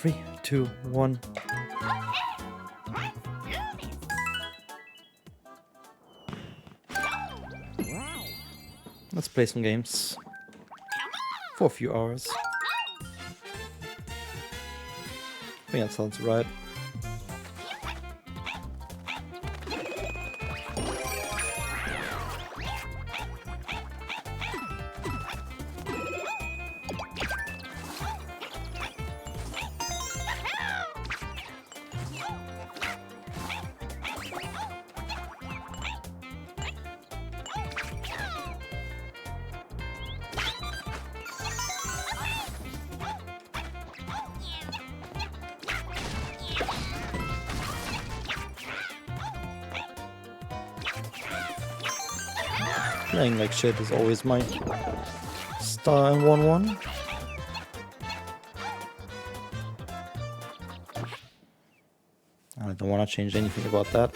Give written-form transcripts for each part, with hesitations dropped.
3, 2, 1. Let's play some games for a few hours. I think that sounds right. Playing like shit is always my style in 1-1. I don't want to change anything about that.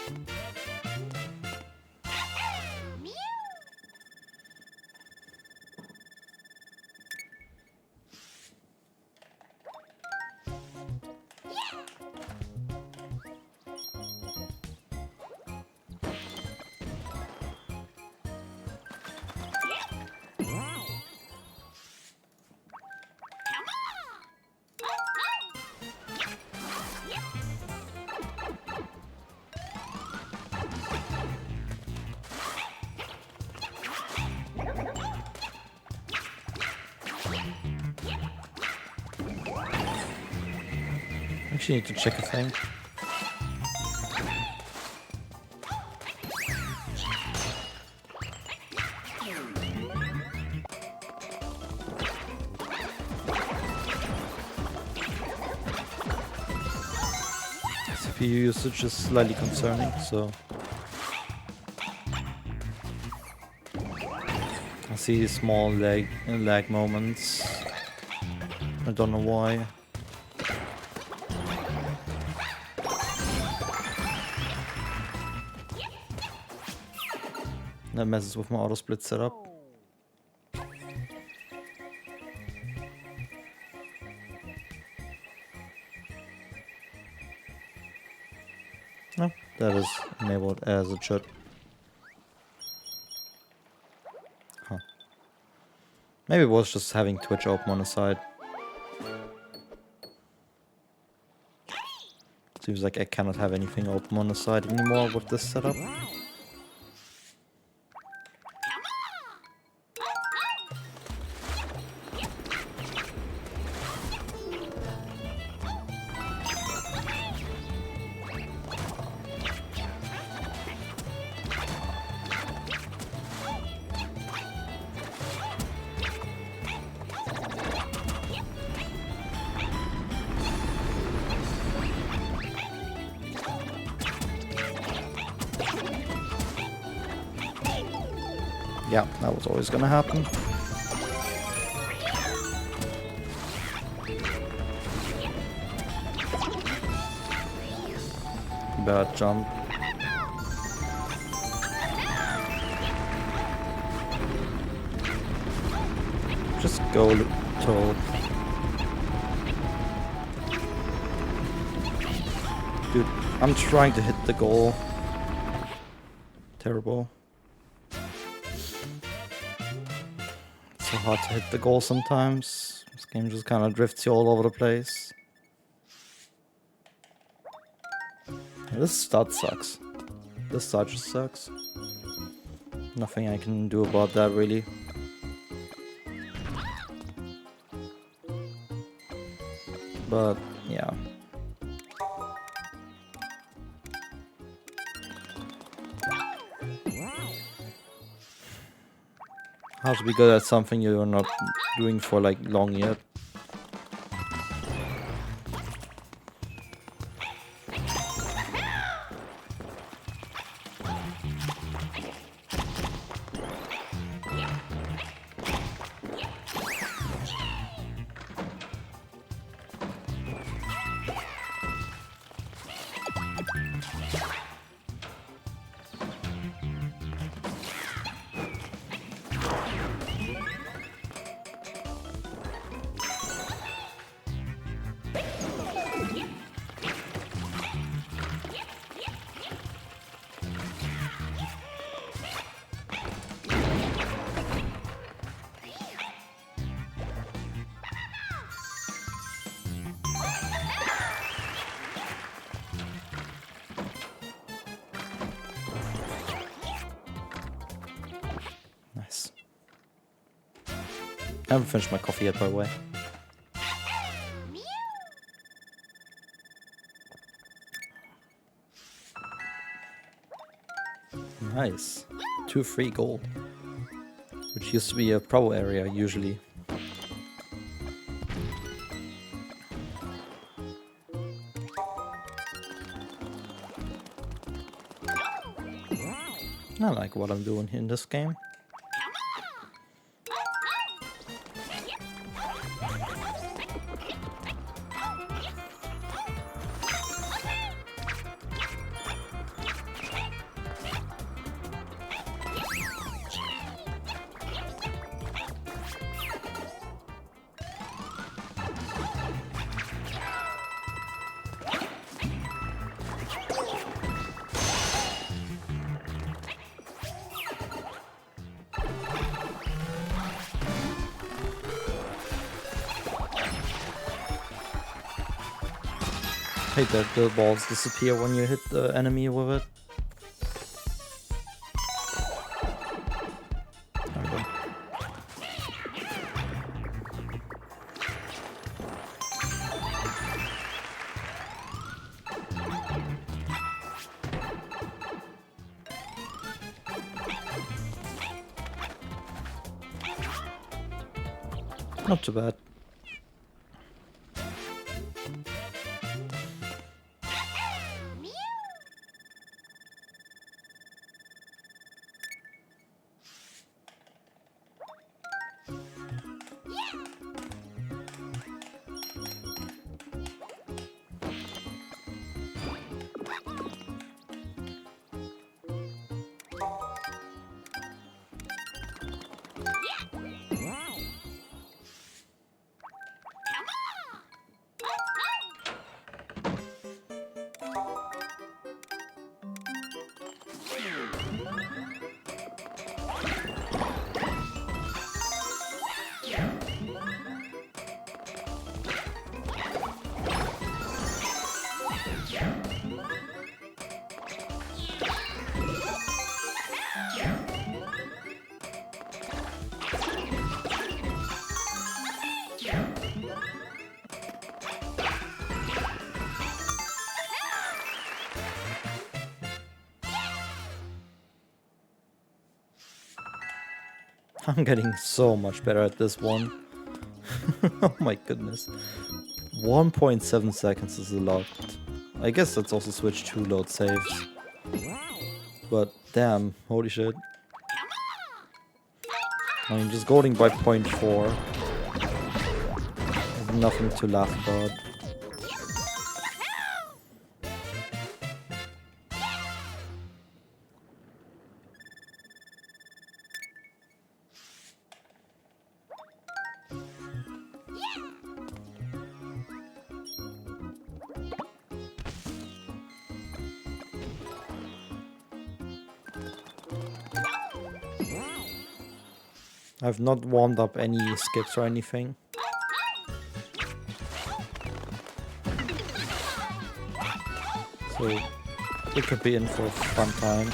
Actually need to check a thing. CPU usage is slightly concerning, so I see small lag moments. I don't know why. That messes with my auto split setup. No, that is enabled as it should. Huh. Maybe it was just having Twitch open on the side. Seems like I cannot have anything open on the side anymore with this setup. Yeah, that was always gonna happen. Bad jump. Just go to... Dude, I'm trying to hit the goal. Terrible. So hard to hit the goal sometimes. This game just kind of drifts you all over the place. Yeah, this start sucks. This start just sucks. Nothing I can do about that really. But yeah. How to be good at something you're not doing for like long yet. I haven't finished my coffee yet, by the way. Nice. 2 free gold. Which used to be a pro area, usually. I like what I'm doing in this game. I hate that the balls disappear when you hit the enemy with it. There we go. Not too bad. I'm getting so much better at this one. Oh my goodness. 1.7 seconds is a lot. I guess that's also switched to load saves. But damn, holy shit. I mean, just going by 0.4 is nothing to laugh about. I've not warmed up any skips or anything. So it could be in for a fun time.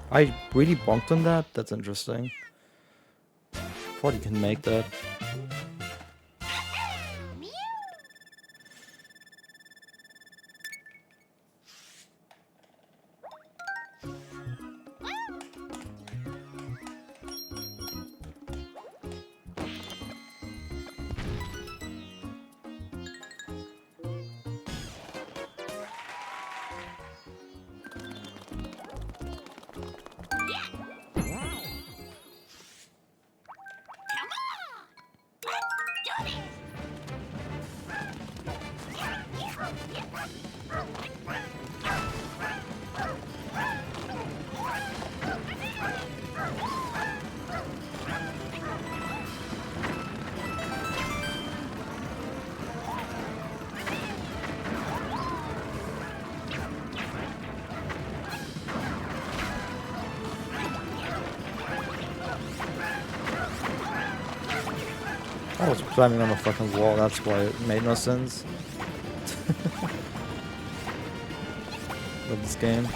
I really bonked on that? That's interesting. Thought you can make that. I was climbing on a fucking wall, that's why it made no sense. Love this game.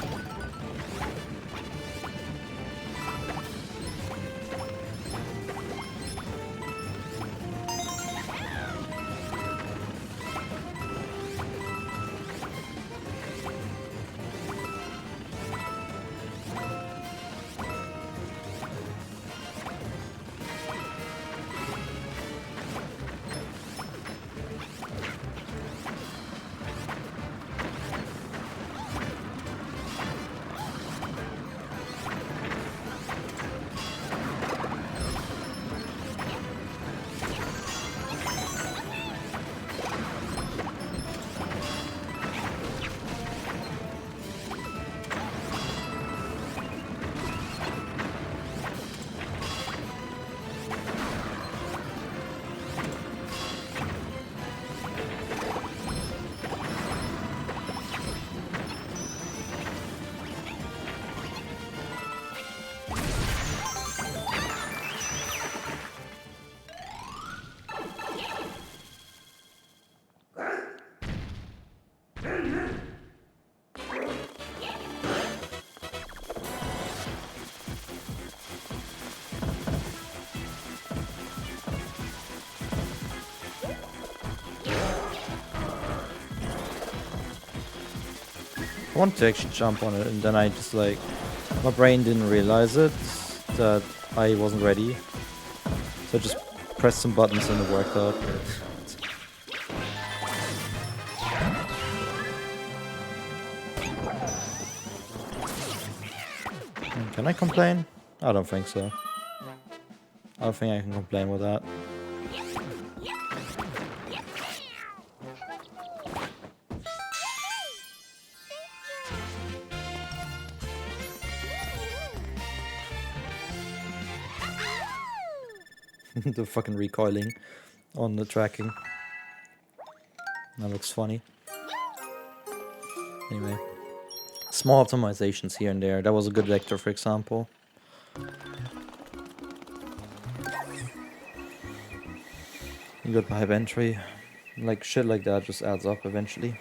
I wanted to actually jump on it, and then I just like, my brain didn't realize it, that I wasn't ready. So I just pressed some buttons and it worked out. Can I complain? I don't think so. I don't think I can complain with that. The fucking recoiling on the tracking. That looks funny. Anyway. Small optimizations here and there. That was a good vector, for example. Good pipe entry. Like shit like that just adds up eventually.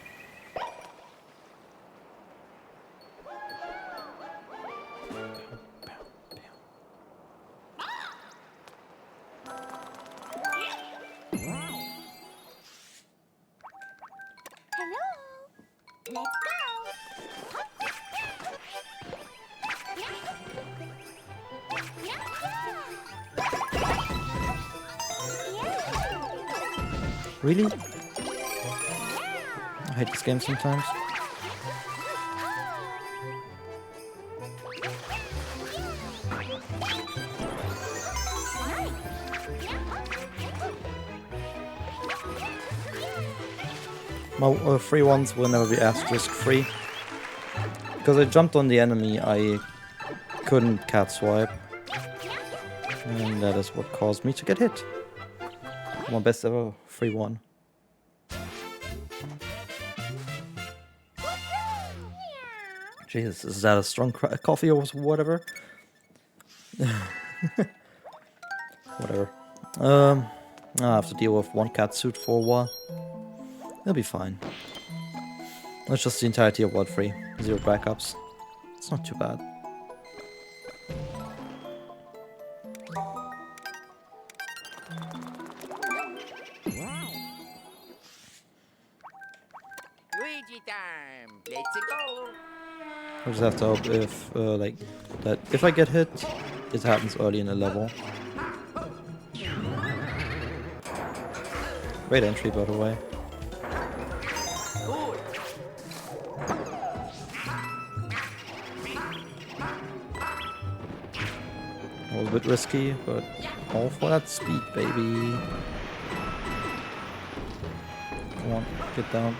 Really? I hate this game sometimes. My free ones will never be asterisk free. Because I jumped on the enemy, I couldn't cat swipe. And that is what caused me to get hit. My best ever free one. Jesus, is that a strong coffee or whatever? Whatever. I have to deal with one cat suit for a while. It'll be fine. That's just the entirety of World 3. 0 backups. It's not too bad. Luigi time! Let's go! I just have to hope if, like, that if I get hit, it happens early in the level. Great entry, by the way. It was a bit risky, but all for that speed, baby. Come on, get down.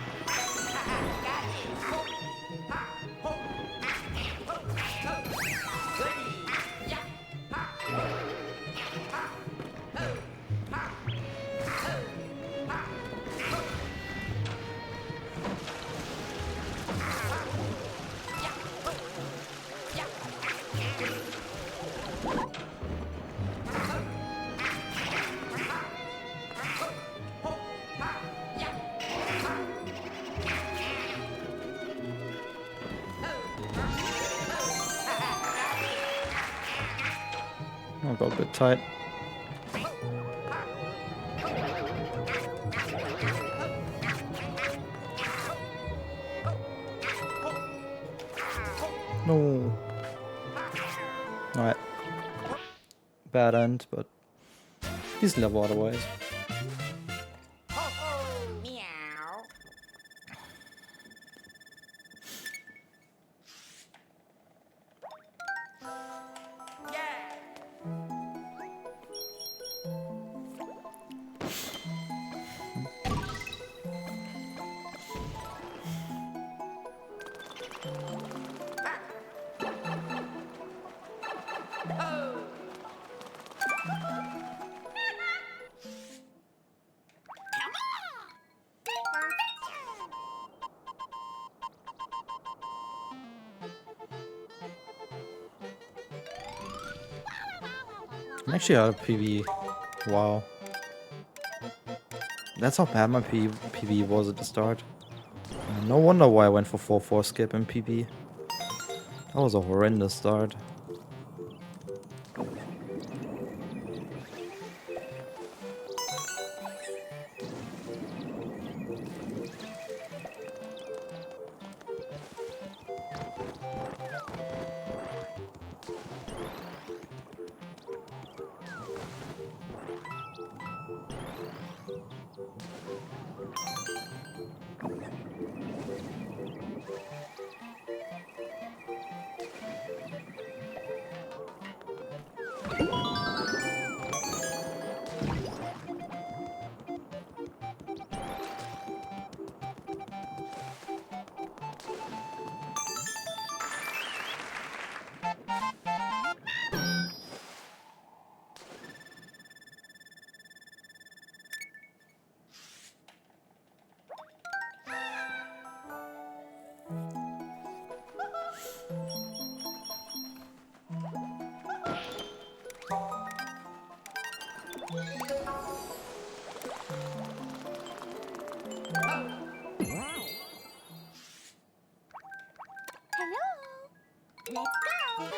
I got a bit tight. No. Alright. Bad end, but he's level otherwise. Meow. I'm actually out of PB. Wow. That's how bad my PB was at the start. No wonder why I went for 4-4 skip in PB. That was a horrendous start. Let's go!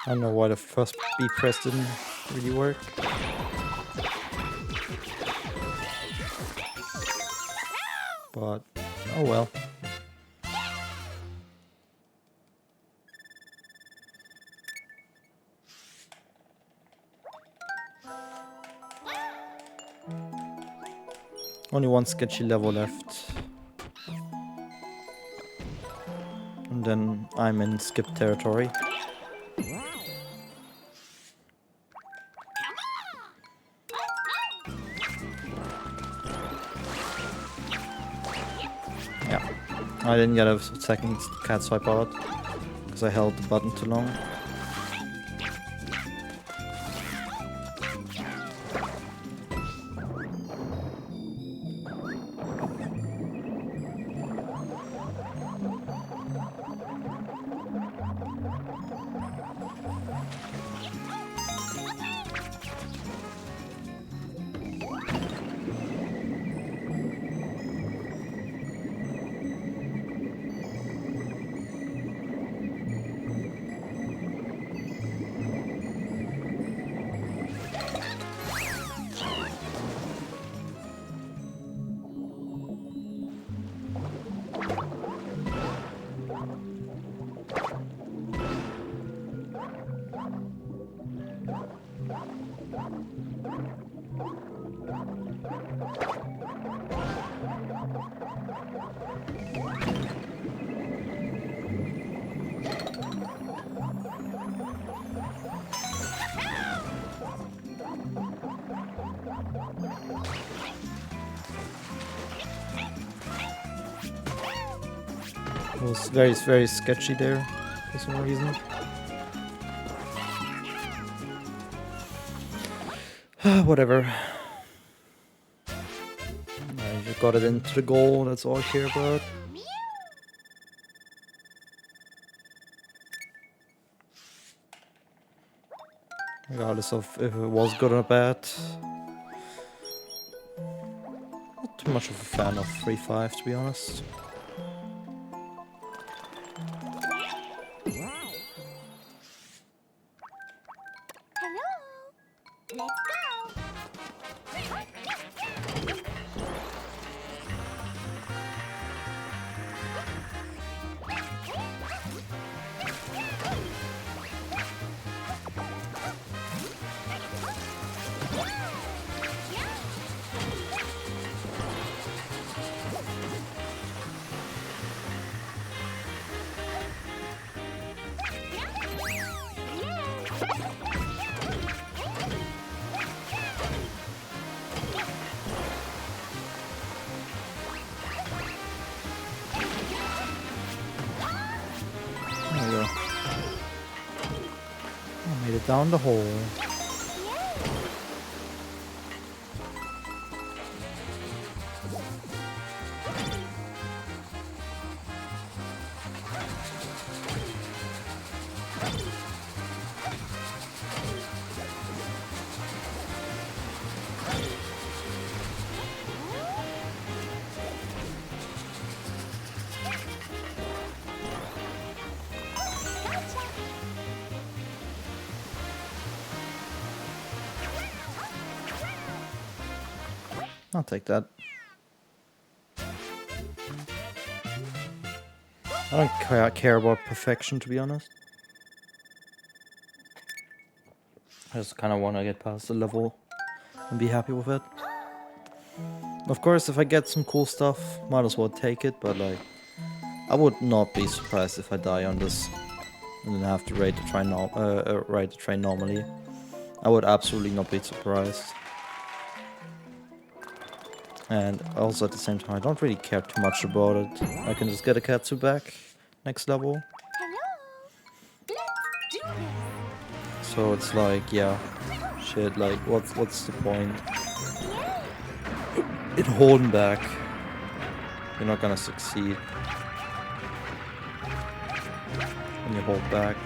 I don't know why the first B press didn't really work. But, oh well. Only one sketchy level left. And then I'm in skip territory. Yeah, I didn't get a second cat swipe out because I held the button too long. It was very, very sketchy there for some reason. Whatever. I just got it into the goal, that's all I care about. Regardless of if it was good or bad. Not too much of a fan of 3-5, to be honest. There we go. I made it down the hole. I'll take that. I don't care about perfection, to be honest. I just kind of want to get past the level and be happy with it. Of course, if I get some cool stuff, might as well take it, but like, I would not be surprised if I die on this and then have to ride the train normally. I would absolutely not be surprised. And also at the same time, I don't really care too much about it. I can just get a Katsu back next level. So it's like, yeah, shit, like, what's the point in holding back? You're not gonna succeed when you hold back.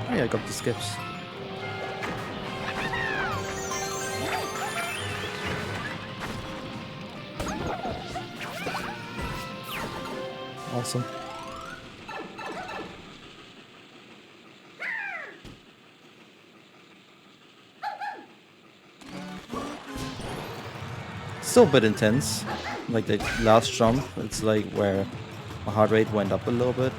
Oh yeah, I got the skips. Awesome. Still a bit intense. Like the last jump, it's like where my heart rate went up a little bit.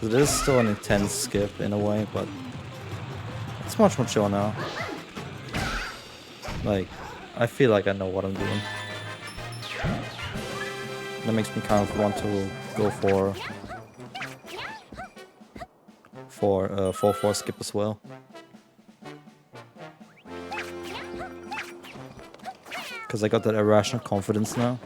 It is still an intense skip in a way, but it's much more chill now. Like, I feel like I know what I'm doing. That makes me kind of want to go for 4-4 skip as well. Because I got that irrational confidence now.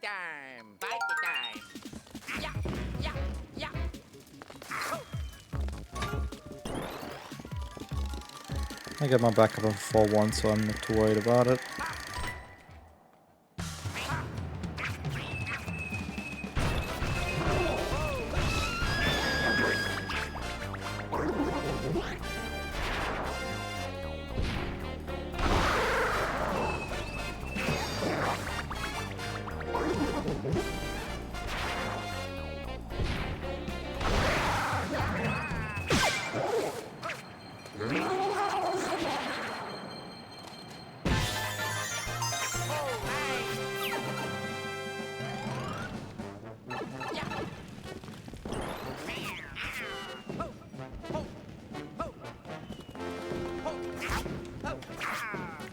time. Fight the time. Yeah, yeah, yeah. I get my backup of 4-1, so I'm not too worried about it.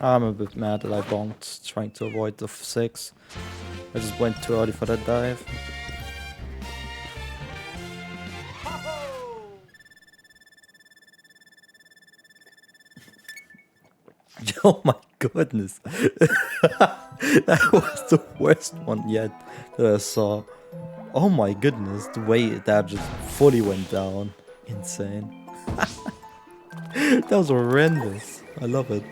I'm a bit mad that I bonked, trying to avoid the 6. I just went too early for that dive. Oh my goodness. That was the worst one yet that I saw. Oh my goodness, the way that just fully went down. Insane. That was horrendous. I love it.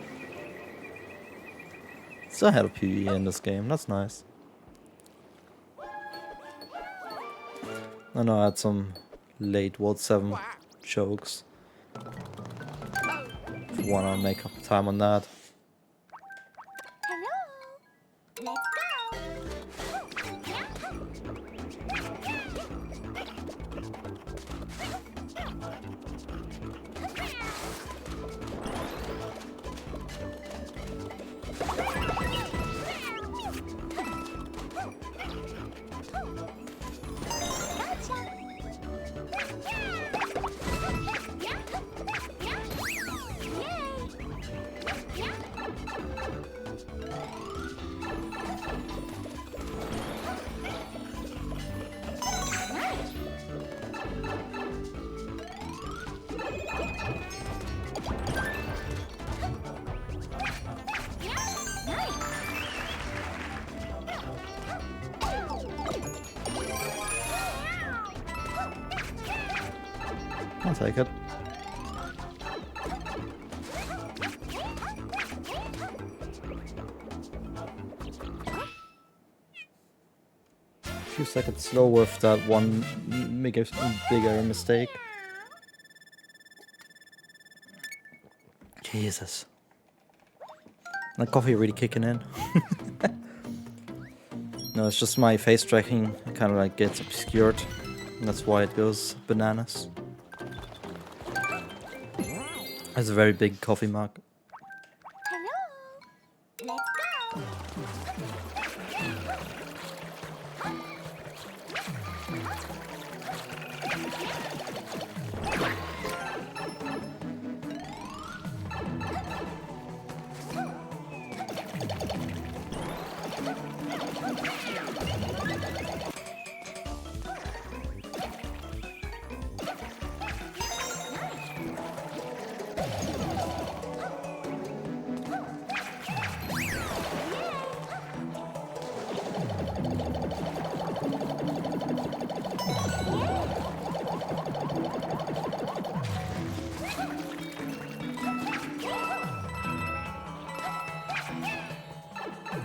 Still had a PvE in this game, that's nice. I know I had some late World 7 chokes. If you wanna make up time on that. Hello. I'll take it. A few seconds slow with that one bigger mistake. Jesus. That coffee really kicking in. No, it's just my face tracking kind of like gets obscured. And that's why it goes bananas. Has a very big coffee mug. Hello. Let's go.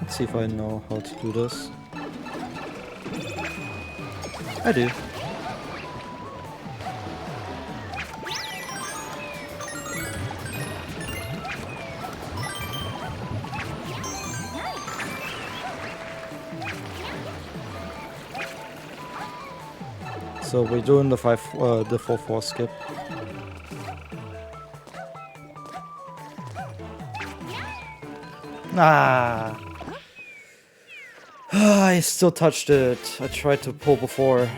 Let's see if I know how to do this. I do. So we're doing the 4-4 skip. Ah! I still touched it. I tried to pull before.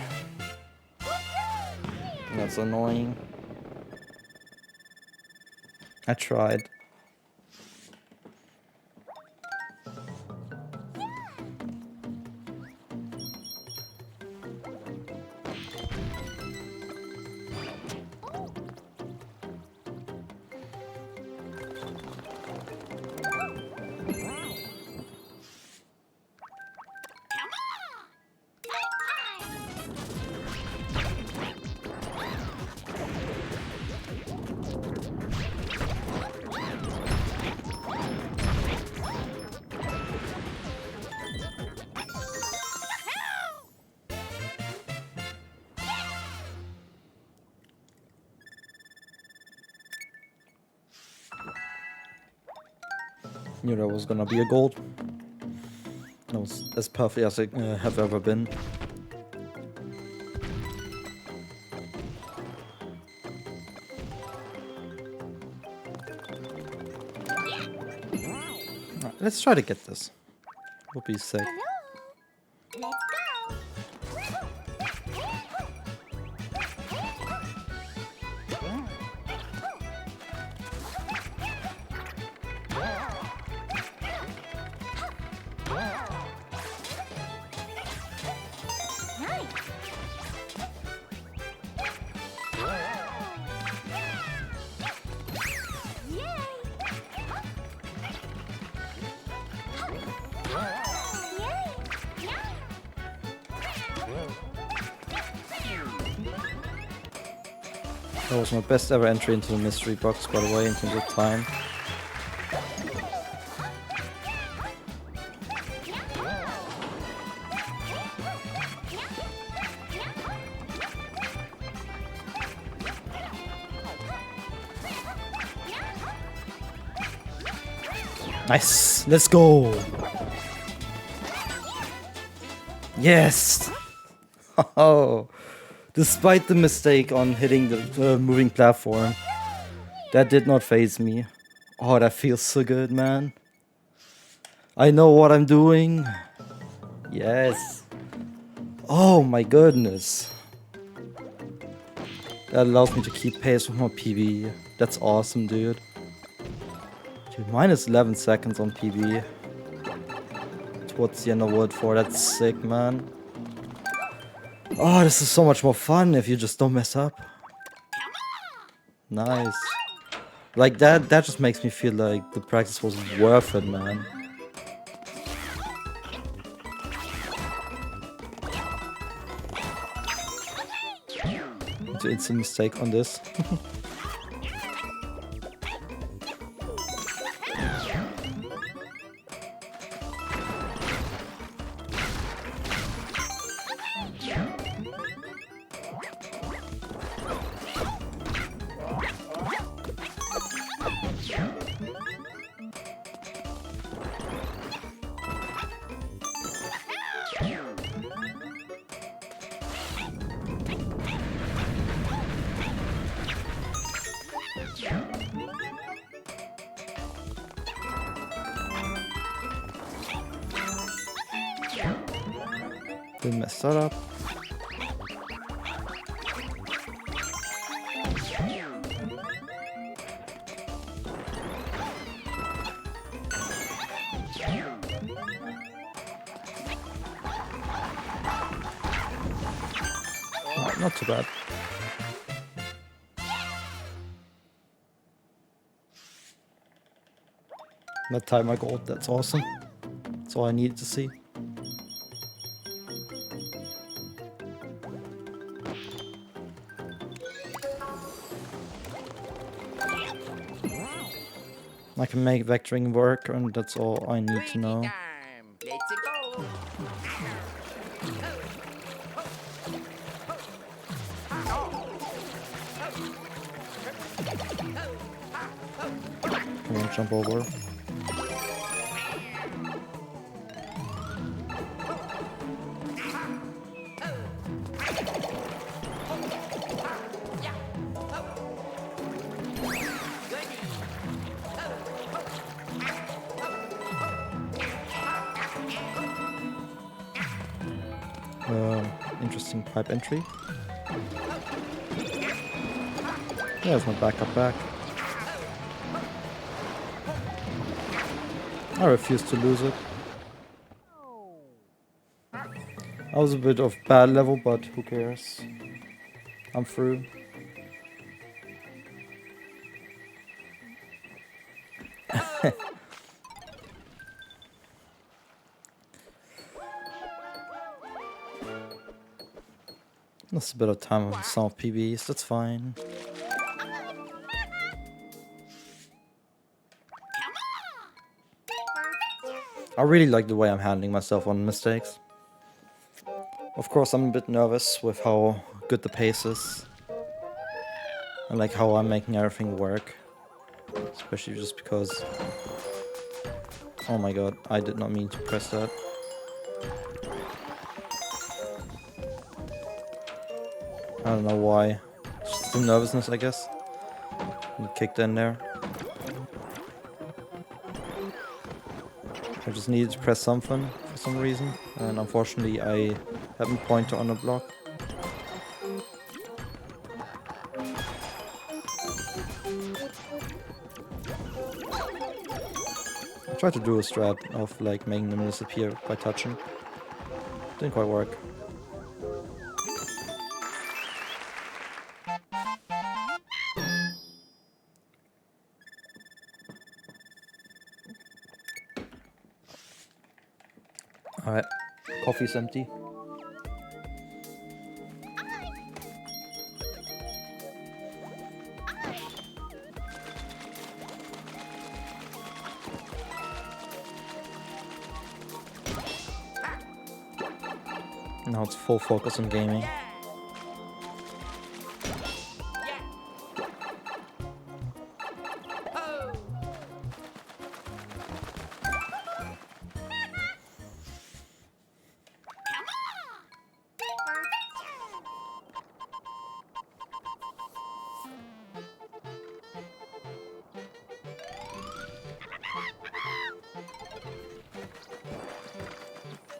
That's annoying. I tried. Knew that was gonna be a gold. That was as perfect as I have ever been. Alright, let's try to get this. Would be sick. Hello. Let's go. Nice. That was my best ever entry into the mystery box, by the way, in terms of time. Nice! Let's go! Yes! Oh! Despite the mistake on hitting the moving platform, that did not faze me. Oh, that feels so good, man. I know what I'm doing. Yes. Oh my goodness. That allows me to keep pace with my PB. That's awesome, dude. Dude, minus 11 seconds on PB. Towards the end of World 4, that's sick, man. Oh, this is so much more fun if you just don't mess up. Nice. Like that just makes me feel like the practice was worth it, man. It's a mistake on this. Didn't mess that up. Not too bad. That time I gold, that's awesome. That's all I needed to see. I can make vectoring work, and that's all I need to know. Time. Let's go. Come on, jump over. Interesting pipe entry. There's my backup back. I refuse to lose it. I was a bit of bad level, but who cares? I'm through. That's a bit of time on some of PBs, that's fine. I really like the way I'm handling myself on mistakes. Of course, I'm a bit nervous with how good the pace is. And like how I'm making everything work. Especially just because Oh my god, I did not mean to press that. I don't know why. Just some nervousness, I guess. And kicked in there. I just needed to press something for some reason, and unfortunately I had a pointer on the block. I tried to do a strat of like making them disappear by touching. Didn't quite work. Alright, coffee's empty. Now it's full focus on gaming. Yeah. Oh.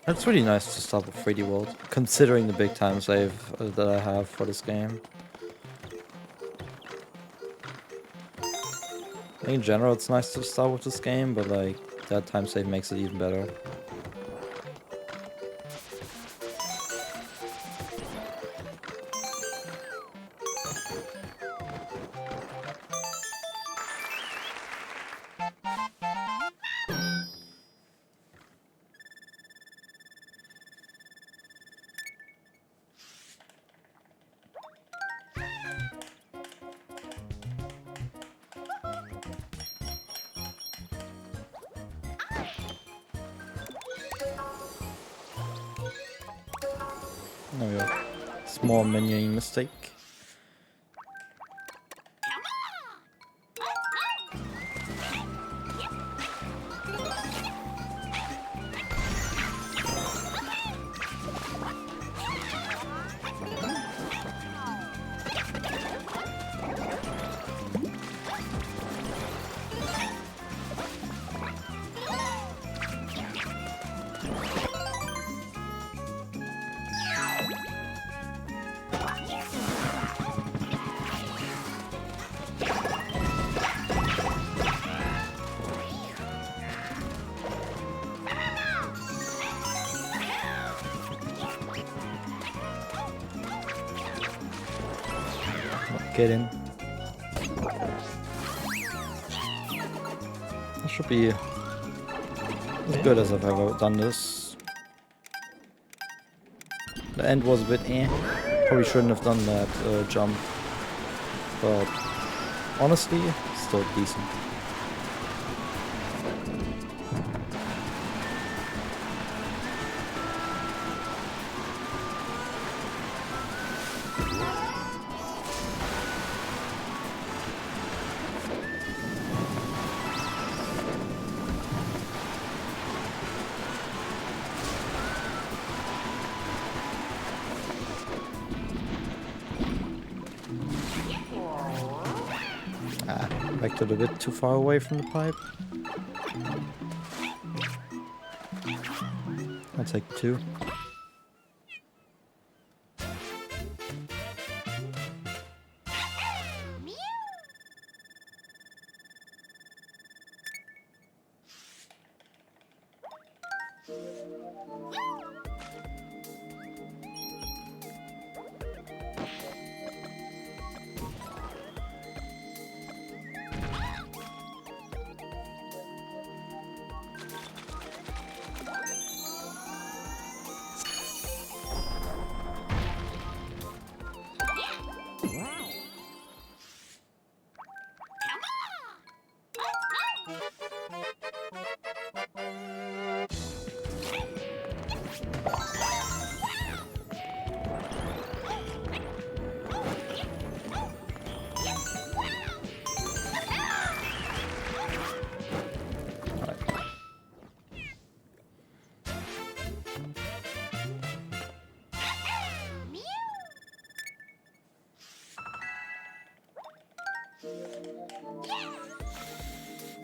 It's really nice to start with 3D World, considering the big time save that I have for this game. In general, it's nice to start with this game, but like that time save makes it even better. There we go. Small menuing mistake. Get in. This should be as good as I've ever done this. The end was a bit eh. Probably shouldn't have done that jump. But honestly, still decent. Backed it a bit too far away from the pipe. I'll take 2.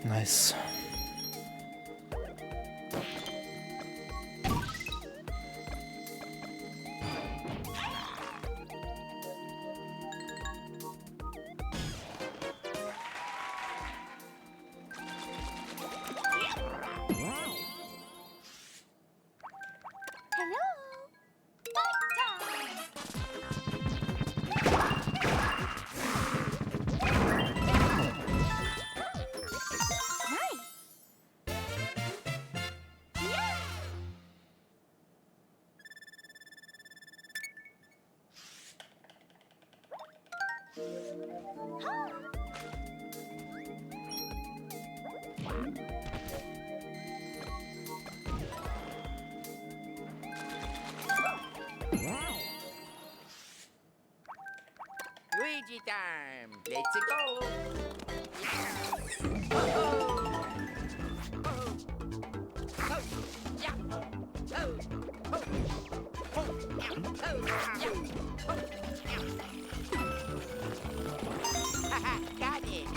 Nice. Hello. Nice. Yeah. Luigi time. Let's go. Got it.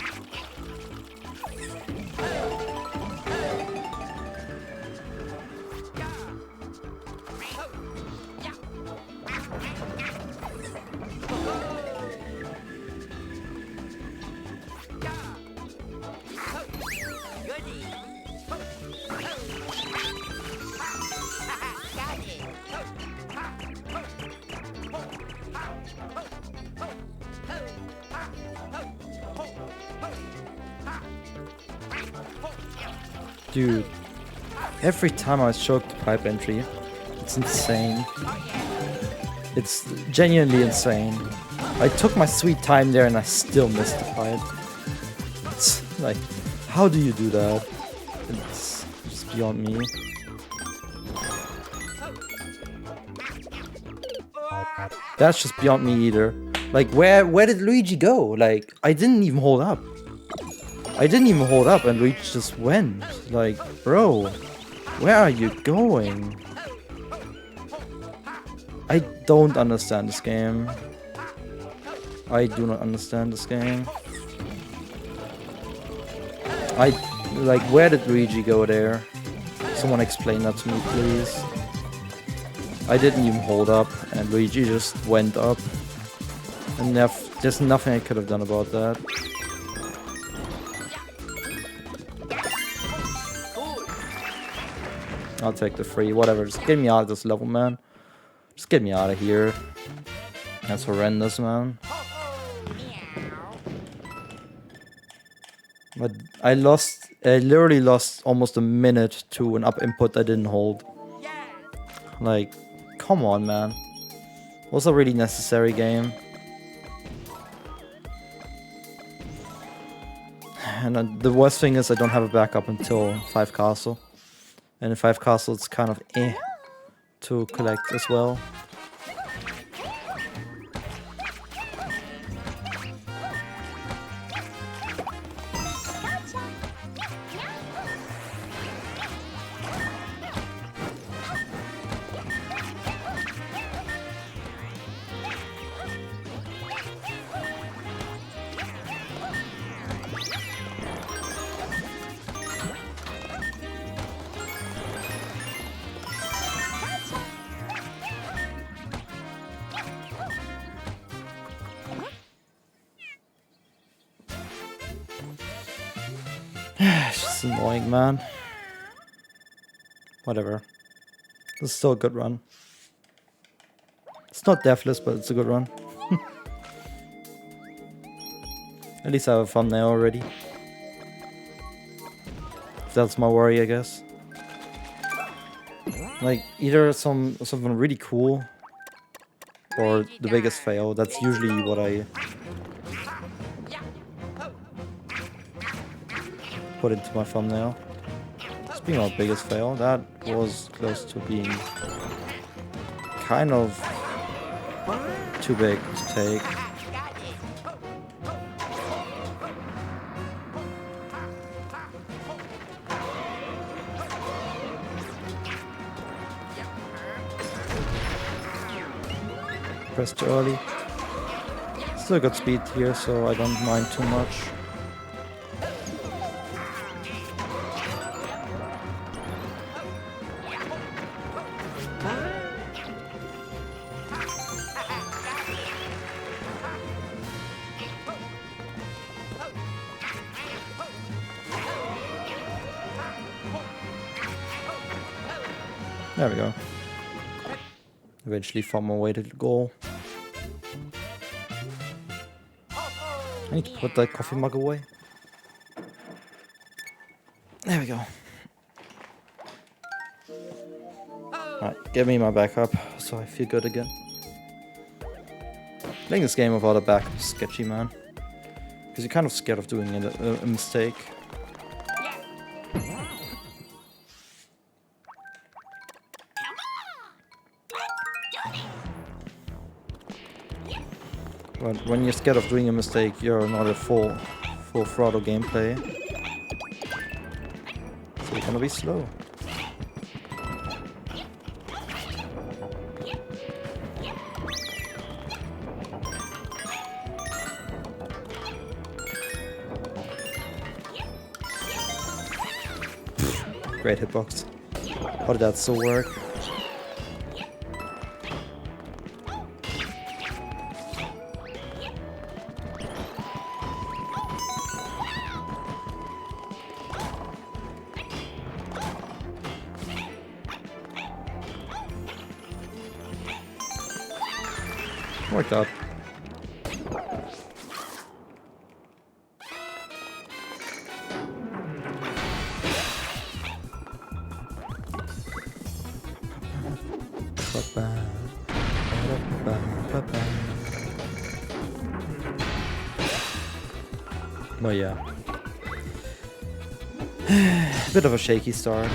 Dude, every time I choke the pipe entry, it's insane. It's genuinely insane. I took my sweet time there and I still missed the pipe. It's like, how do you do that? It's just beyond me. That's just beyond me either. Like, where did Luigi go? Like, I didn't even hold up. I didn't even hold up and Luigi just went. Like, bro, where are you going? I don't understand this game. I do not understand this game. Like, where did Luigi go there? Someone explain that to me, please. I didn't even hold up and Luigi just went up. And there's nothing I could have done about that. I'll take the free, whatever. Just get me out of this level, man. Just get me out of here. That's horrendous, man. But I literally lost almost a minute to an up input I didn't hold. Like, come on, man. Was a really necessary game. And the worst thing is I don't have a backup until 5 Castle. And in 5 Castle it's kind of to collect as well. It's just annoying, man. Whatever. This is still a good run. It's not deathless, but it's a good run. At least I have a thumbnail already. That's my worry, I guess. Like, either something really cool or the biggest fail. That's usually what I put into my thumbnail. Speaking of biggest fail, that was close to being kind of too big to take. Pressed too early. Still got speed here, so I don't mind too much. There we go. Eventually found my way to the goal. I need to put that coffee mug away. There we go. Alright, give me my backup so I feel good again. Playing this game without a backup is sketchy, man. Because you're kind of scared of doing a mistake. But when you're scared of doing a mistake, you're not a full throttle gameplay. So you're gonna be slow. Great hitbox. How did that still work? Worked out. Well, yeah. Bit of a shaky start.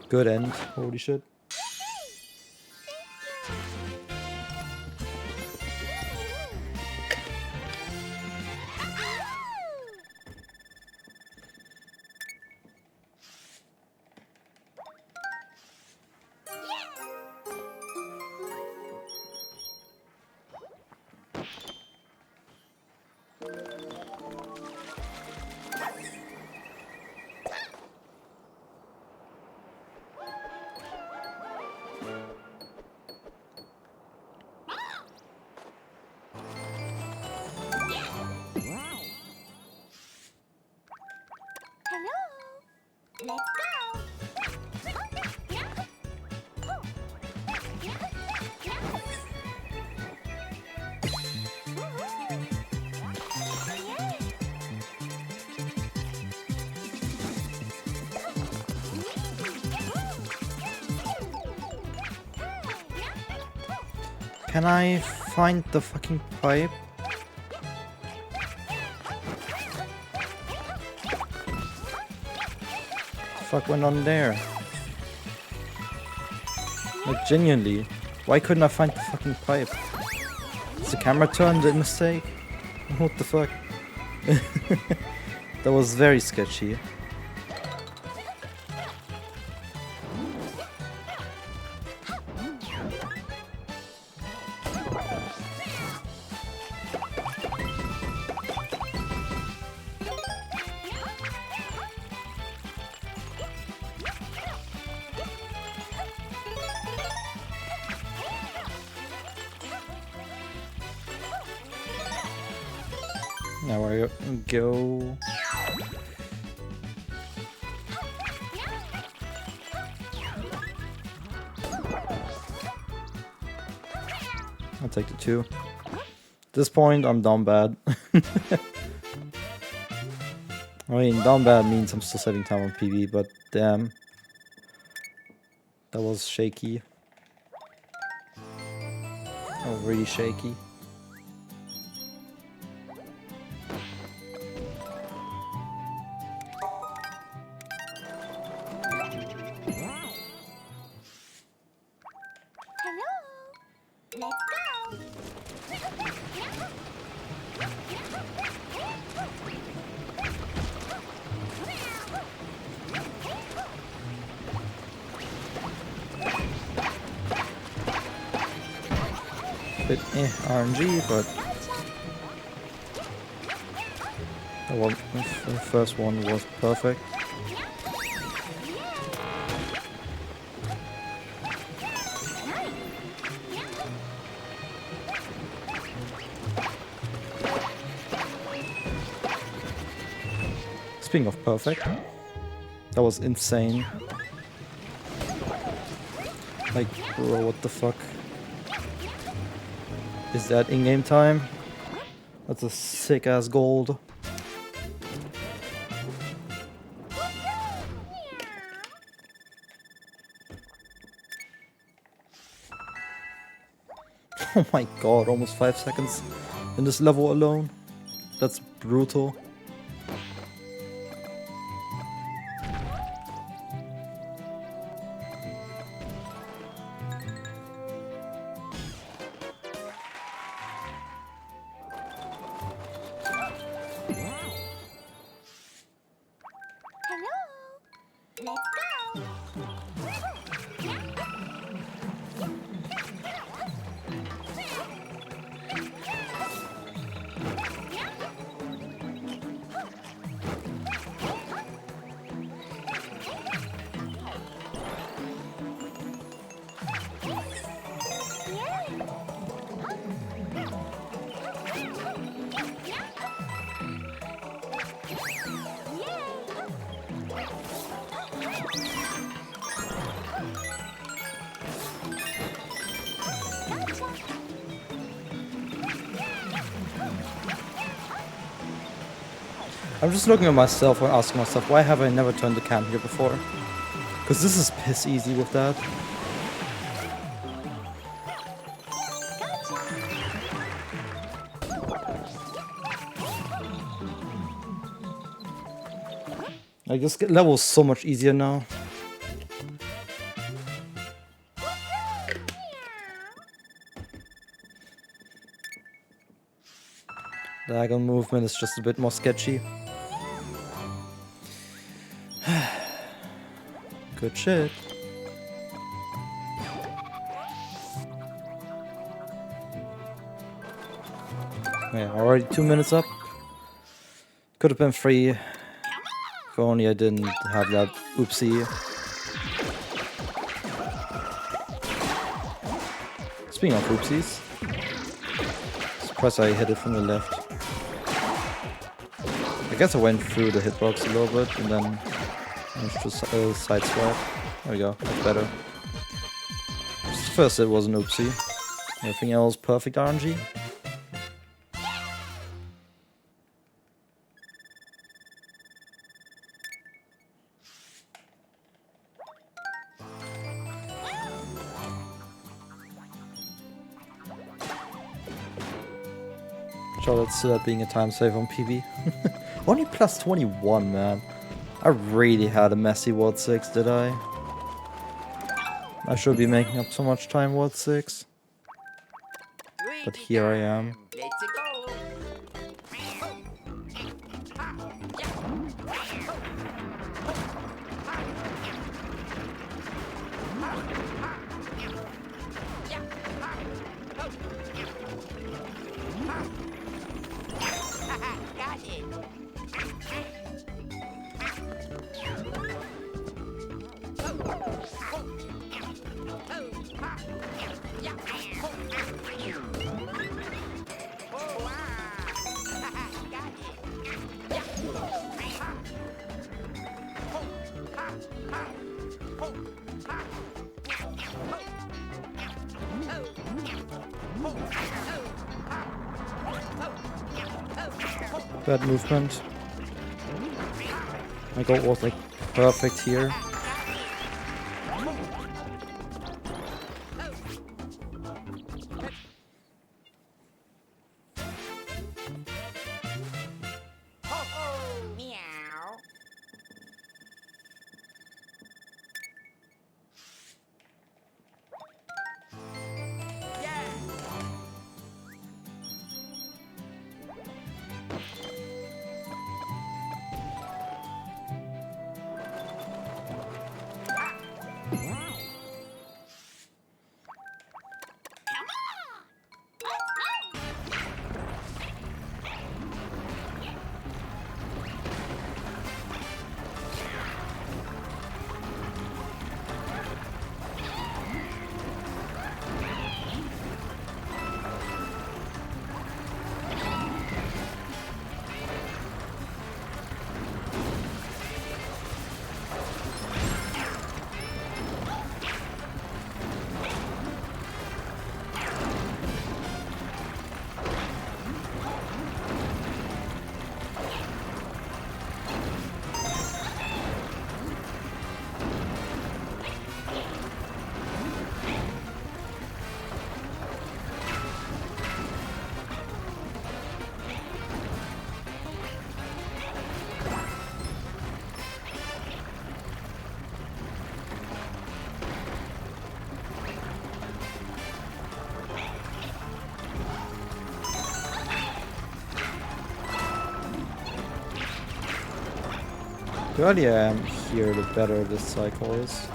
Good end. Holy shit. Let's go! Can I find the fucking pipe? Fuck went on there? Like genuinely, why couldn't I find the fucking pipe? Is the camera turned a mistake? What the fuck? That was very sketchy. Now where go? I'll take the 2. At this point, I'm down bad. I mean, down bad means I'm still saving time on PB, but damn. That was shaky. Oh, really shaky. bit RNG, but the first one was perfect. Speaking of perfect, that was insane. Like, bro, what the fuck? Is that in-game time? That's a sick-ass gold. Oh my god, almost 5 seconds in this level alone. That's brutal. Hello. Let's go. I'm just looking at myself and asking myself, why have I never turned the cam here before? Because this is piss easy with that. Like, this level is so much easier now. The diagonal movement is just a bit more sketchy. Good shit. Yeah, already 2 minutes up. Could have been 3. If only I didn't have that oopsie. Speaking of oopsies. Surprised I hit it from the left. I guess I went through the hitbox a little bit and then managed to side swipe. There we go, that's better. First it was an oopsie. Everything else perfect RNG. Sure, let's that being a time save on PB. Only plus 21, man. I really had a messy Ward 6, did I? I should be making up so much time Ward 6. But here I am. Let's go. Got it. Bad movement. My goal was like perfect here. Meow. The earlier I am here, the better this cycle is.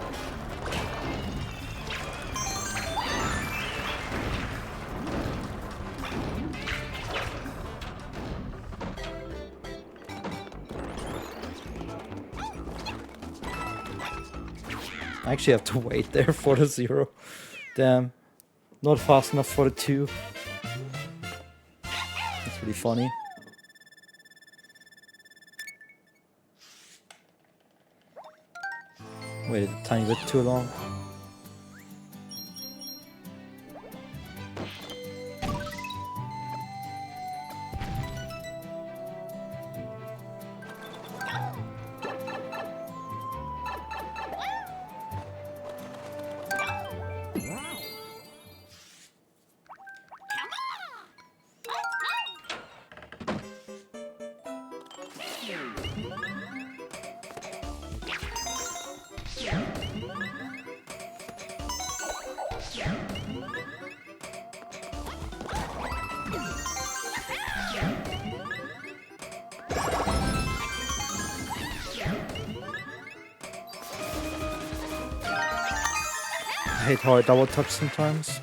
I actually have to wait there for the 0. Damn. Not fast enough for the 2. That's really funny. Waited a tiny bit too long. I hate how I double touch sometimes.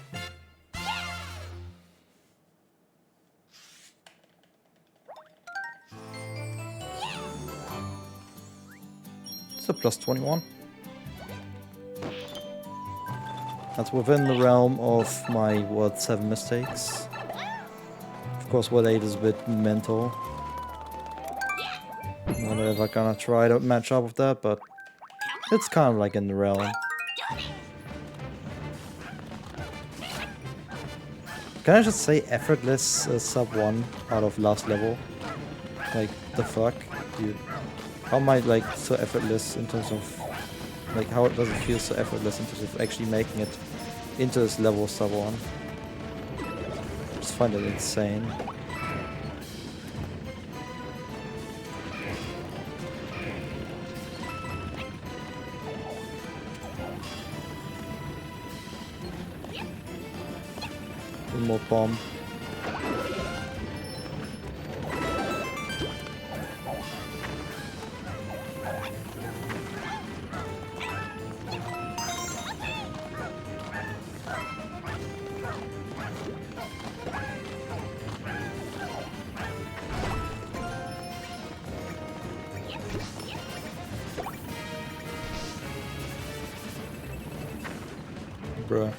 It's a plus 21. That's within the realm of my, what, 7 mistakes. Of course, what 8 is a bit mental. I'm not ever gonna try to match up with that, but it's kind of like in the realm. Can I just say effortless sub 1 out of last level? Like, the fuck? Dude. How am I, like, so effortless in terms of... Like, how does it feel so effortless in terms of actually making it into this level sub 1? I just find it insane. One more bomb. Bruh.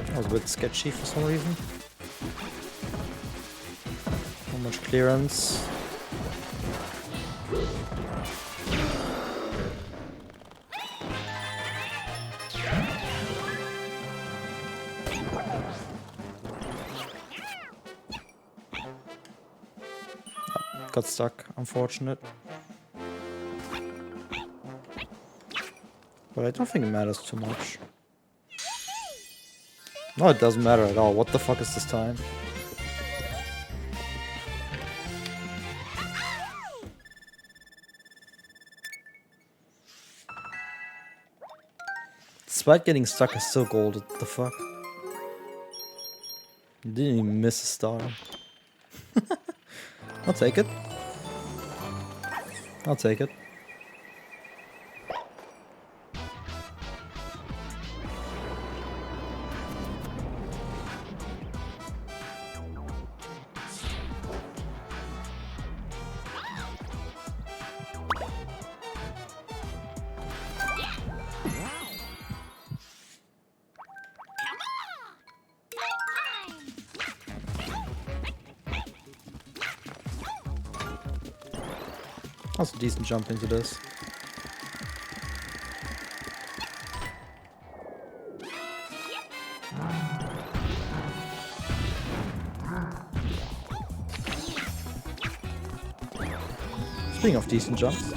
That was a bit sketchy for some reason. Not much clearance. Got stuck, unfortunate. But I don't think it matters too much. No, it doesn't matter at all. What the fuck is this time? Despite getting stuck, I still gold. What the fuck? Didn't even miss a star. I'll take it. I'll take it. That's a decent jump into this. Speaking of decent jumps.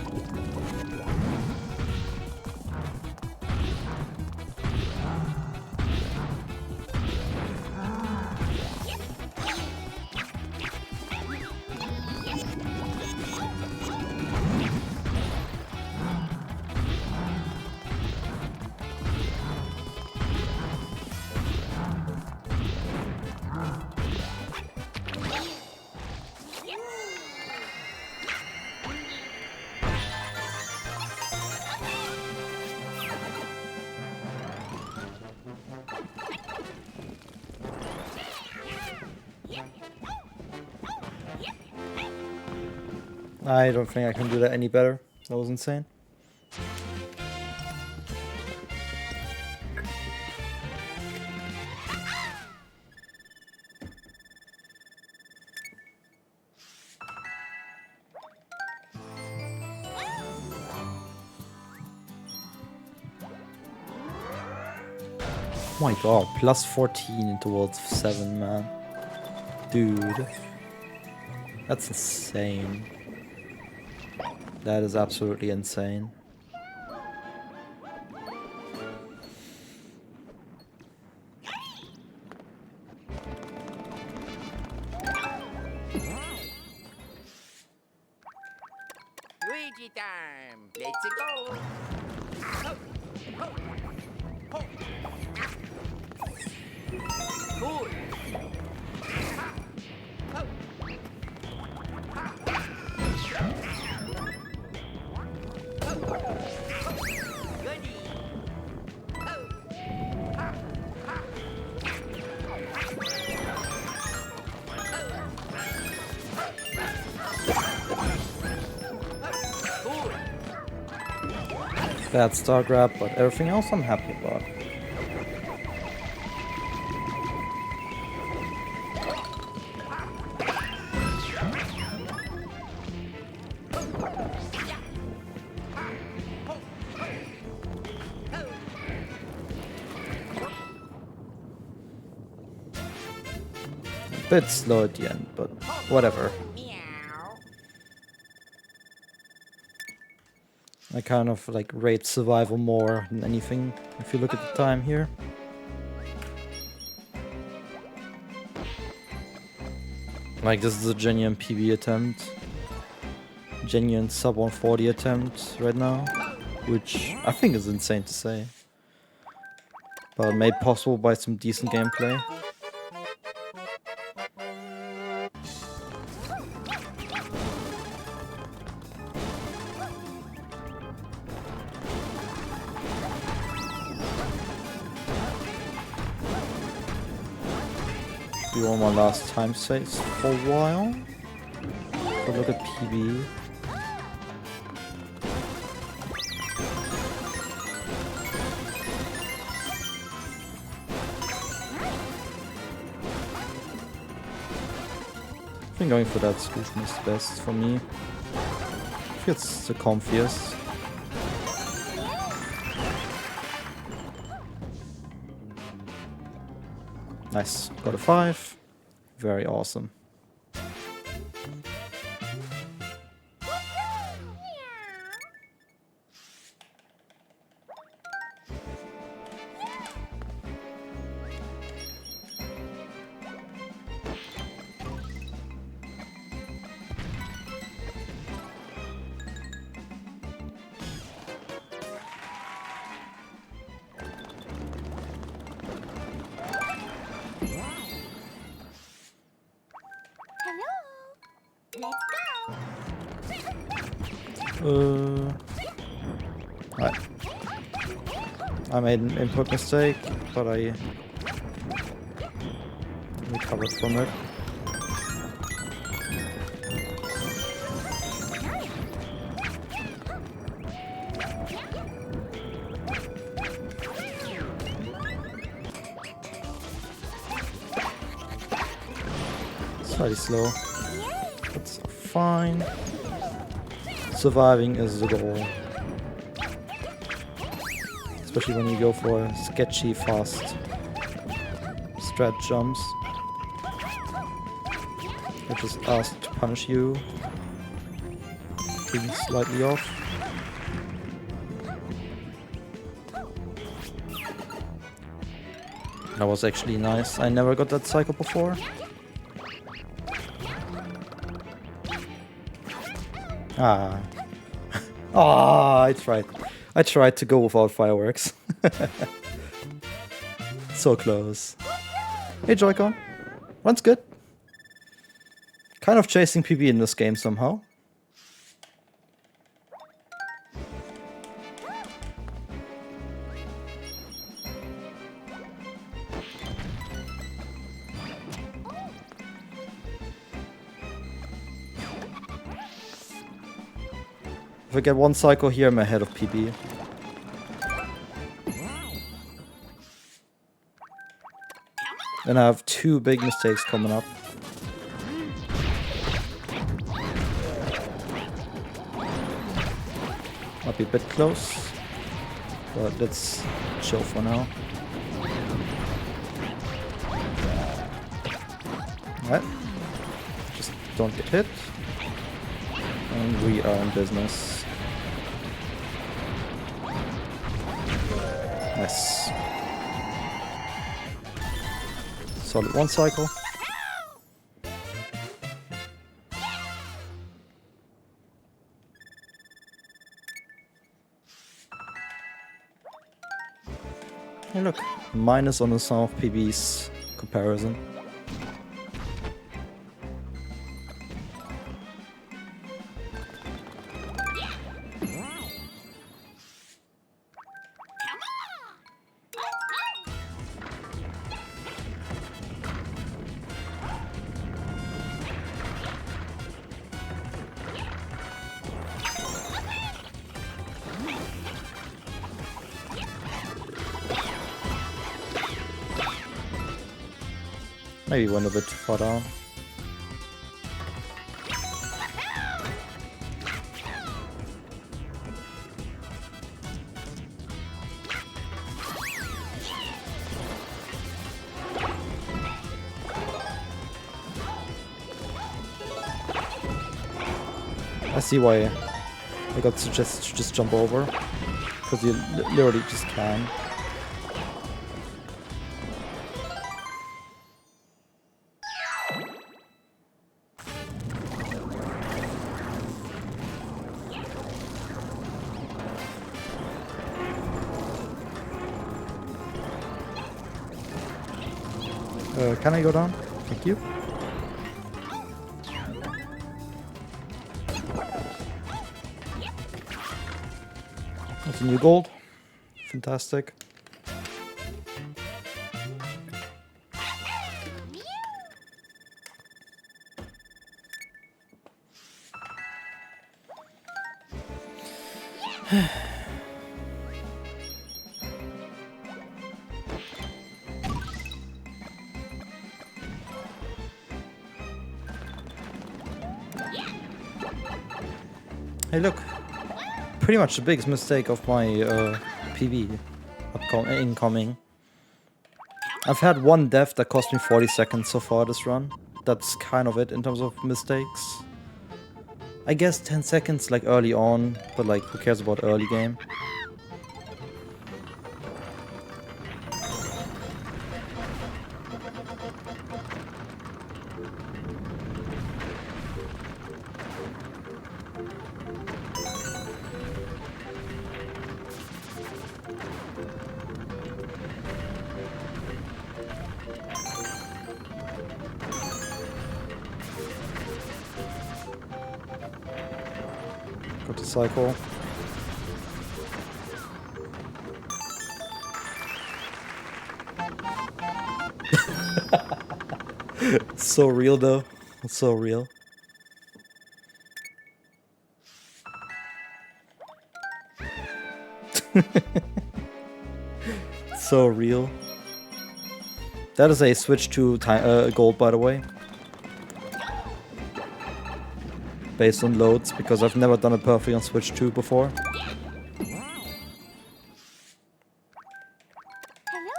I don't think I can do that any better. That was insane. Oh my god, plus 14 towards 7, man. Dude. That's insane. That is absolutely insane. Luigi time. Let's go. Ho, ho, ho. Cool. Ha, ho. Ha. Goody. Ho. Ha, ha. Cool. Bad star grab, but everything else I'm happy about. Bit slow at the end, but whatever. Meow. I kind of like rate survival more than anything if you look at the time here. Like this is a genuine PB attempt. Genuine sub 140 attempt right now. Which I think is insane to say. But made possible by some decent gameplay. Do one more last time saves for a while. So look at PB. I think going for that solution is best for me. I think it's the comfiest. Nice, got a 5. Very awesome. Right. I made an input mistake, but I recovered from it. Slightly slow. That's fine. Surviving is the goal. Especially when you go for sketchy, fast strat jumps. You're just asked to punish you. Being slightly off. That was actually nice. I never got that cycle before. Ah. Ah, I tried. I tried to go without fireworks. So close. Hey Joy-Con. Runs good. Kind of chasing PB in this game somehow. If I get one cycle here, I'm ahead of PB. And I have 2 big mistakes coming up. Might be a bit close, but let's chill for now. Alright. Just don't get hit. And we are in business. Nice. Solid 1 cycle. Hey look, minus on the sum of PB's comparison. Maybe went a bit too far down. I see why I got suggested to just jump over, because you literally just can. Can I go down? Thank you. That's a new gold. Fantastic. Hey look, pretty much the biggest mistake of my PB incoming. I've had one death that cost me 40 seconds so far this run. That's kind of it in terms of mistakes. I guess 10 seconds like early on, but like who cares about early game? Got to cycle. It's so real though. It's so real. So real. That is a switch to gold, by the way. based on loads, because I've never done it perfectly on Switch 2 before.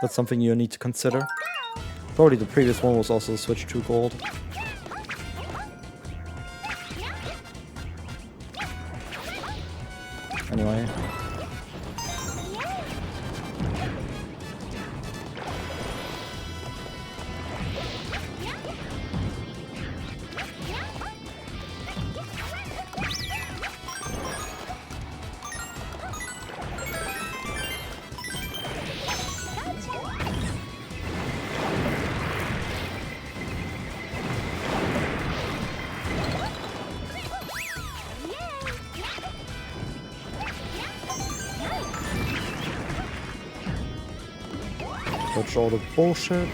That's something you need to consider. Probably the previous one was also Switch 2 Gold. Anyway. Dodge all the bullshit.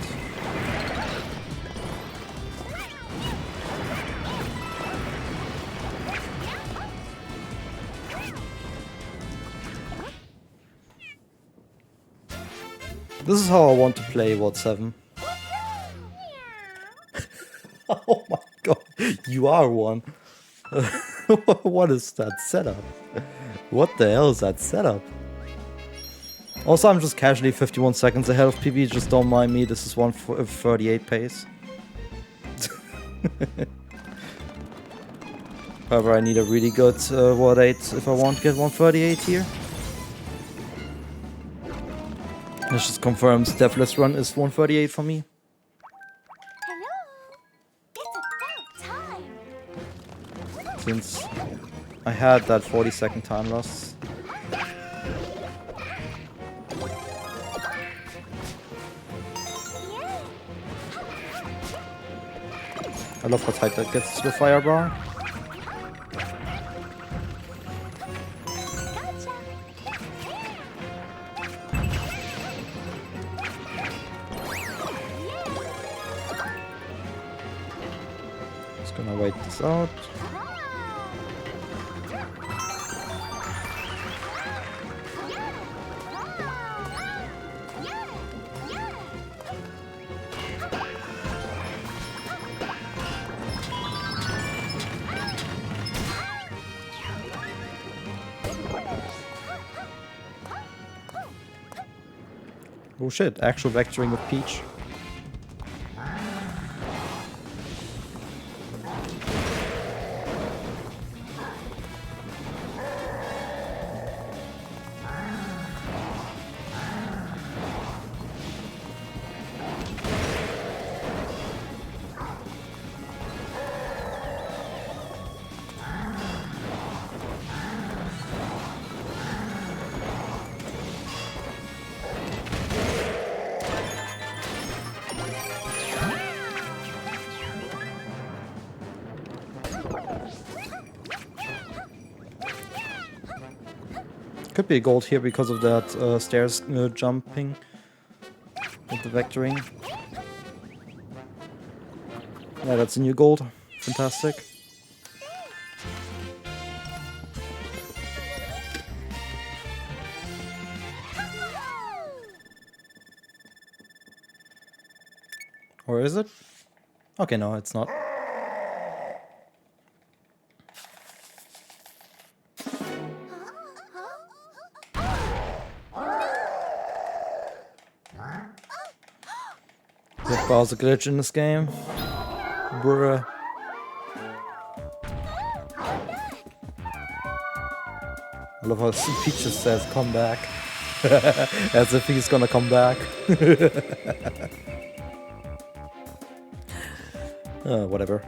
This is how I want to play World 7. Oh my god, you are one. What is that setup? What the hell is that setup? Also, I'm just casually 51 seconds ahead of PB, just don't mind me, this is 1:38 pace. However, I need a really good World 8 if I want to get 1:38 here. This just confirms Deathless Run is 1:38 for me. Hello. It's about time. Since I had that 40-second time loss. I love how tight that gets to the fire bar. Just gonna wait this out. Oh shit, actual vectoring with Peach. Could be a gold here because of that stairs jumping with the vectoring. Yeah, that's a new gold. Fantastic. Or is it? Okay, no, it's not. There's Bowser glitch in this game. Bruh. I love how Peach just says, come back. As if he's gonna come back. Whatever.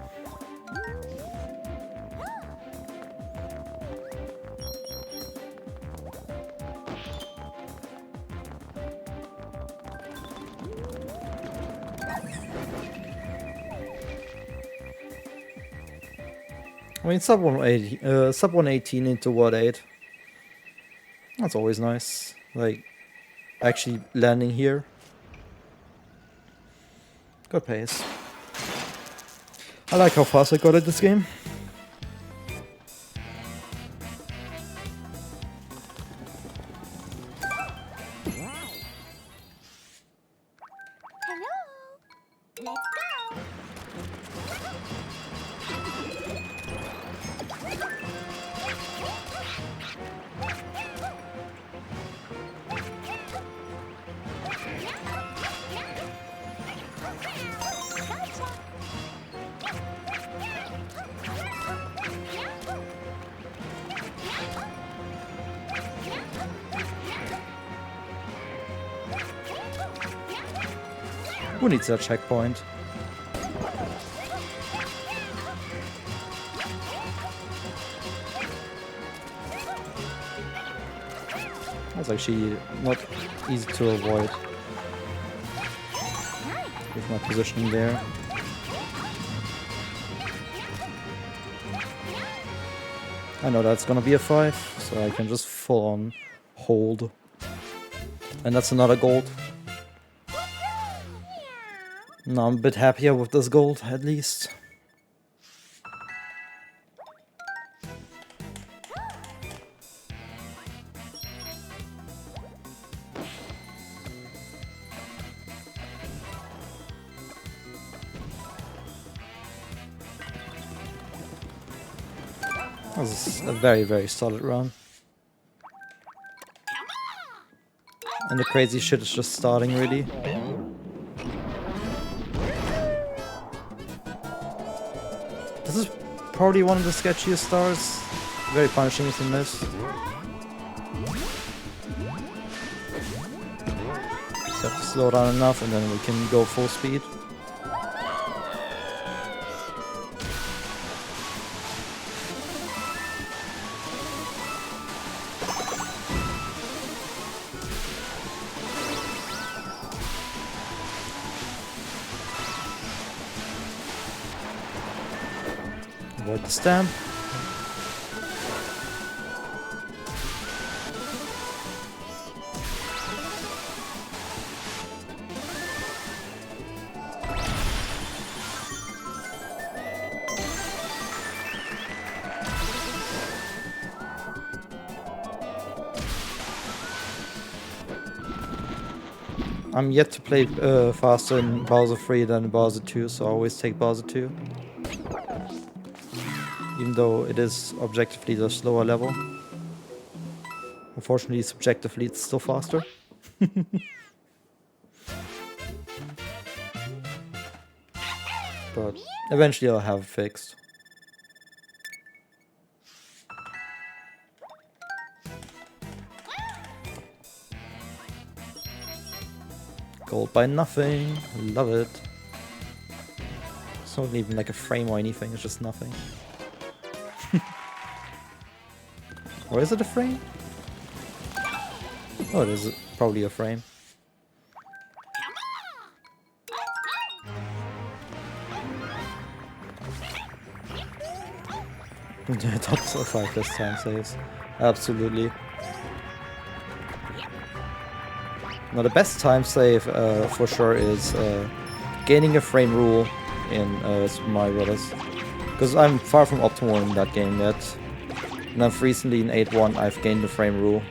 I mean, sub 118 into World 8. That's always nice. Like, actually landing here. Good pace. I like how fast I got at this game. Hello. Let's go. Who needs that checkpoint? That's actually not easy to avoid with my positioning there. I know that's gonna be a 5, so I can just full on hold. And that's another gold. Now I'm a bit happier with this gold, at least. This is a very, very solid run. And the crazy shit is just starting, really. This is probably one of the sketchiest stars. Very punishing if you miss. Just have to slow down enough and then we can go full speed. Avoid the stamp. I'm yet to play faster in Bowser 3 than Bowser 2, so I always take Bowser 2. Even though it is objectively the slower level. Unfortunately, subjectively it's still faster. But eventually I'll have it fixed. Gold by nothing. Love it. It's not even like a frame or anything, it's just nothing. Or is it a frame? Oh, it is probably a frame. Top 5 plus time saves. Absolutely. Now the best time save for sure is gaining a frame rule in Super Mario Bros. Because I'm far from optimal in that game yet. And I've recently in 8.1 I've gained the frame rule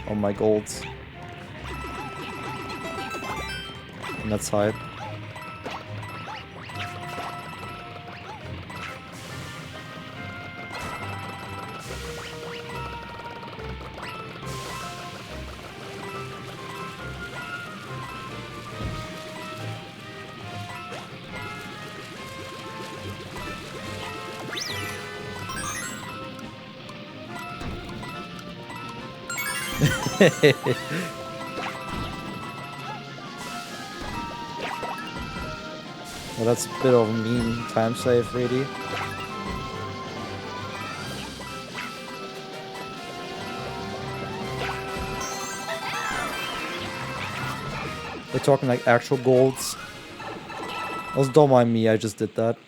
on my golds. And that's hype. Well, that's a bit of a mean time save, really. We're talking like actual golds. Also, don't mind me, I just did that.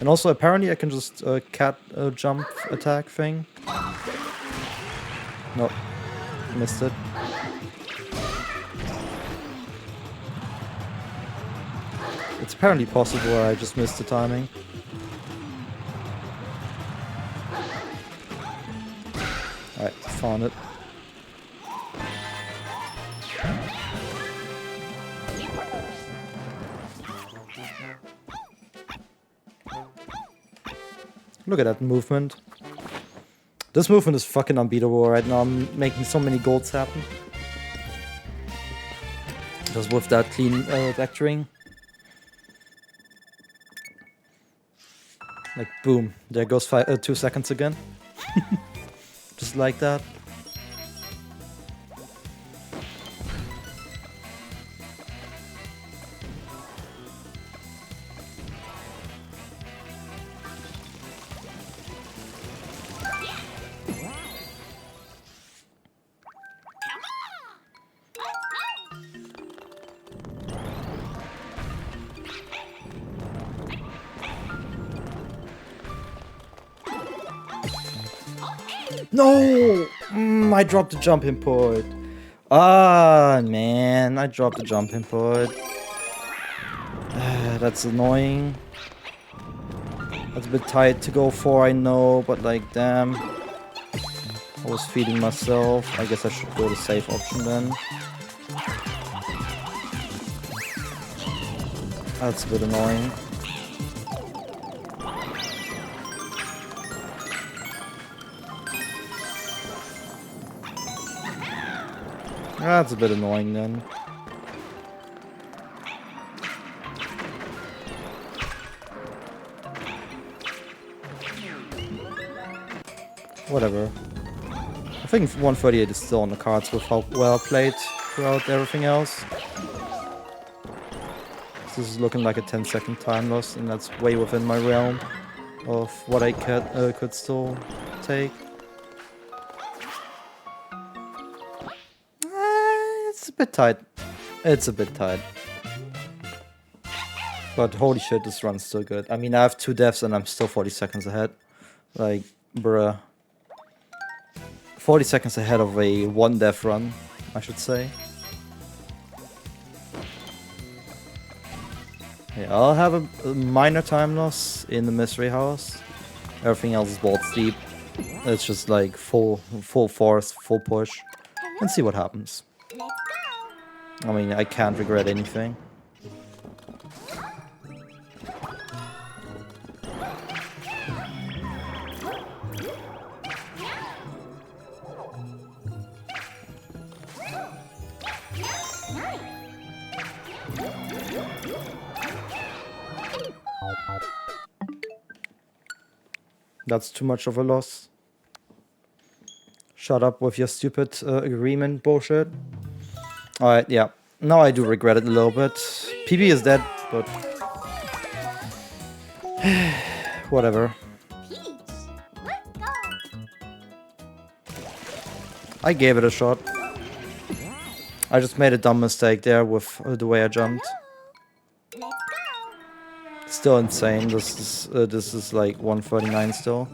And also, apparently I can just cat jump attack thing. Nope. Missed it. It's apparently possible, I just missed the timing. Alright, found it. Look at that movement. This movement is fucking unbeatable right now. I'm making so many golds happen. Just with that clean vectoring. Like, boom. There goes 2 seconds again. Just like that. No! I dropped the jump input. Ah, man, I dropped the jump input. That's annoying. That's a bit tight to go for, I know, but like, damn. I was feeding myself. I guess I should go the safe option then. That's a bit annoying. That's a bit annoying then. Whatever. I think 138 is still on the cards with how well I played throughout everything else. This is looking like a 10-second time loss, and that's way within my realm of what I could still take. It's a bit tight. It's a bit tight. But holy shit, this run's still good. I mean, I have 2 deaths and I'm still 40 seconds ahead. Like, bruh. 40 seconds ahead of a 1 death run, I should say. Yeah, I'll have a minor time loss in the mystery house. Everything else is balls deep. It's just like full force, full push, and see what happens. Let's go. I mean, I can't regret anything. That's too much of a loss. Shut up with your stupid agreement bullshit. Alright, yeah. Now I do regret it a little bit. PB is dead, but... whatever. Peach, let's go. I gave it a shot. I just made a dumb mistake there with the way I jumped. Let's go. Still insane. This is like 139 still.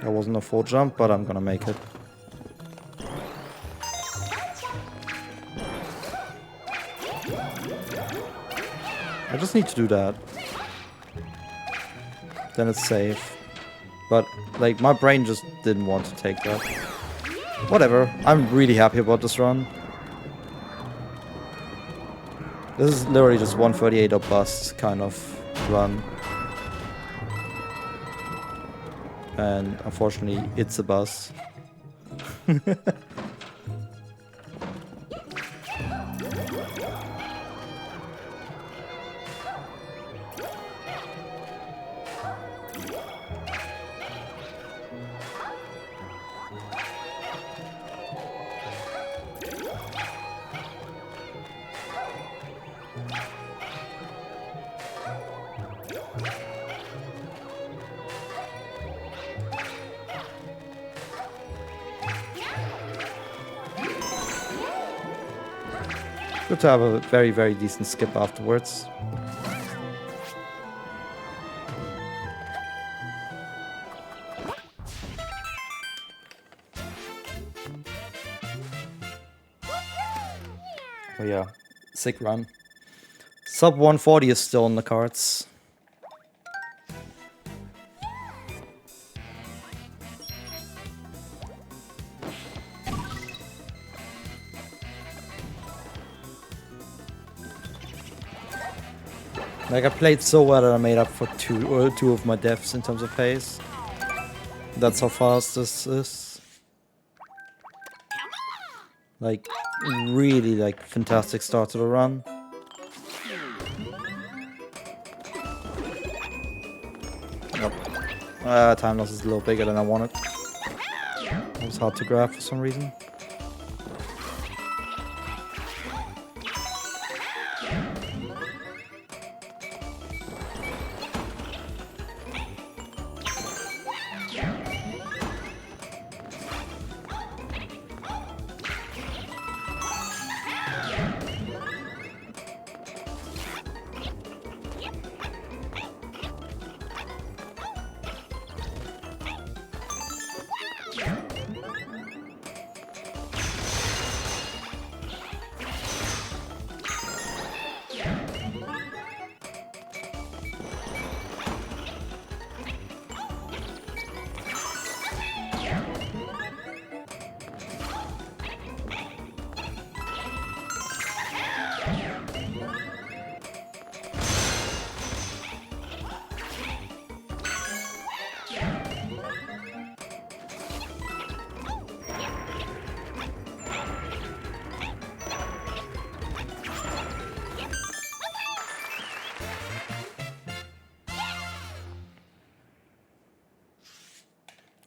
That wasn't a full jump, but I'm gonna make it. I just need to do that. Then it's safe. But, like, my brain just didn't want to take that. Whatever. I'm really happy about this run. This is literally just 138 or bust kind of run. And unfortunately, it's a bust. Good to have a very, very decent skip afterwards. Oh yeah, sick run. Sub 140 is still on the cards. Like, I played so well that I made up for two of my deaths in terms of pace. That's how fast this is. Like, really, like, fantastic start to the run. Nope. Time loss is a little bigger than I wanted. It was hard to grab for some reason.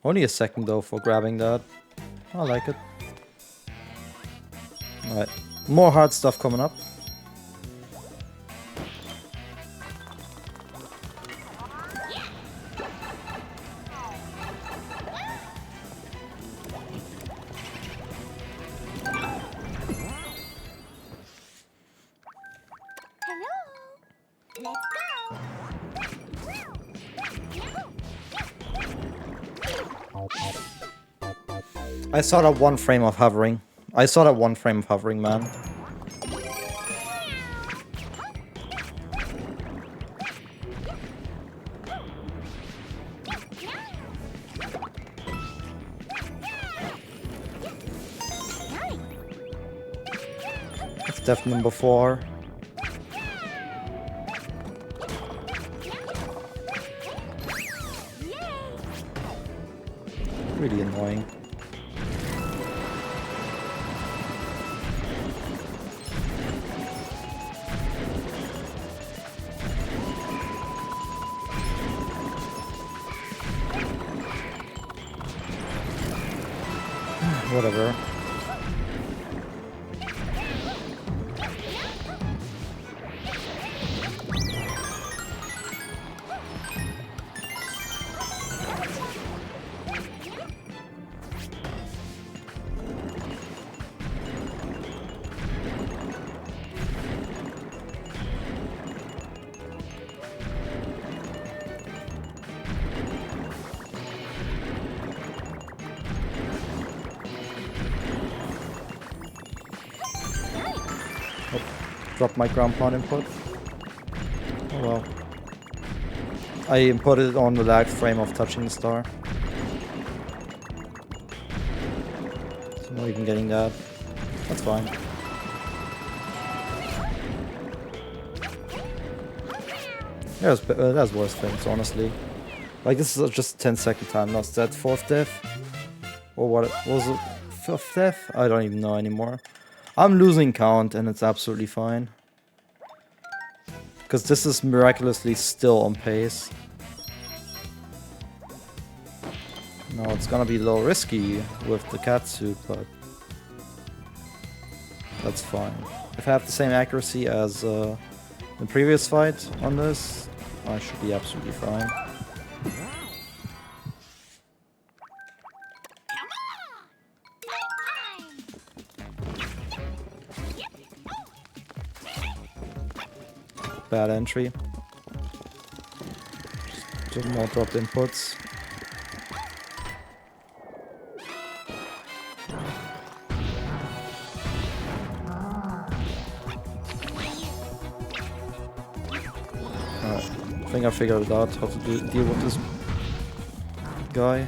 Only a second though for grabbing that. I like it. Alright. More hard stuff coming up. Hello. Let's go. I saw that one frame of hovering. I saw that one frame of hovering, man. It's def number 4. Really annoying. Whatever. Drop my ground pound input. Oh well. I inputted on the lag frame of touching the star. So not even getting that. That's fine. There's worse things, honestly. Like, this is just a 10-second time loss. That 4th death? Or what was it? 5th death? I don't even know anymore. I'm losing count and it's absolutely fine. Because this is miraculously still on pace. No, it's gonna be a little risky with the cat suit, but that's fine. If I have the same accuracy as the previous fight on this, I should be absolutely fine. Bad entry. Just more dropped inputs. Alright, I think I figured it out how to deal with this guy.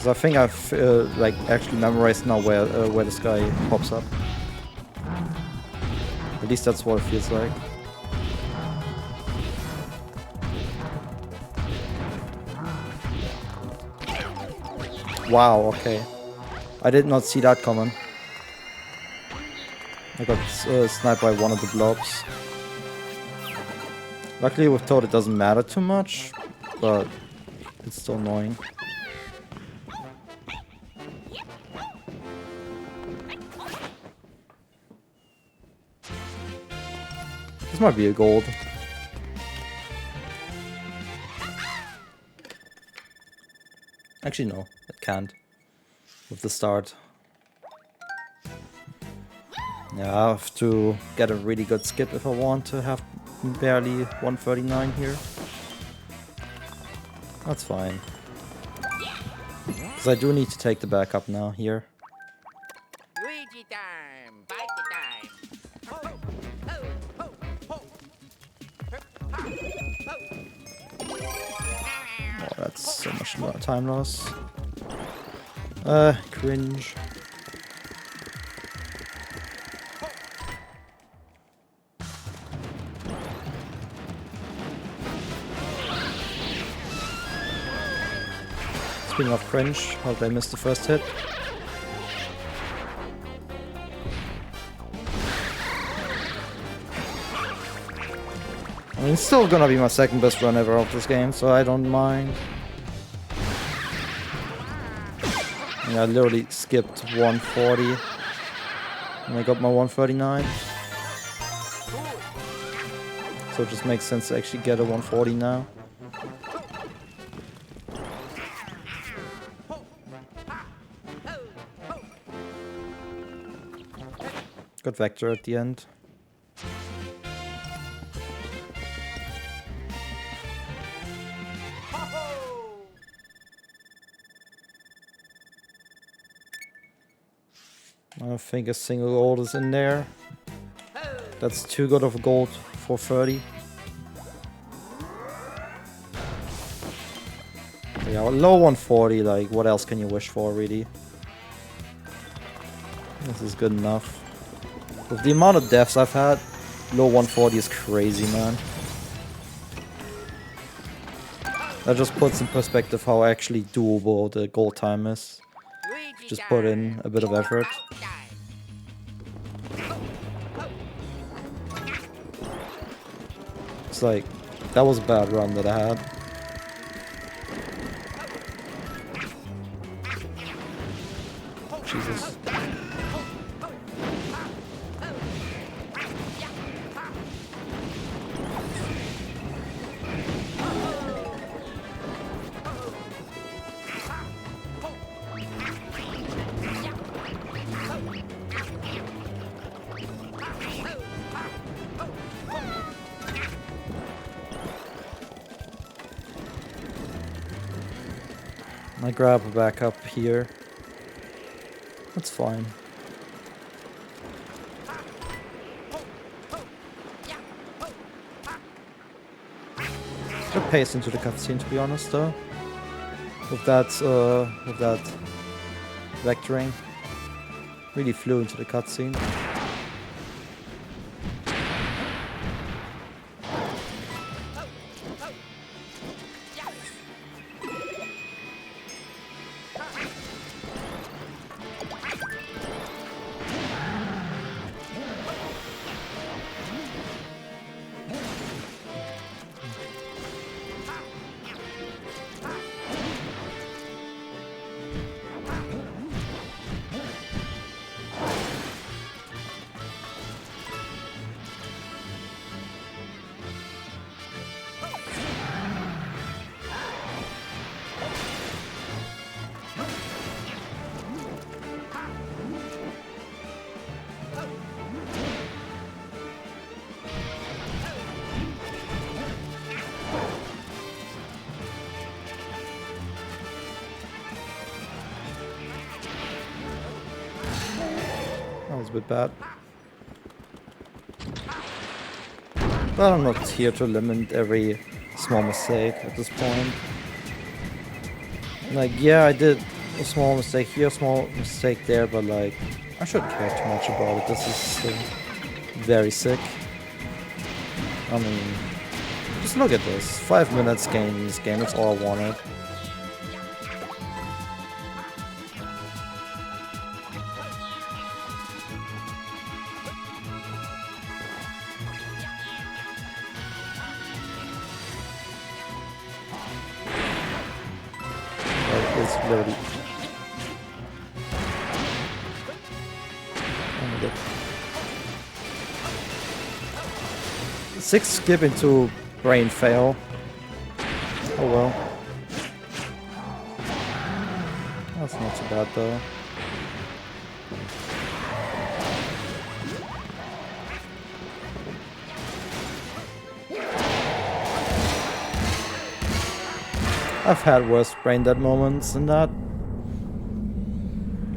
I think I've like actually memorized now where this guy pops up. At least that's what it feels like. Wow, okay. I did not see that coming. I got sniped by one of the blobs. Luckily with Toad it doesn't matter too much, but it's still annoying. This might be a gold. Actually, no, it can't. With the start. Yeah, I have to get a really good skip if I want to have barely 139 here. That's fine. Because I do need to take the backup now here. Luigi time. Bite the time. Ho, ho, ho, ho. Oh, that's so much time loss. Cringe. Speaking of cringe, how did I miss the first hit? mean, it's still gonna be my second best run ever of this game, so I don't mind. Yeah, I literally skipped 140 and I got my 139. So it just makes sense to actually get a 140 now. Got Vector at the end. I don't think a single gold is in there. That's too good of a gold for 30. Yeah, low 140, like, what else can you wish for, really? This is good enough. With the amount of deaths I've had, low 140 is crazy, man. That just puts in perspective how actually doable the gold time is. Just put in a bit of effort. It's like, that was a bad run that I had. Jesus. I grab a back up here. That's fine. Good pace into the cutscene, to be honest, though. With that vectoring, really flew into the cutscene. That was a bit bad. But I'm not here to limit every small mistake at this point. Like, yeah, I did a small mistake here, a small mistake there, but like, I shouldn't care too much about it. This is still very sick. I mean, just look at this. 5 minutes game this game, that's all I wanted. It's literally... Oh my god. 6 skip into brain fail. Oh well. That's not so bad though. I've had worse brain dead moments than that.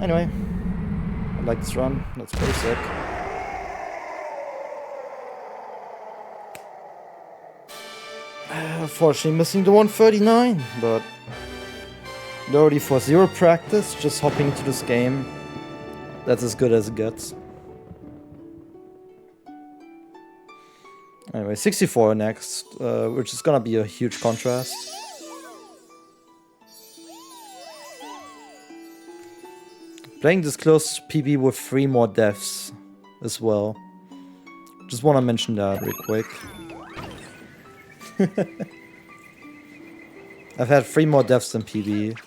Anyway, I like this run. That's pretty sick. Unfortunately missing the 139, but already for 0 practice, just hopping into this game, that's as good as it gets. Anyway, 64 next, which is gonna be a huge contrast. Playing this close to PB with 3 more deaths as well. Just want to mention that real quick. I've had 3 more deaths than PB.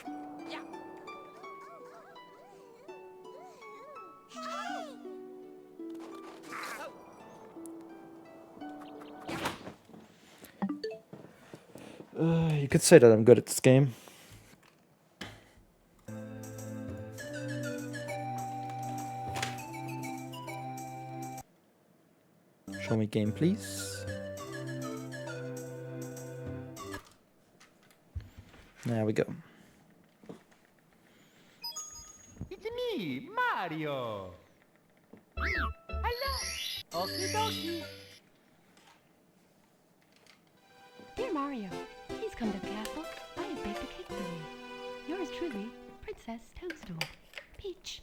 You could say that I'm good at this game. Show me game, please. There we go. It's me, Mario. Hello. Okie dokie. Dear Mario, please come to the castle. I have baked a cake for you. Yours truly, Princess Toadstool. Peach.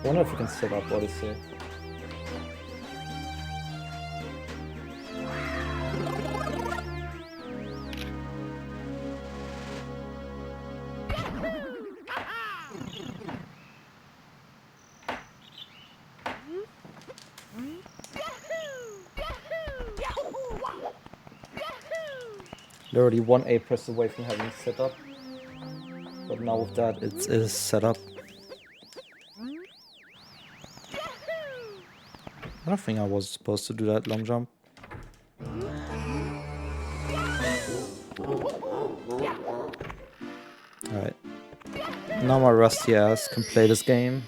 I wonder if we can set up Odyssey. Literally 1 A press away from having it set up. But now with that, it is set up. I don't think I was supposed to do that long jump. Alright. Now my rusty ass can play this game.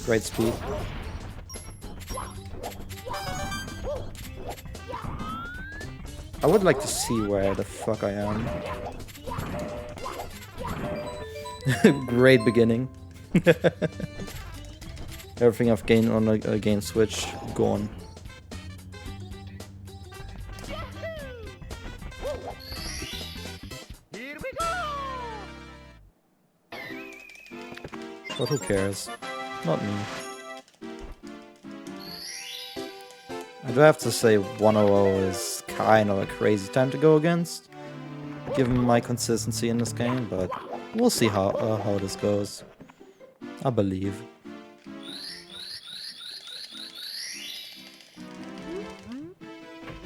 Great speed. I would like to see where the fuck I am. Great beginning. Everything I've gained on a game switch, gone. Here we go. But who cares? Not me. I do have to say 100 is kind of a crazy time to go against, given my consistency in this game, but we'll see how this goes. I believe.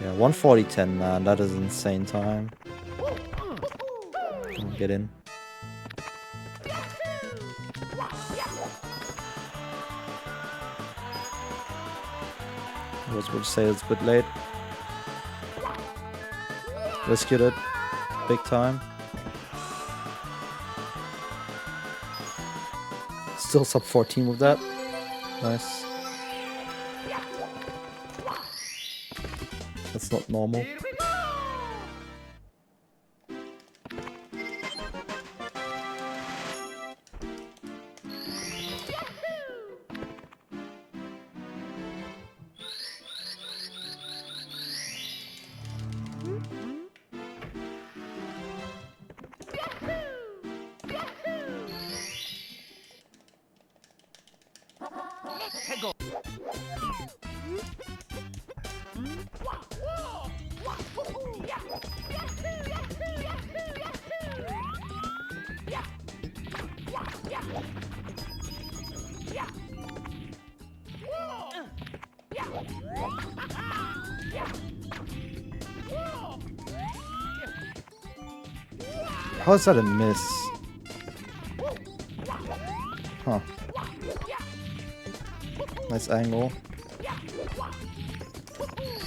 Yeah, 140-10, man, that is insane time. Come on, get in. I was going to say it's a bit late. Rescued it. Big time. Still sub 14 with that. Nice. That's not normal. Here we go. How is that a miss? Huh. Nice angle.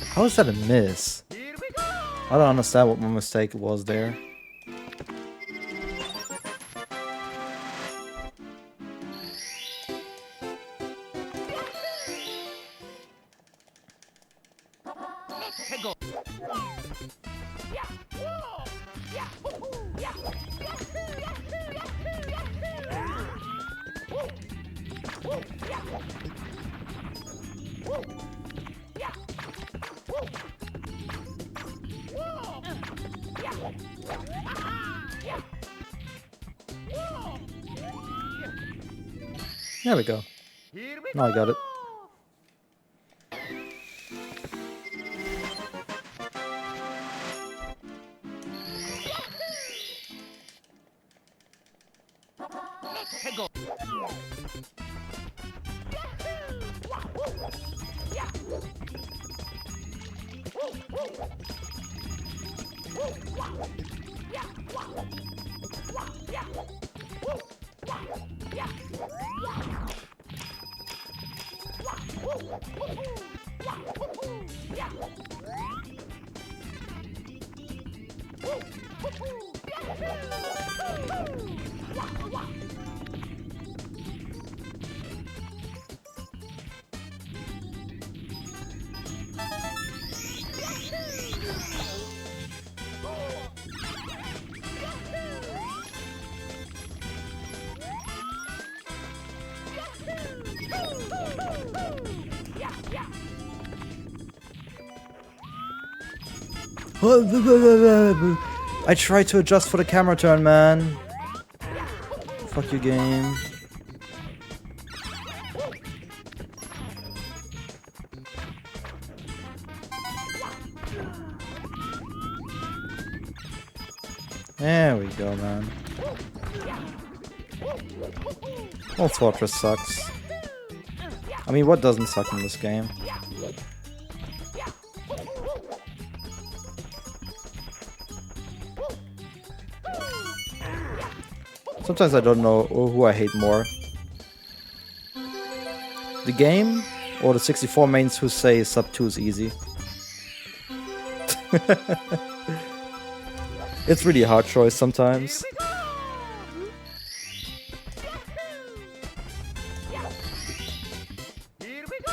How is that a miss? I don't understand what my mistake was there. There we go. Here we Now I got it. go. I tried to adjust for the camera turn, man. Fuck you, game. There we go, man. Well, Fortress sucks. I mean, what doesn't suck in this game? Sometimes I don't know who I hate more. The game or the 64 mains who say sub 2 is easy. It's really a hard choice sometimes. Here we go.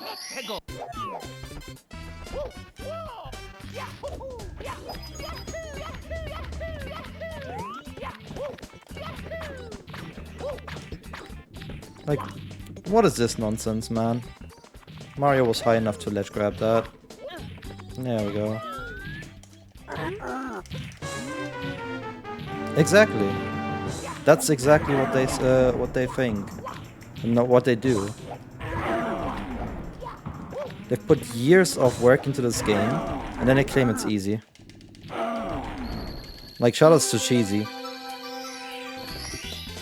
Let's go. Like, what is this nonsense, man? Mario was high enough to ledge grab that. There we go. Exactly. That's exactly what they think, and not what they do. They've put years of work into this game, and then they claim it's easy. Like, shoutouts to Cheesy.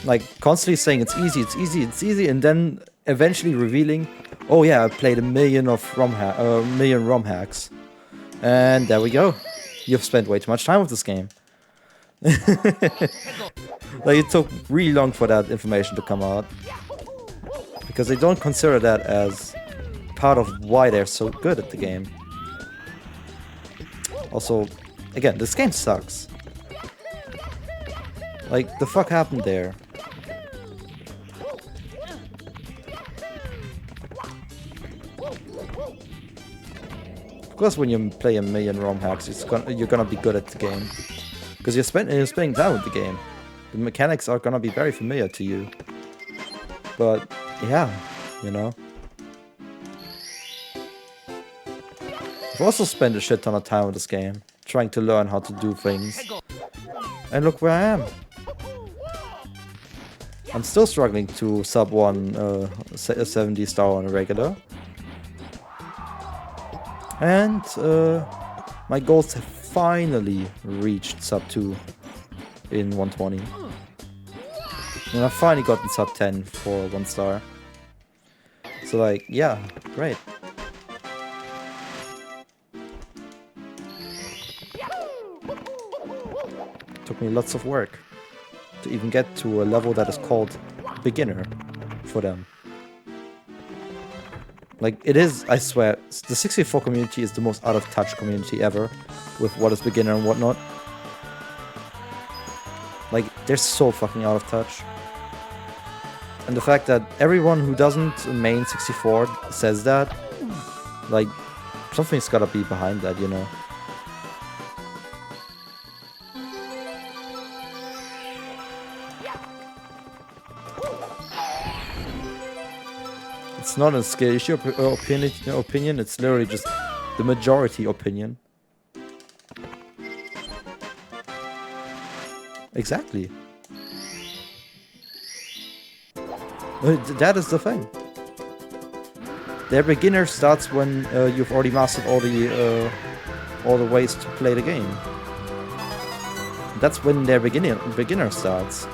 Like, constantly saying it's easy, it's easy, it's easy, and then eventually revealing, oh yeah, I played a million ROM hacks. And there we go. You've spent way too much time with this game. Like, it took really long for that information to come out. Because they don't consider that as part of why they're so good at the game. Also, again, this game sucks. Like, the fuck happened there? Of course, when you play a million ROM hacks, you're gonna be good at the game. Because you're spending time with the game. The mechanics are gonna be very familiar to you. But, yeah, you know. I've also spent a shit ton of time with this game, trying to learn how to do things. And look where I am. I'm still struggling to sub 70 star on a regular. And my goals have finally reached sub 2 in 120. And I've finally gotten sub 10 for 1 star. So like, yeah, great. Took me lots of work to even get to a level that is called beginner for them. Like, it is, I swear, the 64 community is the most out of touch community ever with what is beginner and whatnot. Like, they're so fucking out of touch. And the fact that everyone who doesn't main 64 says that, like, something's gotta be behind that, you know. it's not a skill issue opinion, it's literally just the majority opinion. Exactly. That is the thing. Their beginner starts when you've already mastered all the ways to play the game. That's when their beginner starts.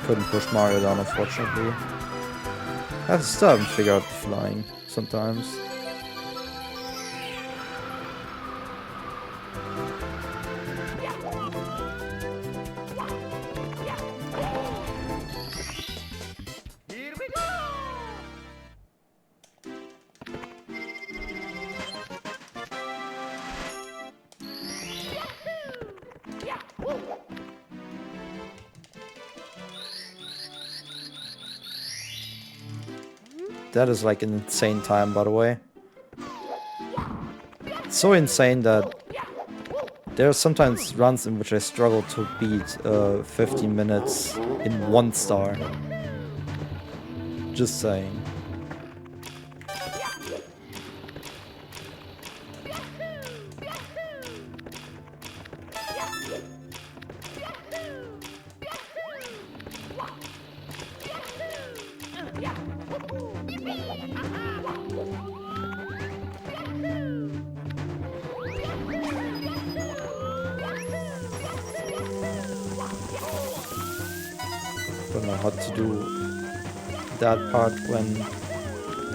Couldn't push Mario down, unfortunately. I still haven't figured out the flying sometimes. Here we go. That is like an insane time, by the way. It's so insane that there are sometimes runs in which I struggle to beat 15 minutes in 1 star. Just saying. Don't know how to do that part when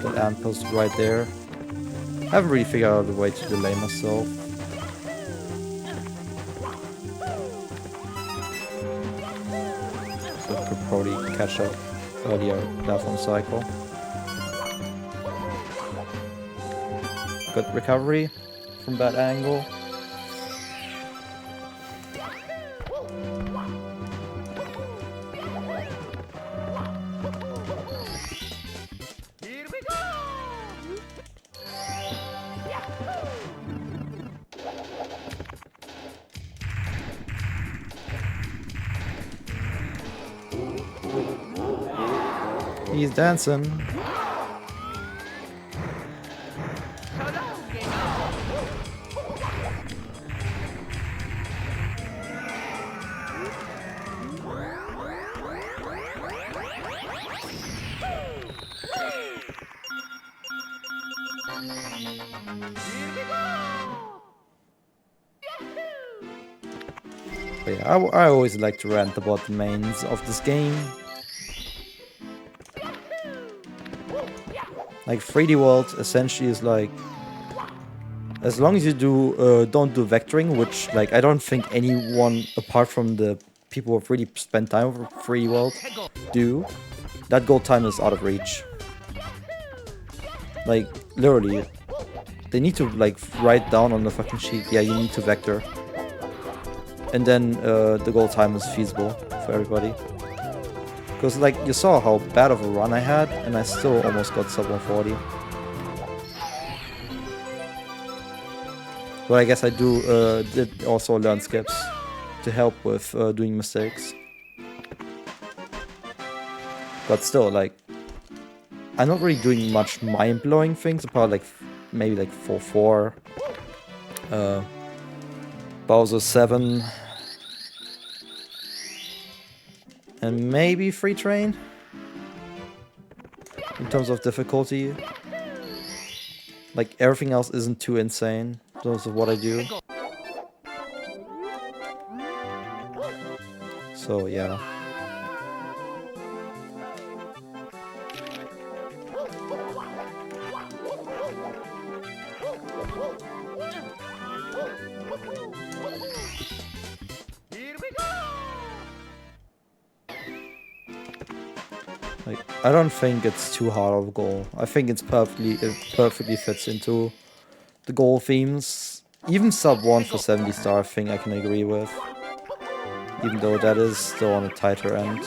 the lamp post is right there. I haven't really figured out a way to delay myself. So I could probably catch up earlier platform cycle. Good recovery from that angle. Here we go. He's dancing. But yeah, I always like to rant about the mains of this game. Like 3D World essentially is like, as long as you don't do vectoring, which like I don't think anyone apart from the people who have really spent time over 3D World do, that goal time is out of reach. Like literally, they need to like write down on the fucking sheet, yeah, you need to vector, and then the goal time is feasible for everybody. Because like you saw how bad of a run I had, and I still almost got sub 140. But I guess I did also learn skips to help with doing mistakes. But still, like, I'm not really doing much mind-blowing things apart like maybe like 4-4, Bowser 7. And maybe Free Train in terms of difficulty. Like everything else isn't too insane in terms of what I do. So yeah. Like, I don't think it's too hard of a goal. I think it perfectly fits into the goal themes. Even sub 1 for 70 star thing I can agree with. Even though that is still on a tighter end.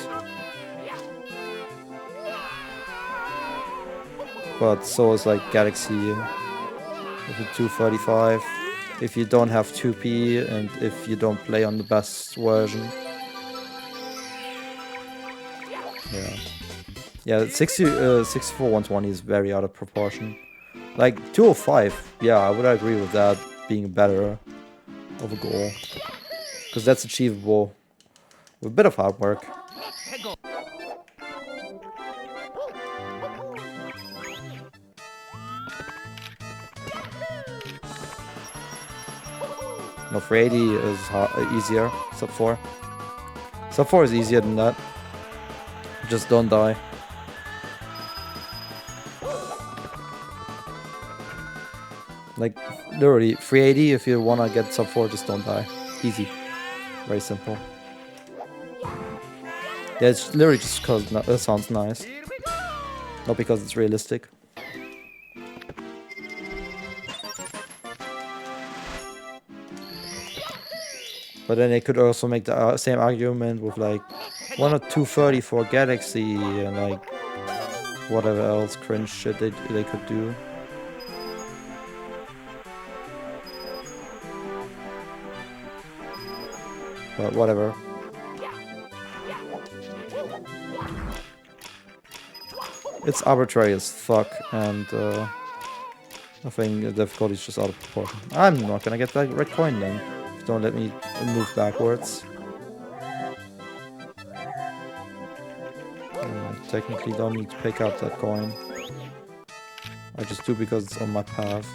But so is like Galaxy with a 235. If you don't have 2P and if you don't play on the best version. Yeah. Yeah, 64 120 is very out of proportion. Like 205, yeah, I would agree with that being better of a goal. Because that's achievable with a bit of hard work. No, 380 is easier. Sub 4. Sub 4 is easier than that. Just don't die. Like, literally, 380, if you wanna get sub 4, just don't die. Easy. Very simple. Yeah, it's literally just because it sounds nice. Not because it's realistic. But then they could also make the same argument with like 1 or 230 for Galaxy and like whatever else cringe shit they could do. But whatever. It's arbitrary as fuck, and I think the difficulty is just out of proportion. I'm not gonna get that red coin then. If you don't let me move backwards. I technically don't need to pick up that coin. I just do because it's on my path.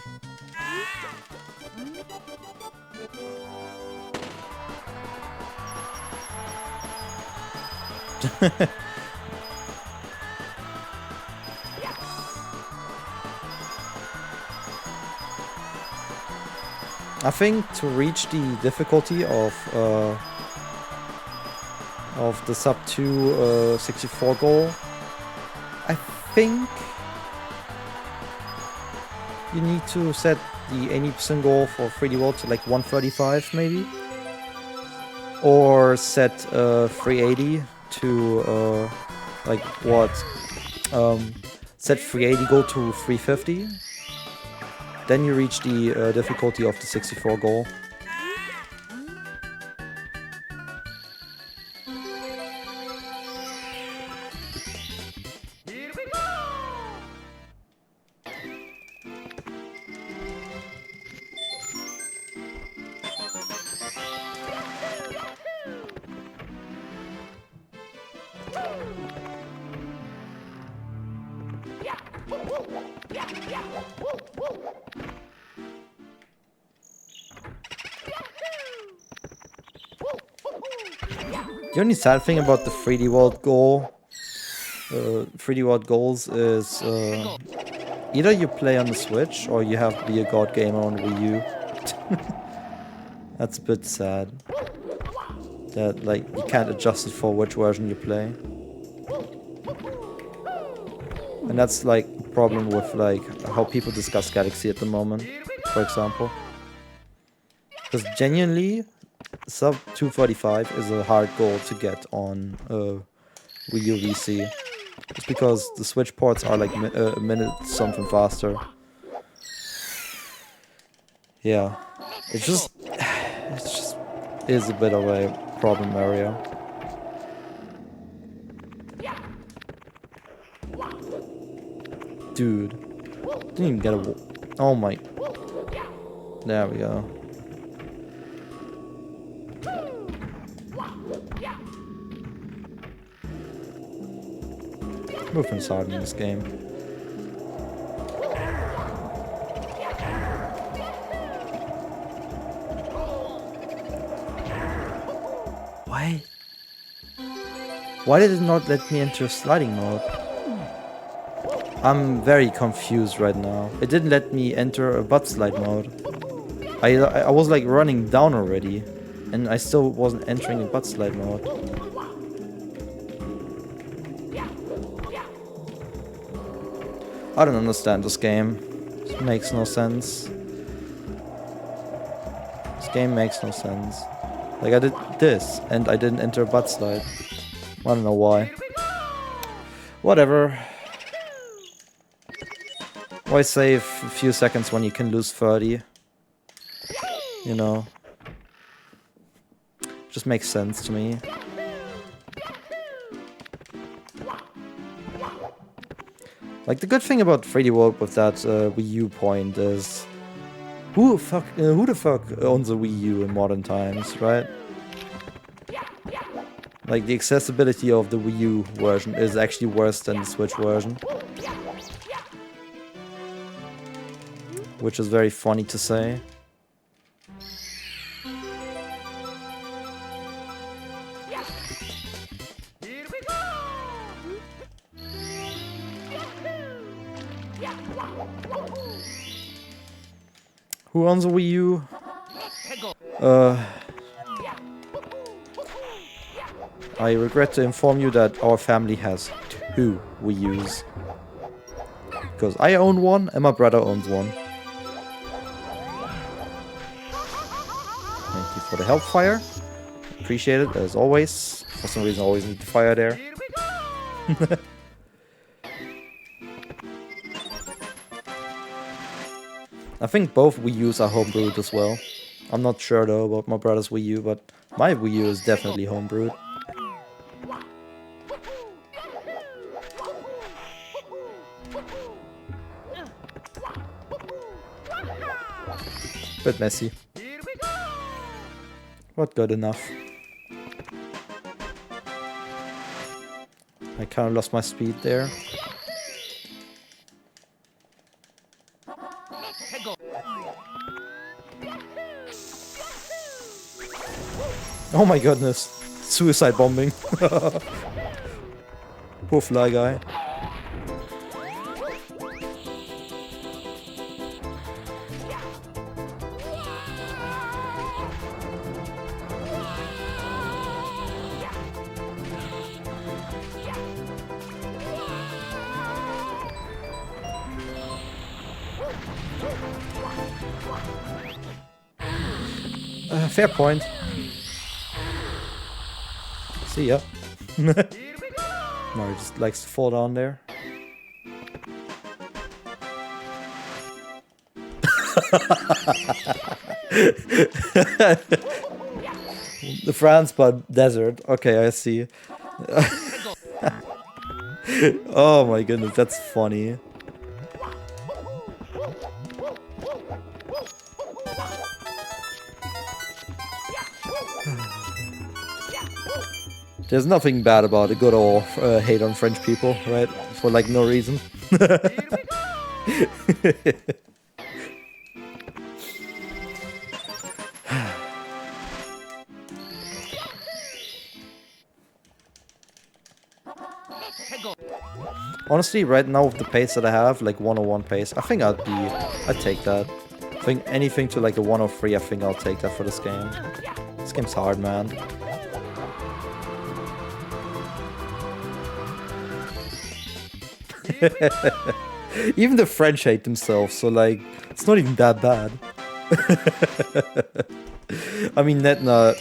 I think to reach the difficulty of the sub 2 64 goal, I think you need to set the 80% goal for 3D World to like 135 maybe, or set 380 to like what? Set 380 goal to 350. Then you reach the difficulty of the 64 goal. Here we go! The only sad thing about the 3D World goal, 3D World goals is either you play on the Switch or you have to be a god gamer on Wii U. That's a bit sad. That like you can't adjust it for which version you play. And that's like a problem with like how people discuss Galaxy at the moment, for example. Because genuinely, sub 245 is a hard goal to get on Wii U VC. It's because the Switch ports are like a minute something faster. Yeah, it just is a bit of a problem area. Dude, didn't even get a. Oh my. There we go. Movement's hard in this game. Why? Why did it not let me enter sliding mode? I'm very confused right now. It didn't let me enter a butt slide mode. I was like running down already, and I still wasn't entering a butt slide mode. I don't understand this game. It makes no sense. This game makes no sense. Like I did this, and I didn't enter a butt slide. I don't know why. Whatever. Why save a few seconds when you can lose 30? You know. Just makes sense to me. Like, the good thing about 3D World with that Wii U point is... who the fuck owns a Wii U in modern times, right? Like, the accessibility of the Wii U version is actually worse than the Switch version. Which is very funny to say. Who owns a Wii U? I regret to inform you that our family has 2 Wii U's. Because I own one and my brother owns one. Thank you for the help, fire. Appreciate it, as always. For some reason I always need the fire there. I think both Wii U's are homebrewed as well. I'm not sure though about my brother's Wii U, but my Wii U is definitely homebrewed. Bit messy. But good enough. I kind of lost my speed there. Oh my goodness. Suicide bombing. Poor fly guy. Fair point. See ya. Mario just likes to fall down there. The France but desert. Okay, I see. Oh my goodness, that's funny. There's nothing bad about a good old hate on French people, right? For like no reason. Honestly, right now with the pace that I have, like 101 pace, I think I'd take that. I think anything to like a 103, I think I'll take that for this game. This game's hard, man. Even the French hate themselves, so like, it's not even that bad. I mean, Netna,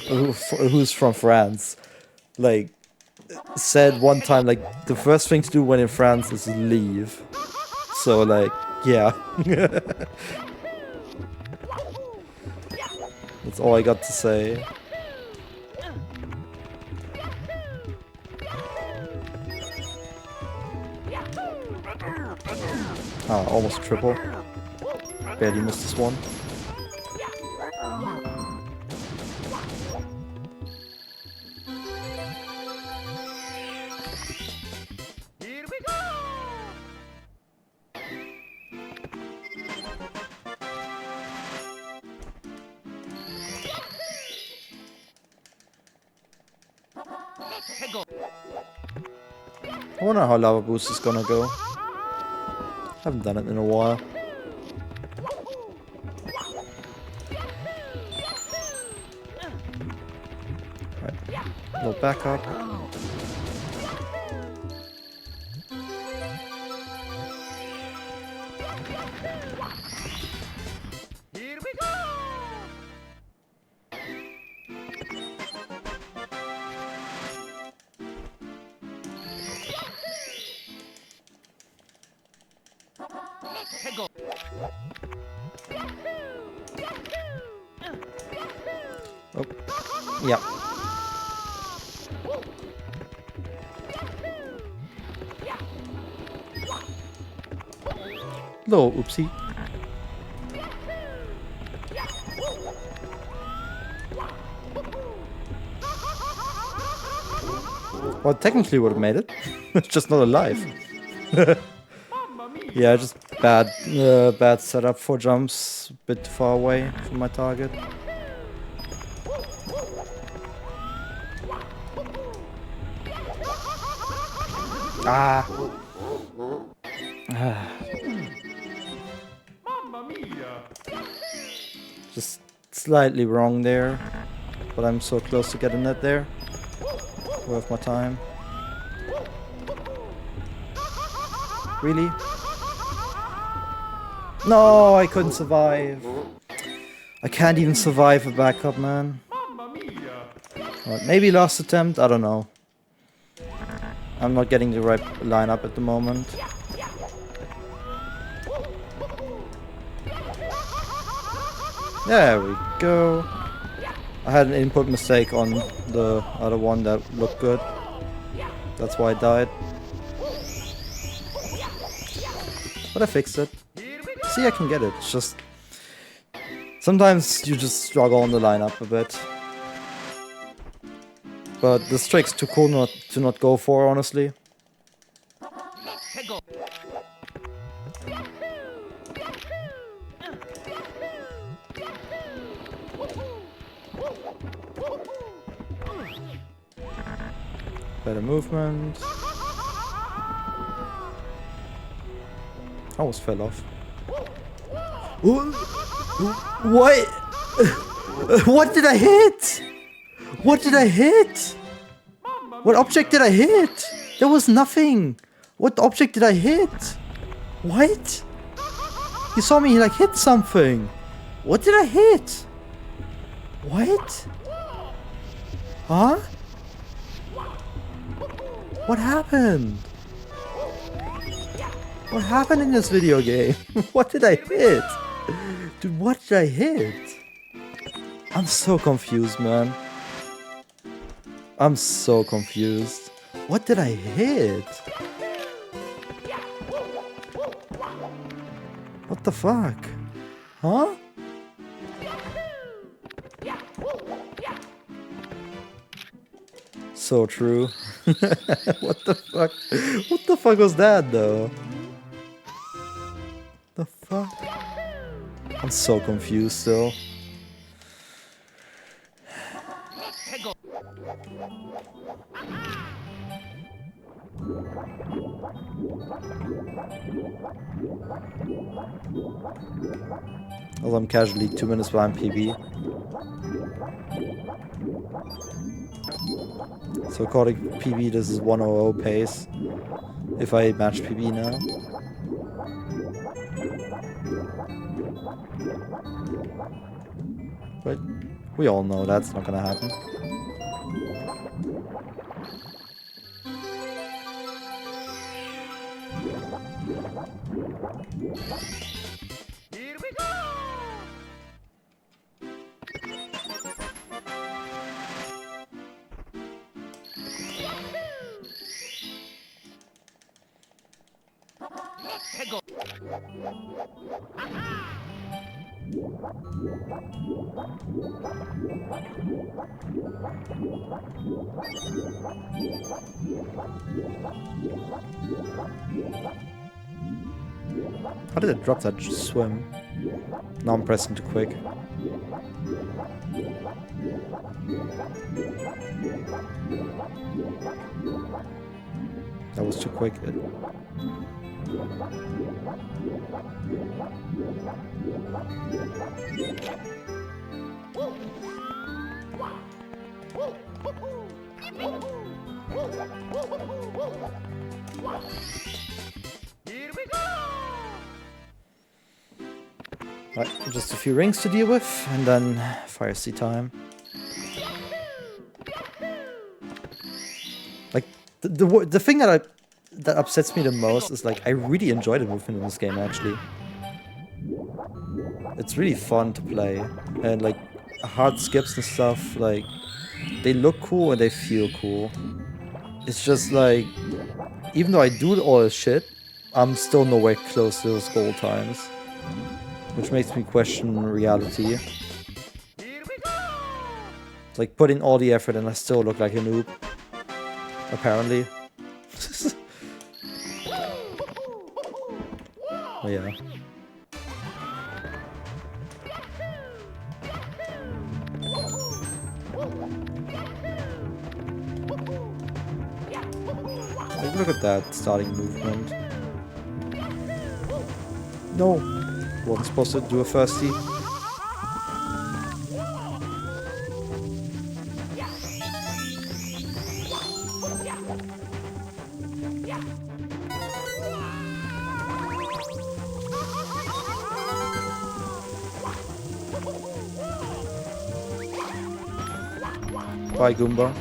who's from France, like, said one time, like, the first thing to do when in France is leave. So, like, yeah. That's all I got to say. Ah, almost triple. Barely missed this one. I wonder how Lava Boost is gonna go. Haven't done it in a while. Right. A little back up. Here we go! Oh, yeah. Little oopsie. Well, technically would have made it. It's just not alive. Yeah, just bad setup for jumps. A bit too far away from my target. Ah. Just slightly wrong there. But I'm so close to getting it there. Worth my time. Really? No, I couldn't survive. I can't even survive a backup, man. Well, maybe last attempt, I don't know. I'm not getting the right lineup at the moment. There we go. I had an input mistake on the other one that looked good. That's why I died. But I fixed it. See, I can get it. It's just... sometimes you just struggle on the lineup a bit. But this trick's too cool to not go for, honestly. Better movement. I almost fell off. What? What did I hit? What did I hit? What object did I hit? There was nothing. What object did I hit? What? You saw me like hit something. What did I hit? What? Huh? What happened? What happened in this video game? What did I hit? Dude, what did I hit? I'm so confused, man. I'm so confused. What did I hit? What the fuck? Huh? So true. What the fuck? What the fuck was that, though? The fuck? I'm so confused still. Although I'm casually 2 minutes behind PB. So according to PB, this is 100 pace. If I match PB now. But we all know that's not gonna happen. Here we go! How did it drop that swim? Now I'm pressing too quick. That was too quick. Here we go! Right, just a few rings to deal with, and then fire seed time. Like the thing that upsets me the most is like I really enjoy the movement in this game actually. It's really fun to play, and like hard skips and stuff, like they look cool and they feel cool. It's just like even though I do all this shit, I'm still nowhere close to those goal times. Which makes me question reality. Like, put in all the effort and I still look like a noob. Apparently. Oh yeah. Like, look at that starting movement. No! Wasn't supposed to do a firsty. Bye, Goomba.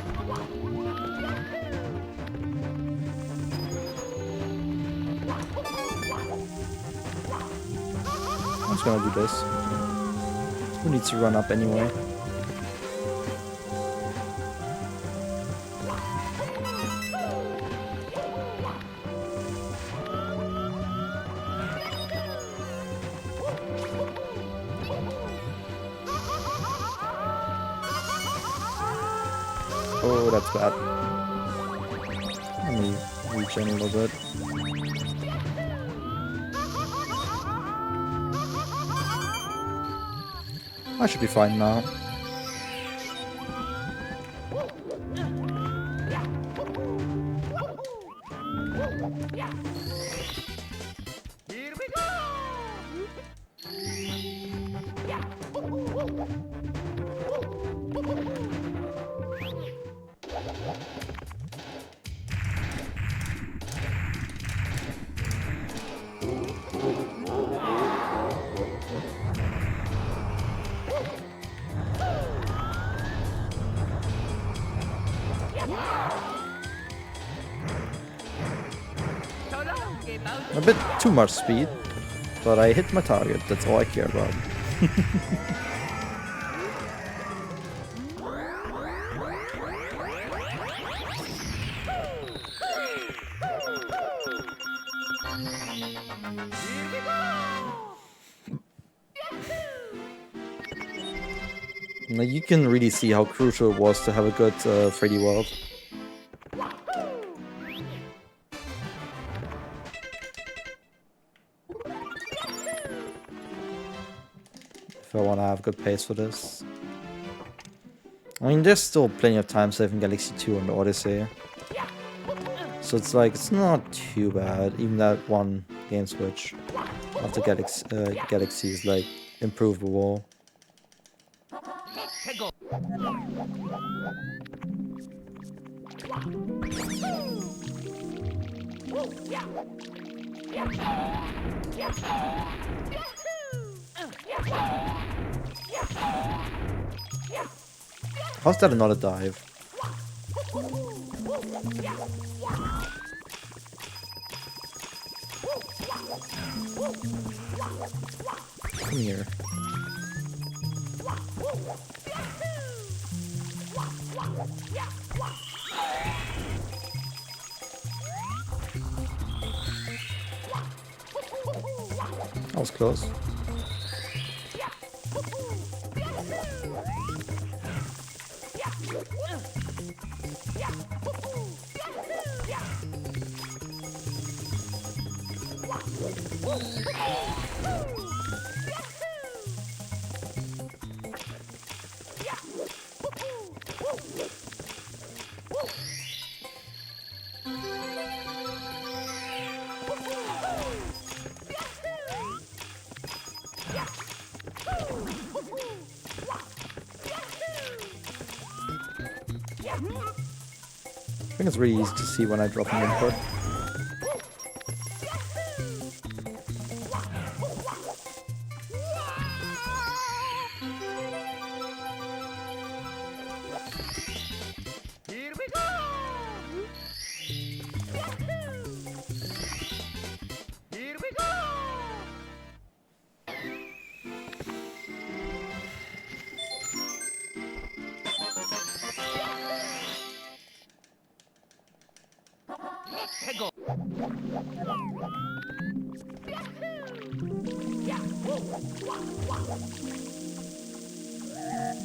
I'm just gonna do this. Who needs to run up anyway? Oh, that's bad. Let me reach in a little bit. I should be fine now. Here we go! A bit too much speed, but I hit my target. That's all I care about. Now you can really see how crucial it was to have a good 3D world. If I want to have good pace for this. I mean, there's still plenty of time saving Galaxy 2 on the Odyssey. So it's like, it's not too bad. Even that one game switch after Galaxy is like improvable. How's that another dive? Come here. That was close. I think it's really easy to see when I drop an input. Here we go! Here we go!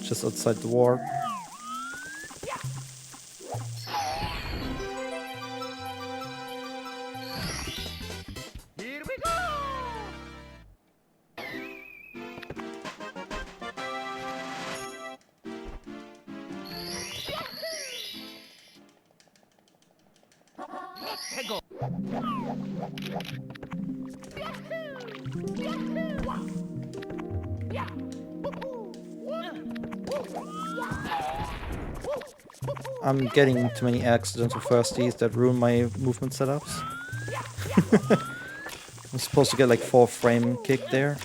Just outside the ward. Here we go! I'm getting too many accidental firsties that ruin my movement setups. I'm supposed to get like 4 frame kick there.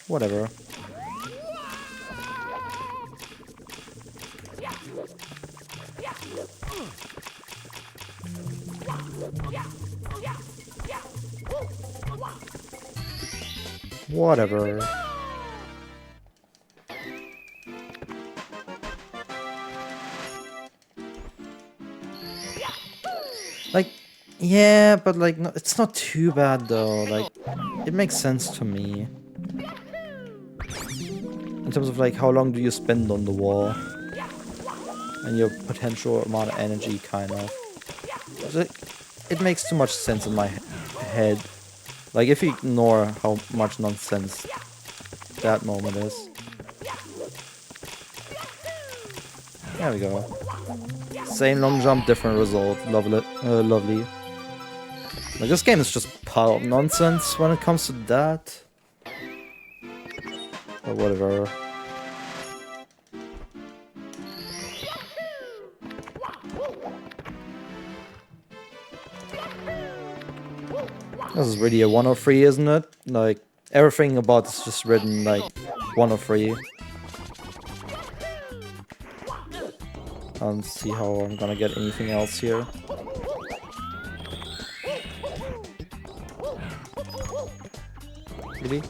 Whatever. Whatever. Like, yeah, but like, no, it's not too bad though. Like, it makes sense to me. In terms of like, how long do you spend on the wall? And your potential amount of energy, kind of. It makes too much sense in my head. Like, if you ignore how much nonsense that moment is. There we go. Same long jump, different result. Lovely. Lovely. Like, this game is just pile of nonsense when it comes to that. But whatever. This is really a 103, isn't it? Like, everything about this is just written like 103. I don't see how I'm gonna get anything else here. Really?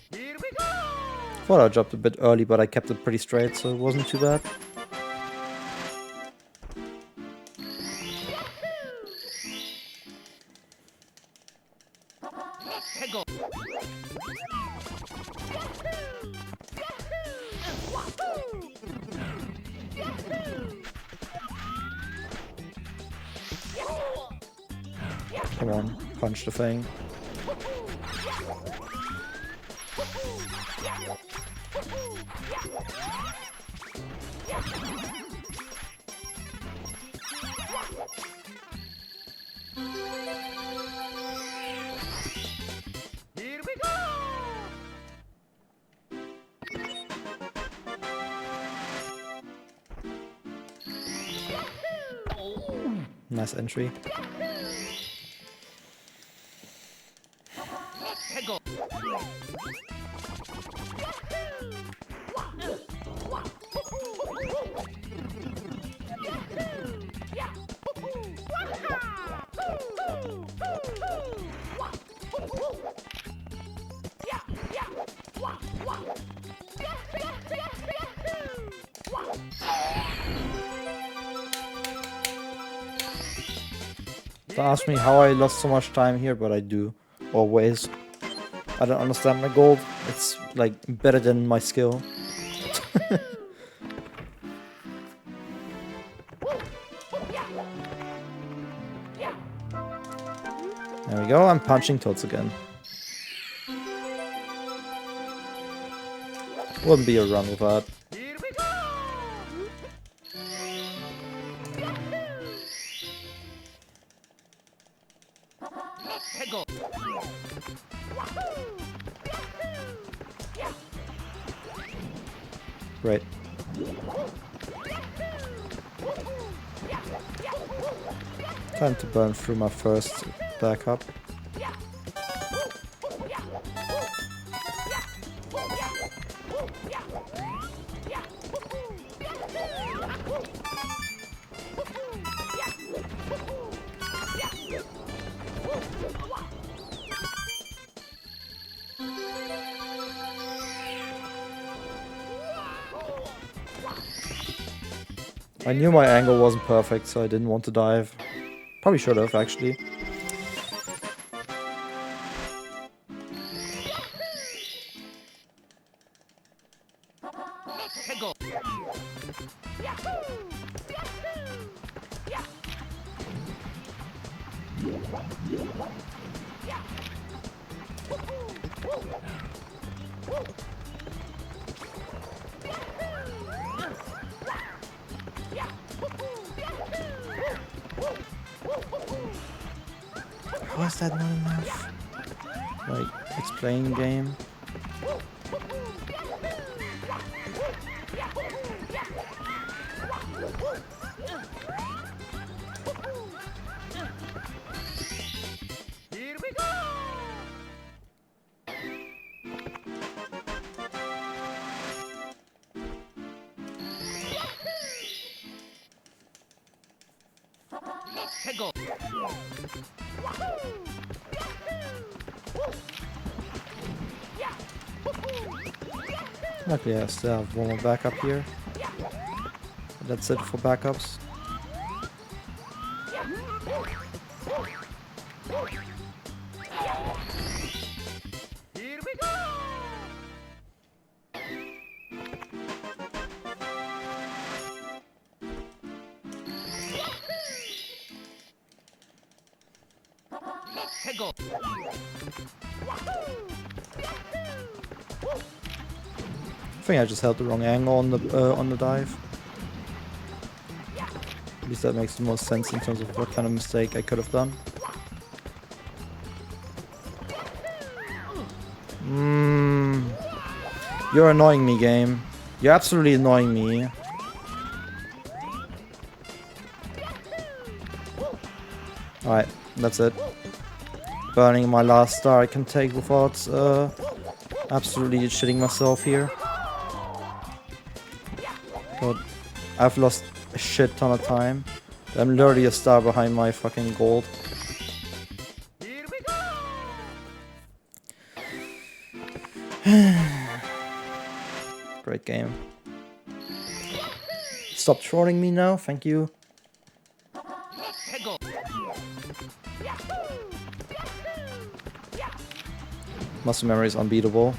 Here we go! Thought I dropped a bit early, but I kept it pretty straight, so it wasn't too bad. Come on, punch the thing. Here we go! Nice entry. Don't ask me how I lost so much time here, but I do. Always. I don't understand my gold. It's like better than my skill. There we go, I'm punching toads again. Wouldn't be a run with that. Here we go! Great. Time to burn through my first backup. I knew my angle wasn't perfect, so I didn't want to dive. Probably should have, actually. Why is that not enough? Like, explain game. Here we go! Luckily, I still have one more backup here. That's it for backups. Here we go! I think I just held the wrong angle on the dive. At least that makes the most sense in terms of what kind of mistake I could have done. You're annoying me, game. You're absolutely annoying me. Alright, that's it. Burning my last star I can take without absolutely shitting myself here. But I've lost a shit ton of time. I'm literally a star behind my fucking gold. Here we go! Great game. Stop trolling me now, thank you. Muscle memory is unbeatable.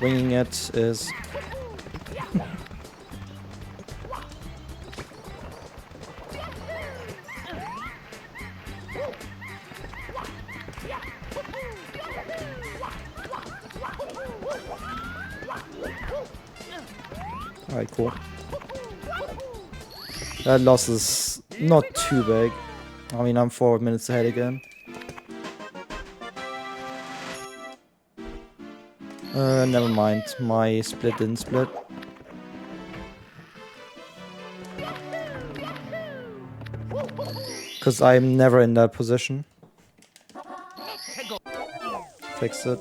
Winging it is... Alright, cool. That loss is not too big. I mean, I'm 4 minutes ahead again. Never mind. My split didn't split. Because I'm never in that position. Fix it.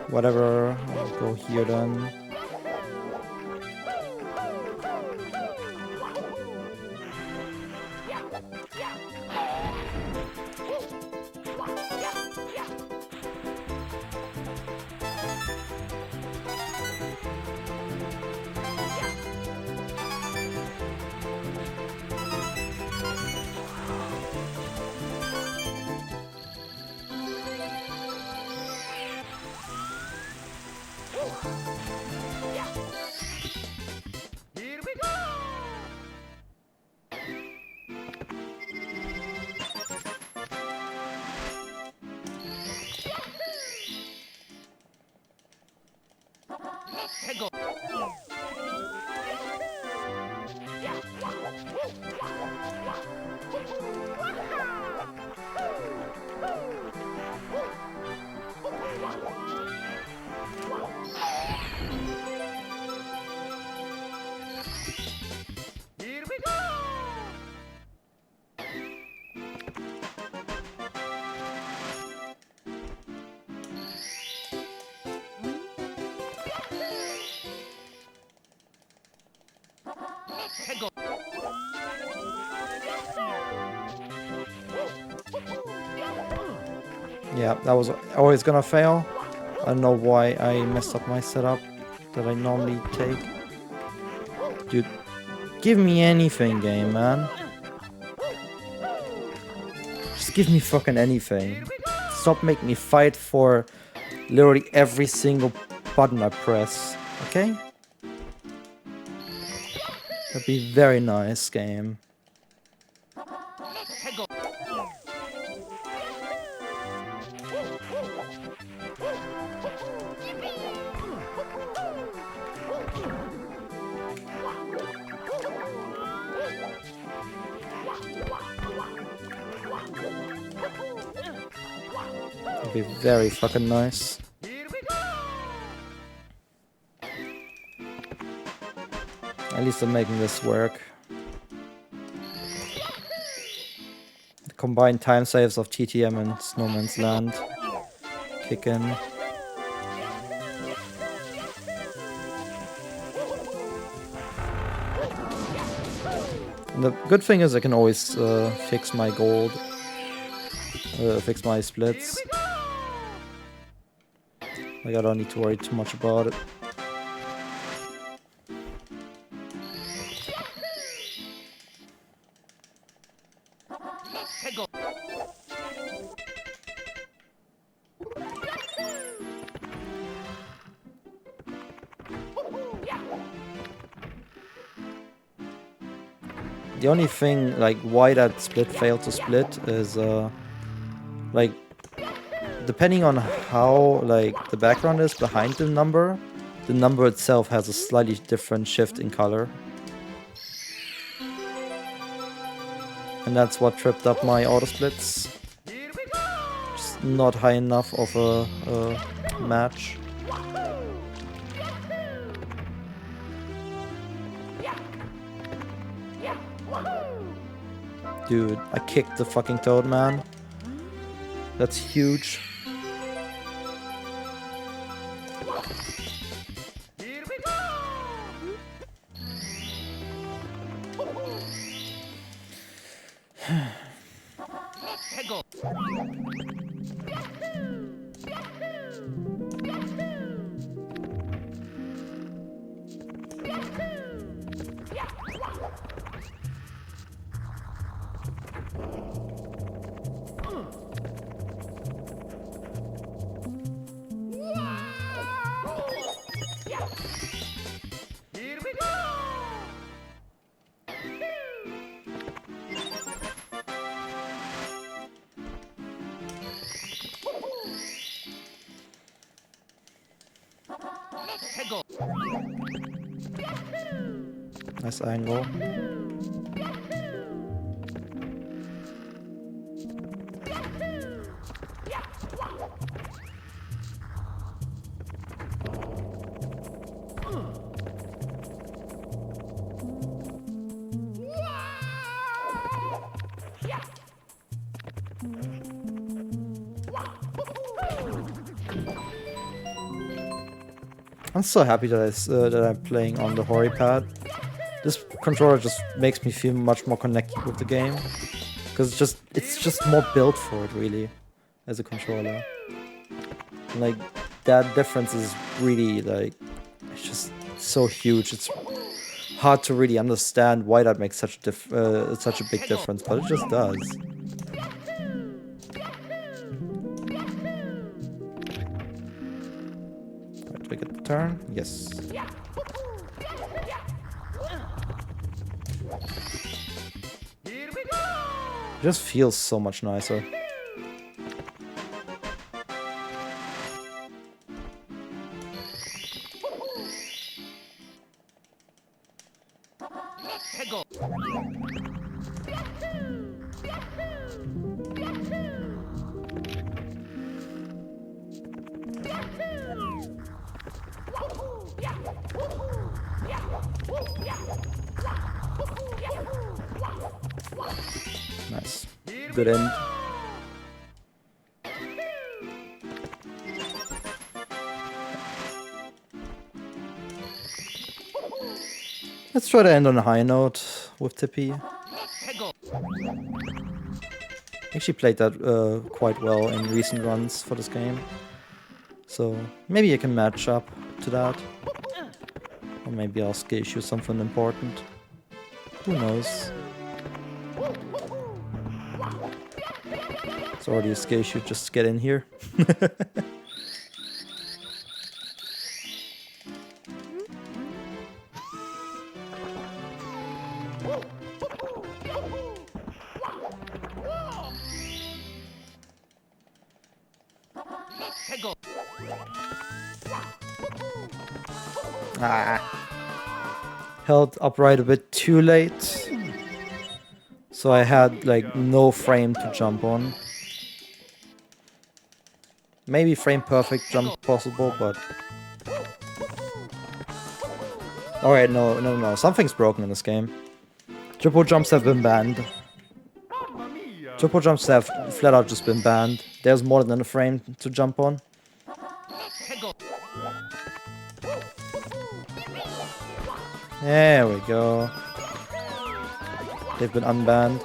Whatever, I'll go here then. Here we go! Here we go! Yeah, that was always gonna fail. I don't know why I messed up my setup that I normally take. Dude, give me anything, game, man. Just give me fucking anything. Stop making me fight for literally every single button I press, okay? That'd be very nice, game. That'd be very fucking nice. At least I'm making this work. The combined time saves of TTM and Snowman's Land kick in. And the good thing is I can always fix my gold, fix my splits. Like I don't need to worry too much about it. The only thing, like, why that split failed to split is, like, depending on how, like, the background is behind the number itself has a slightly different shift in color. And that's what tripped up my auto splits. Just not high enough of a match. Dude, I kicked the fucking toad, man. That's huge. Nice angle. I'm so happy that I'm playing on the Hori pad. This controller just makes me feel much more connected with the game, because it's just more built for it, really, as a controller. And, like, that difference is really, like, it's just so huge. It's hard to really understand why that makes such a big difference, but it just does. Right, do we get the turn? Yes. It just feels so much nicer. Nice. Good end. Let's try to end on a high note with Tippy. Actually played that quite well in recent runs for this game. So maybe I can match up to that. Or maybe I'll skill issue something important. Who knows? It's already a skill issue, just get in here. Ah. Held upright a bit too late. So I had like no frame to jump on. Maybe frame perfect jump possible, but... Alright, no. Something's broken in this game. Triple jumps have been banned. Mamma mia! Triple jumps have flat out just been banned. There's more than a frame to jump on. There we go. They've been unbanned.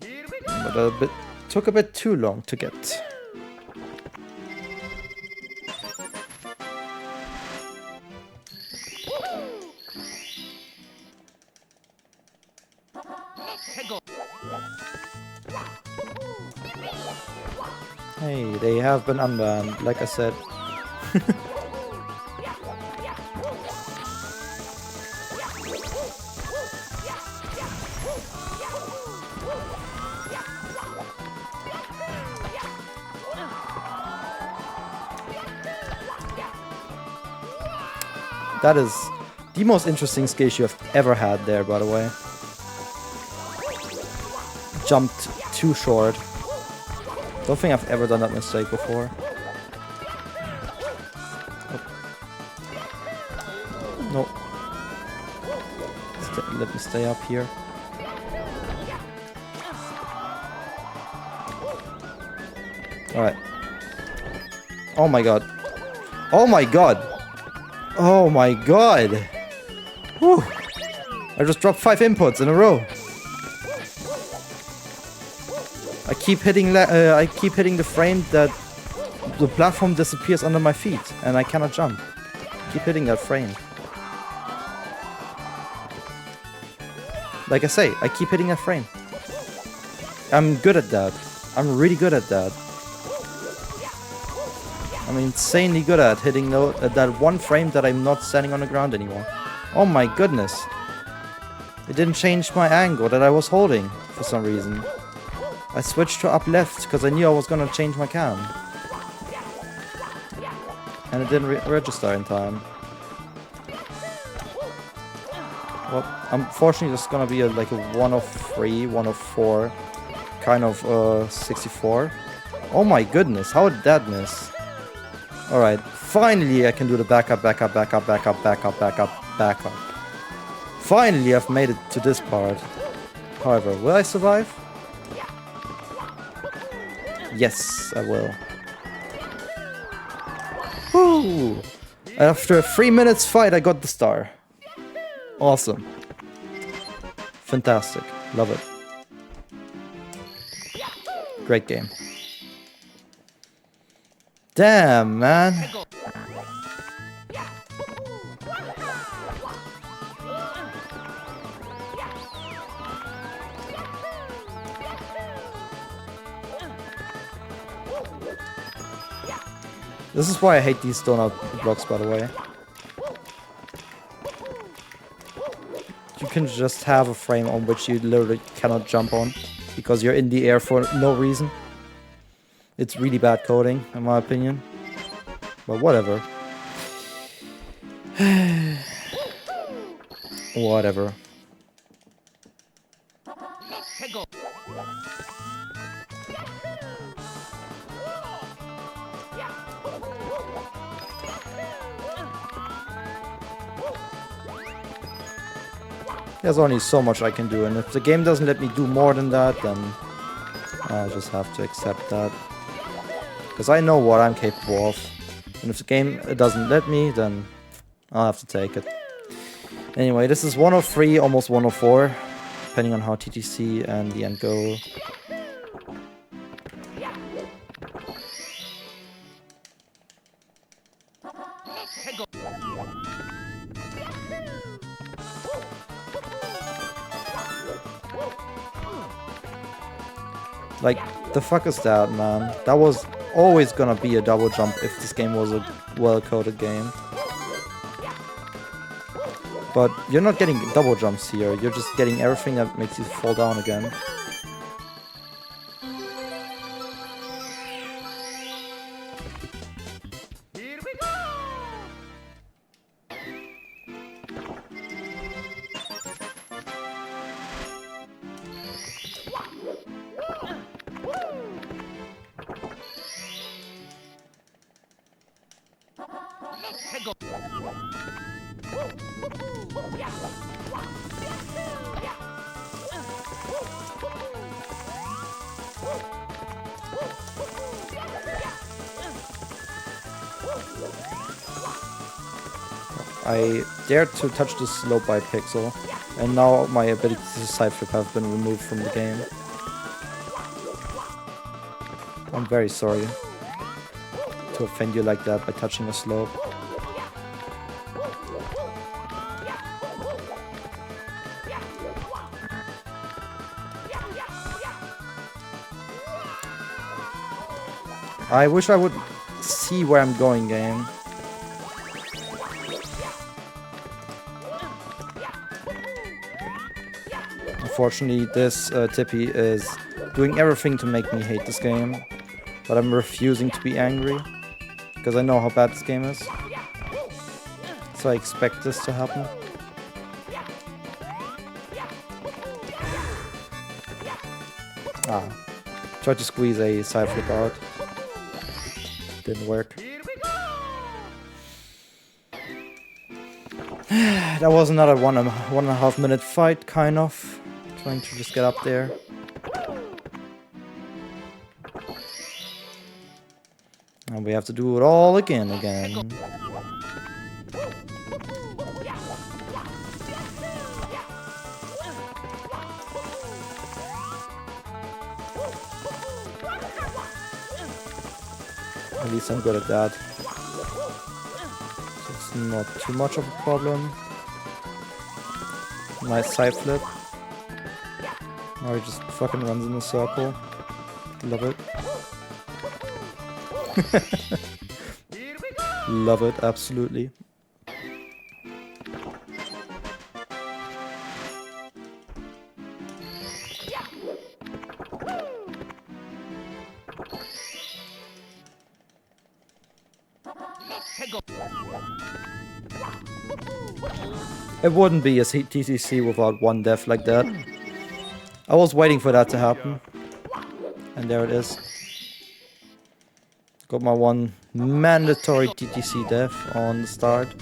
Here we go! But took a bit too long to get. Hey, they have been unbanned, like I said. That is the most interesting skill issue I've ever had there, by the way. Jumped too short. Don't think I've ever done that mistake before. Oh. No. Let me stay up here. Alright. Oh my god. Oh my god! Oh my god! Whew. I just dropped 5 inputs in a row. I keep hitting the frame that the platform disappears under my feet and I cannot jump. Keep hitting that frame. Like I say, I keep hitting that frame. I'm good at that. I'm really good at that. I'm insanely good at hitting that one frame that I'm not standing on the ground anymore. Oh my goodness. It didn't change my angle that I was holding for some reason. I switched to up left because I knew I was gonna change my cam. And it didn't register in time. Well, unfortunately it's gonna be like a 1 of 3, 1 of 4 kind of 64. Oh my goodness, how did that miss? Alright, finally I can do the backup. Finally I've made it to this part. However, will I survive? Yes, I will. Woo! After a 3 minutes fight, I got the star. Awesome. Fantastic. Love it. Great game. Damn, man. This is why I hate these donut blocks, by the way. You can just have a frame on which you literally cannot jump on because you're in the air for no reason. It's really bad coding, in my opinion. But whatever. Whatever. There's only so much I can do, and if the game doesn't let me do more than that, then I'll just have to accept that. Because I know what I'm capable of. And if the game doesn't let me, then I'll have to take it. Anyway, this is 103, almost 104, depending on how TTC and the end go. Like, the fuck is that, man? That was always gonna be a double jump if this game was a well-coded game. But you're not getting double jumps here, you're just getting everything that makes you fall down again. Here we go! I dared to touch the slope by a pixel, and now my ability to side flip have been removed from the game. I'm very sorry to offend you like that by touching a slope. I wish I would see where I'm going, game. Unfortunately, this Tippy is doing everything to make me hate this game, but I'm refusing to be angry, because I know how bad this game is. So I expect this to happen. Tried to squeeze a side flip out. Didn't work. That was another 1.5 minute fight, kind of. Trying to just get up there. And we have to do it all again. At least I'm good at that. So it's not too much of a problem. Nice side flip. Now he just fucking runs in a circle. Love it. Love it, absolutely. It wouldn't be a TCC without one death like that. I was waiting for that to happen. And there it is. Got my one mandatory TTC death on the start.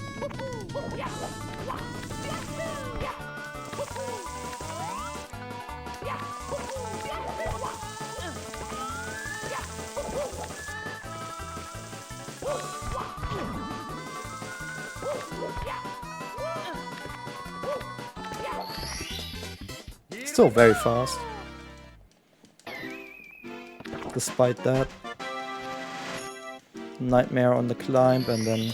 Still very fast. Despite that. Nightmare on the climb and then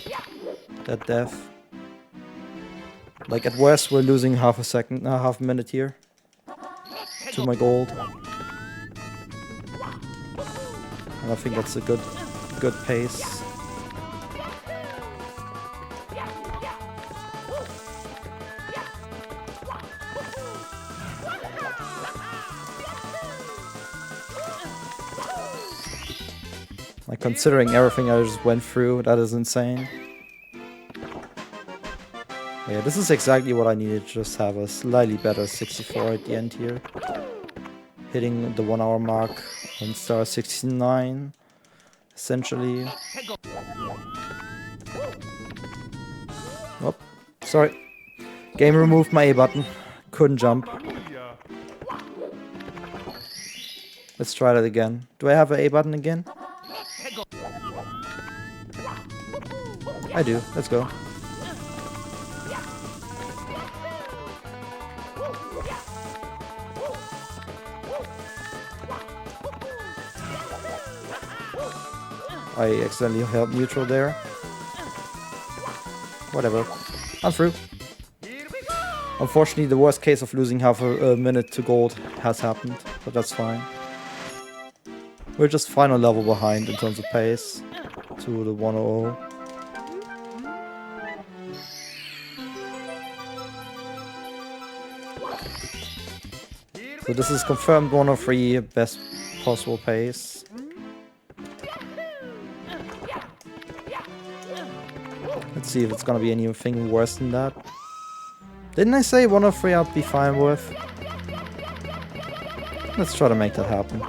that death. Like at worst we're losing half a minute here to my gold. And I think that's a good pace. Like, considering everything I just went through, that is insane. Yeah, this is exactly what I needed, just have a slightly better 64 at the end here. Hitting the 1 hour mark on star 69, essentially. Oh, sorry. Game removed my A button. couldn't jump. Mamma mia! Let's try that again. Do I have an A button again? I do. Let's go. I accidentally held neutral there. Whatever. I'm through. Unfortunately, the worst case of losing half a minute to gold has happened, but that's fine. We're just final level behind in terms of pace to the 100. So this is confirmed 103, best possible pace. Let's see if it's gonna be anything worse than that. Didn't I say 103 I'd be fine with? Let's try to make that happen.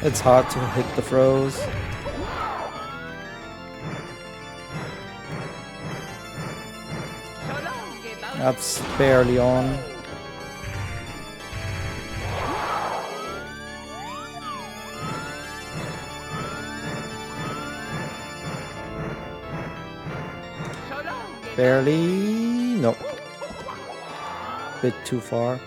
It's hard to hit the throws. That's barely on. Barely. Nope. Bit too far.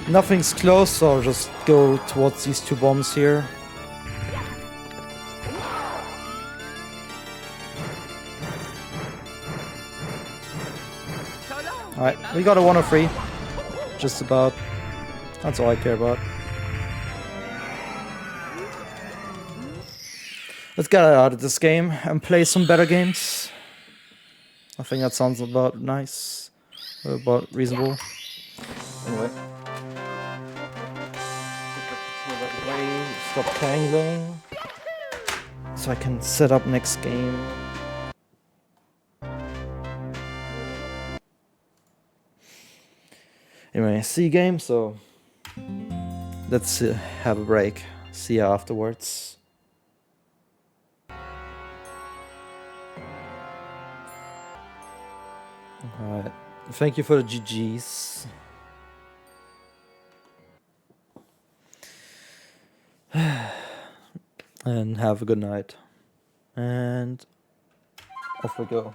Nothing's close, so I'll just go towards these two bombs here. Alright, we got a 103. Just about. That's all I care about. Let's get out of this game and play some better games. I think that sounds about nice. About reasonable. Anyway. Stop tangling. So I can set up next game. Anyway, C game, so let's have a break. See ya afterwards. Alright, thank you for the GGs. And have a good night. And off we go.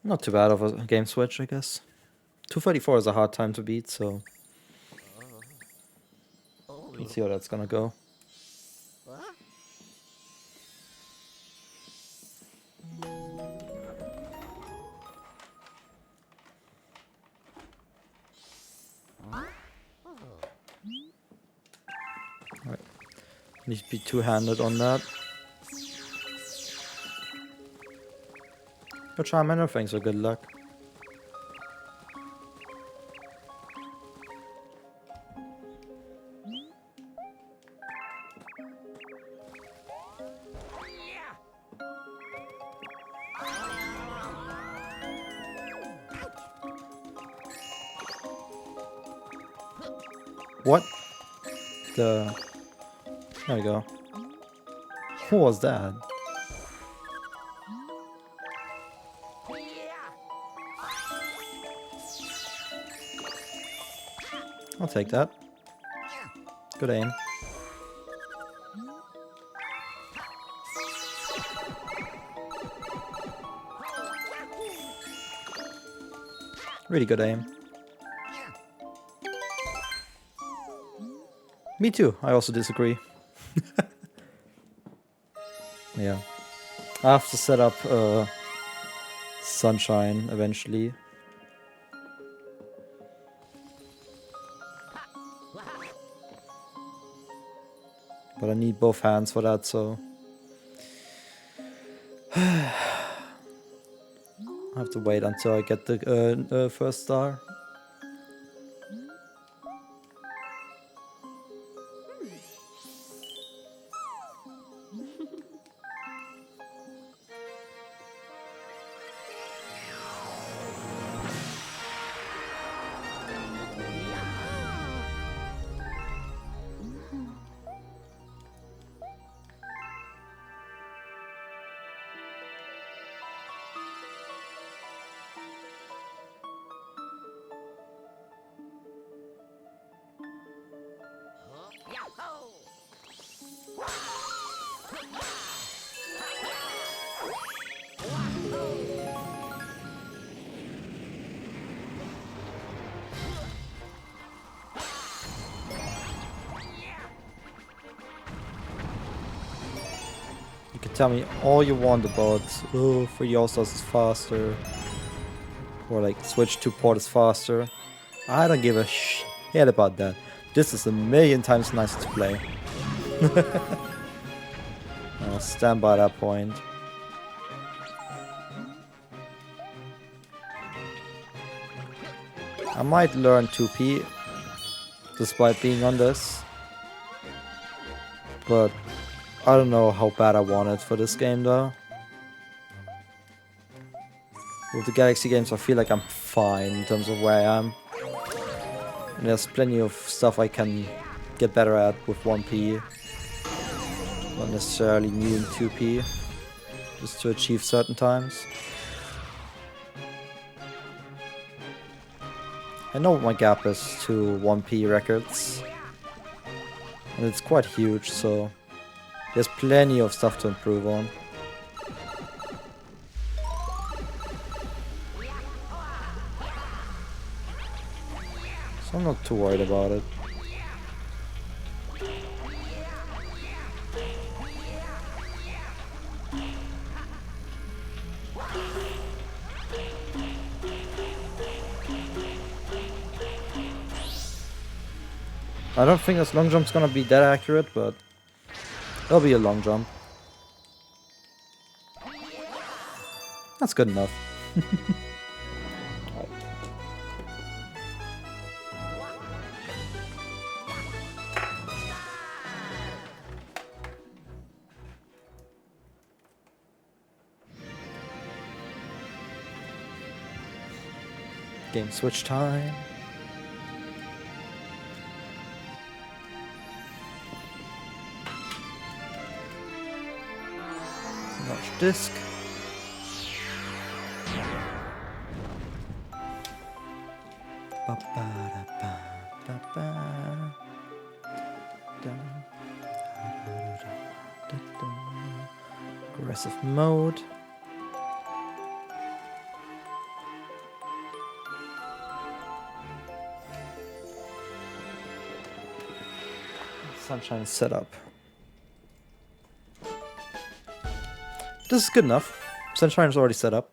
Not too bad of a game switch, I guess. 234 is a hard time to beat, so let's see how that's gonna go. Alright. Need to be two-handed on that. Good charm and thanks for good luck. What? There we go. Who was that? I'll take that. Good aim. Really good aim. Me too, I also disagree. Yeah. I have to set up Sunshine eventually. But I need both hands for that, so... I have to wait until I get the first star. You can tell me all you want about, oh, 3 All-Stars is faster, or like switch to port is faster. I don't give a shit about that. This is a million times nicer to play. I'll stand by that point. I might learn 2P despite being on this, but I don't know how bad I want it for this game though. With the Galaxy games I feel like I'm fine in terms of where I am. And there's plenty of stuff I can get better at with 1P. Not necessarily needing 2P. Just to achieve certain times. I know what my gap is to 1P records. And it's quite huge, so there's plenty of stuff to improve on. So I'm not too worried about it. I don't think this long jump's gonna be that accurate, but it'll be a long jump. That's good enough. Game switch time. Large disc. Aggressive mode. Sunshine setup. This is good enough. Sunshine is already set up.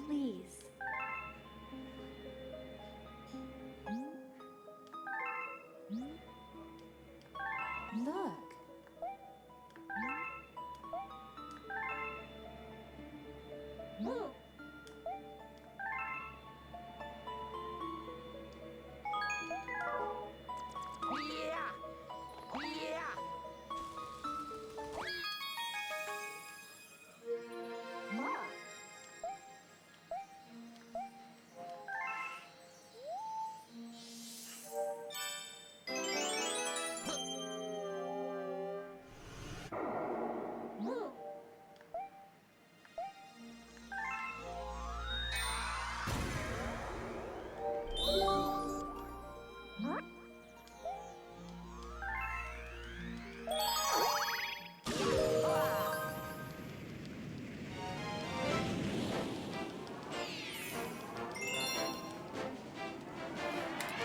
Please. Look. Look. Yeah. Yeah.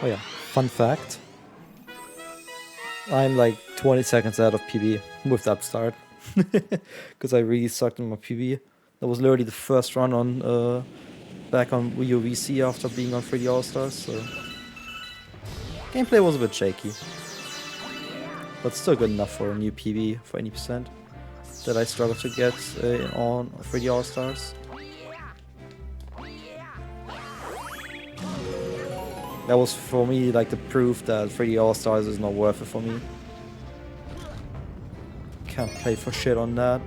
Oh yeah, fun fact. I'm like 20 seconds out of PB with that start. Because I really sucked in my PB. That was literally the first run on back on Wii U VC after being on 3D All-Stars, so gameplay was a bit shaky. But still good enough for a new PB for any percent that I struggled to get on 3D All-Stars. That was for me like the proof that 3D All-Stars is not worth it for me. Can't play for shit on that.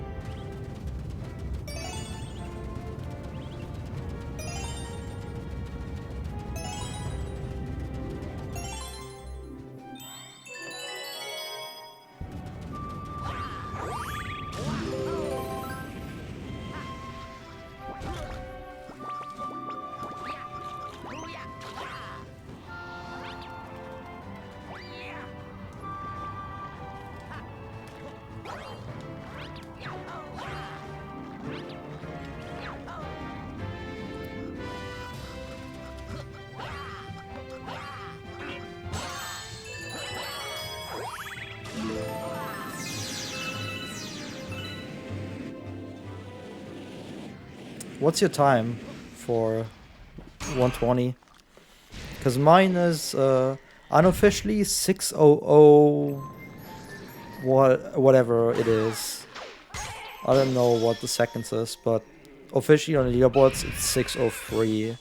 What's your time for 120? Because mine is unofficially 600 whatever it is. I don't know what the seconds is, but officially on the leaderboards it's 603.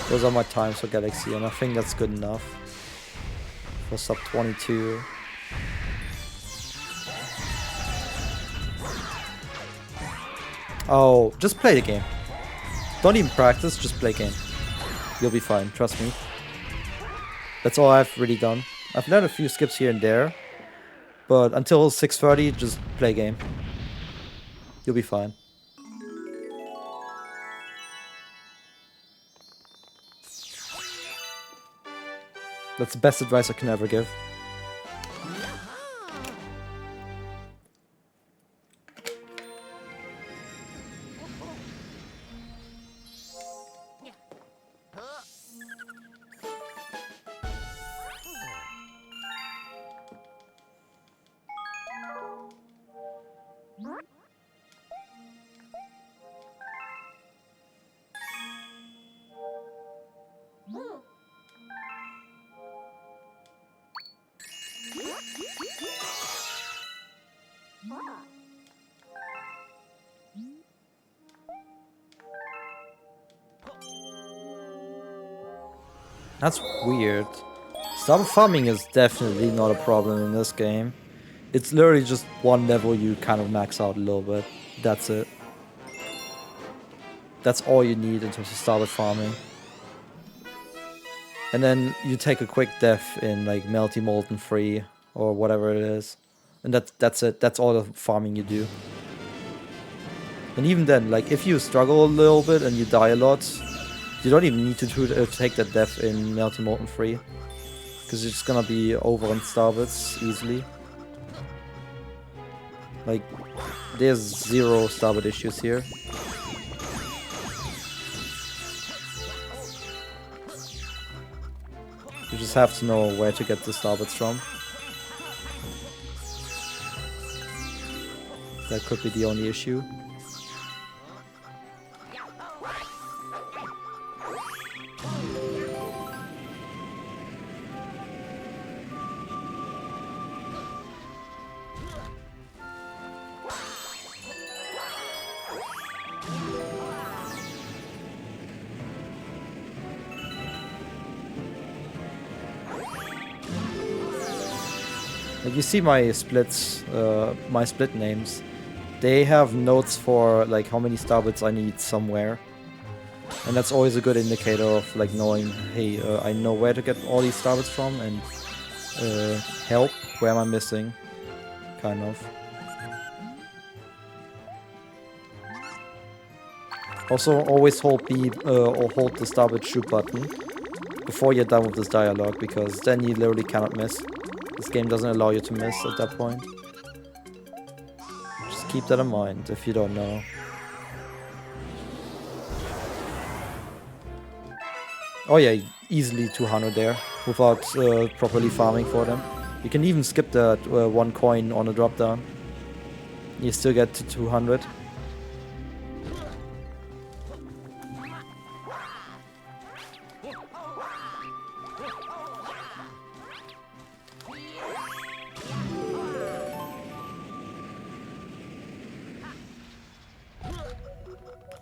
Those are my times for Galaxy, and I think that's good enough for sub 22. Oh, just play the game. Don't even practice, just play game. You'll be fine, trust me. That's all I've really done. I've done a few skips here and there, but until 6:30, just play game. You'll be fine. That's the best advice I can ever give. That's weird. Star farming is definitely not a problem in this game. It's literally just one level you kind of max out a little bit. That's it. That's all you need in terms of starter farming. And then you take a quick death in like Melty Molten Free or whatever it is. And that's it. That's all the farming you do. And even then, like if you struggle a little bit and you die a lot, you don't even need to take that death in Melty Molten Free. Because it's gonna be over on Starbits easily. Like, there's zero Starbit issues here. You're just have to know where to get the starboards from. That could be the only issue. Like you see my splits, my split names. They have notes for like how many starboards I need somewhere. And that's always a good indicator of like knowing, hey, I know where to get all these starboards from and help, where am I missing, kind of. Also, always hold B or hold the starboard shoot button before you're done with this dialogue, because then you literally cannot miss. This game doesn't allow you to miss at that point. Just keep that in mind if you don't know. Oh yeah, easily 200 there without properly farming for them. You can even skip that 1 coin on a drop down. You still get to 200.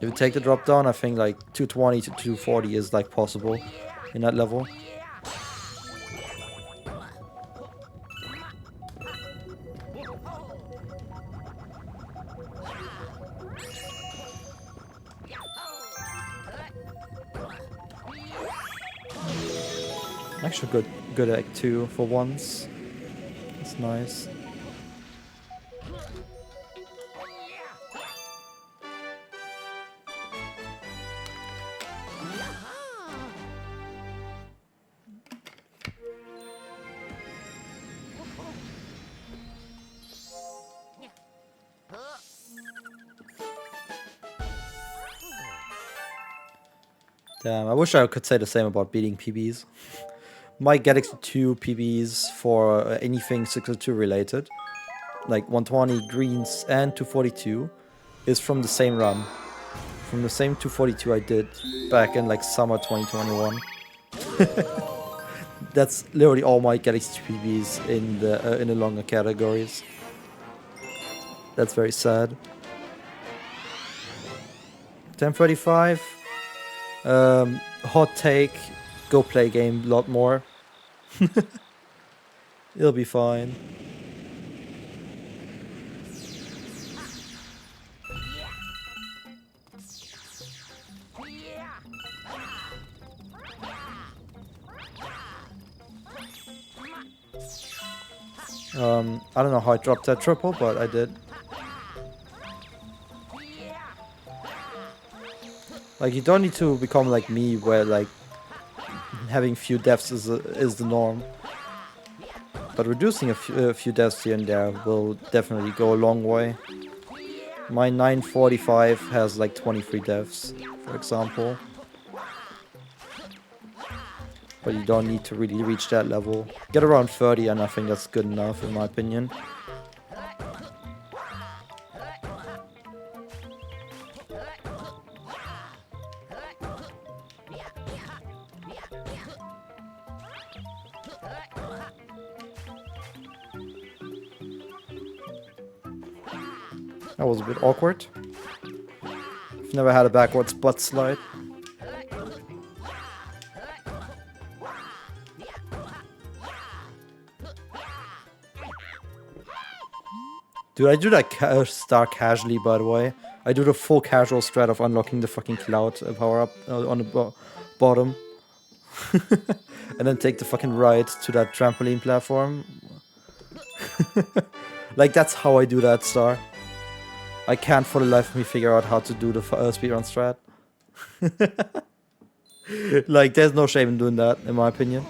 If you take the drop down, I think like 220 to 240 is like possible in that level. Actually good egg too for once. That's nice. Damn, I wish I could say the same about beating PBs. Might get 2 PBs for anything 62 related. Like 120 greens and 242 is from the same run. From the same 242 I did back in like summer 2021. That's literally all my Galaxy 2 PBs in the longer categories. That's very sad. 1035. Hot take. Go play game a lot more. It'll be fine. I don't know how I dropped that triple, but I did. Like, you don't need to become like me, where like having few deaths is the norm. But reducing a few deaths here and there will definitely go a long way. My 945 has like 23 deaths, for example. But you don't need to really reach that level. Get around 30 and I think that's good enough in my opinion. That was a bit awkward. I've never had a backwards butt slide. Dude, I do that star casually, by the way. I do the full casual strat of unlocking the fucking cloud power up on the bottom. And then take the fucking ride to that trampoline platform. Like, that's how I do that star. I can't for the life of me figure out how to do the speedrun strat. Like, there's no shame in doing that, in my opinion.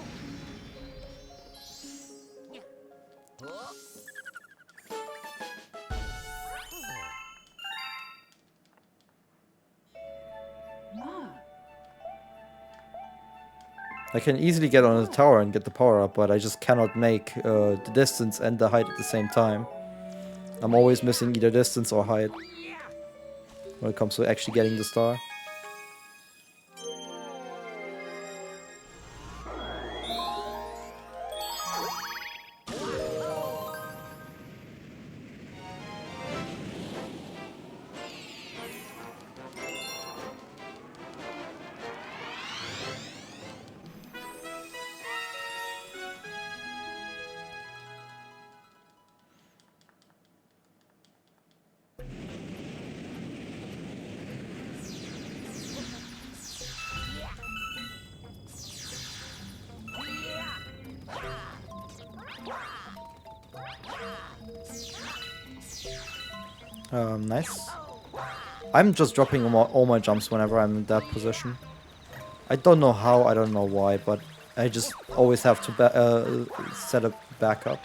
I can easily get on the tower and get the power up, but I just cannot make the distance and the height at the same time. I'm always missing either distance or height when it comes to actually getting the star. Nice. I'm just dropping all my jumps whenever I'm in that position. I don't know how, I don't know why, but I just always have to set a backup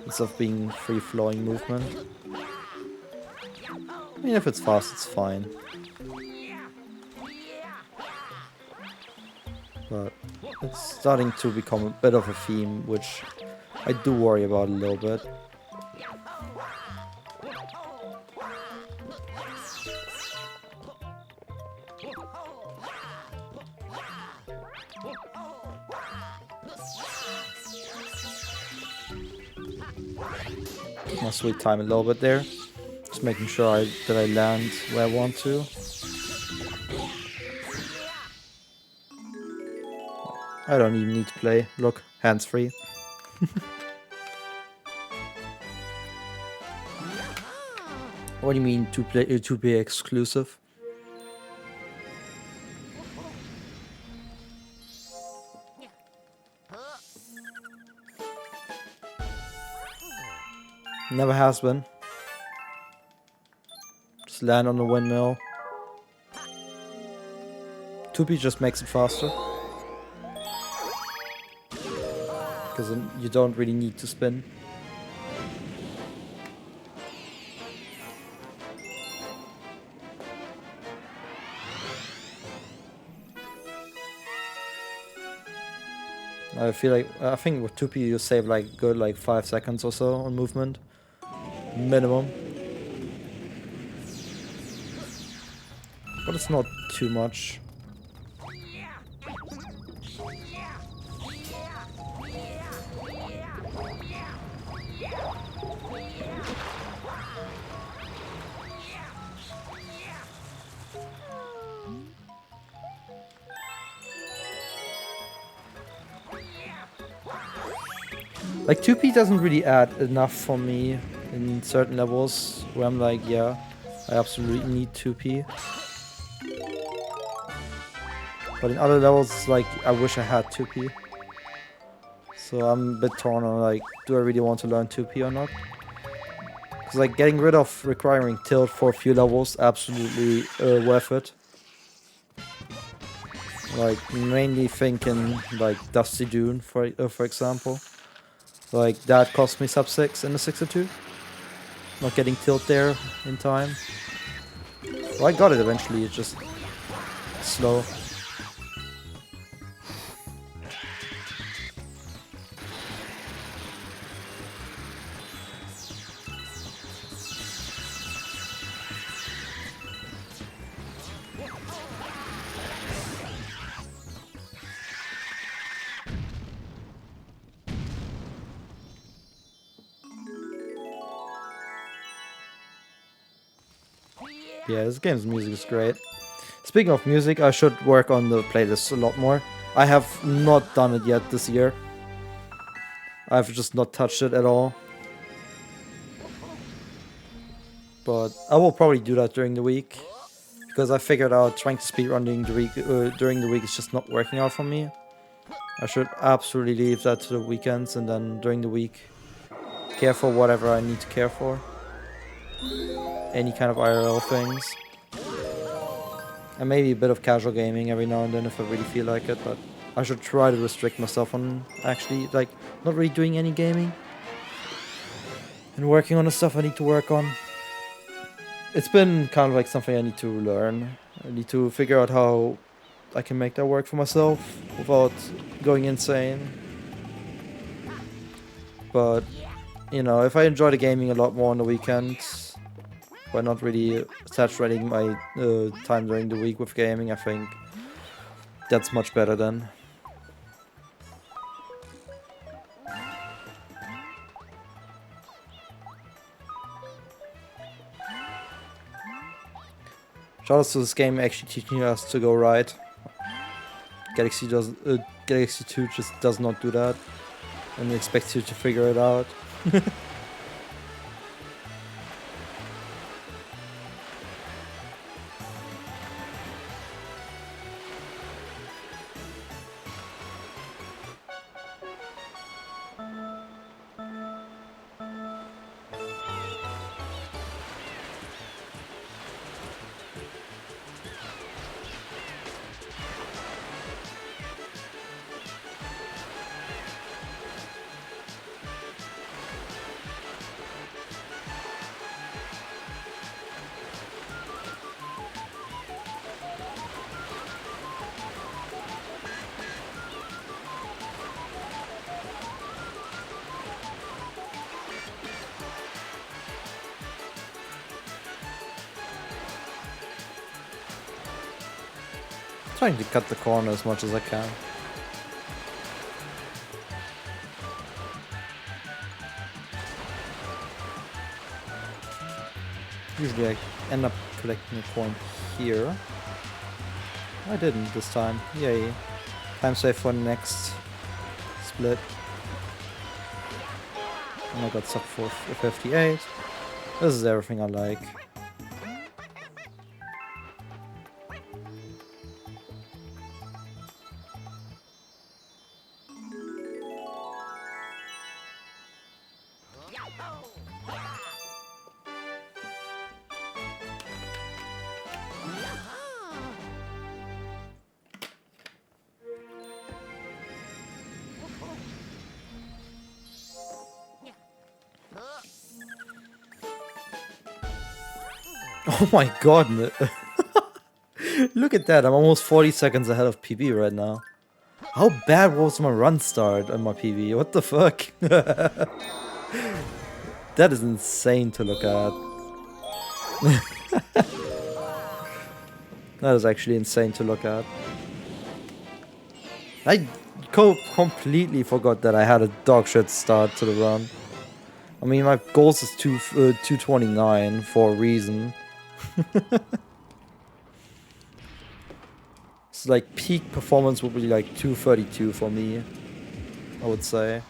instead of being free-flowing movement. I mean, if it's fast, it's fine. But it's starting to become a bit of a theme, which I do worry about a little bit. My sweet time a little bit there. Just making sure that I land where I want to. I don't even need to play. Look, hands free. What do you mean to be exclusive? Never has been. Just land on the windmill. 2P just makes it faster. Because you don't really need to spin. I think with 2P you save like good 5 seconds or so on movement. Minimum. But it's not too much. Like 2P doesn't really add enough for me in certain levels where I'm like, yeah, I absolutely need 2P. But in other levels, it's like, I wish I had 2P. So I'm a bit torn on like, do I really want to learn 2P or not? Because like getting rid of requiring tilt for a few levels, absolutely worth it. Like mainly thinking like Dusty Dune for example. Like that cost me sub 6 in the 602. Not getting tilt there in time. Well, I got it eventually, it's just slow. Yeah, this game's music is great. Speaking of music, I should work on the playlist a lot more. I have not done it yet this year. I've just not touched it at all. But I will probably do that during the week. Because I figured out trying to speedrun during the week is just not working out for me. I should absolutely leave that to the weekends and then during the week care for whatever I need to care for. Any kind of IRL things. And maybe a bit of casual gaming every now and then if I really feel like it, but I should try to restrict myself on actually, like, not really doing any gaming. And working on the stuff I need to work on. It's been kind of like something I need to learn. I need to figure out how I can make that work for myself without going insane. But, you know, if I enjoy the gaming a lot more on the weekends, by not really saturating my time during the week with gaming, I think that's much better then. Shoutouts to this game actually teaching us to go right. Galaxy 2 just does not do that and expects you to figure it out. Trying to cut the corner as much as I can. Usually I end up collecting a coin here. I didn't this time. Yay. Time save for next split. And I got stuck for 58. This is everything I like. Oh my god. Look at that, I'm almost 40 seconds ahead of PB right now. How bad was my run start on my PB? What the fuck? That is insane to look at. That is actually insane to look at. I completely forgot that I had a dog shit start to the run. I mean, my goals is 229 for a reason. So like peak performance would be like 232 for me, I would say.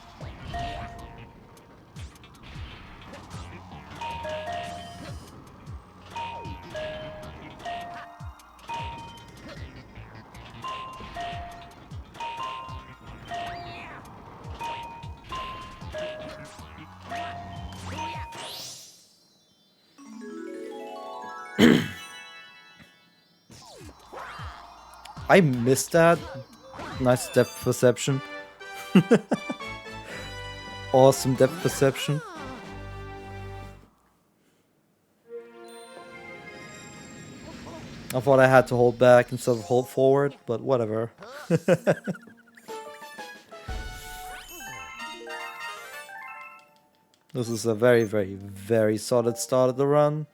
I missed that. Nice depth perception. Awesome depth perception. I thought I had to hold back instead of hold forward, but whatever. This is a very, very, very solid start of the run.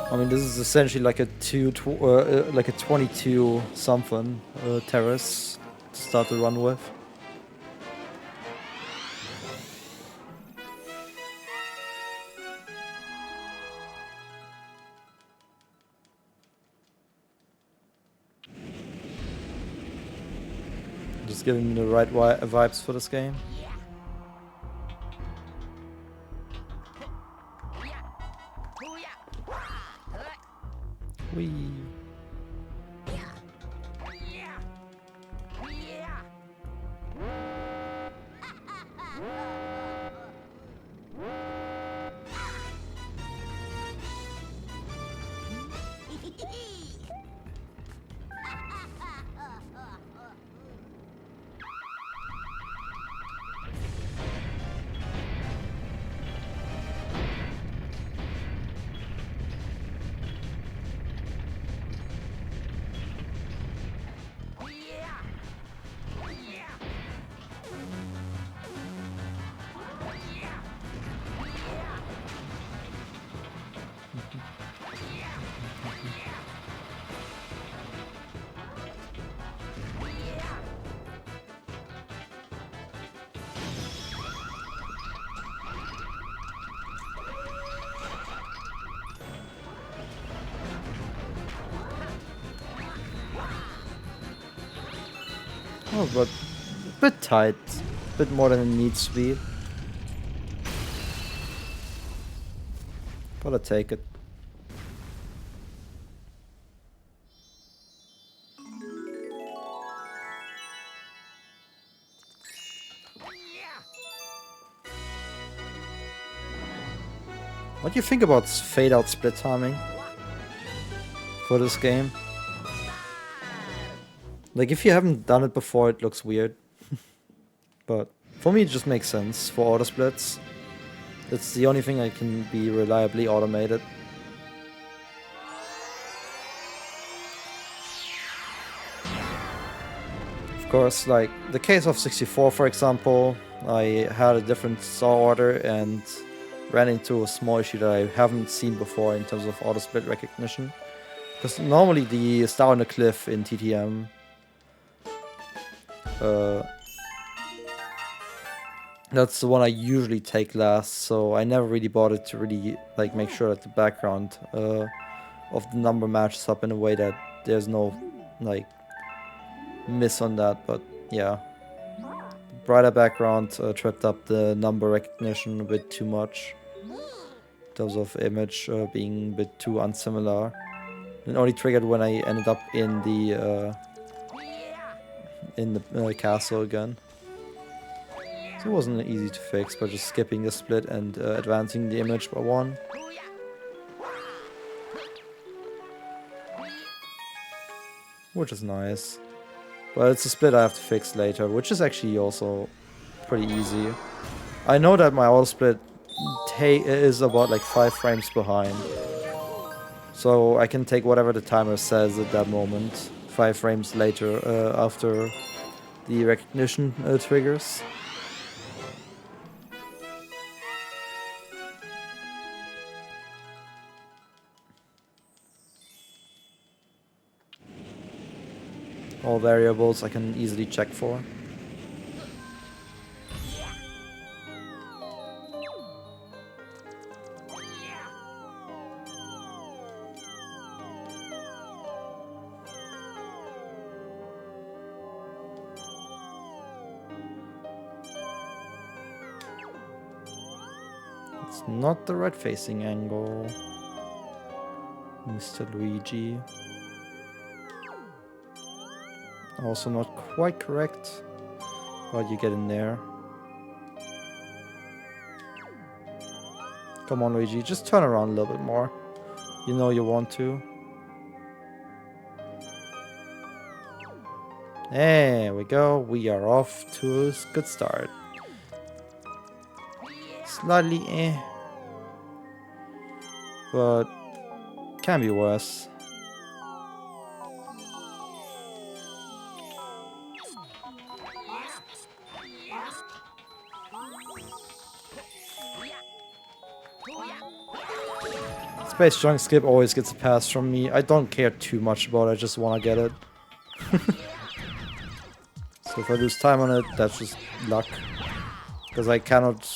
I mean, this is essentially like a 22 something terrace to start the run with. Just giving me the right vibes for this game. Whee. Oh, but a bit tight. A bit more than it needs to be. But I'll take it. What do you think about fade out split timing for this game? Like, if you haven't done it before, it looks weird. But for me, it just makes sense for auto splits. It's the only thing that can be reliably automated. Of course, like the case of 64, for example, I had a different saw order and ran into a small issue that I haven't seen before in terms of auto split recognition. Because normally the star on the cliff in TTM that's the one I usually take last, so I never really bothered to really like make sure that the background of the number matches up in a way that there's no like miss on that. But yeah, the brighter background tripped up the number recognition a bit too much in terms of image being a bit too unsimilar. It only triggered when I ended up in the castle again. So it wasn't easy to fix, but just skipping the split and advancing the image by one. Which is nice. But it's a split I have to fix later, which is actually also pretty easy. I know that my auto split is about like 5 frames behind. So I can take whatever the timer says at that moment, 5 frames later after the recognition triggers. All variables I can easily check for. It's not the right facing angle, Mr. Luigi. Also not quite correct. How'd you get in there? Come on, Luigi, just turn around a little bit more. You know you want to. There we go. We are off to a good start. Slightly but can be worse. Space junk skip always gets a pass from me. I don't care too much about it, I just want to get it. So if I lose time on it, that's just luck. Because I cannot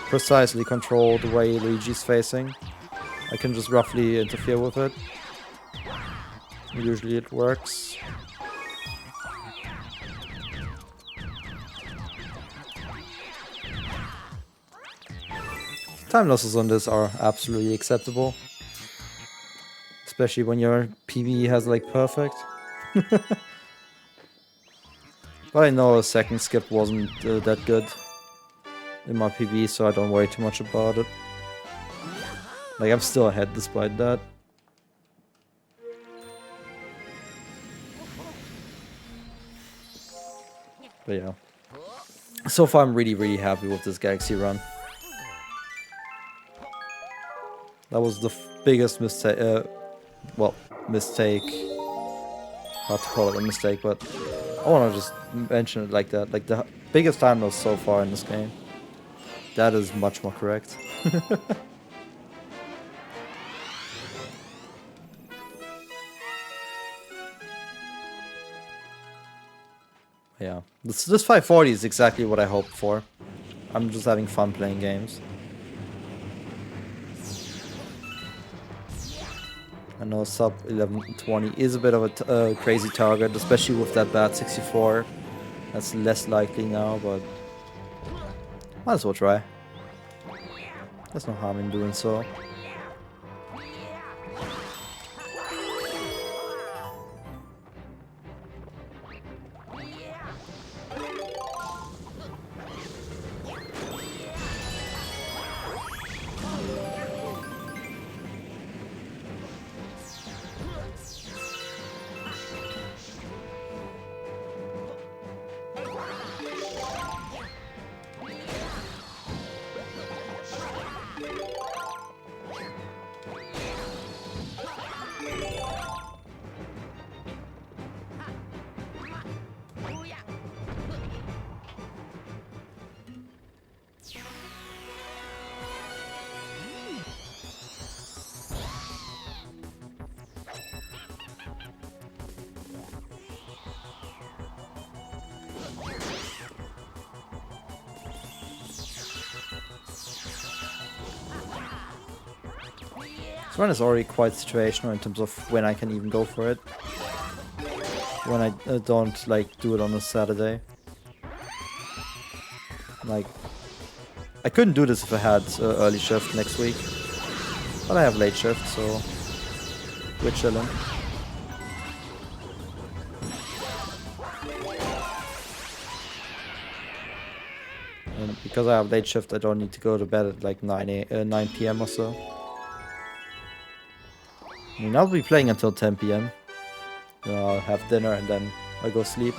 precisely control the way Luigi's facing. I can just roughly interfere with it. Usually it works. Time losses on this are absolutely acceptable. Especially when your PB has like perfect. But I know a second skip wasn't that good in my PB, so I don't worry too much about it. Like, I'm still ahead despite that. But yeah. So far I'm really happy with this Galaxy run. That was the biggest mistake, mistake. Hard to call it a mistake, but I want to just mention it like that. Like, the biggest time loss so far in this game. That is much more correct. Yeah, this 540 is exactly what I hoped for. I'm just having fun playing games. I know sub 1120 is a bit of a crazy target, especially with that bad 64 That's less likely now, but might as well try. There's no harm in doing so. This run is already quite situational in terms of when I can even go for it. When I don't like do it on a Saturday. Like, I couldn't do this if I had early shift next week, but I have late shift, so we're chilling. And because I have late shift, I don't need to go to bed at like 9 p.m. or so. I mean, I'll be playing until 10 p.m. Then I'll have dinner and then I go sleep.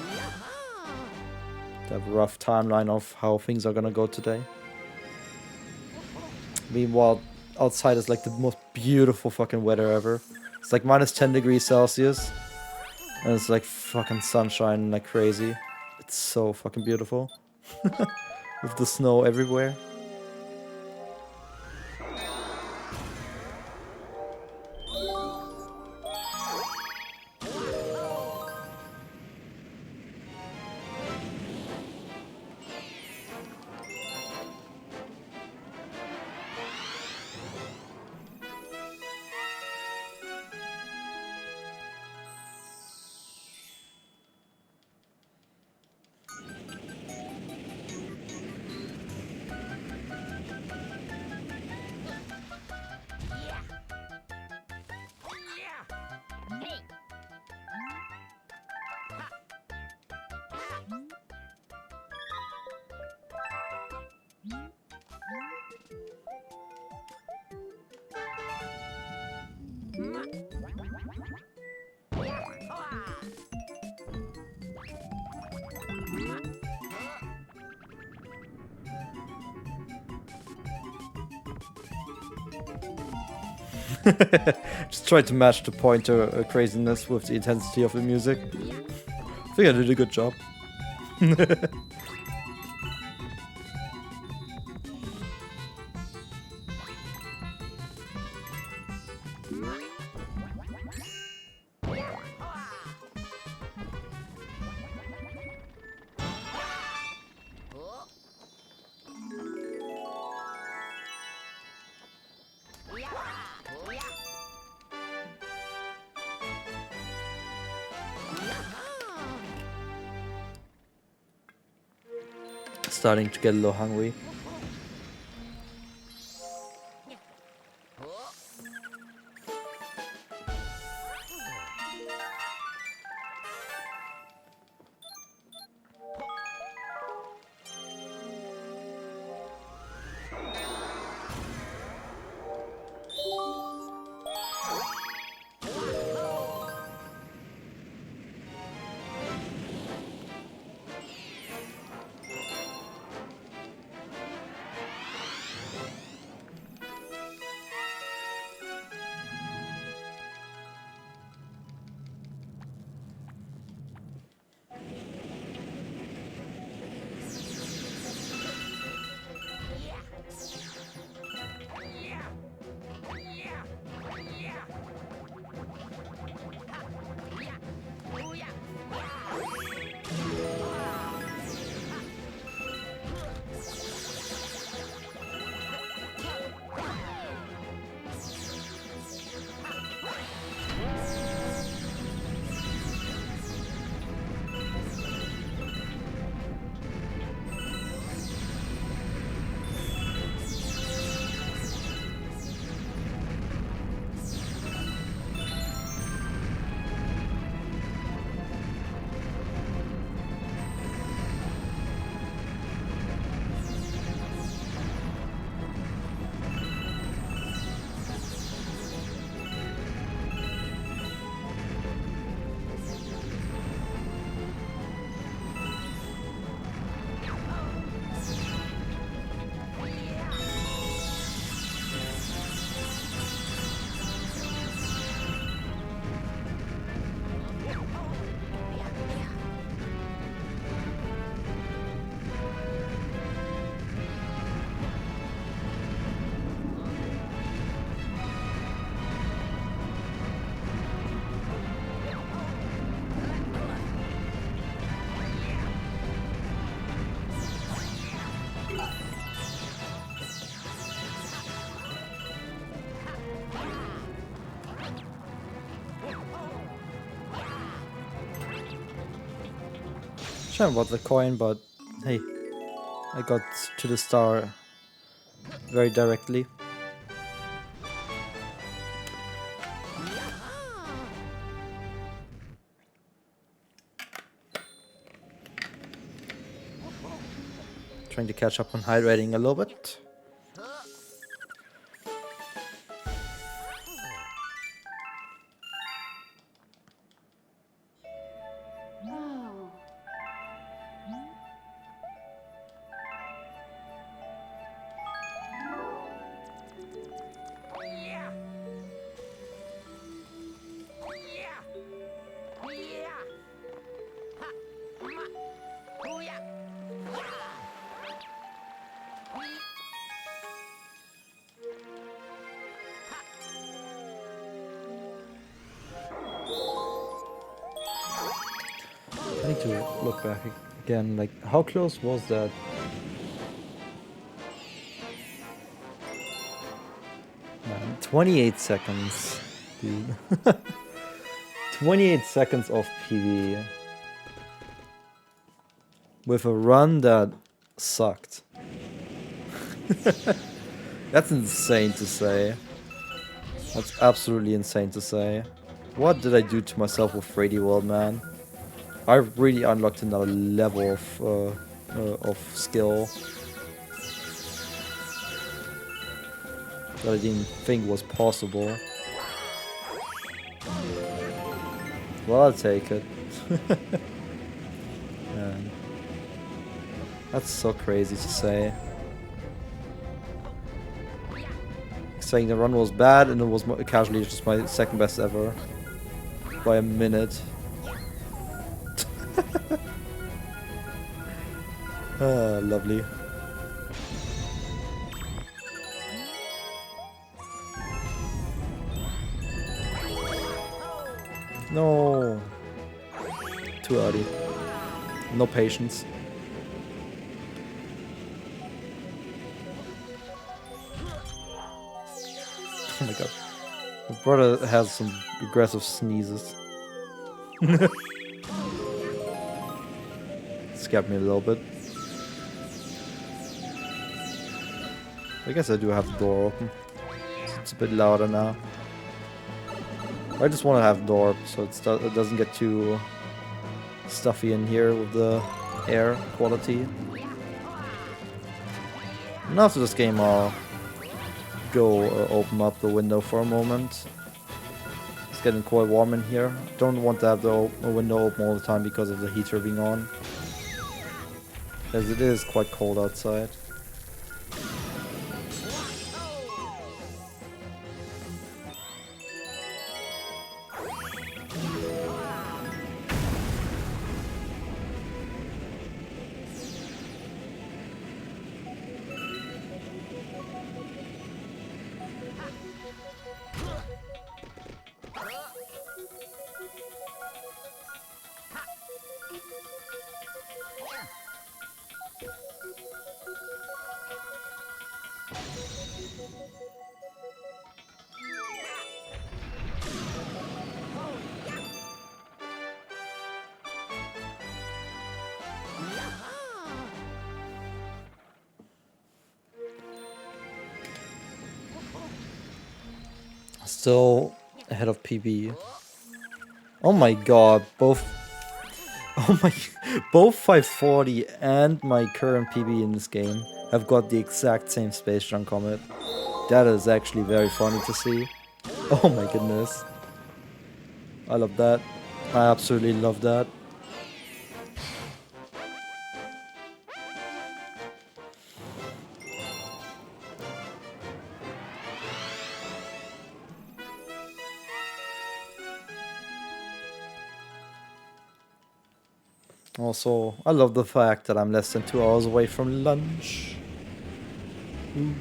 I have a rough timeline of how things are gonna go today. Meanwhile, outside is like the most beautiful fucking weather ever. It's like minus 10 degrees Celsius. And it's like fucking sunshine like crazy. It's so fucking beautiful. With the snow everywhere. Just try to match the pointer craziness with the intensity of the music. I think I did a good job. Starting to get a little hungry. Shame about the coin, but hey, I got to the star very directly. Trying to catch up on hydrating a little bit. No. I need to look back again, like, how close was that? Man, 28 seconds, dude. 28 seconds of PV. With a run that sucked. That's insane to say. That's absolutely insane to say. What did I do to myself with 3D World, man? I really unlocked another level of skill that I didn't think was possible. Well, I'll take it. Man. That's so crazy to say. Saying the run was bad and it was casually just my second best ever. By a minute. Ah, lovely. No. Too early. No patience. Oh my god. My brother has some aggressive sneezes. Scared me a little bit. I guess I do have the door open. It's a bit louder now. I just want to have the door so it doesn't get too stuffy in here with the air quality. And after this game I'll go open up the window for a moment. It's getting quite warm in here. Don't want to have the window open all the time because of the heater being on. As it is quite cold outside. Still ahead of PB. Oh my god, both 540 and my current PB in this game have got the exact same Space Junk Comet. That is actually very funny to see. Oh my goodness. I love that. I absolutely love that. Also, I love the fact that I'm less than 2 hours away from lunch. Ooh.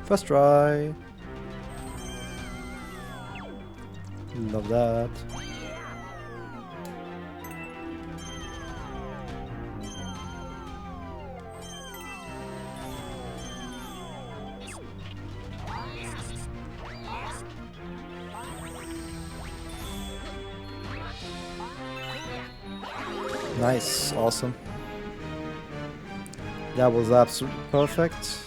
First try. Love that. Nice, awesome. That was absolutely perfect.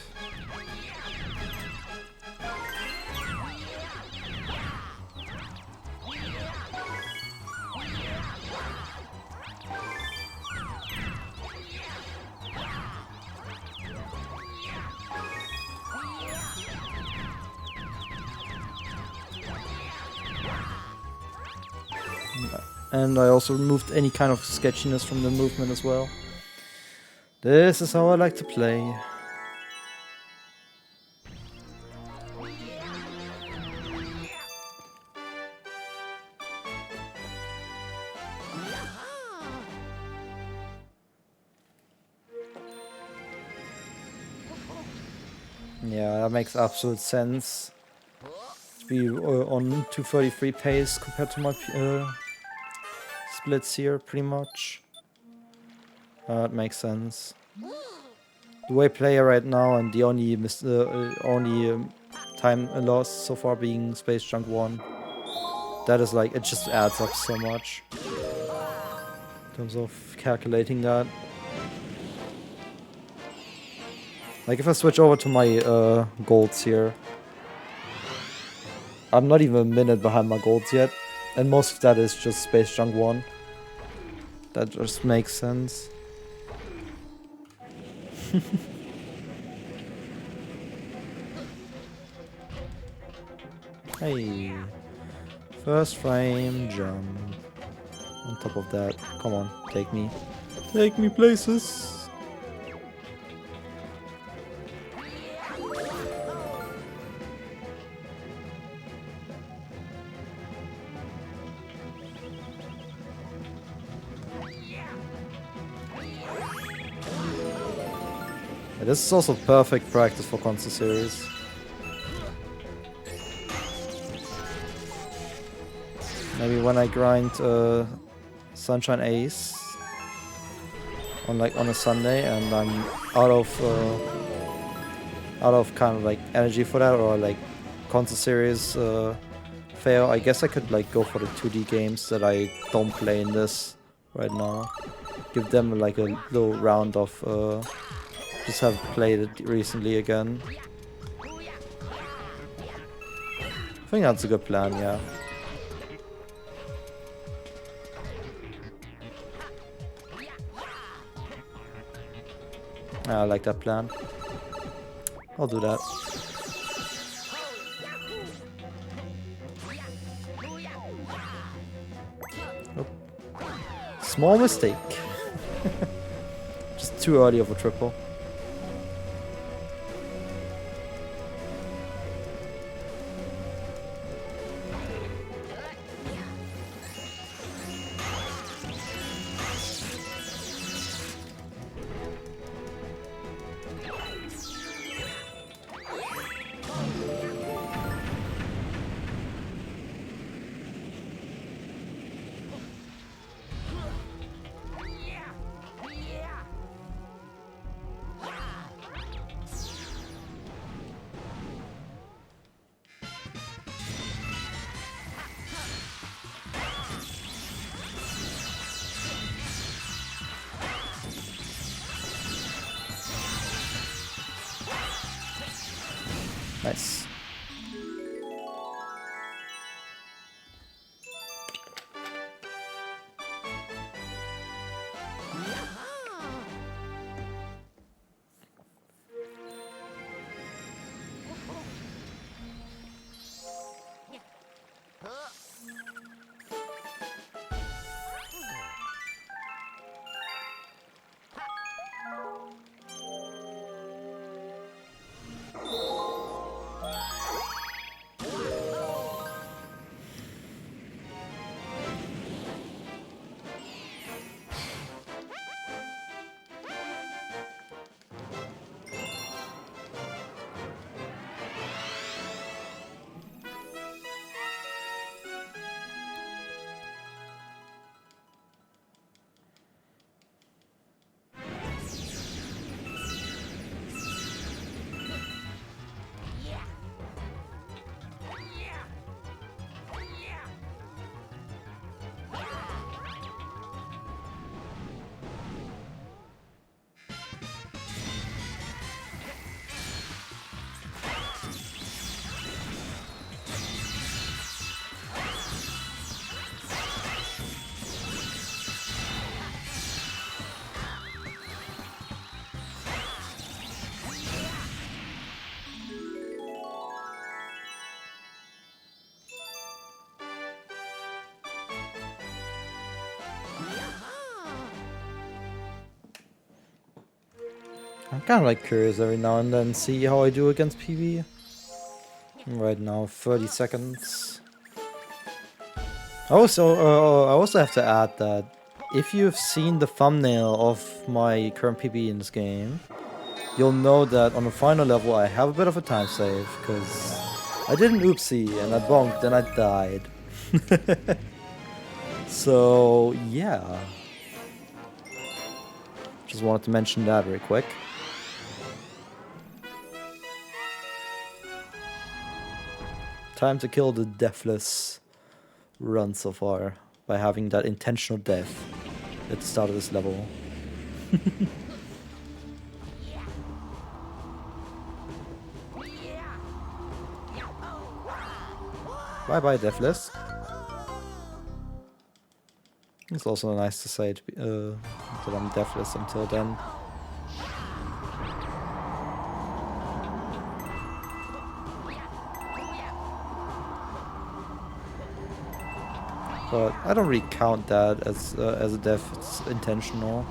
And I also removed any kind of sketchiness from the movement as well. This is how I like to play. Yeah, that makes absolute sense. To be on 233 pace compared to my splits here, pretty much. That makes sense. The way I play right now, and the only time lost so far being Space Junk 1. That is like, it just adds up so much. In terms of calculating that. Like if I switch over to my golds here. I'm not even a minute behind my golds yet. And most of that is just Space Junk 1. That just makes sense. Hey. First frame jump. On top of that. Come on, take me. Take me places. Yeah, this is also perfect practice for console series. Maybe when I grind Sunshine Ace on a Sunday and I'm out of kind of like energy for that, or like console series fail, I guess I could like go for the 2D games that I don't play in this right now. Give them like a little round of just have played it recently again. I think that's a good plan, yeah. I like that plan. I'll do that. Oh. Small mistake. Just too early of a triple. Nice. I'm kind of like curious every now and then, see how I do against PV. Right now, 30 seconds. I also have to add that if you've seen the thumbnail of my current PB in this game, you'll know that on the final level I have a bit of a time save, because I did an oopsie and I bonked and I died. So, yeah. Just wanted to mention that real quick. Time to kill the deathless run so far by having that intentional death at the start of this level. Bye bye, deathless. It's also nice to say that I'm deathless until then. But I don't really count that as a death. It's intentional.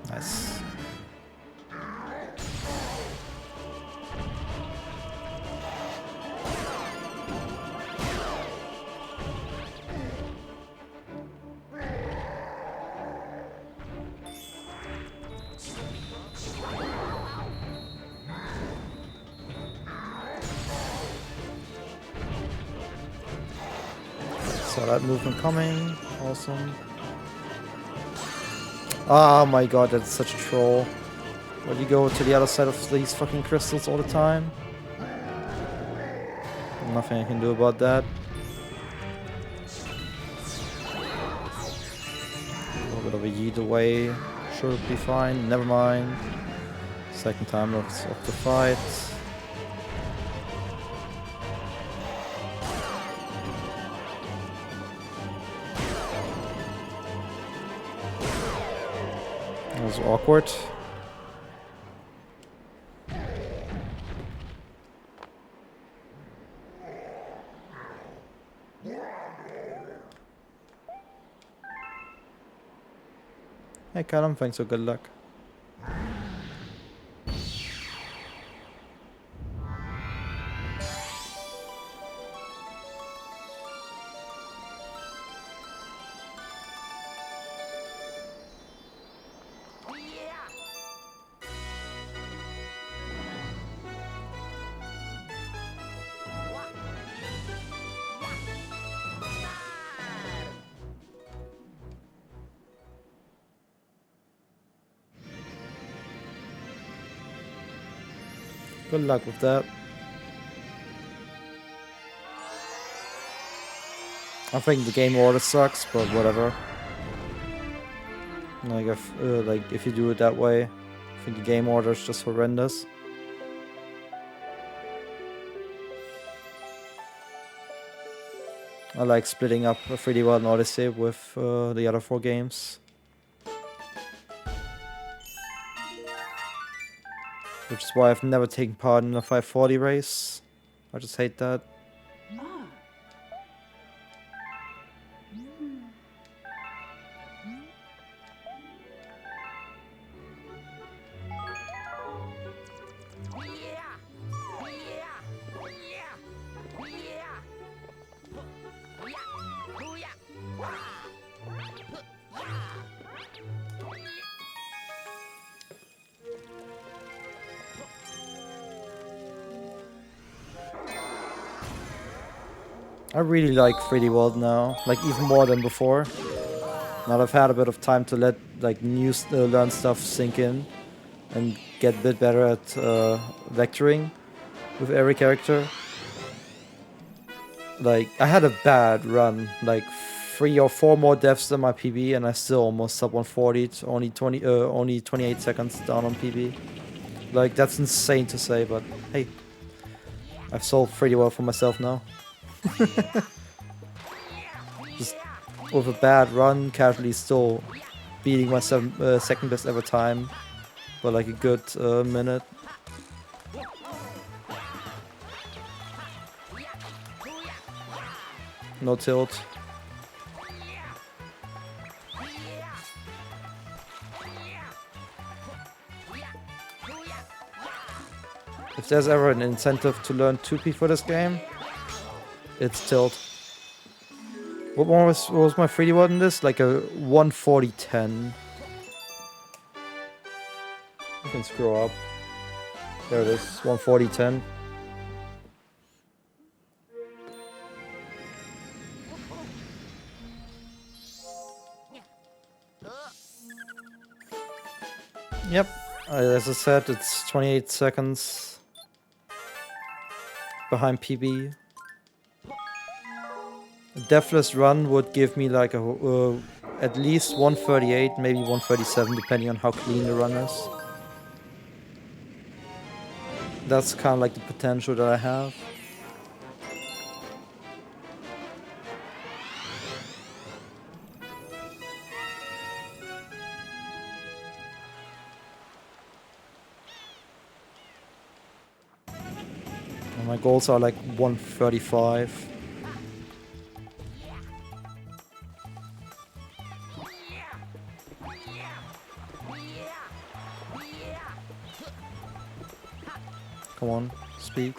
Nice. Saw that movement coming. Awesome. Oh my god, that's such a troll. Why do you go to the other side of these fucking crystals all the time? Nothing I can do about that. A little bit of a yeet away. Should be fine. Never mind. Second time of the fight. That was awkward. Hey Callum, thanks for good luck. Good luck with that. I think the game order sucks, but whatever. Like if you do it that way, I think the game order is just horrendous. I like splitting up a 3D World and Odyssey with the other 4 games. Which is why I've never taken part in a 540 race. I just hate that. Ah. I really like 3D World now, like even more than before. Now that I've had a bit of time to let like learn stuff sink in and get a bit better at vectoring with every character. Like I had a bad run, like 3 or 4 more deaths than my PB, and I still almost sub 140. It's only 28 seconds down on PB. Like that's insane to say, but hey, I've solved pretty well for myself now. Just with a bad run, casually still beating my second best ever time for like a good minute. No tilt. If there's ever an incentive to learn 2P for this game, it's tilt. What was my 3D word in this? Like a 140-10. I can scroll up. There it is, 140-10. Yep, as I said, it's 28 seconds behind PB. A deathless run would give me like a at least 138, maybe 137, depending on how clean the run is. That's kind of like the potential that I have. And my goals are like 135. Come on, speak.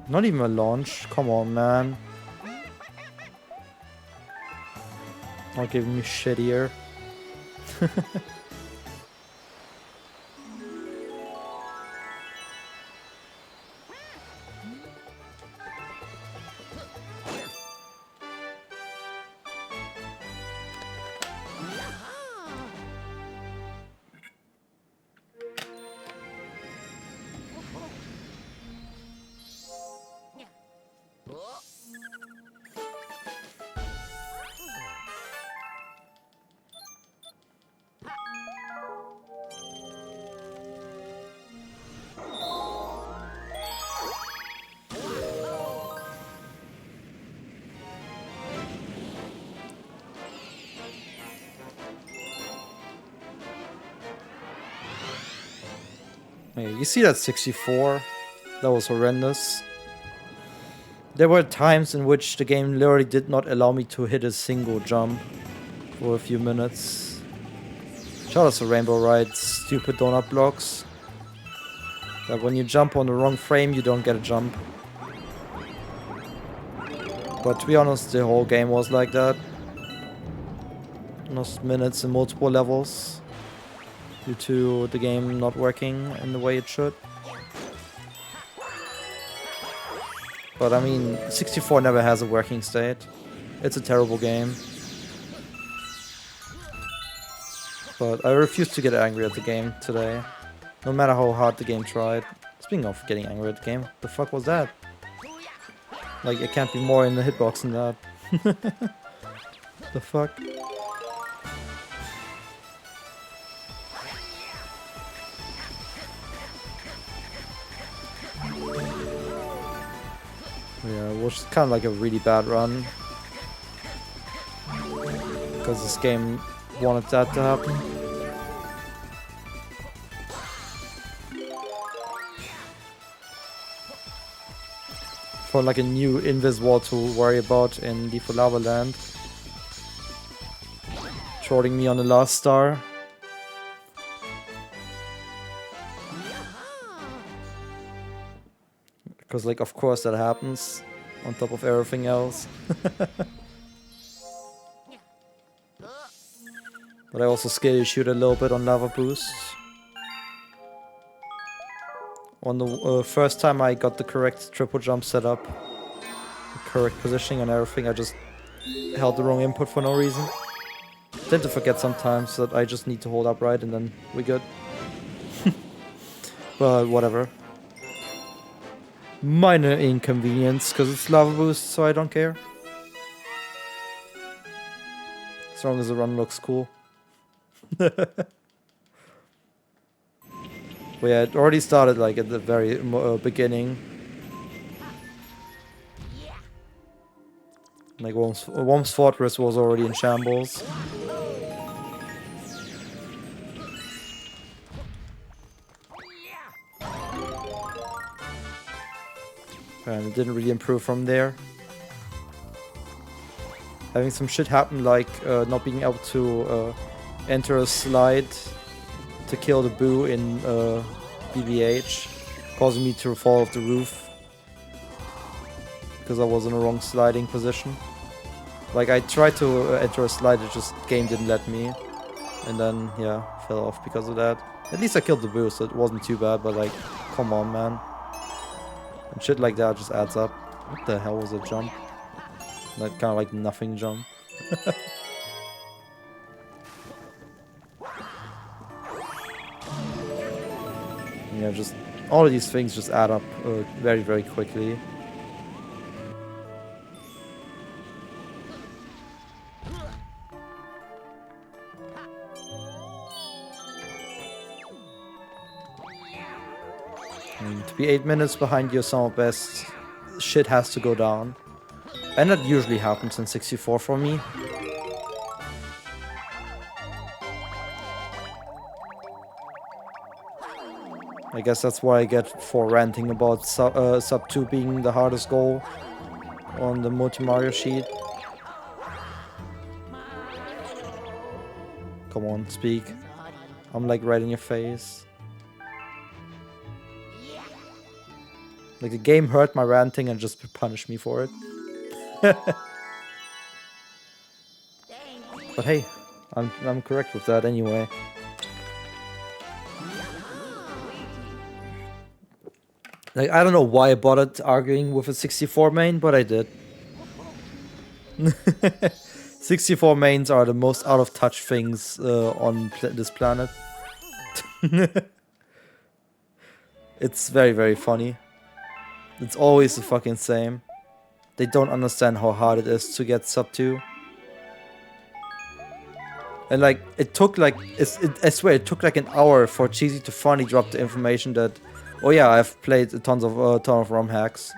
Not even a launch. Come on, man. Not giving me shit here. You see that 64? That was horrendous. There were times in which the game literally did not allow me to hit a single jump for a few minutes. Shout out to Rainbow Ride's stupid donut blocks. That when you jump on the wrong frame, you don't get a jump. But to be honest, the whole game was like that. Most minutes in multiple levels. Due to the game not working in the way it should. But I mean, 64 never has a working state. It's a terrible game. But I refuse to get angry at the game today. No matter how hard the game tried. Speaking of getting angry at the game, the fuck was that? Like, it can't be more in the hitbox than that. The fuck? Yeah, it was kind of like a really bad run. Because this game wanted that to happen. For like a new invis wall to worry about in Lethal Lava Land. Shorting me on the last star. Because, like, of course that happens on top of everything else. But I also skill shoot a little bit on lava boost. On the first time I got the correct triple jump set up, the correct positioning and everything, I just held the wrong input for no reason. Tend to forget sometimes that I just need to hold upright and then we're good. But whatever. Minor inconvenience, because it's lava boost, so I don't care. As long as the run looks cool. But yeah, it already started like at the very beginning. Like Worm's Fortress was already in shambles. And it didn't really improve from there. Having some shit happen like not being able to enter a slide to kill the boo in BBH, causing me to fall off the roof because I was in the wrong sliding position. Like I tried to enter a slide, it just game didn't let me, and then yeah, fell off because of that. At least I killed the boo, so it wasn't too bad. But like, come on, man, and shit like that just adds up. What the hell was a jump? That kind of like nothing jump. Yeah, just all of these things just add up very, very quickly. And to be 8 minutes behind your summer best, shit has to go down. And that usually happens in 64 for me. I guess that's why I get for ranting about sub 2 being the hardest goal on the Multi Mario sheet. Come on, speak. I'm like right in your face. Like the game heard my ranting and just punished me for it. But hey, I'm correct with that anyway. Like, I don't know why I bothered arguing with a 64 main, but I did. 64 mains are the most out of touch things on this planet. It's very, very funny. It's always the fucking same. They don't understand how hard it is to get sub 2. And like, it took like, I swear, it took like an hour for Cheesy to finally drop the information that, oh yeah, I've played a ton of ROM hacks.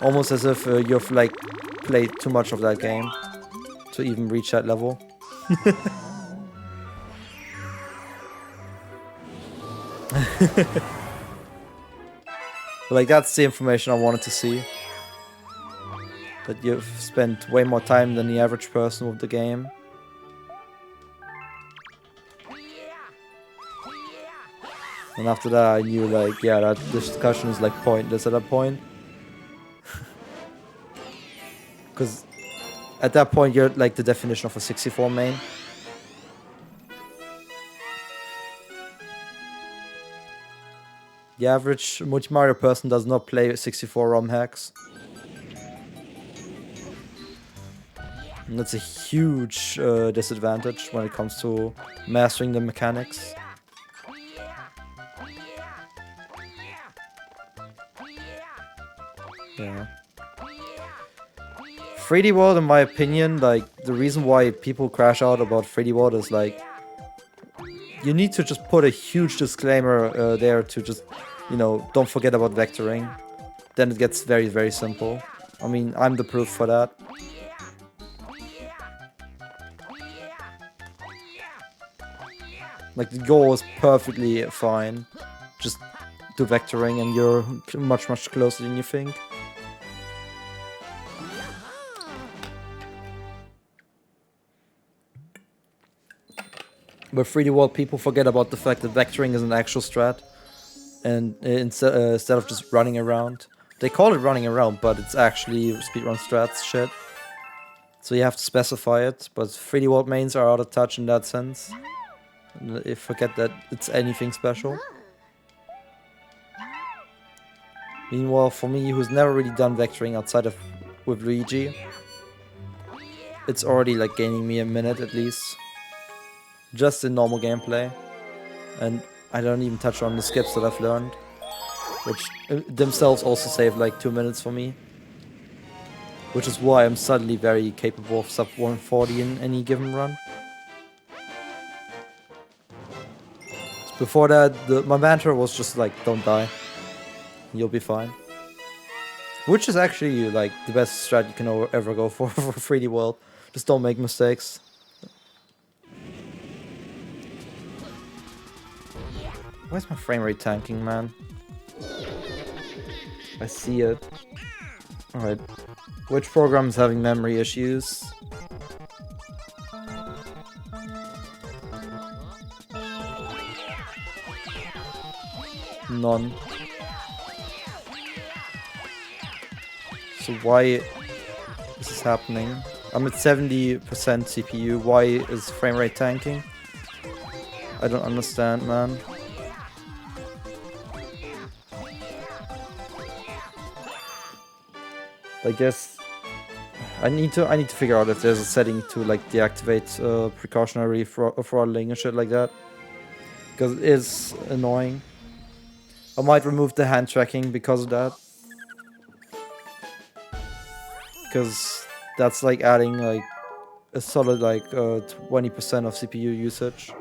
Almost as if you've like played too much of that game to even reach that level. Like, that's the information I wanted to see. That you've spent way more time than the average person with the game. And after that I knew like, yeah, that discussion is like pointless at that point. Because at that point you're like the definition of a 64 main. The average Multi Mario person does not play 64 ROM hacks. And that's a huge disadvantage when it comes to mastering the mechanics. Yeah. 3D World, in my opinion, like, the reason why people crash out about 3D World is like, you need to just put a huge disclaimer there to just, you know, don't forget about vectoring. Then it gets very, very simple. I mean, I'm the proof for that. Like, the goal is perfectly fine. Just do vectoring and you're much, much closer than you think. But 3D World people forget about the fact that vectoring is an actual strat. and instead of just running around. They call it running around, but it's actually speedrun strats shit. So you have to specify it, but 3D World mains are out of touch in that sense. And I forget that it's anything special. Meanwhile, for me, who's never really done vectoring outside of with Luigi, it's already like gaining me a minute at least. Just in normal gameplay. And I don't even touch on the skips that I've learned, which themselves also save like 2 minutes for me. Which is why I'm suddenly very capable of sub 140 in any given run. Before that, my mantra was just like, don't die. You'll be fine. Which is actually like the best strat you can ever go for 3D World. Just don't make mistakes. Where's my frame rate tanking, man? I see it. Alright. Which program is having memory issues? None. So why is this happening? I'm at 70% CPU. Why is frame rate tanking? I don't understand, man. I guess I need to figure out if there's a setting to like deactivate precautionary throttling and shit like that, because it is annoying. I might remove the hand tracking because of that, because that's like adding like a solid like 20% of CPU usage.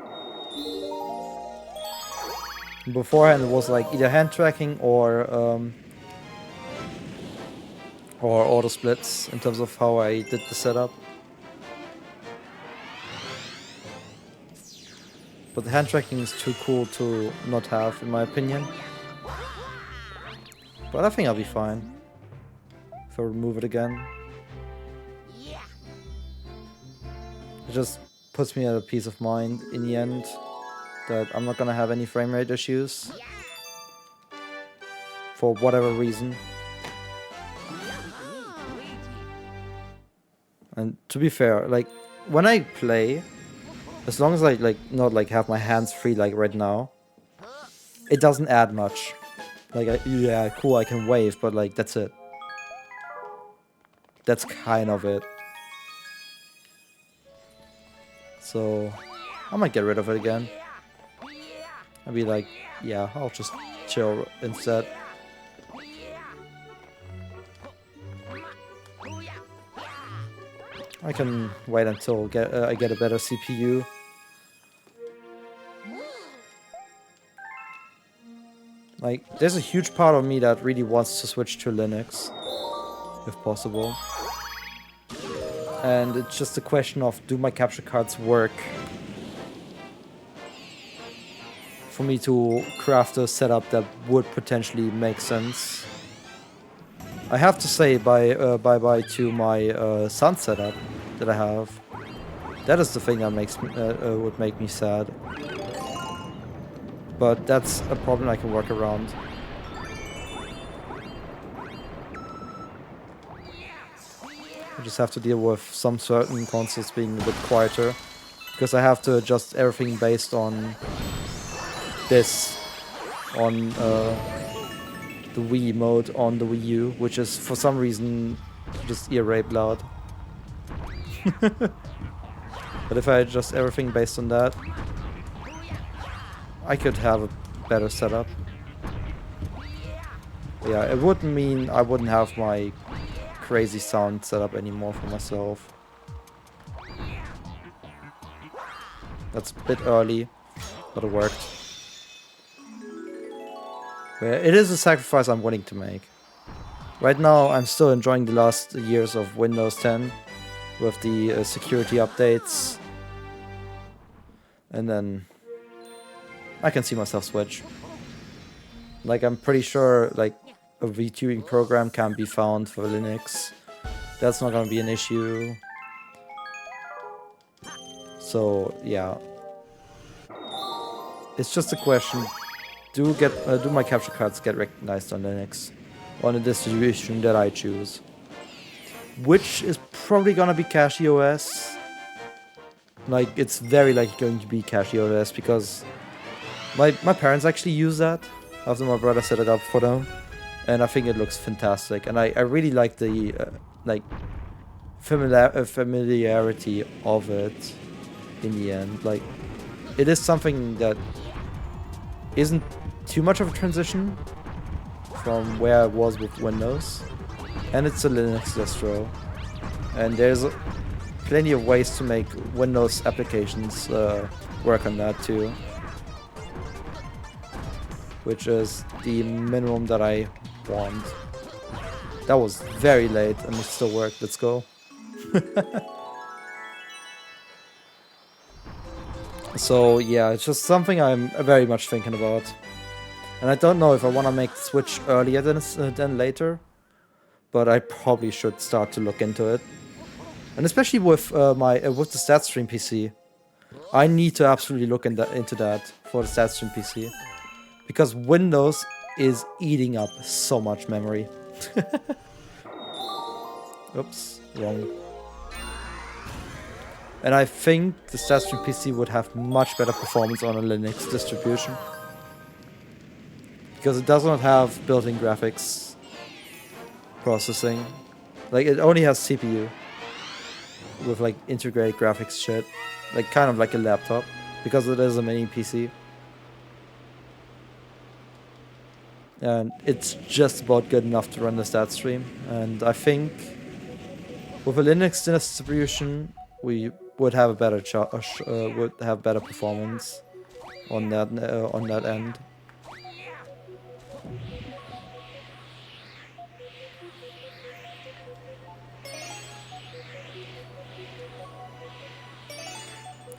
Beforehand it was like either hand tracking or auto splits in terms of how I did the setup. But the hand tracking is too cool to not have, in my opinion. But I think I'll be fine if I remove it again. It just puts me at a peace of mind in the end that I'm not gonna have any frame rate issues for whatever reason. And to be fair, like when I play, as long as I like not like have my hands free like right now, it doesn't add much. Like yeah, cool, I can wave, but like that's it. That's kind of it. So I might get rid of it again. I'll be like, yeah, I'll just chill instead. I can wait until I get a better CPU. Like, there's a huge part of me that really wants to switch to Linux, if possible. And it's just a question of, do my capture cards work for me to craft a setup that would potentially make sense. I have to say bye-bye to my Sun setup that I have. That is the thing that makes me, would make me sad. But that's a problem I can work around. I just have to deal with some certain consoles being a bit quieter, because I have to adjust everything based on this, on the Wii mode on the Wii U, which is for some reason just ear rape loud. But if I adjust everything based on that, I could have a better setup. Yeah, it would mean I wouldn't have my crazy sound setup anymore for myself. That's a bit early, but it worked. Yeah, it is a sacrifice I'm willing to make. Right now, I'm still enjoying the last years of Windows 10 with the security updates, and then I can see myself switch. Like, I'm pretty sure like a VTubing program can be found for Linux. That's not gonna be an issue. So yeah, it's just a question do my capture cards get recognized on Linux, on the distribution that I choose, which is probably gonna be CachyOS. Like, it's very likely going to be CachyOS because my parents actually use that after my brother set it up for them, and I think it looks fantastic. And I really like the like familiarity of it in the end. Like, it is something that isn't too much of a transition from where I was with Windows, and it's a Linux distro, and there's plenty of ways to make Windows applications work on that too, which is the minimum that I want. That was very late and it still worked. Let's go. So yeah, it's just something I'm very much thinking about. And I don't know if I want to make the switch earlier than later, but I probably should start to look into it. And especially with with the StatStream PC, I need to absolutely look into that for the StatStream PC, because Windows is eating up so much memory. Oops, wrong. And I think the StatStream PC would have much better performance on a Linux distribution, because it does not have built-in graphics processing. Like, it only has CPU with like integrated graphics shit, like kind of like a laptop, because it is a mini PC. And it's just about good enough to run the StatStream. And I think with a Linux distribution, we would have a better would have better performance on that end.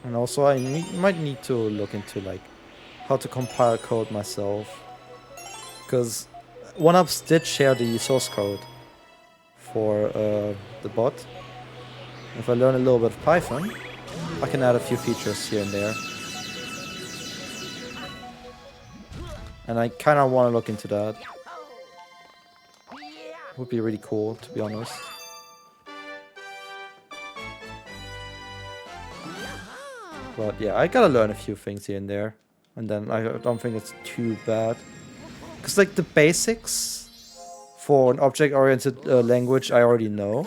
And also I might need to look into like how to compile code myself, because OneUps did share the source code for the bot. If I learn a little bit of Python, I can add a few features here and there. And I kind of want to look into that. Would be really cool, to be honest. But yeah, I gotta learn a few things here and there, and then I don't think it's too bad. Because like the basics for an object-oriented language I already know.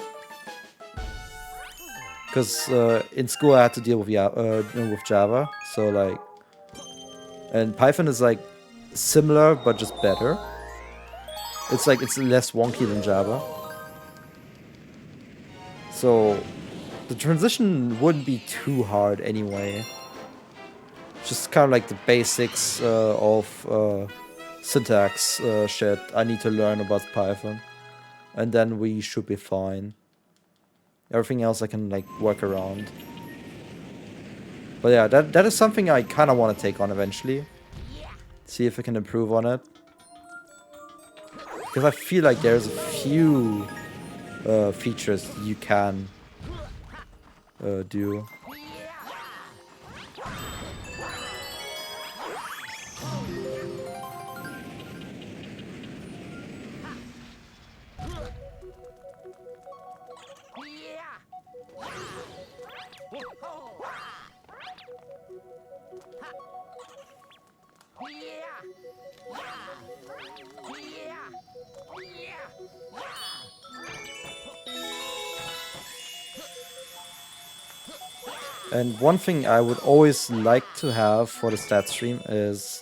Because in school I had to deal with Java, so like, and Python is like similar but just better. It's like it's less wonky than Java. So the transition wouldn't be too hard anyway. Just kind of like the basics of syntax shit I need to learn about Python, and then we should be fine. Everything else I can like work around. But yeah, that is something I kind of want to take on eventually. See if I can improve on it. Because I feel like there's a few features you can do. And one thing I would always like to have for the stat stream is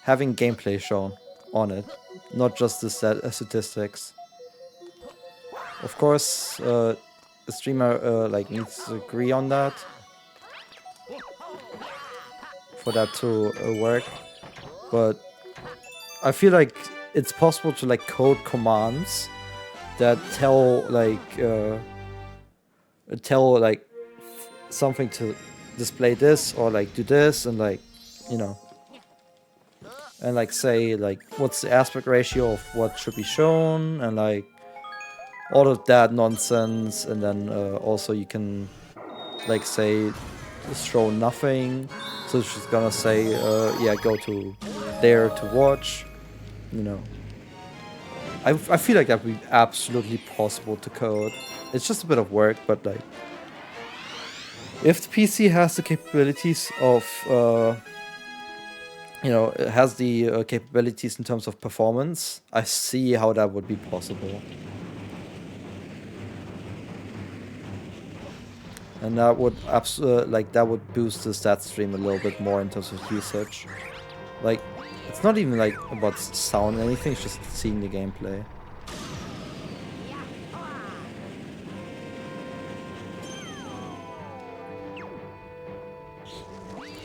having gameplay shown on it, not just the statistics. Of course, the streamer like needs to agree on that for that to work, but I feel like it's possible to like code commands that tell something to display this or like do this, and like, you know, and like say like what's the aspect ratio of what should be shown, and like all of that nonsense. And then also you can like say show nothing, so it's just gonna say yeah, go to there to watch, you know. I feel like that would be absolutely possible to code. It's just a bit of work, but like, if the PC has the capabilities of, you know, it has the capabilities in terms of performance, I see how that would be possible. And that would that would boost the stat stream a little bit more in terms of usage. Like, it's not even like about sound or anything, it's just seeing the gameplay.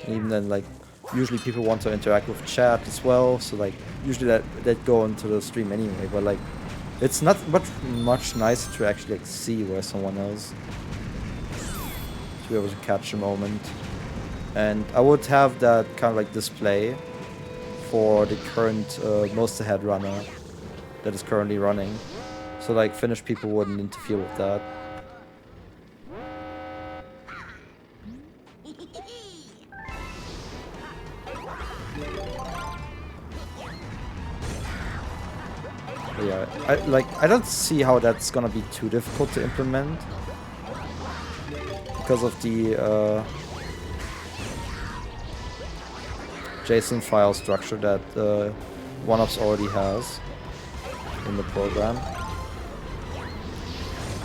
And even then, like, usually people want to interact with chat as well, so like, usually that go into the stream anyway, but like, it's not much nicer to actually like see where someone is. To be able to catch a moment. And I would have that kind of like display for the current most ahead runner that is currently running. So like Finnish people wouldn't interfere with that. But yeah, I don't see how that's gonna be too difficult to implement. Because of the JSON file structure that OneUps already has in the program.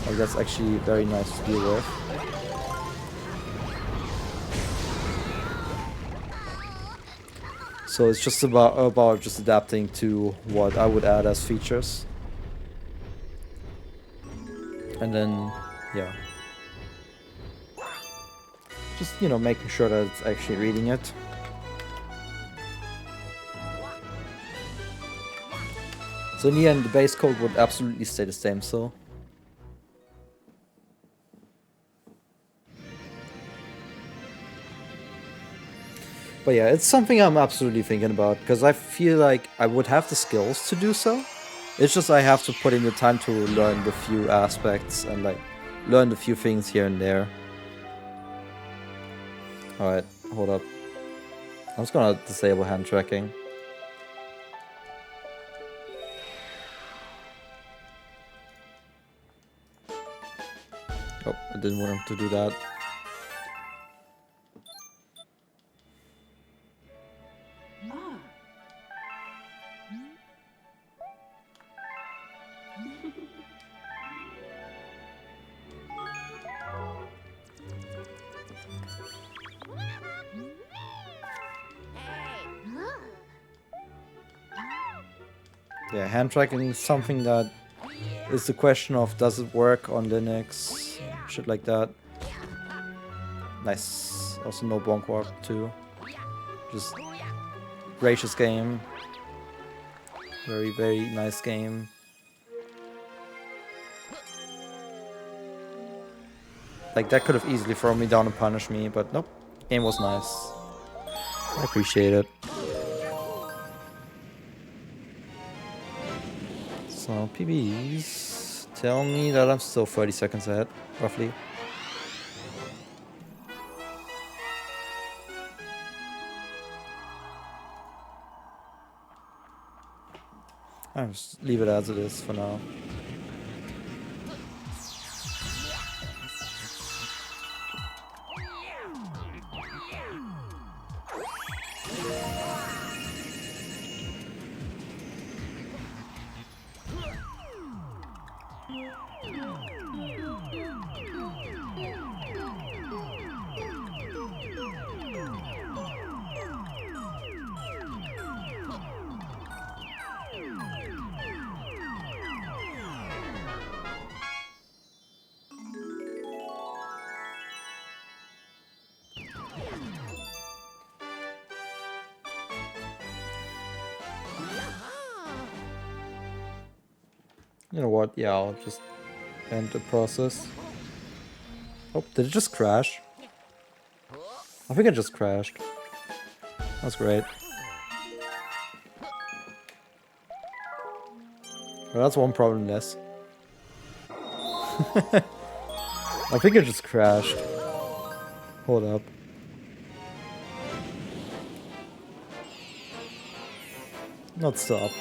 Like, that's actually very nice to deal with. So it's just about just adapting to what I would add as features. And then, yeah. Just, you know, making sure that it's actually reading it. So in the end, the base code would absolutely stay the same, so. But yeah, it's something I'm absolutely thinking about, because I feel like I would have the skills to do so. It's just I have to put in the time to learn the few aspects and like learn the few things here and there. Alright, hold up. I'm just gonna disable hand tracking. Oh, I didn't want him to do that. Yeah, hand tracking is something that is the question of does it work on Linux, shit like that. Nice. Also no bonk warp too. Just gracious game. Very, very nice game. Like, that could have easily thrown me down and punished me, but nope. Game was nice. I appreciate it. So, PBs tell me that I'm still 30 seconds ahead, roughly. I'll just leave it as it is for now. You know what? Yeah, I'll just end the process. Oh, did it just crash? I think it just crashed. That's great. Well, that's one problem less. I think it just crashed. Hold up. Not still up.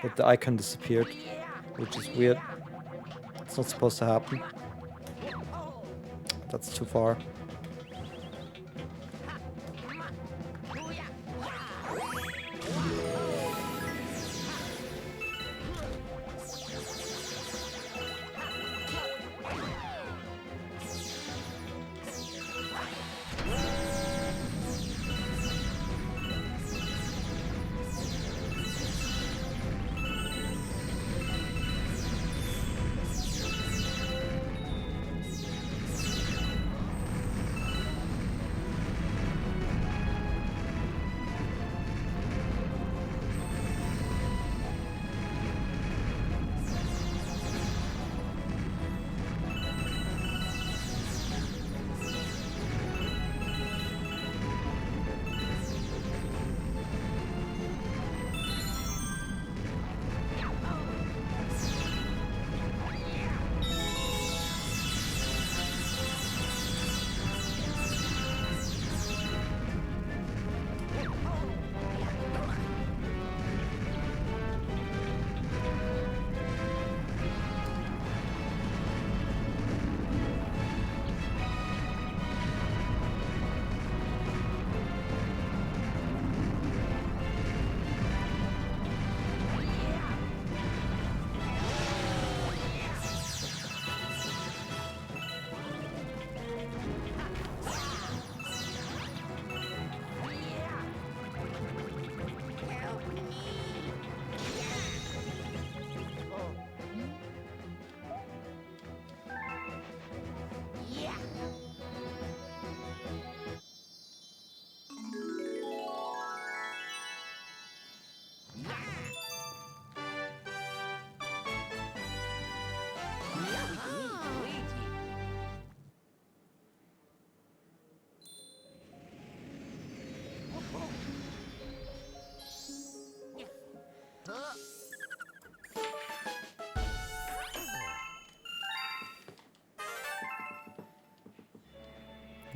But the icon disappeared, which is weird. It's not supposed to happen. That's too far.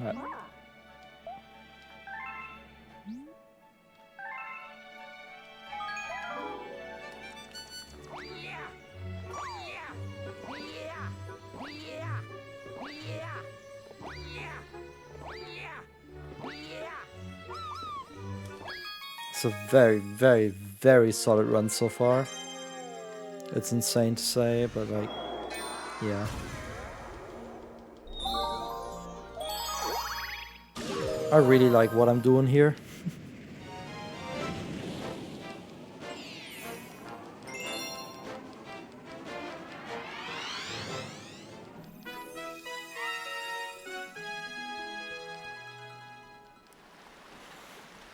Alright. It's a very, very, very solid run so far. It's insane to say, but like, yeah. I really like what I'm doing here.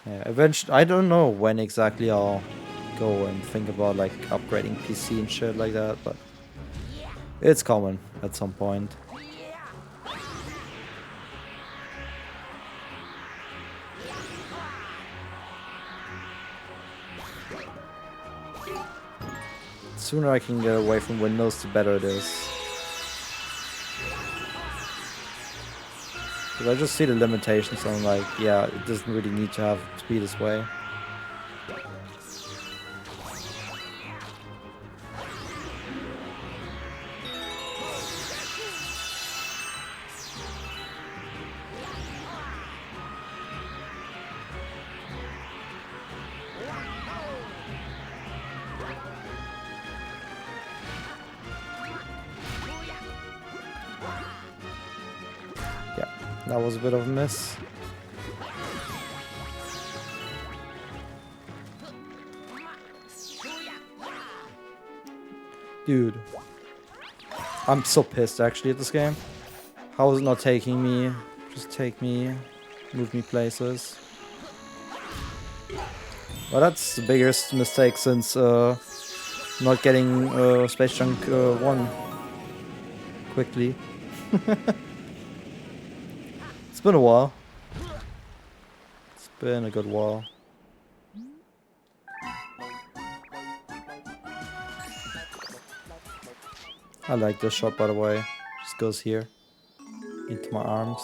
Yeah, eventually, I don't know when exactly I'll go and think about like upgrading PC and shit like that, but it's coming at some point. The sooner I can get away from Windows, the better it is. But I just see the limitations and I'm like, yeah, it doesn't really need to have to be this way. That was a bit of a miss. Dude. I'm so pissed actually at this game. How is it not taking me? Just take me. Move me places. Well, that's the biggest mistake since not getting Space Junk 1 quickly. It's been a while. It's been a good while. I like this shot, by the way. Just goes here. Into my arms.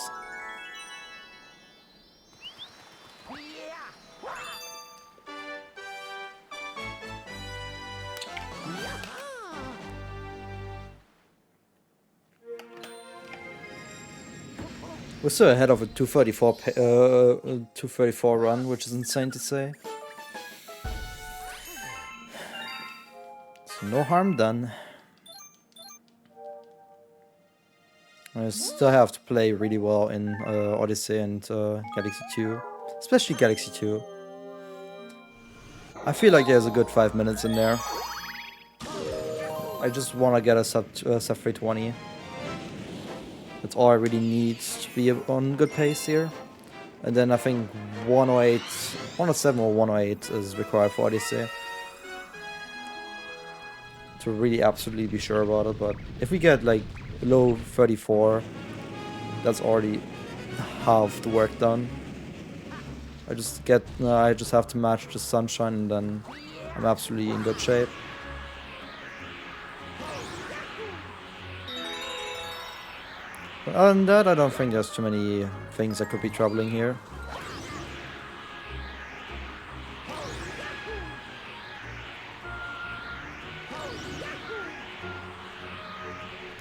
We're still ahead of a 234 run, which is insane to say. So no harm done. I still have to play really well in Odyssey and Galaxy 2. Especially Galaxy 2. I feel like there's a good 5 minutes in there. I just want to get a sub 320. That's all I really need to be on good pace here. And then I think 108, 107 or 108 is required for Odyssey. To really absolutely be sure about it, but if we get like below 34, that's already half the work done. I just have to match the sunshine and then I'm absolutely in good shape. But other than that, I don't think there's too many things that could be troubling here.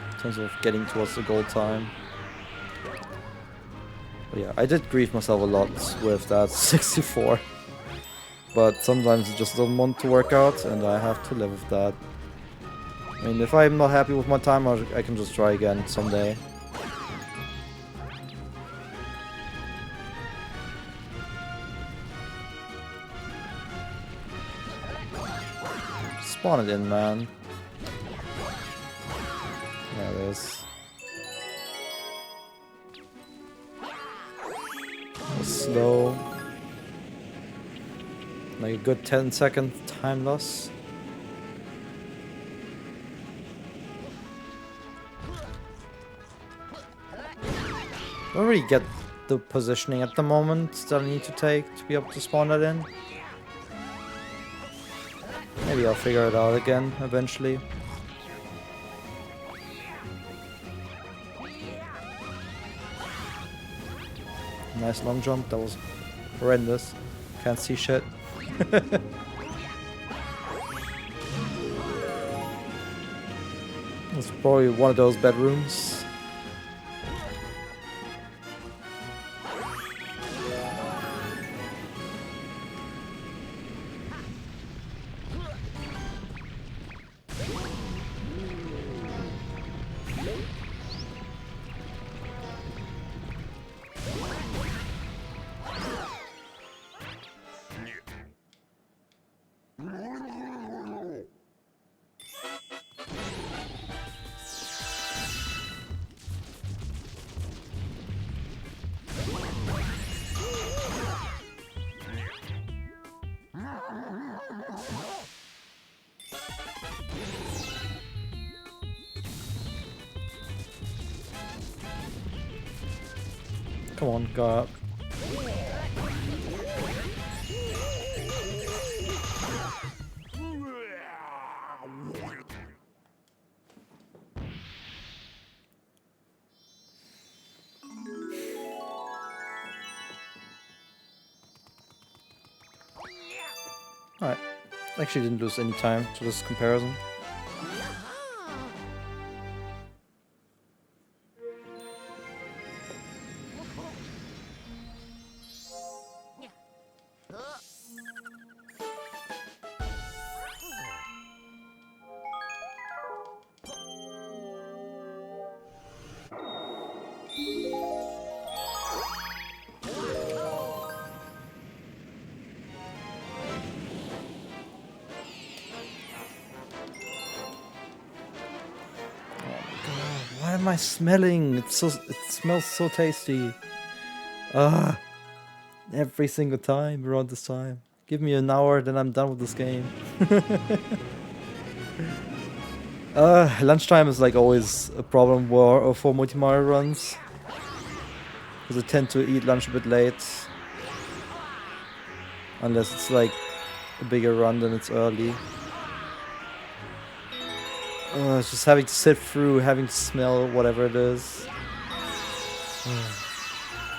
In terms of getting towards the goal time. But yeah, I did grieve myself a lot with that 64. But sometimes it just doesn't want to work out and I have to live with that. I mean, if I'm not happy with my time, I can just try again someday. Spawn it in, man. There it is. Slow. Like a good 10-second time loss. Don't really get the positioning at the moment that I need to take to be able to spawn that in. Maybe I'll figure it out again eventually. Nice long jump, that was horrendous. Can't see shit. It's probably one of those bedrooms. Come on, go up. Alright. Actually didn't lose any time to this comparison. What am I smelling? It smells so tasty. Ah, every single time around this time. Give me an hour, then I'm done with this game. Lunchtime is like always a problem for multi-Mario runs. Because I tend to eat lunch a bit late. Unless it's like a bigger run than it's early. It's just having to sit through, having to smell whatever it is.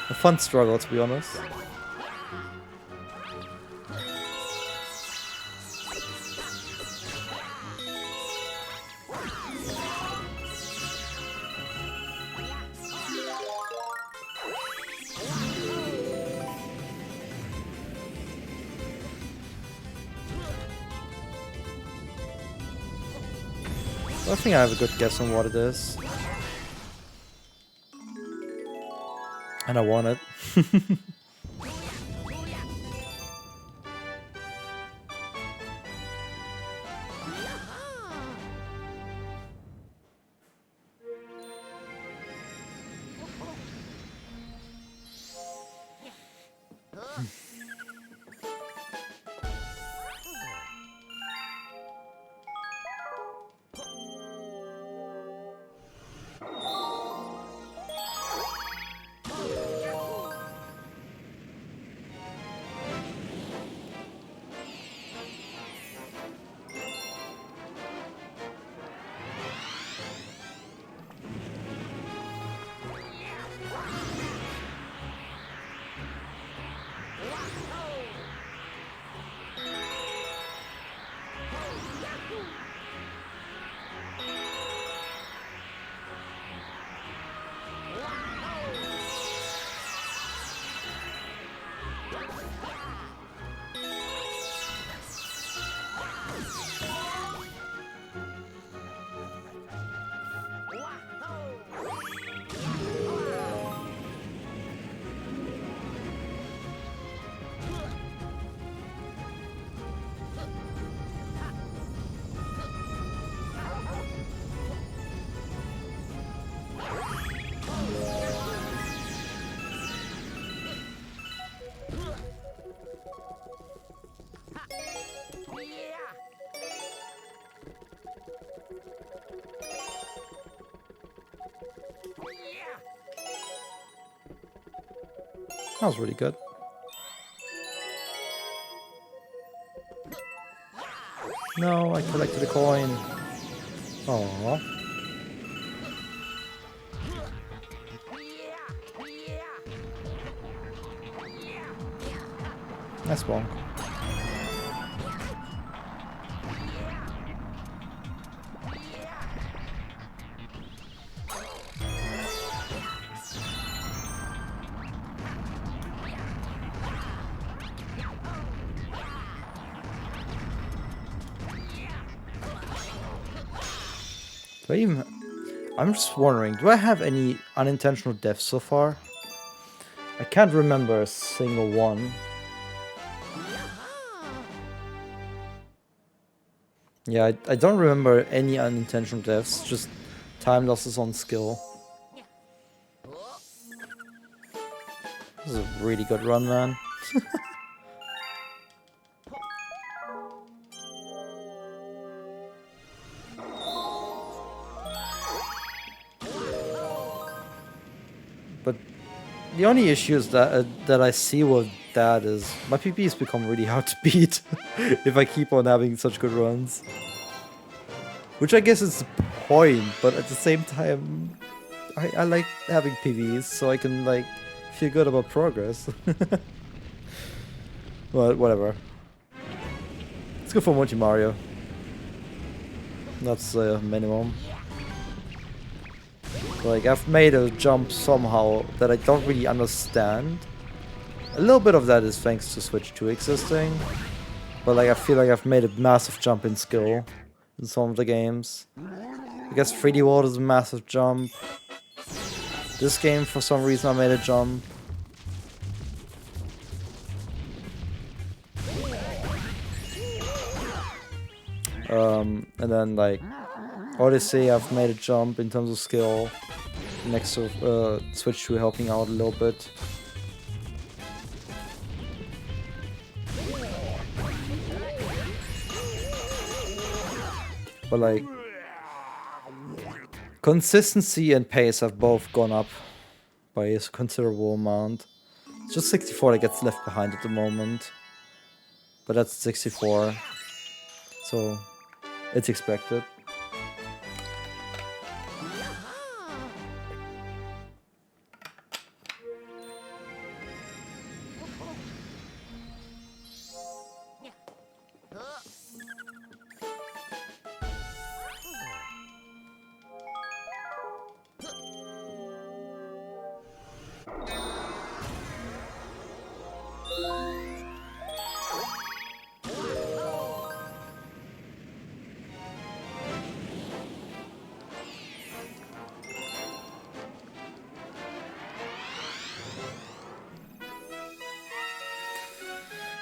A fun struggle, to be honest. I think I have a good guess on what it is. And I want it. That was really good. No, I collected a coin. Aww. Nice bonk. I'm just wondering, do I have any unintentional deaths so far? I can't remember a single one. Yeah, I don't remember any unintentional deaths, just time losses on skill. This is a really good run, man. But the only issue is that I see with that is my PB's become really hard to beat if I keep on having such good runs. Which I guess is the point, but at the same time, I like having PBs so I can like feel good about progress. Well, whatever. Let's go for Monty Mario. That's the minimum. Like, I've made a jump somehow that I don't really understand. A little bit of that is thanks to Switch 2 existing. But like, I feel like I've made a massive jump in skill in some of the games. I guess 3D World is a massive jump. This game, for some reason, I made a jump. And then like Odyssey, I've made a jump in terms of skill. Next to Switch 2 helping out a little bit. But like, consistency and pace have both gone up by a considerable amount. It's just 64 that gets left behind at the moment. But that's 64. So, it's expected.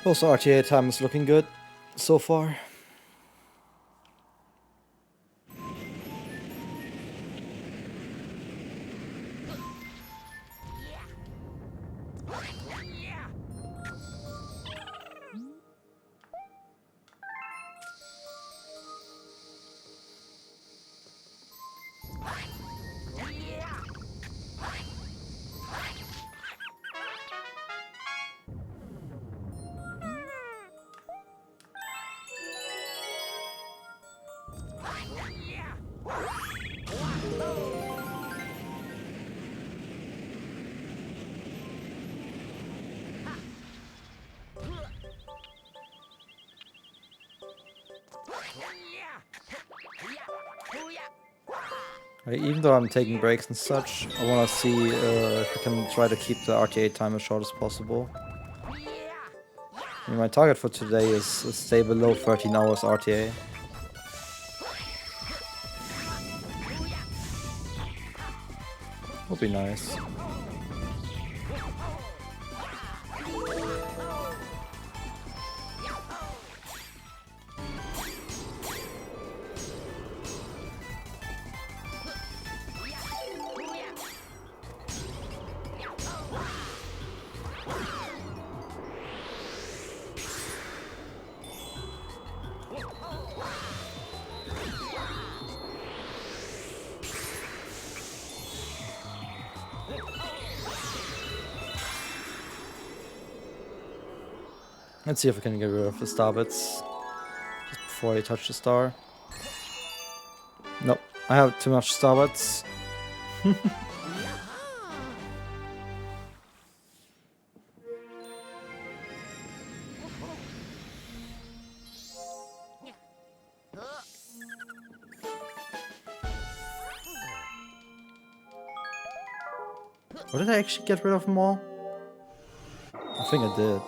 Also, RTA time is looking good so far. Even though I'm taking breaks and such, I want to see if I can try to keep the RTA time as short as possible. I mean, my target for today is stay below 13 hours RTA. Would be nice. Let's see if I can get rid of the star bits just before I touch the star. Nope, I have too much star bits. Or did I actually get rid of them all? I think I did.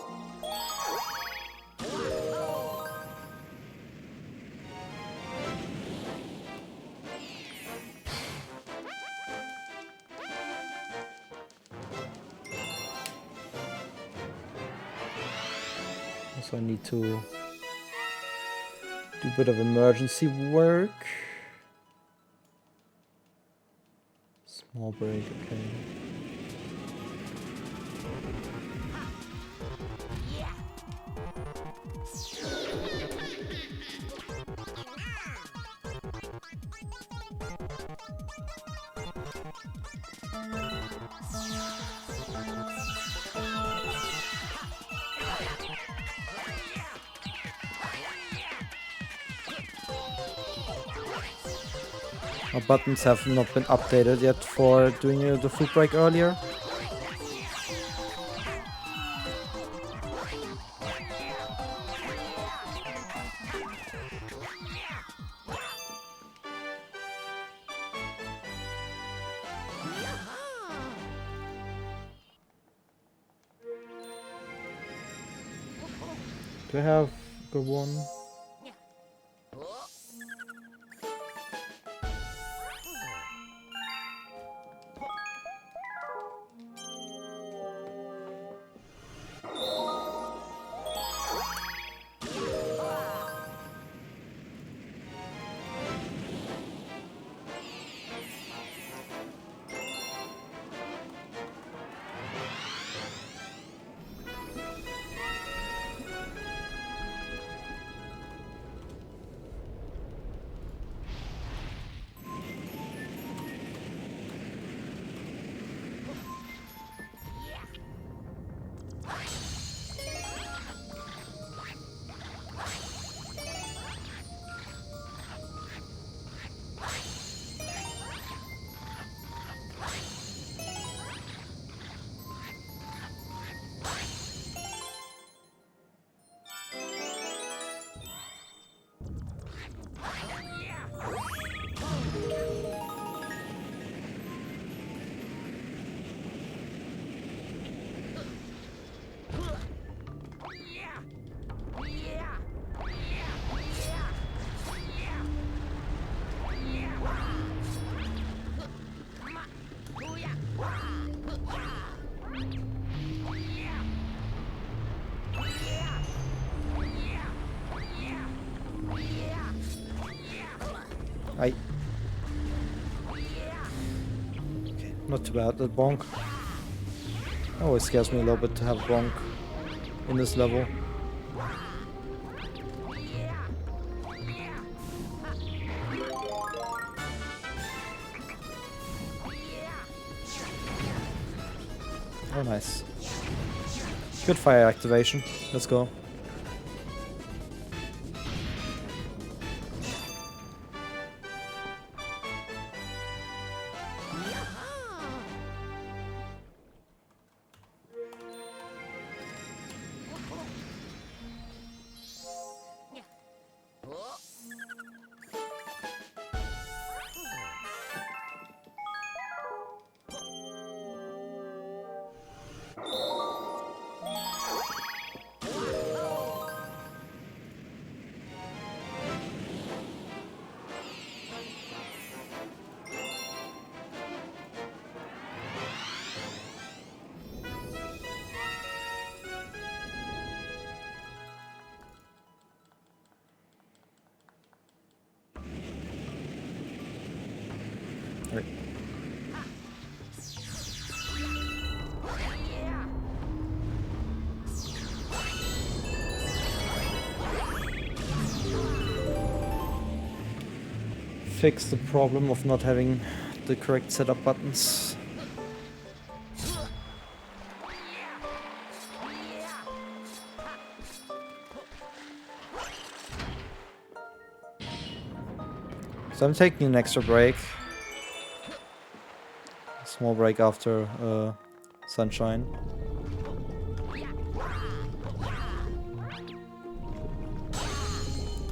Also, I need to do a bit of emergency work. Small break, okay. My buttons have not been updated yet for doing the food break earlier. Do I have a good one? I. Okay, not too bad. That bonk. Always scares me a little bit to have bonk in this level. Oh, nice. Good fire activation. Let's go. Right. Fix the problem of not having the correct setup buttons. So I'm taking an extra break. A small break after Sunshine.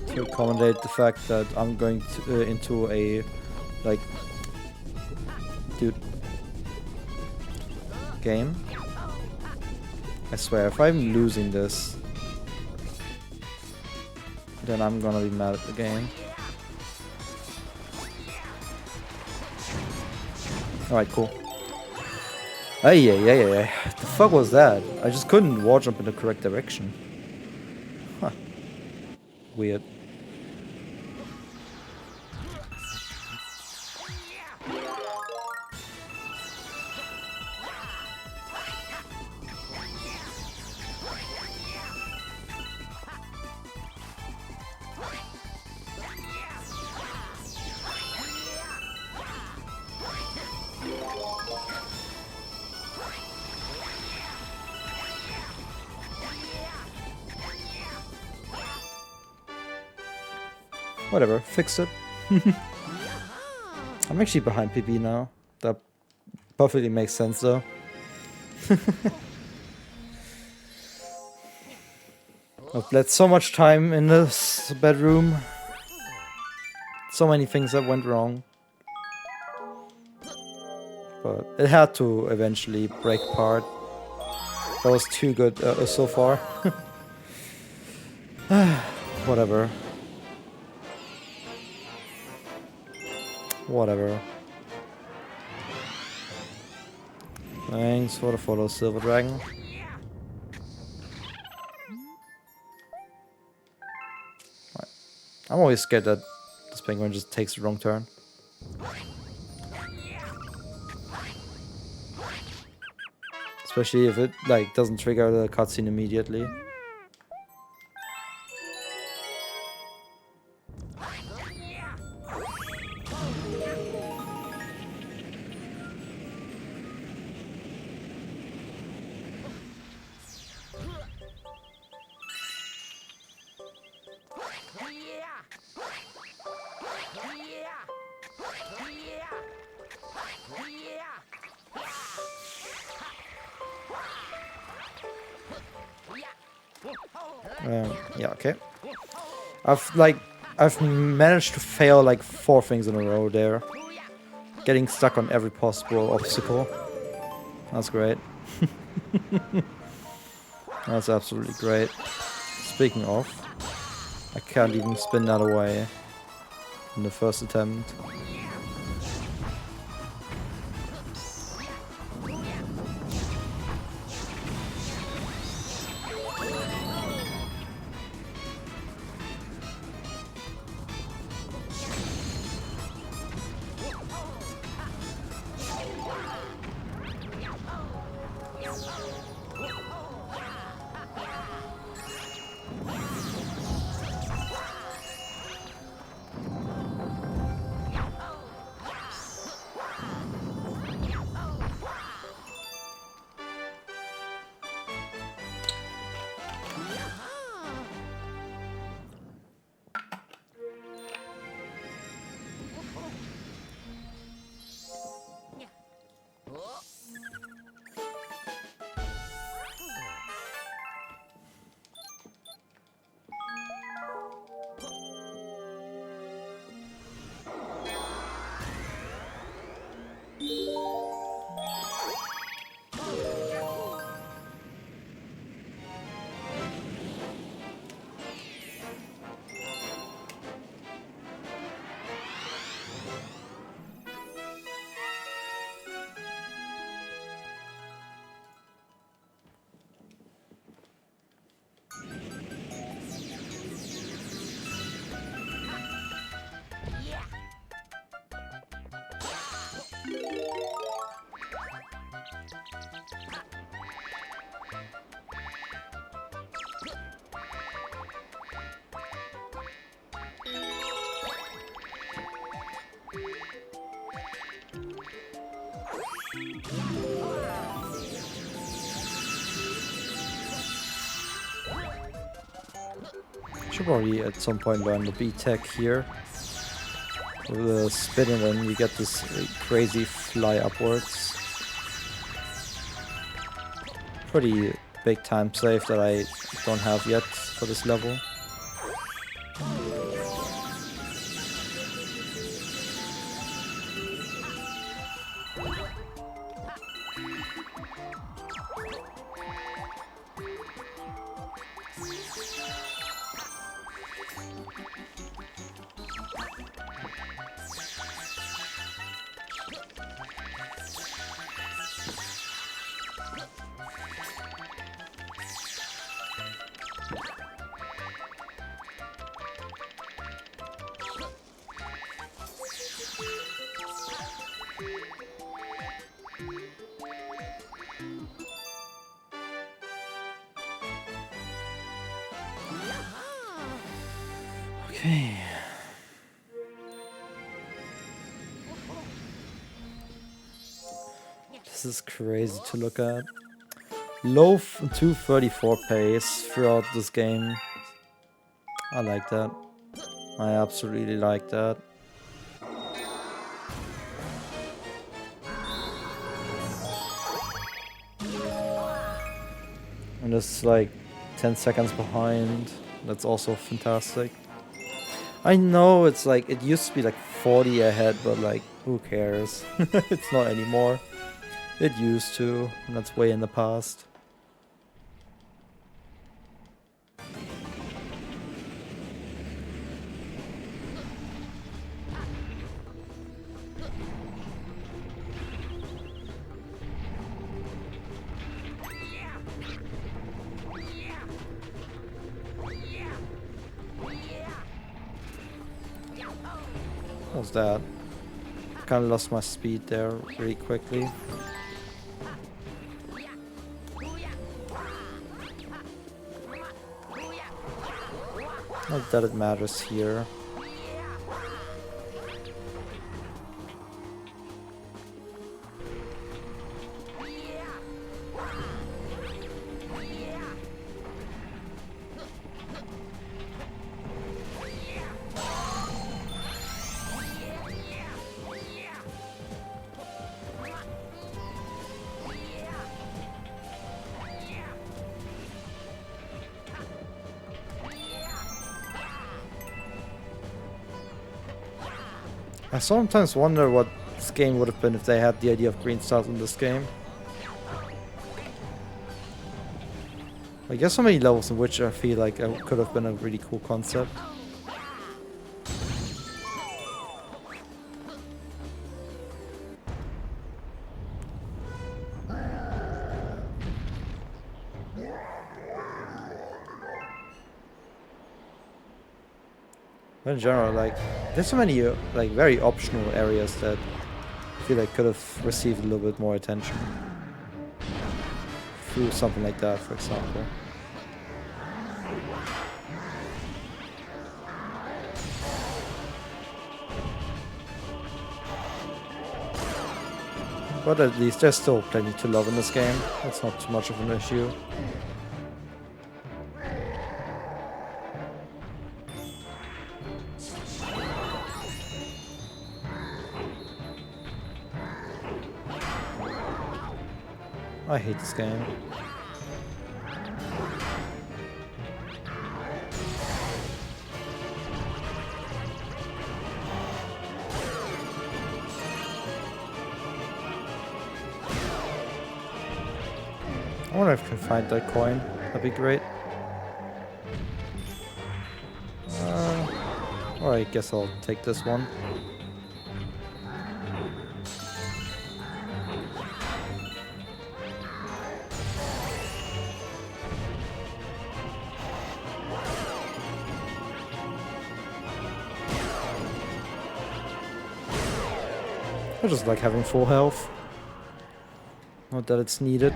To accommodate the fact that I'm going to, into a, like, dude, game. I swear, if I'm losing this, then I'm gonna be mad at the game. Alright, cool. Ay. The fuck was that? I just couldn't wall jump in the correct direction. Huh. Weird. Whatever, fixed it. I'm actually behind PB now. That perfectly makes sense though. I've bled so much time in this bedroom. So many things that went wrong. But it had to eventually break apart. That was too good so far. Whatever. Whatever. Thanks for the follow, Silver Dragon. Right. I'm always scared that this penguin just takes the wrong turn. Especially if it like doesn't trigger the cutscene immediately. Yeah, okay. I've managed to fail like 4 things in a row there. Getting stuck on every possible obstacle. That's great. That's absolutely great. Speaking of, I can't even spin that away in the first attempt. Should probably at some point learn the B-Tech here. With a spin and then you get this crazy fly upwards. Pretty big time save that I don't have yet for this level. Okay. This is crazy to look at. Low 234 pace throughout this game. I like that. I absolutely like that. And it's like 10 seconds behind. That's also fantastic. I know it's like, it used to be like 40 ahead, but like, who cares? It's not anymore. It used to, and that's way in the past. What was that? Kinda lost my speed there really quickly. Not that it matters here. I sometimes wonder what this game would have been if they had the idea of green stars in this game. Like, there's so many levels in which I feel like it could have been a really cool concept. But in general, like, there's so many like very optional areas that I feel like could have received a little bit more attention through something like that, for example. But at least there's still plenty to love in this game. That's not too much of an issue. I hate this game. I wonder if I can find that coin. That'd be great. Or I guess I'll take this one. I just like having full health. Not that it's needed.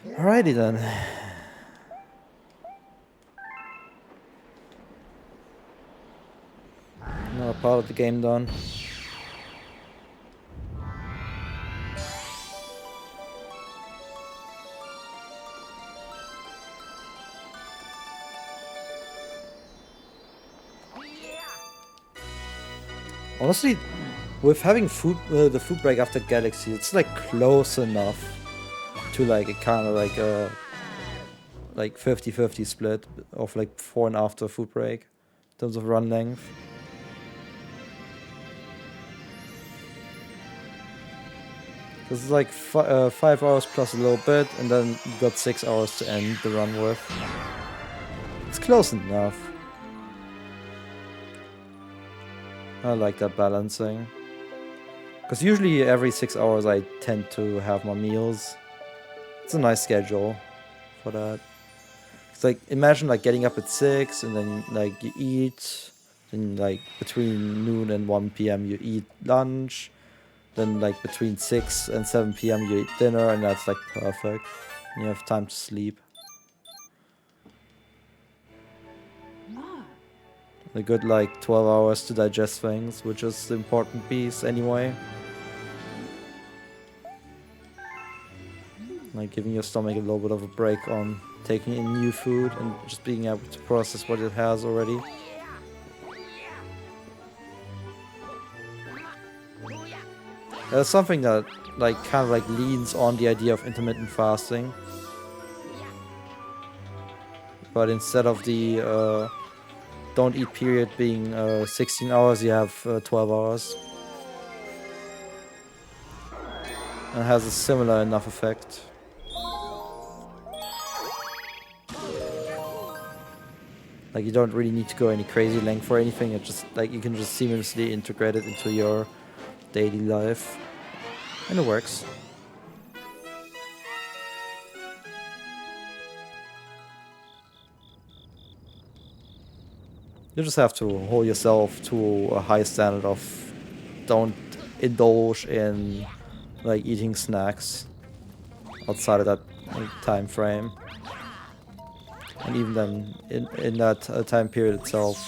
Alrighty then. Another part of the game done. Honestly, with having the food break after Galaxy, it's like close enough to like a kind of like a like 50-50 split of like before and after food break in terms of run length. This is like 5 hours plus a little bit, and then you got 6 hours to end the run with. It's close enough. I like that balancing. Because usually every 6 hours I tend to have my meals. It's a nice schedule for that. It's like, imagine like getting up at 6 and then like you eat. Then like between noon and 1 p.m. you eat lunch. Then like between 6 and 7 p.m. you eat dinner, and that's like perfect. You have time to sleep. A good like 12 hours to digest things, which is the important piece anyway. Like giving your stomach a little bit of a break on taking in new food and just being able to process what it has already. There's something that like kind of like leans on the idea of intermittent fasting, but instead of the don't eat period being 16 hours, you have 12 hours. And it has a similar enough effect. Like you don't really need to go any crazy length for anything. It's just like you can just seamlessly integrate it into your daily life, and it works. You just have to hold yourself to a high standard of don't indulge in like eating snacks outside of that time frame. And even then, in that time period itself,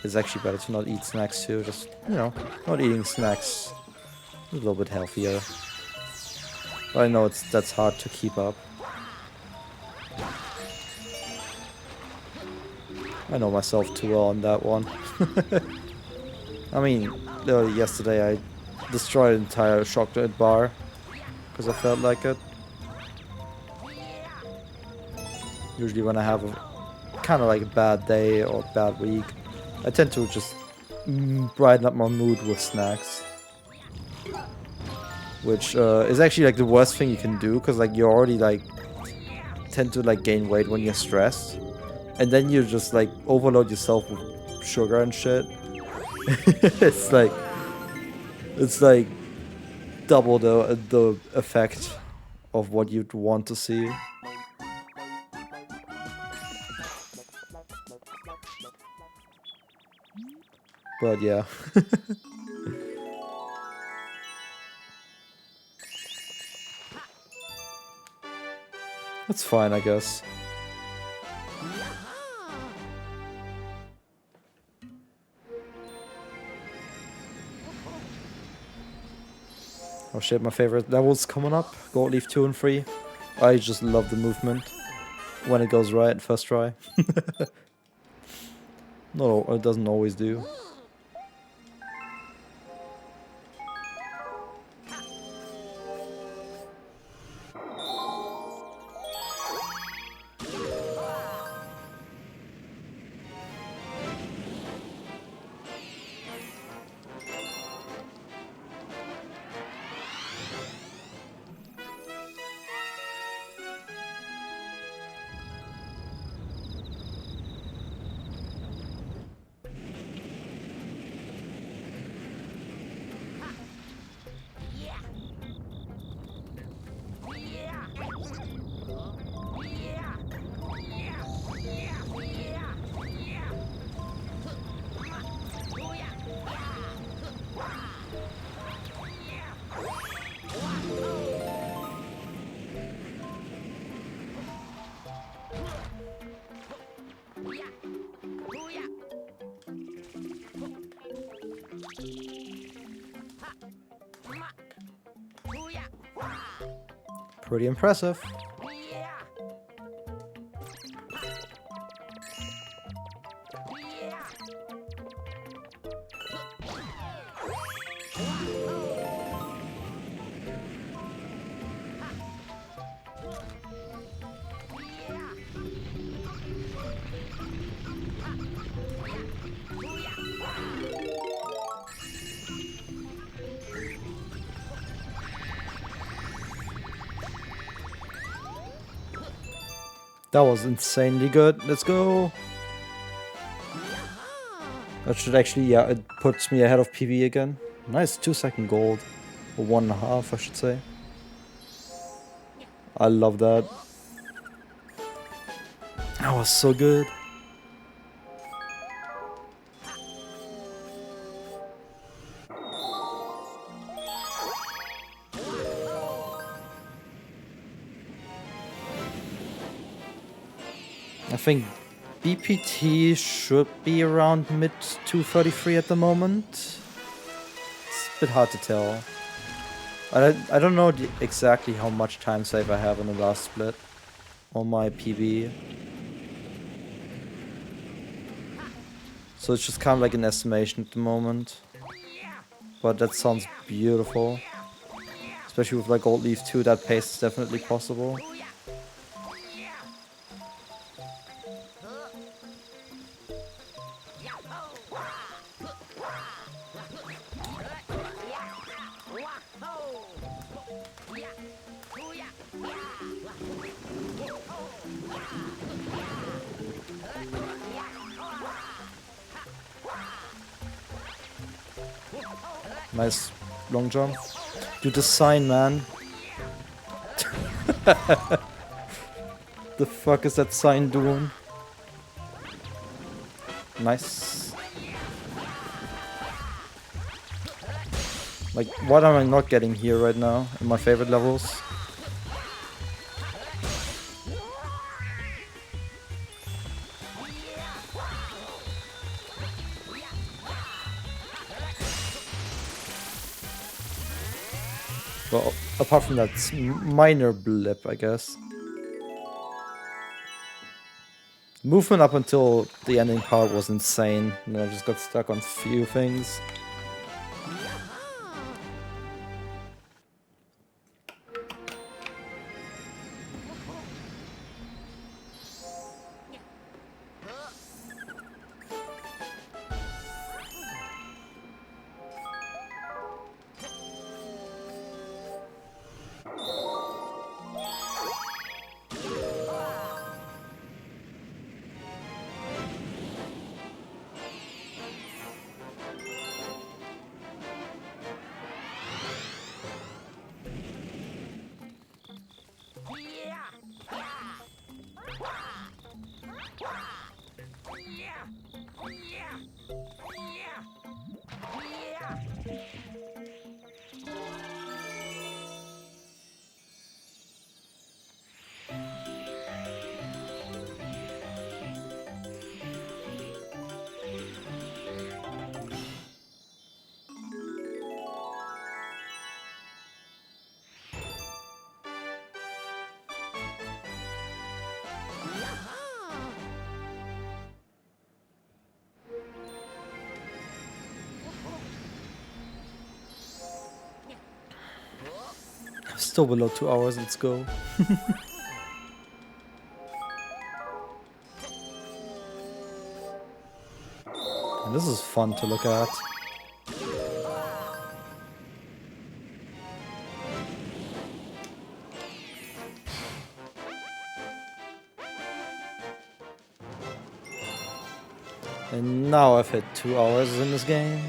it's actually better to not eat snacks too. Just, you know, not eating snacks is a little bit healthier. But I know that's hard to keep up. I know myself too well on that one. I mean, yesterday I destroyed an entire chocolate bar because I felt like it. Usually when I have a kind of like a bad day or bad week, I tend to just brighten up my mood with snacks. Which is actually like the worst thing you can do, because like you already like tend to like gain weight when you're stressed. And then you just like overload yourself with sugar and shit. It's like double the effect of what you'd want to see. But yeah. That's fine, I guess. Oh shit, my favorite levels coming up. Gold Leaf 2 and 3. I just love the movement when it goes right first try. No, it doesn't always do. Pretty impressive. That was insanely good. Let's go. That should actually, yeah, it puts me ahead of PB again. Nice 2-second gold. Or 1.5, I should say. I love that. That was so good. I think BPT should be around mid 233 at the moment. It's a bit hard to tell. I don't know exactly how much time save I have on the last split on my PB. So it's just kind of like an estimation at the moment. But that sounds beautiful. Especially with like Gold Leaf 2, that pace is definitely possible. Nice long jump. Dude, the sign, man. The fuck is that sign doing? Nice. Like, what am I not getting here right now in my favorite levels? Well, apart from that minor blip, I guess. Movement up until the ending part was insane, and then I just got stuck on few things. Still below 2 hours, let's go. And this is fun to look at. And now I've hit 2 hours in this game.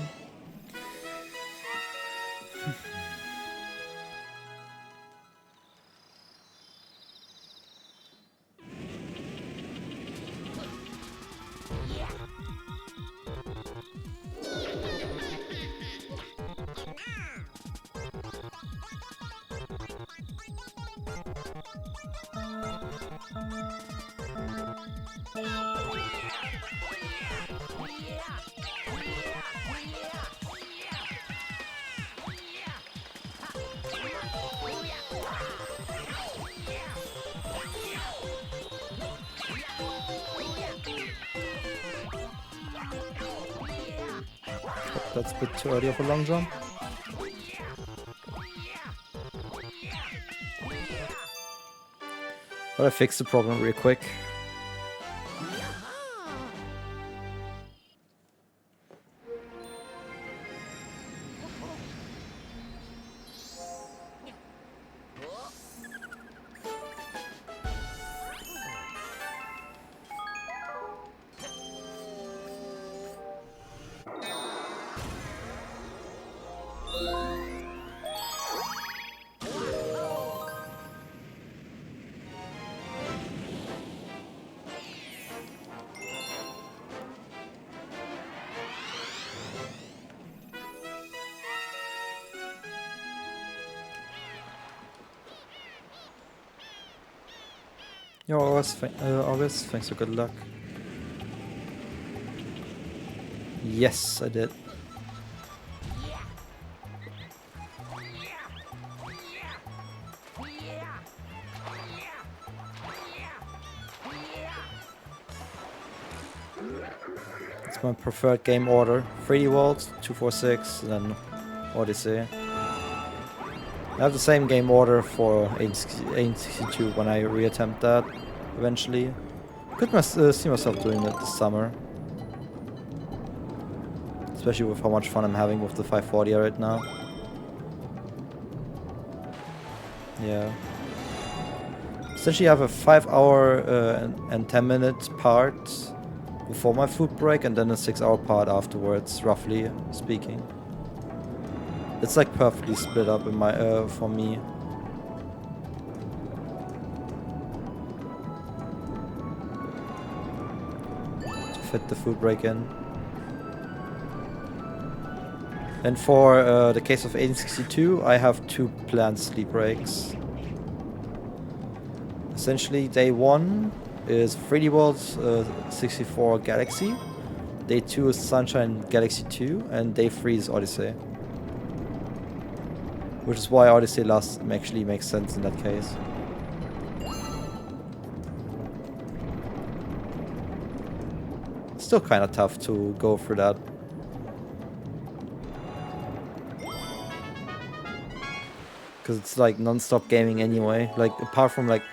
That's a bit too early of a long jump. But I fixed the problem real quick. Yo, August, thanks for good luck. Yes, I did. It's my preferred game order. 3D World, 246, and then Odyssey. I have the same game order for 862 when I reattempt that eventually. Could see myself doing it this summer. Especially with how much fun I'm having with the 540 right now. Yeah. Essentially I have a 5-hour and 10-minute part before my food break and then a 6-hour part afterwards, roughly speaking. It's like perfectly split up in my for me. To fit the food break in. And for the case of 1862, I have 2 planned sleep breaks. Essentially, day 1 is 3D World 64 Galaxy. Day 2 is Sunshine Galaxy 2, and day 3 is Odyssey. Which is why Odyssey last actually makes sense in that case. Still kind of tough to go through that. Because it's like non-stop gaming anyway. Like, apart from like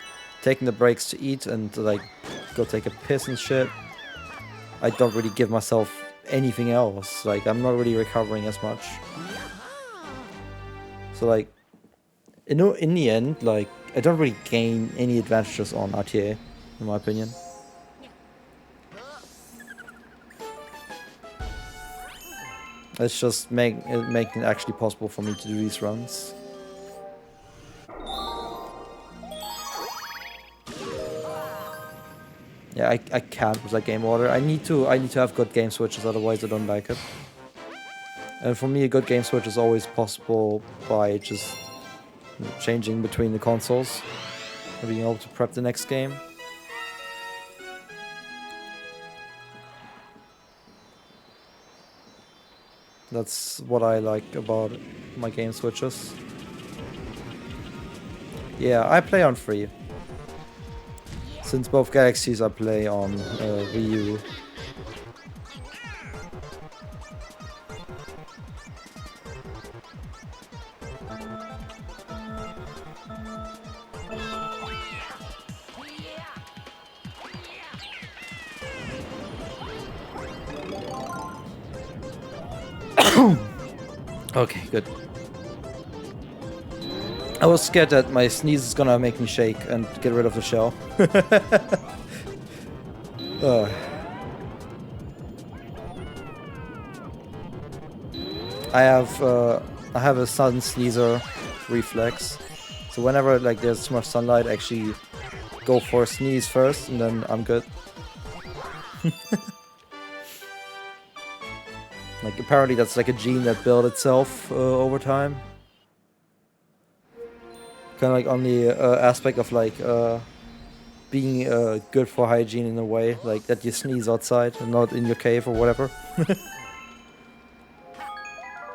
taking the breaks to eat and to like go take a piss and shit, I don't really give myself anything else. Like, I'm not really recovering as much. So like, in the end, like, I don't really gain any advantages on RTA, in my opinion. It's just making it actually possible for me to do these runs. Yeah, I can't with that game order. I need to have good game switches, otherwise I don't like it. And for me, a good game switch is always possible by just changing between the consoles and being able to prep the next game. That's what I like about my game switches. Yeah, I play on 3. Since both Galaxies I play on Wii U. Okay, good. I was scared that my sneeze is gonna make me shake and get rid of the shell. I have a sun sneezer reflex, so whenever like there's too much sunlight, I actually go for a sneeze first, and then I'm good. Like, apparently that's like a gene that built itself over time. Kind of like on the aspect of like being good for hygiene in a way, like that you sneeze outside and not in your cave or whatever.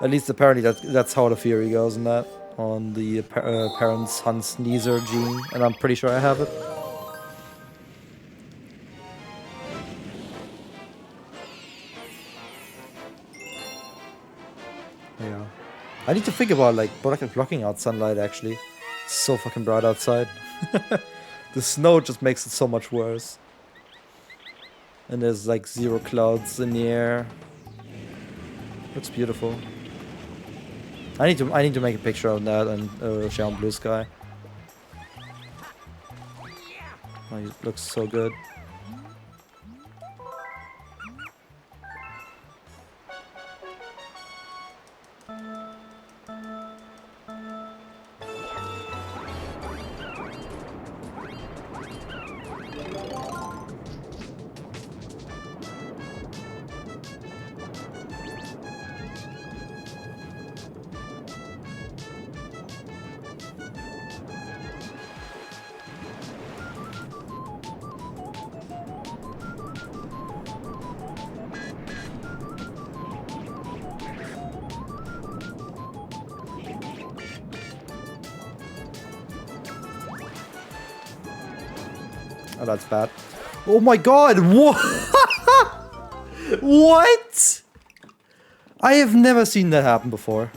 At least apparently that's how the theory goes in that, on the parents' sun sneezer gene, and I'm pretty sure I have it. Yeah. I need to think about like blocking out sunlight actually. It's so fucking bright outside. The snow just makes it so much worse. And there's like 0 clouds in the air. It's beautiful. I need to make a picture of that and share on Blue Sky. Oh, it looks so good. Oh, that's bad. Oh my god! What? What? I have never seen that happen before.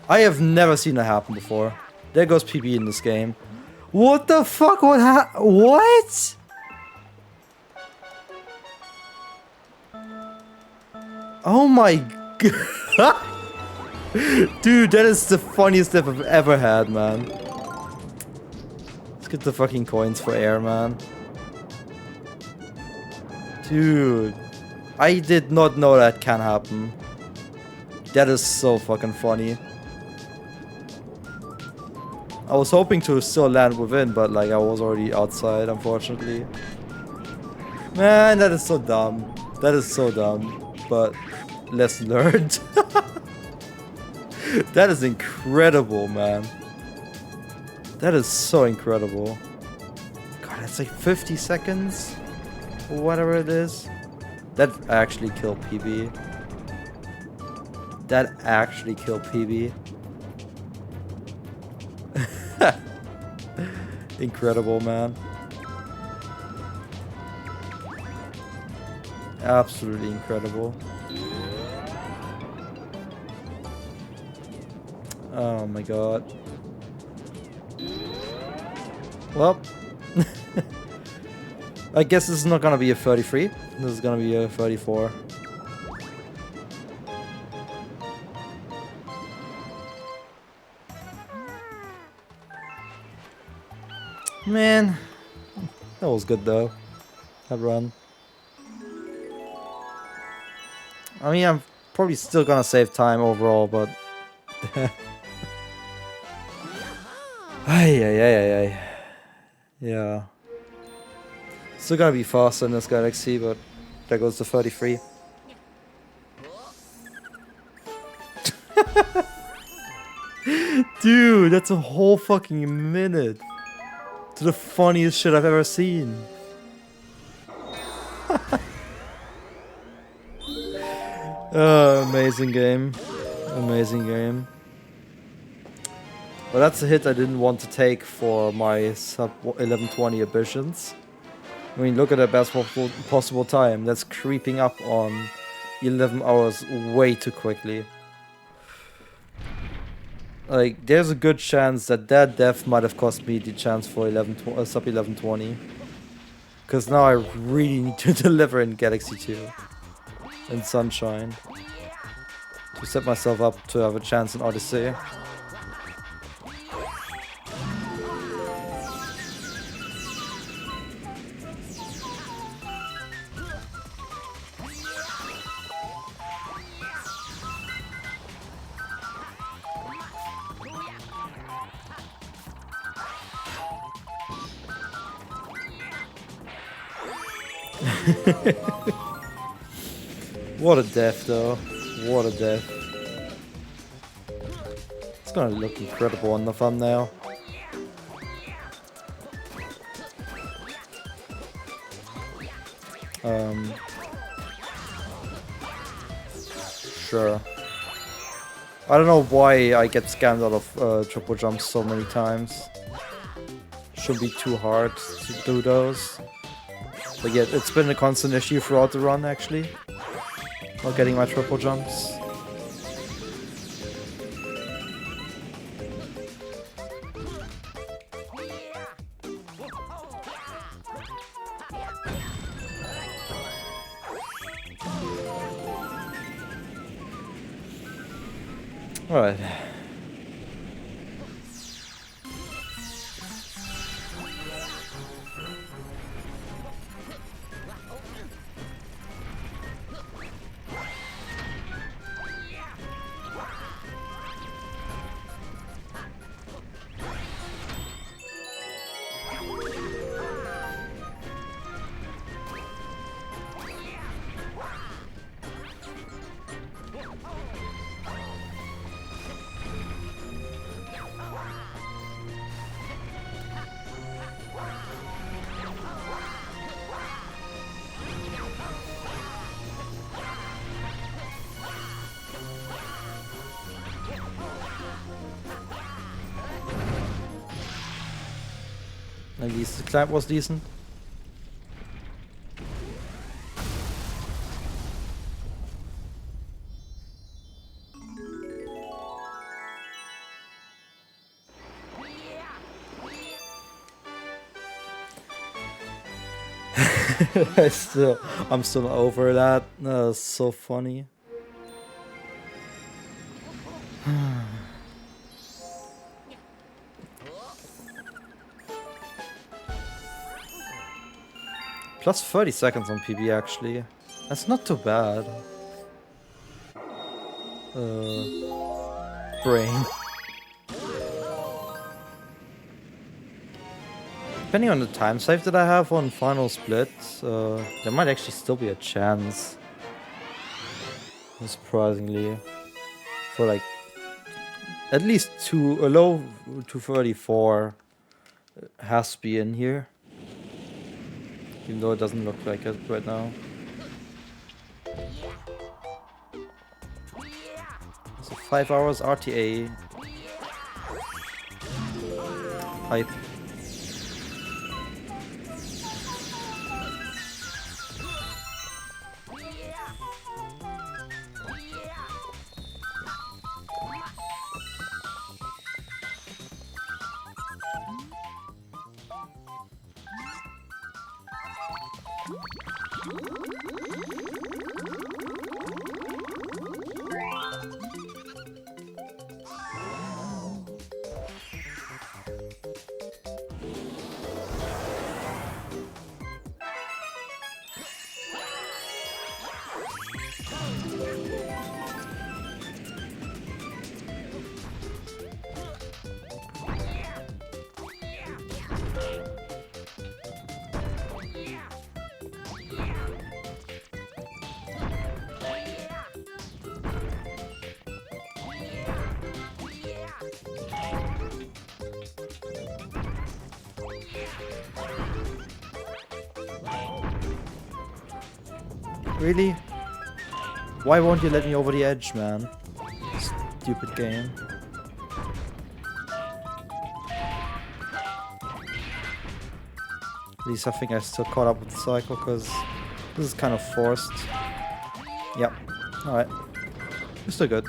I have never seen that happen before. There goes PB in this game. What the fuck? What? Oh my god. Dude, that is the funniest step I've ever had, man. Let's get the fucking coins for air, man. Dude. I did not know that can happen. That is so fucking funny. I was hoping to still land within, but like I was already outside, unfortunately. Man, that is so dumb. That is so dumb. But lesson learned. That is incredible, man. That is so incredible. God, that's like 50 seconds? Or whatever it is. That actually killed PB. That actually killed PB. Incredible, man. Absolutely incredible. Oh my god. Well, I guess this is not gonna be a 33. This is gonna be a 34. Man, that was good though. That run. I mean, I'm probably still gonna save time overall, but ay. Yeah. Still gonna be faster in this galaxy, but there goes the 33. Dude, that's a whole fucking minute. To the funniest shit I've ever seen. Amazing game. Amazing game. Well, that's a hit I didn't want to take for my sub 1120 ambitions. I mean, look at the best possible time. That's creeping up on 11 hours way too quickly. Like, there's a good chance that death might have cost me the chance for sub 1120. Because now I really need to deliver in Galaxy 2. In Sunshine. To set myself up to have a chance in Odyssey. What a death though. What a death. It's gonna look incredible on the thumbnail. Sure. I don't know why I get scammed out of triple jumps so many times. Shouldn't be too hard to do those. But yeah, it's been a constant issue throughout the run, actually. Not getting my triple jumps. Alright. At least the climb was decent. I'm still over that. That was so funny. Plus 30 seconds on PB actually. That's not too bad. Brain. Depending on the time save that I have on final split, there might actually still be a chance. Surprisingly. For like at least a low 234 has to be in here. Even though it doesn't look like it right now. So 5 hours RTA. Hype. Really? Why won't you let me over the edge, man? Stupid game. At least I think I still caught up with the cycle, because this is kind of forced. Yep. Alright. We're still good.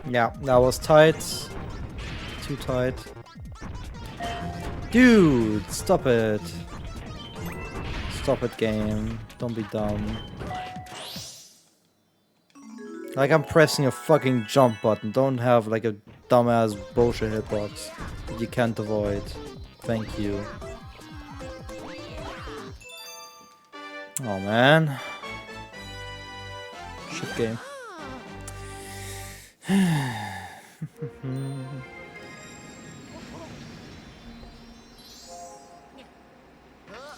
Yeah, that was tight. Too tight. Dude, stop it. Stop it, game. Don't be dumb. Like, I'm pressing a fucking jump button. Don't have like a dumbass bullshit hitbox that you can't avoid. Thank you. Oh man. Shit game.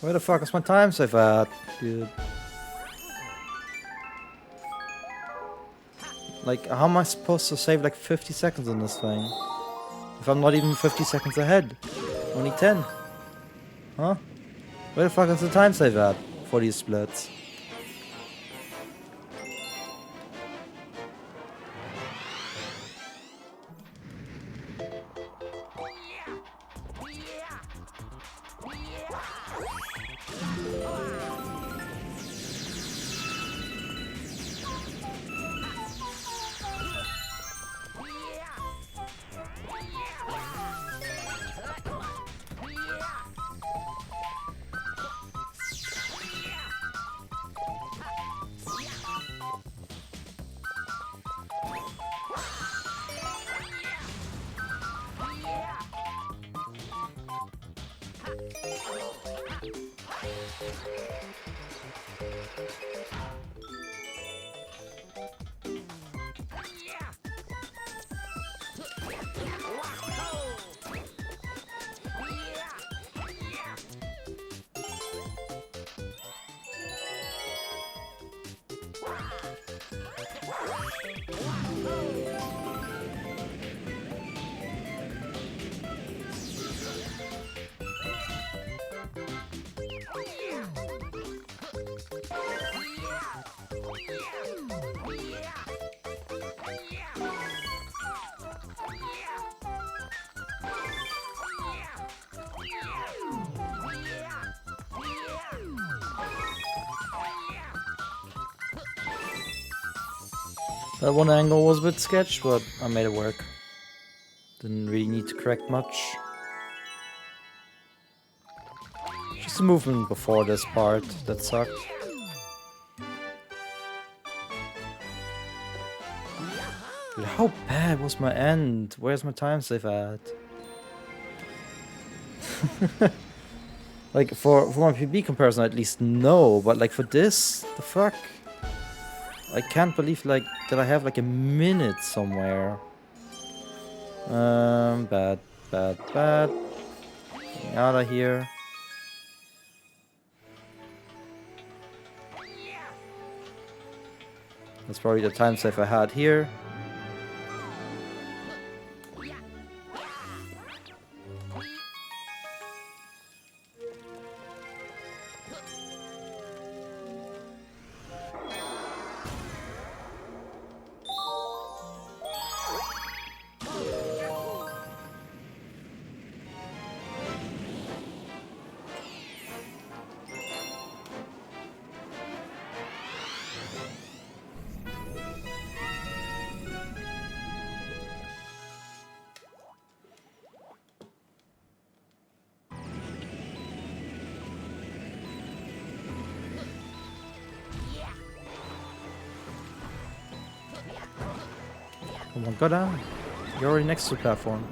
Where the fuck is my time save at, dude? Like, how am I supposed to save like 50 seconds on this thing? If I'm not even 50 seconds ahead? Only 10. Huh? Where the fuck is the time save at for these splits? That one angle was a bit sketched, but I made it work. Didn't really need to correct much. Just the movement before this part that sucked. Dude, how bad was my end? Where's my time save at? Like, for my PB comparison, I at least know, but like for this, the fuck? I can't believe like that I have like a minute somewhere. Bad. Getting out of here. That's probably the time save I had here. Come on, go down. You're already next to the platform.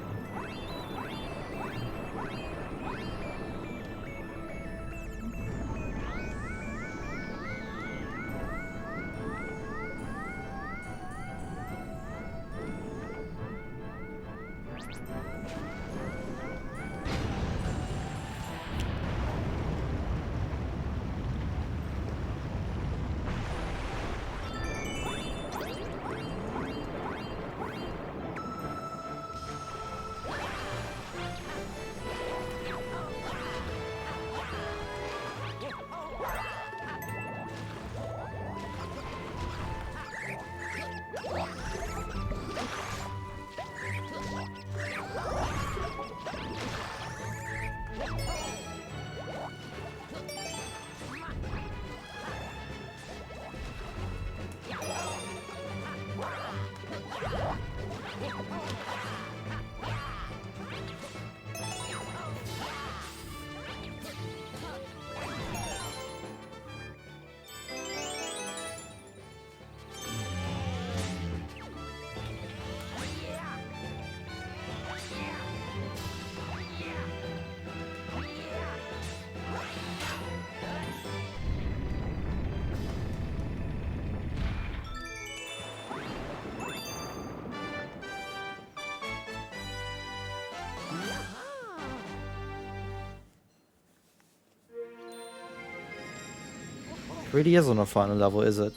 Really is on a final level, is it?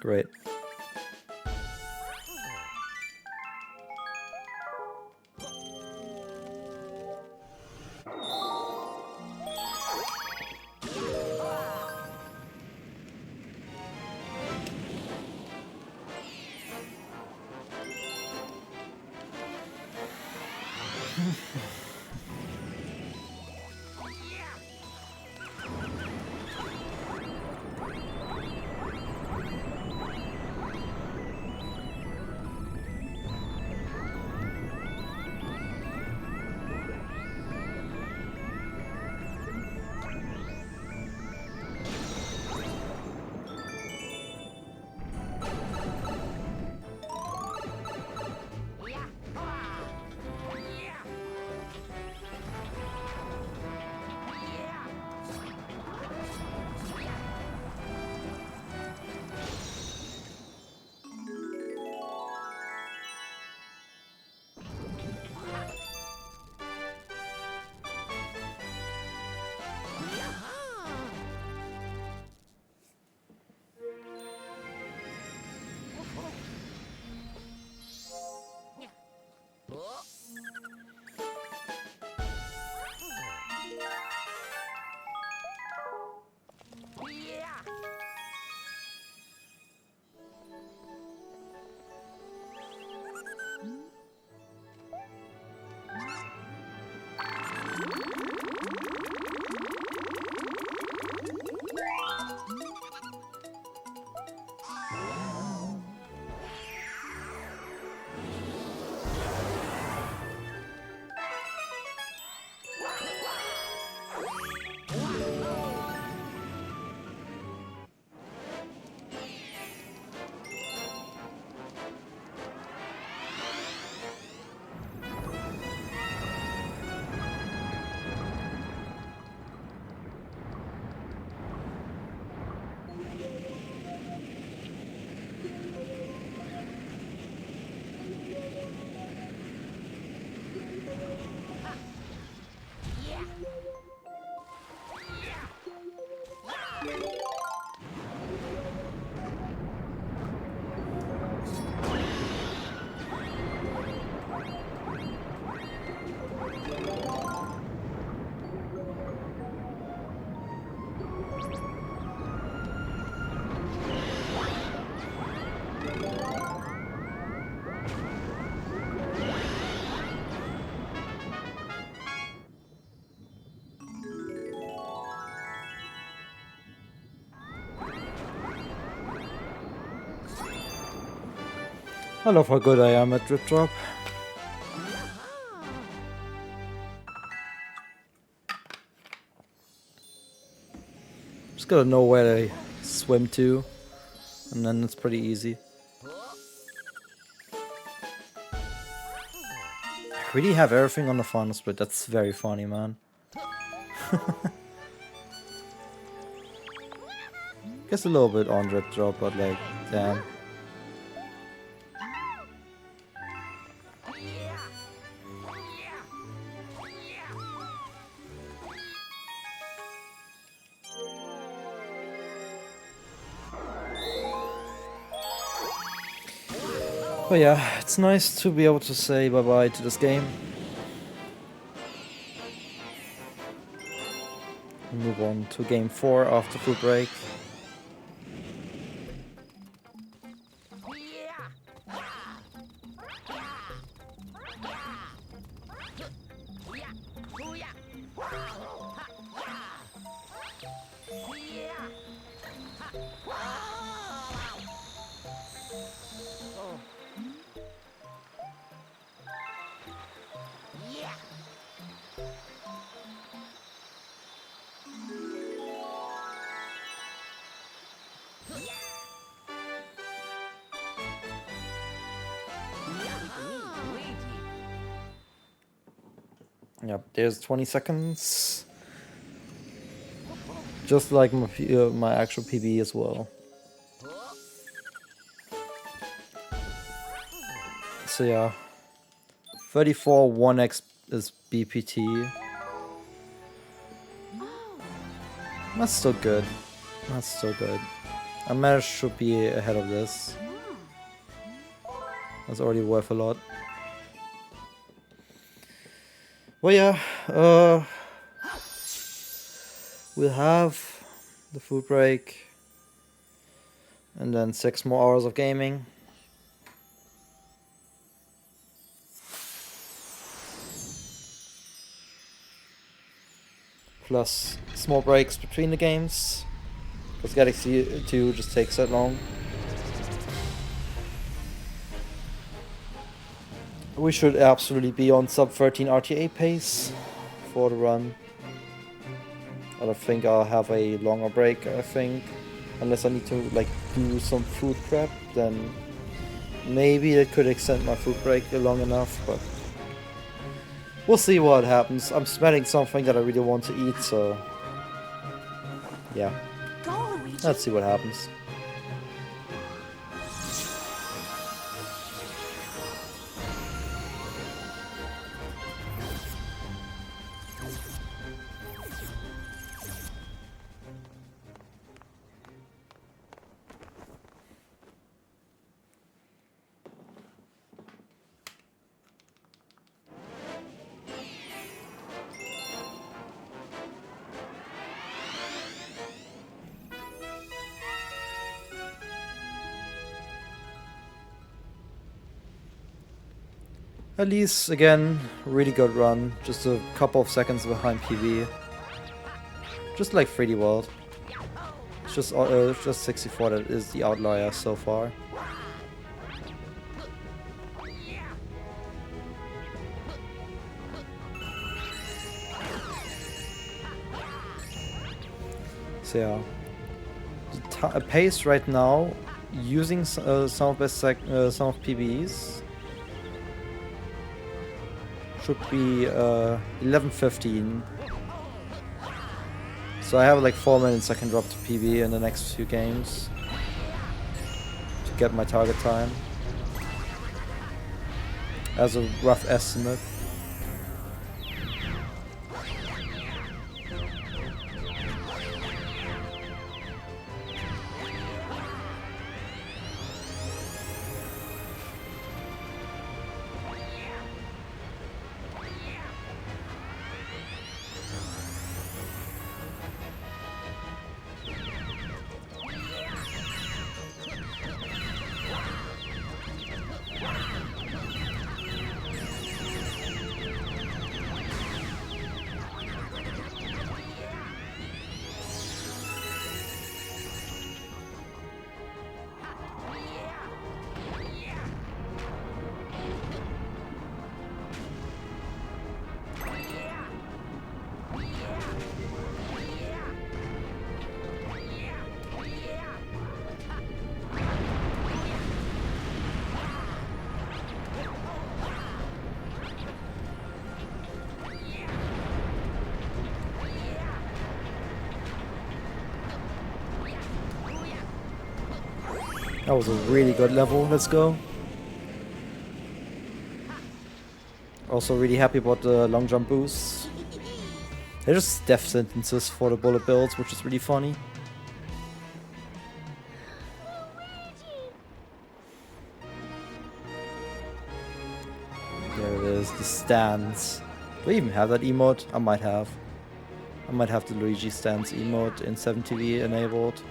Great. I love how good I am at drip drop. Just gotta know where to swim to, and then it's pretty easy. I really have everything on the final split. That's very funny, man. Guess a little bit on drip drop, but like, damn. But yeah, it's nice to be able to say bye-bye to this game. Move on to game 4 after food break. Yep, there's 20 seconds. Just like my actual PB as well. So yeah, 34 1x is BPT. That's still good. That's still good. I managed should be ahead of this. That's already worth a lot. Well, yeah, we'll have the food break and then 6 more hours of gaming. plus small breaks between the games, because Galaxy 2 just takes that long. We should absolutely be on sub 13 RTA pace for the run. I don't think I'll have a longer break, I think. Unless I need to like do some food prep, then maybe it could extend my food break long enough, but we'll see what happens. I'm smelling something that I really want to eat, so yeah. Let's see what happens. At least, again, really good run. Just a couple of seconds behind PV. Just like 3D World. It's just 64 that is the outlier so far. So yeah, the pace right now, using some of PBs, should be 11:15. So I have like 4 minutes I can drop to PB in the next few games to get my target time as a rough estimate. That was a really good level, let's go. Also really happy about the long jump boosts. They're just death sentences for the bullet builds, which is really funny. There it is, the stands. Do I even have that emote? I might have. I might have the Luigi stands emote in 7TV enabled.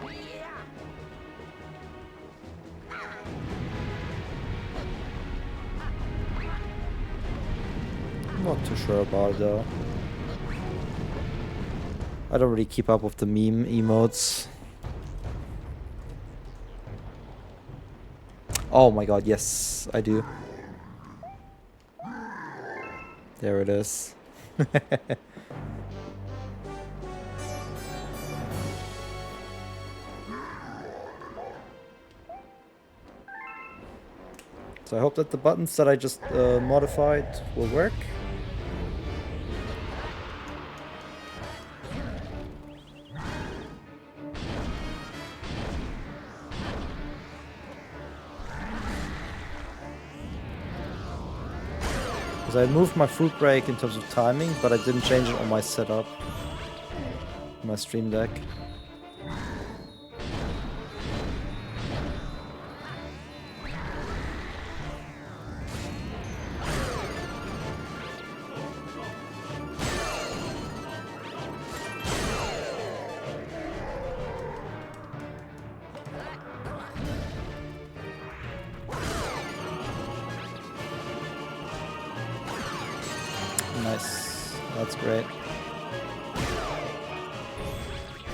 Not too sure about it though. I don't really keep up with the meme emotes. Oh my god, yes, I do. There it is. So I hope that the buttons that I just modified will work. Because I moved my food break in terms of timing, but I didn't change it on my setup, my stream deck. Nice. That's great.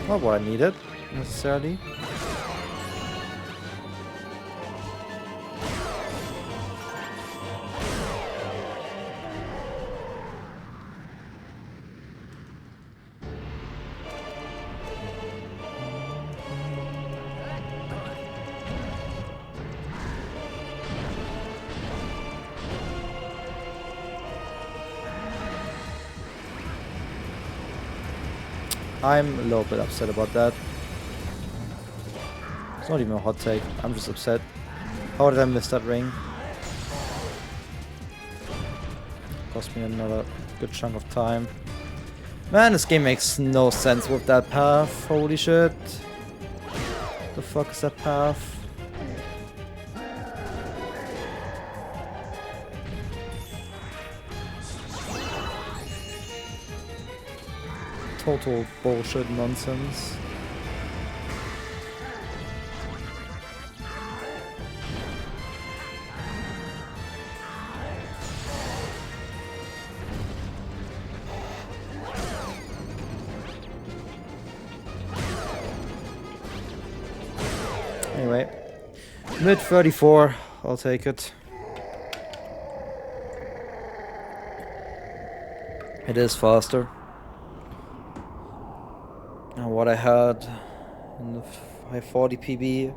Not what I needed, necessarily. I'm a little bit upset about that. It's not even a hot take. I'm just upset. How did I miss that ring? Cost me another good chunk of time. Man, this game makes no sense with that path. Holy shit. The fuck is that path? Total bullshit nonsense. Anyway, mid 34, I'll take it. It is faster. And what I had in the high 40 PB.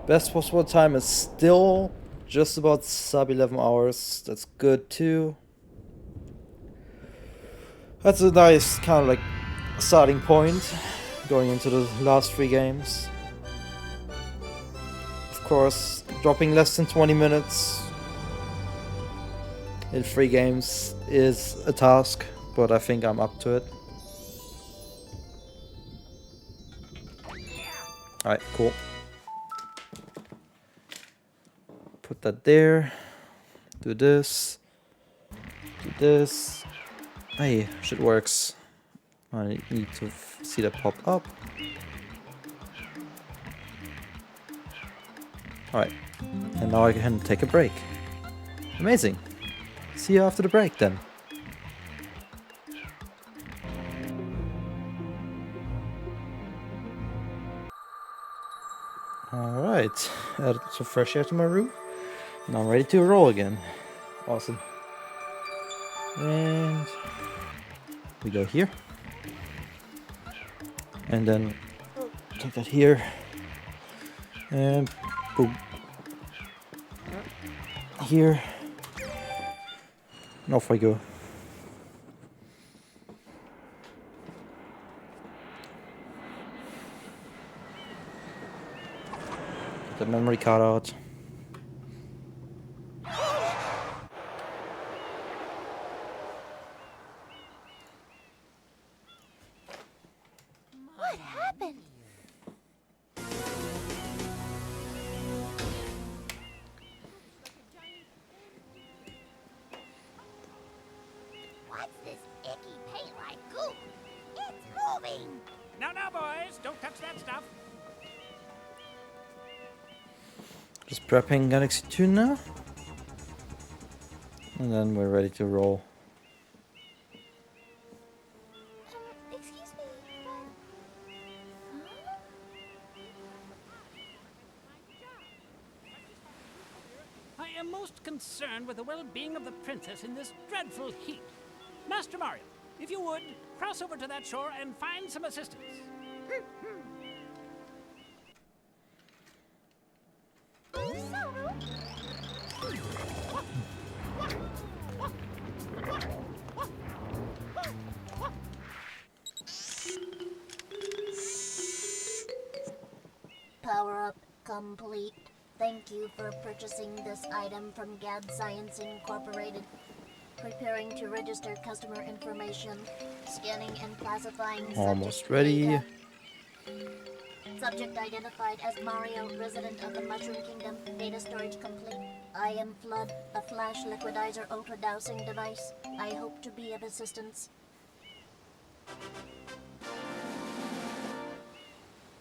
Best possible time is still just about sub 11 hours. That's good too. That's a nice kind of like starting point going into the last 3 games. Of course, dropping less than 20 minutes in 3 games is a task, but I think I'm up to it. Alright, cool. Put that there. Do this. Do this. Hey, shit works. I need to see that pop up. Alright. And now I can take a break. Amazing. See you after the break then. Alright, added some fresh air to my room. Now I'm ready to roll again. Awesome. And we go here. And then take that here. And boom. Here. And off I go. The memory card out. What happened? What's this icky paint like goop? It's moving. Now, boys, don't touch that stuff. Just prepping Galaxy 2 now. And then we're ready to roll. Excuse me, I am most concerned with the well-being of the princess in this dreadful heat. Master Mario, if you would, cross over to that shore and find some assistance. Power up complete. Thank you for purchasing this item from GAD Science Incorporated. Preparing to register customer information. Scanning and classifying Almost subject ready. data. Subject identified as Mario, resident of the Mushroom Kingdom. Data storage complete. I am Flood, a flash liquidizer auto-dowsing device. I hope to be of assistance.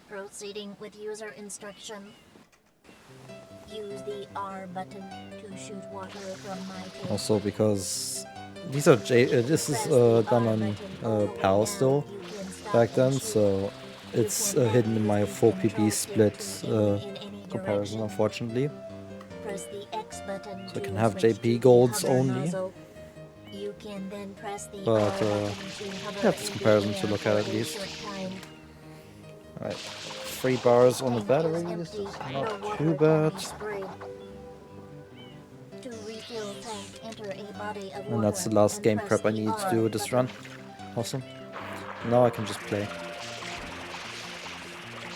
Proceeding with user instruction. Use the R button to shoot water from my tail. Also because these are this is done on PAL still back then, so it's hidden in my 4PB split comparison, unfortunately. Press the X button So I can to have switch JP to the golds hover only. nozzle. You can then press the But, R button to hover yeah, this in the comparison to air look for at at a least. short time. Alright, 3 bars on the Tank is batteries, empty. No not water too can bad. be sprayed. To refill tank, enter a body of And water that's the last and game press prep I the need to R do with this button. run. Awesome. Now I can just play.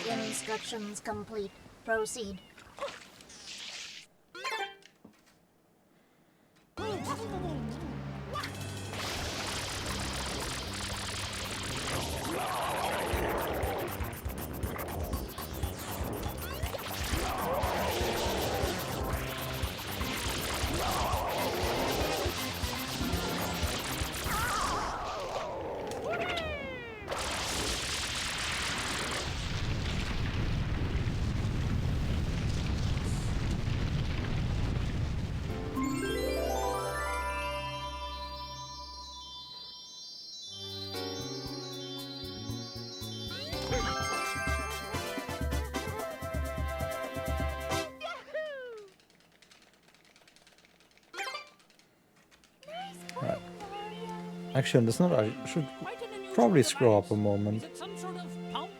Instructions complete. Proceed. Actually, that's not. I should Quite an unusual probably scroll up a device. moment. Is it some sort of pump?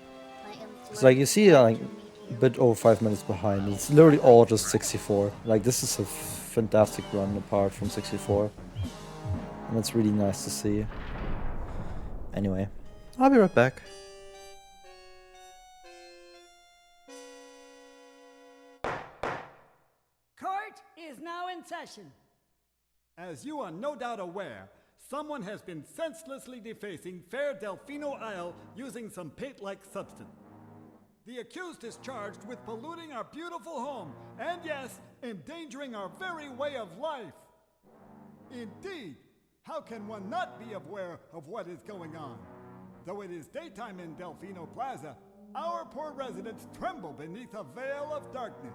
I am It's like you see, like a bit over 5 minutes behind. It's literally all just 64. Like this is a fantastic run apart from 64, and it's really nice to see. Anyway, I'll be right back. Court is now in session. As you are no doubt aware, someone has been senselessly defacing Fair Delfino Isle using some paint-like substance. The accused is charged with polluting our beautiful home and, yes, endangering our very way of life. Indeed, how can one not be aware of what is going on? Though it is daytime in Delfino Plaza, our poor residents tremble beneath a veil of darkness.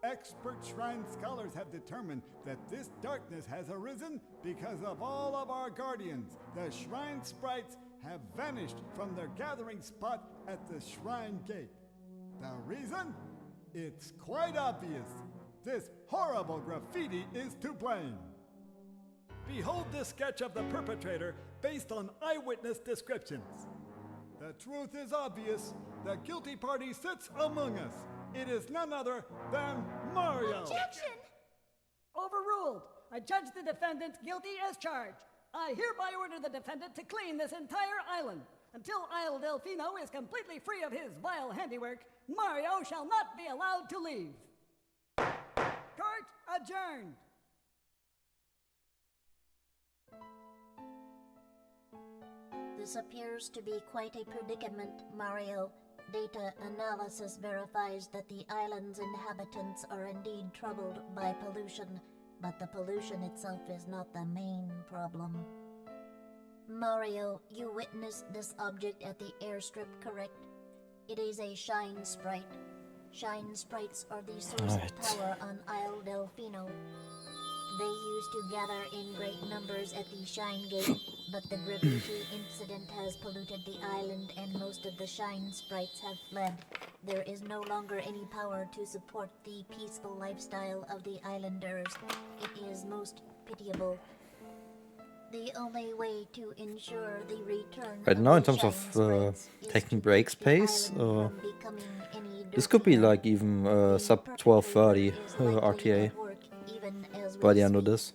Expert shrine scholars have determined that this darkness has arisen because of all of our guardians. The shrine sprites have vanished from their gathering spot at the shrine gate. The reason? It's quite obvious. This horrible graffiti is to blame. Behold this sketch of the perpetrator based on eyewitness descriptions. The truth is obvious. The guilty party sits among us. It is none other than Mario. Objection! Overruled. I judge the defendant guilty as charged. I hereby order the defendant to clean this entire island. Until Isle Delfino is completely free of his vile handiwork, Mario shall not be allowed to leave. Court adjourned. This appears to be quite a predicament, Mario. Data analysis verifies that the island's inhabitants are indeed troubled by pollution, but the pollution itself is not the main problem. Mario, you witnessed this object at the airstrip, correct? It is a shine sprite. Shine sprites are the source of power on Isle Delfino. They used to gather in great numbers at the Shine Gate, but the graffiti incident has polluted the island and most of the Shine sprites have fled. There is no longer any power to support the peaceful lifestyle of the islanders. It is most pitiable. The only way to ensure the return Right of now, in the terms of Shine sprites is taking to breaks keep the pace, island from becoming any this could be dirtier. like even The sub perpetrator 1230 is likely RTA at work even as by we the end of speak. this.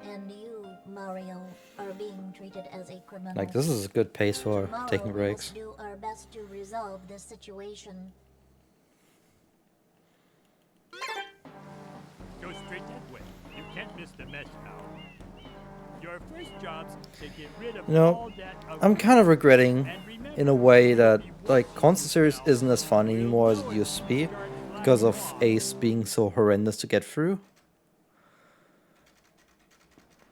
And you, Mario, are being treated as a criminal. Like this is a good pace for Tomorrow taking we breaks. must do our best to resolve this situation. Go straight that way. You can't miss the mess now. Your first job's to get rid of You know, all that I'm kind of regretting and remember, in a way that like Constant Series isn't as fun anymore as it used to be because of Ace being so horrendous to get through.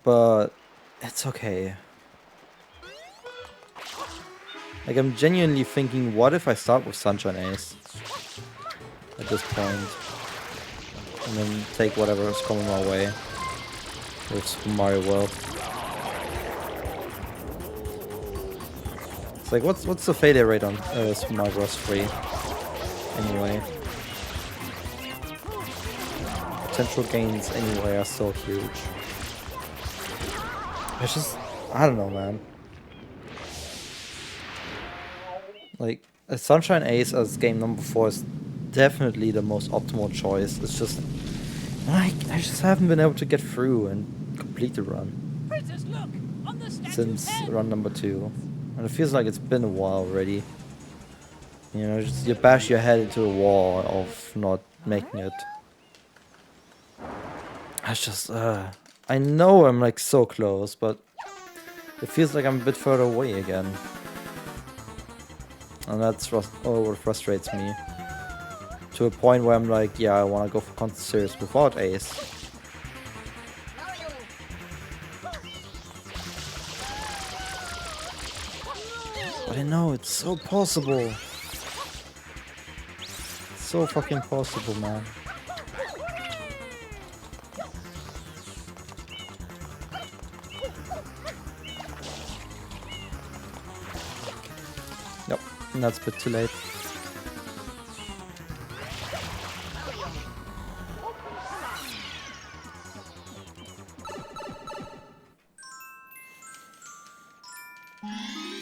But it's okay. Like I'm genuinely thinking, what if I start with Sunshine Ace at this point, and then take whatever is coming my way with Super Mario World. It's like, what's the failure rate on Smart Bros 3? Anyway. Potential gains anyway are so huge. It's just, I don't know, man. Like, a Sunshine Ace as game number 4 is definitely the most optimal choice. It's just, I just haven't been able to get through and complete the run Princess, look! On the statue's since head! run number 2. And it feels like it's been a while already. You know, just you bash your head into a wall of not making it. It's just, I know I'm like so close, but it feels like I'm a bit further away again. And that's what frustrates me. To a point where I'm like, yeah, I want to go for Content Series without Ace. But I know, it's so possible. It's so fucking possible, man. Nope, that's a bit too late.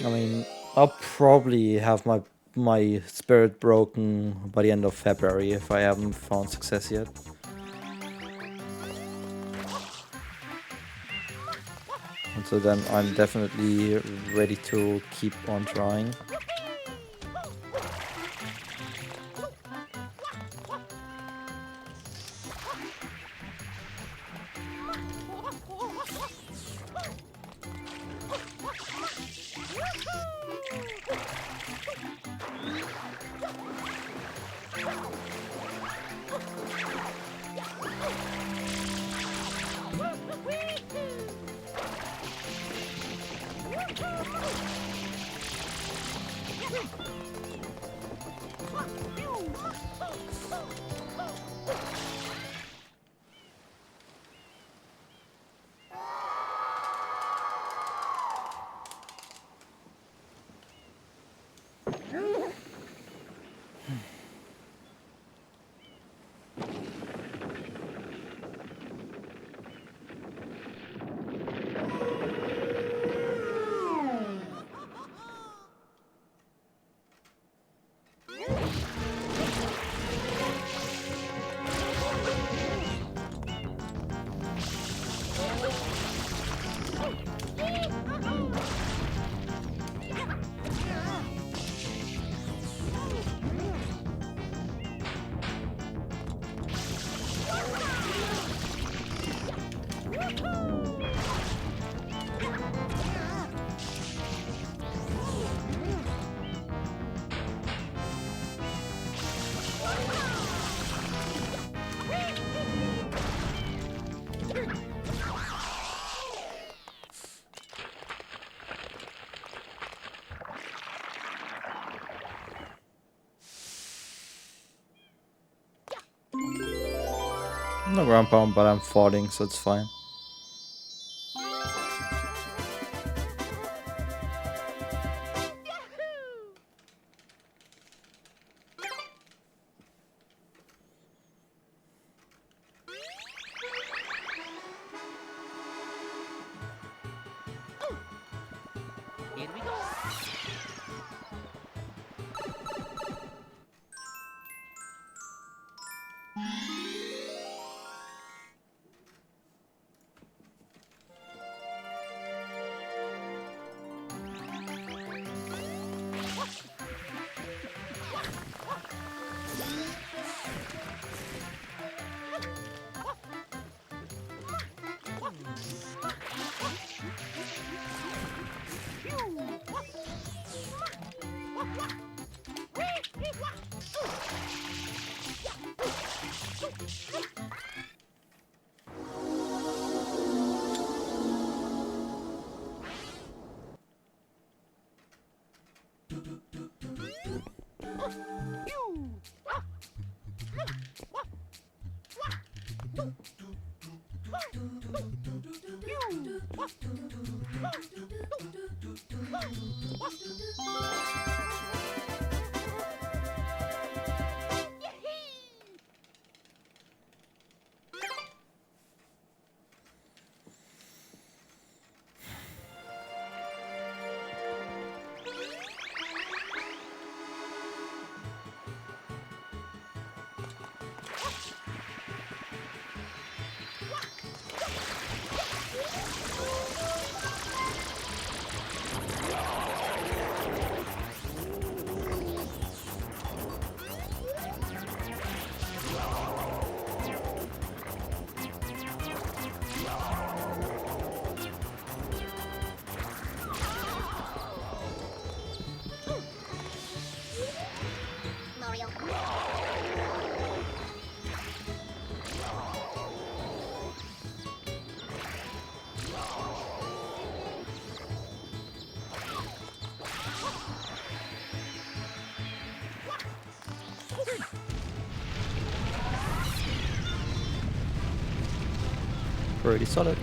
I mean, I'll probably have my spirit broken by the end of February if I haven't found success yet. And so then I'm definitely ready to keep on trying. No ground pound, but I'm falling, so it's fine. Here we go. Mario. Pretty solid.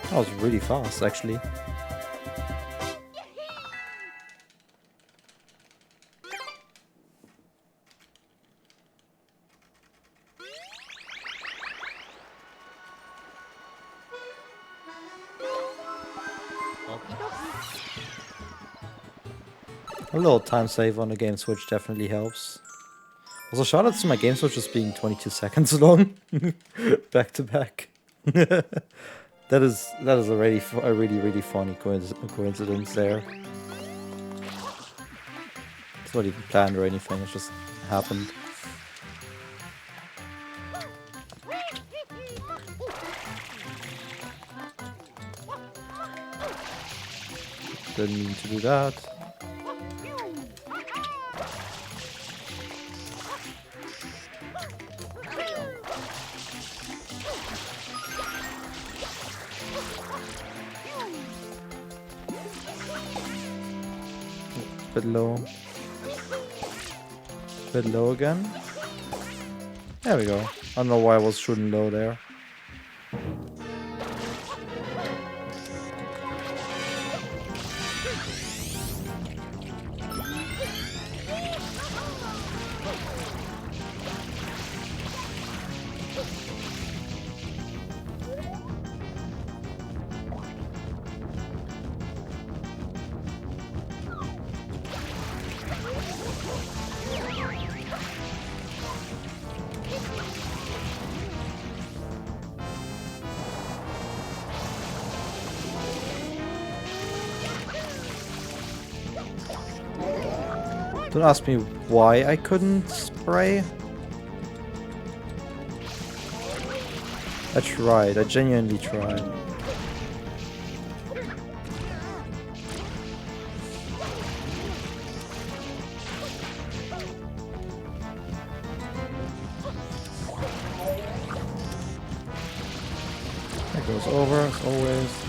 That was really fast, actually. A little time save on the game switch definitely helps. Also, shout out to my game switch just being 22 seconds long, back to back. That is already a really funny coincidence there. It's not even planned or anything; it just happened. Didn't mean to do that. Bit low. Bit low again. There we go. I don't know why I was shooting low there. Don't ask me why I couldn't spray. I tried, I genuinely tried. That goes over, as always.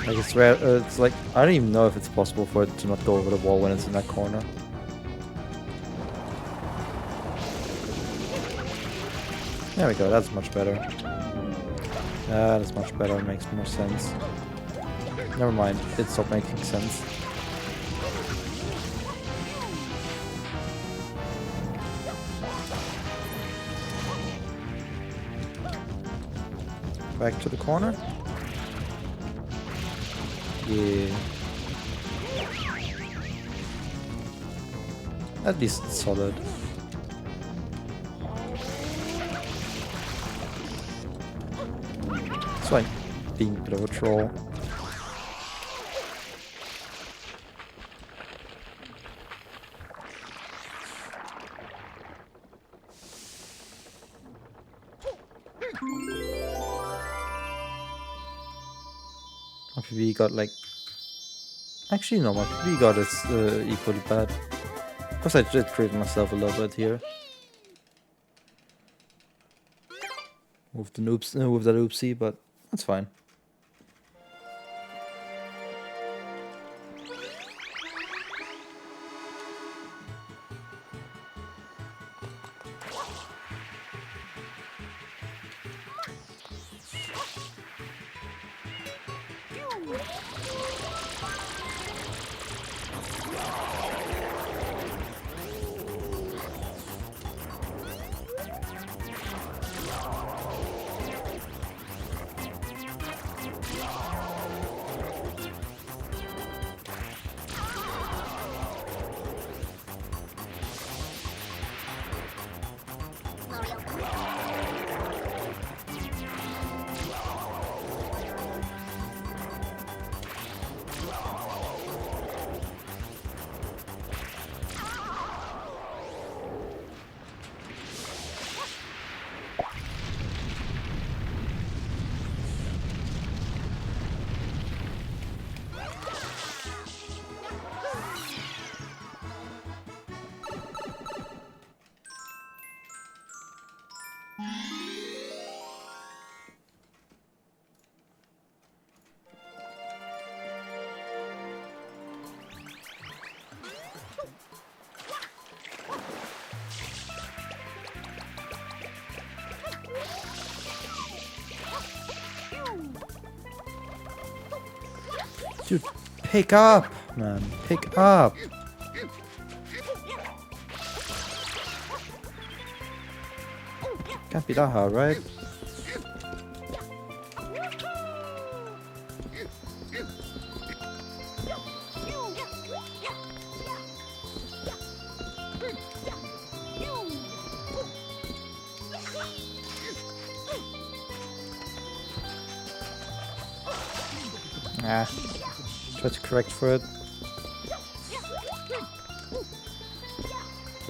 Like it's rare, it's like, I don't even know if it's possible for it to not go over the wall when it's in that corner. There we go, that's much better. Ah, that's much better. Makes more sense. Never mind. It stopped making sense. Back to the corner. Yeah. At least it's solid. It's like being a bit of a troll. My PB got like... Actually no, my PB got is equally bad. Because I did create myself a little bit here. With the noobs, with that oopsie, but that's fine. Dude, pick up, man. Pick up. Can't be that hard, right? Ah. Try to correct for it.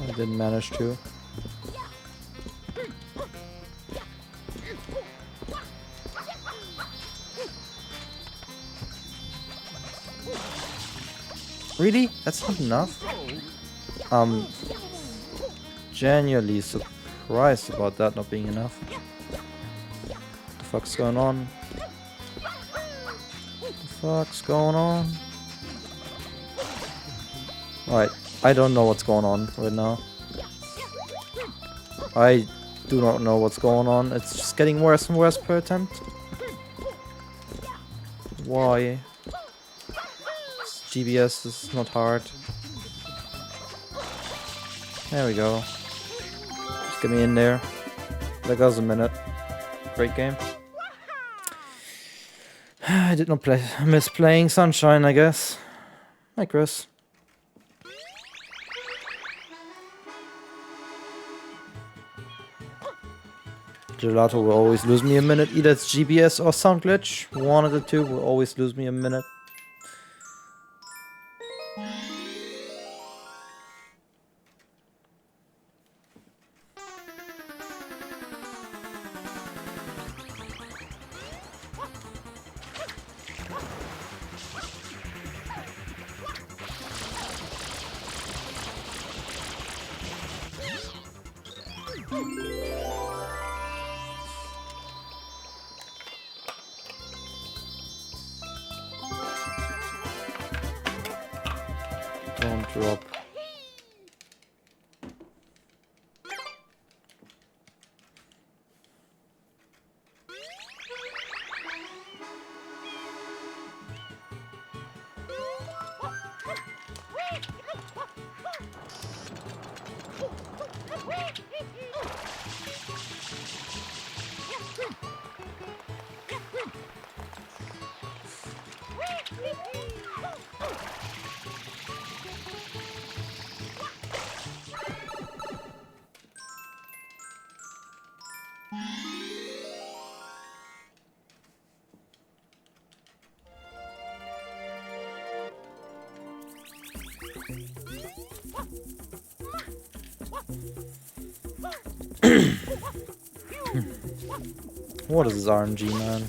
I didn't manage to. Really? That's not enough? Genuinely surprised about that not being enough. What the fuck's going on? What's going on? Alright, I don't know what's going on right now. I do not know what's going on. It's just getting worse and worse per attempt. Why? GBS is not hard. There we go. Just get me in there. That goes a minute. Great game. I did not miss playing Sunshine, I guess. Hi, Chris. Gelato will always lose me a minute. Either it's GBS or sound glitch. One of the two will always lose me a minute. Don't drop. What is this RNG, man?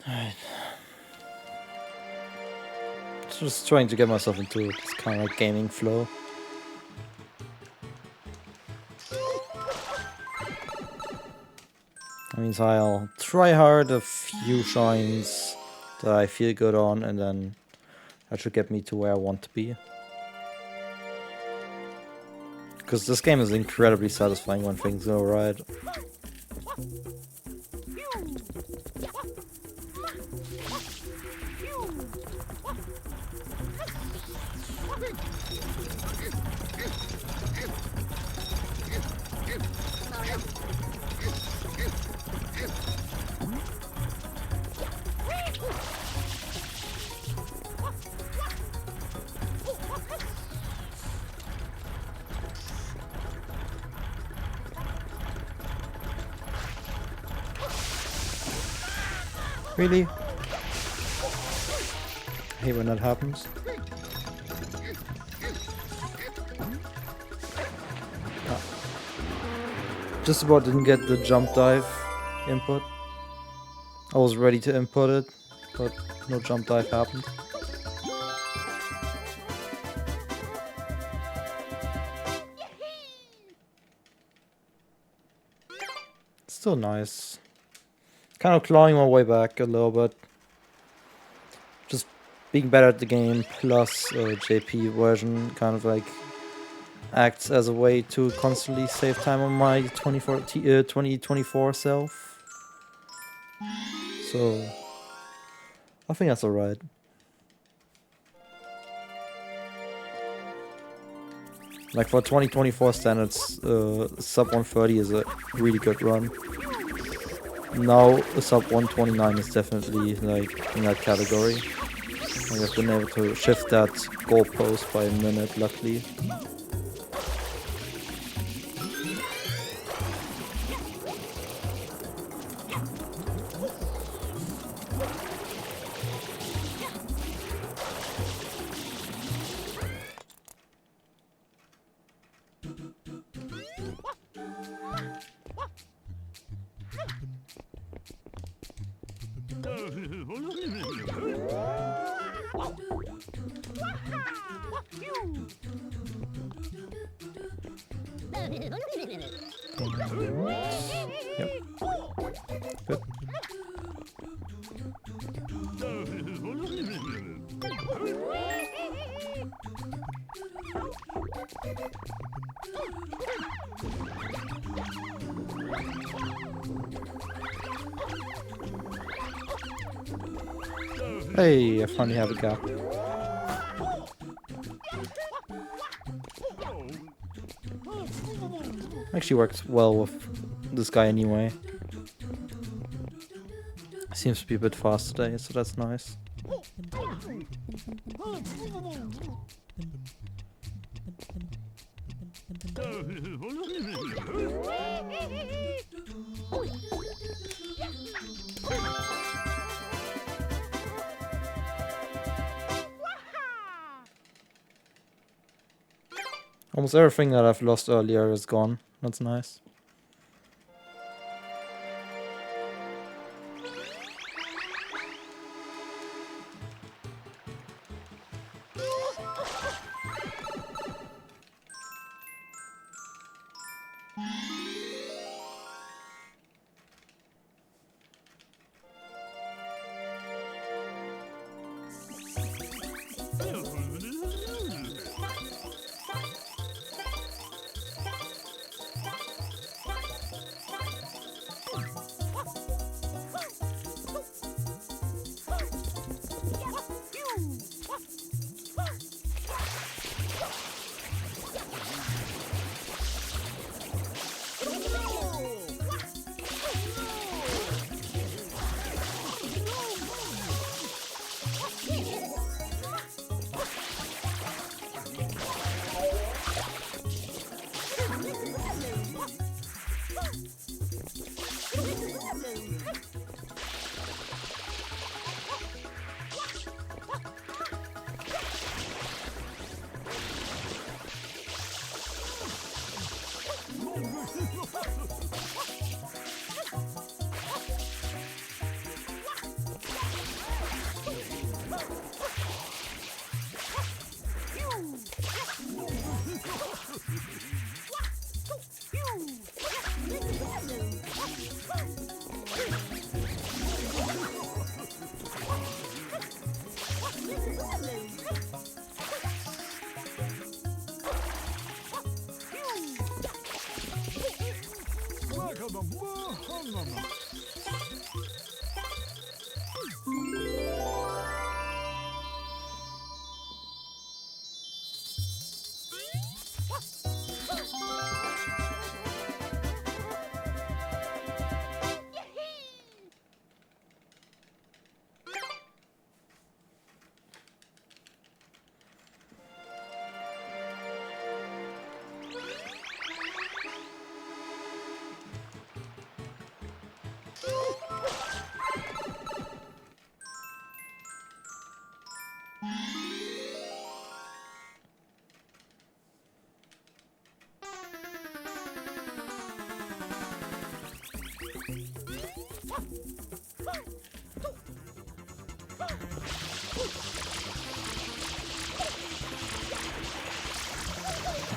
Alright. Just trying to get myself into this kind of like gaming flow. That means I'll try hard a few shines that I feel good on, and then that should get me to where I want to be. Because this game is incredibly satisfying when things go right. Really? I hate when that happens. Ah. Just about didn't get the jump dive input. I was ready to input it, but no jump dive happened. Still nice. Kind of clawing my way back a little bit. being better at the game plus JP version kind of like acts as a way to constantly save time on my 2024 self. So I think that's alright. Like for 2024 standards, sub 130 is a really good run. Now a sub 129 is definitely like in that category. Like I've been able to shift that goalpost by a minute, luckily. Yep. Good. Hey, I finally have a gap. Actually works well with this guy anyway. Seems to be a bit fast today, so that's nice. Almost everything that I've lost earlier is gone. That's nice.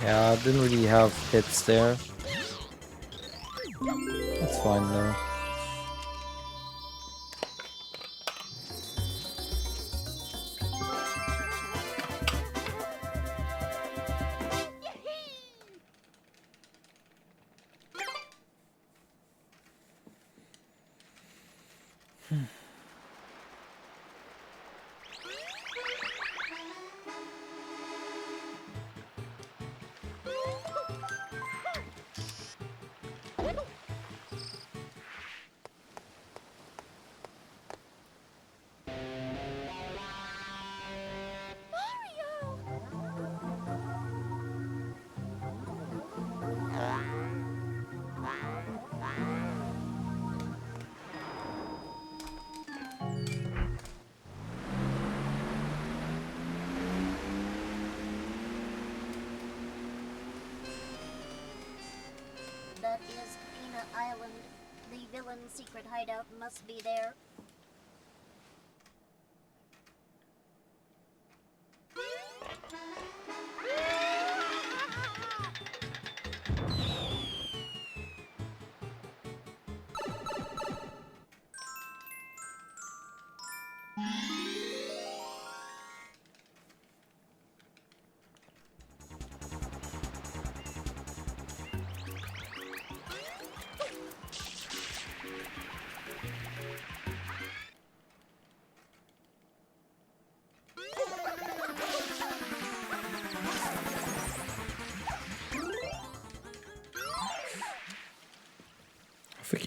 Yeah, I didn't really have hits there. That's fine though. That is Peanut Island. The villain's secret hideout must be there.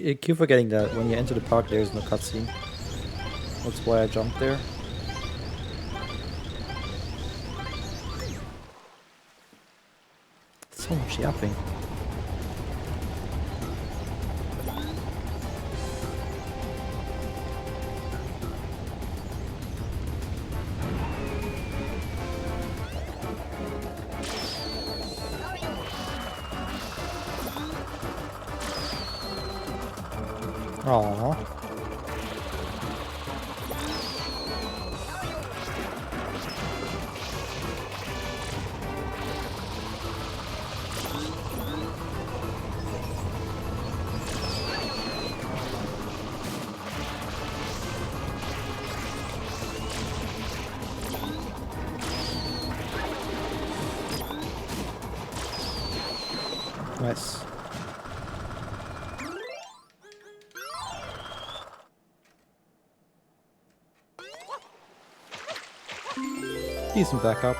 I keep forgetting that when you enter the park there is no cutscene. That's why I jumped there. So much yapping. Aww. Nice. Decent backup.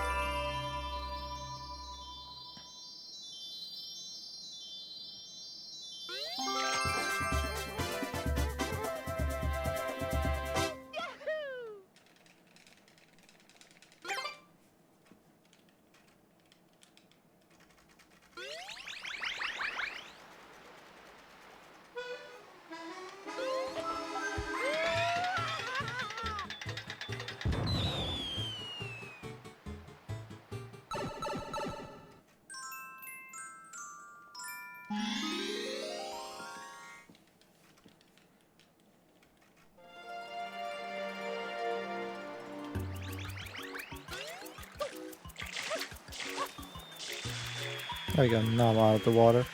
There we go, now I'm out of the water.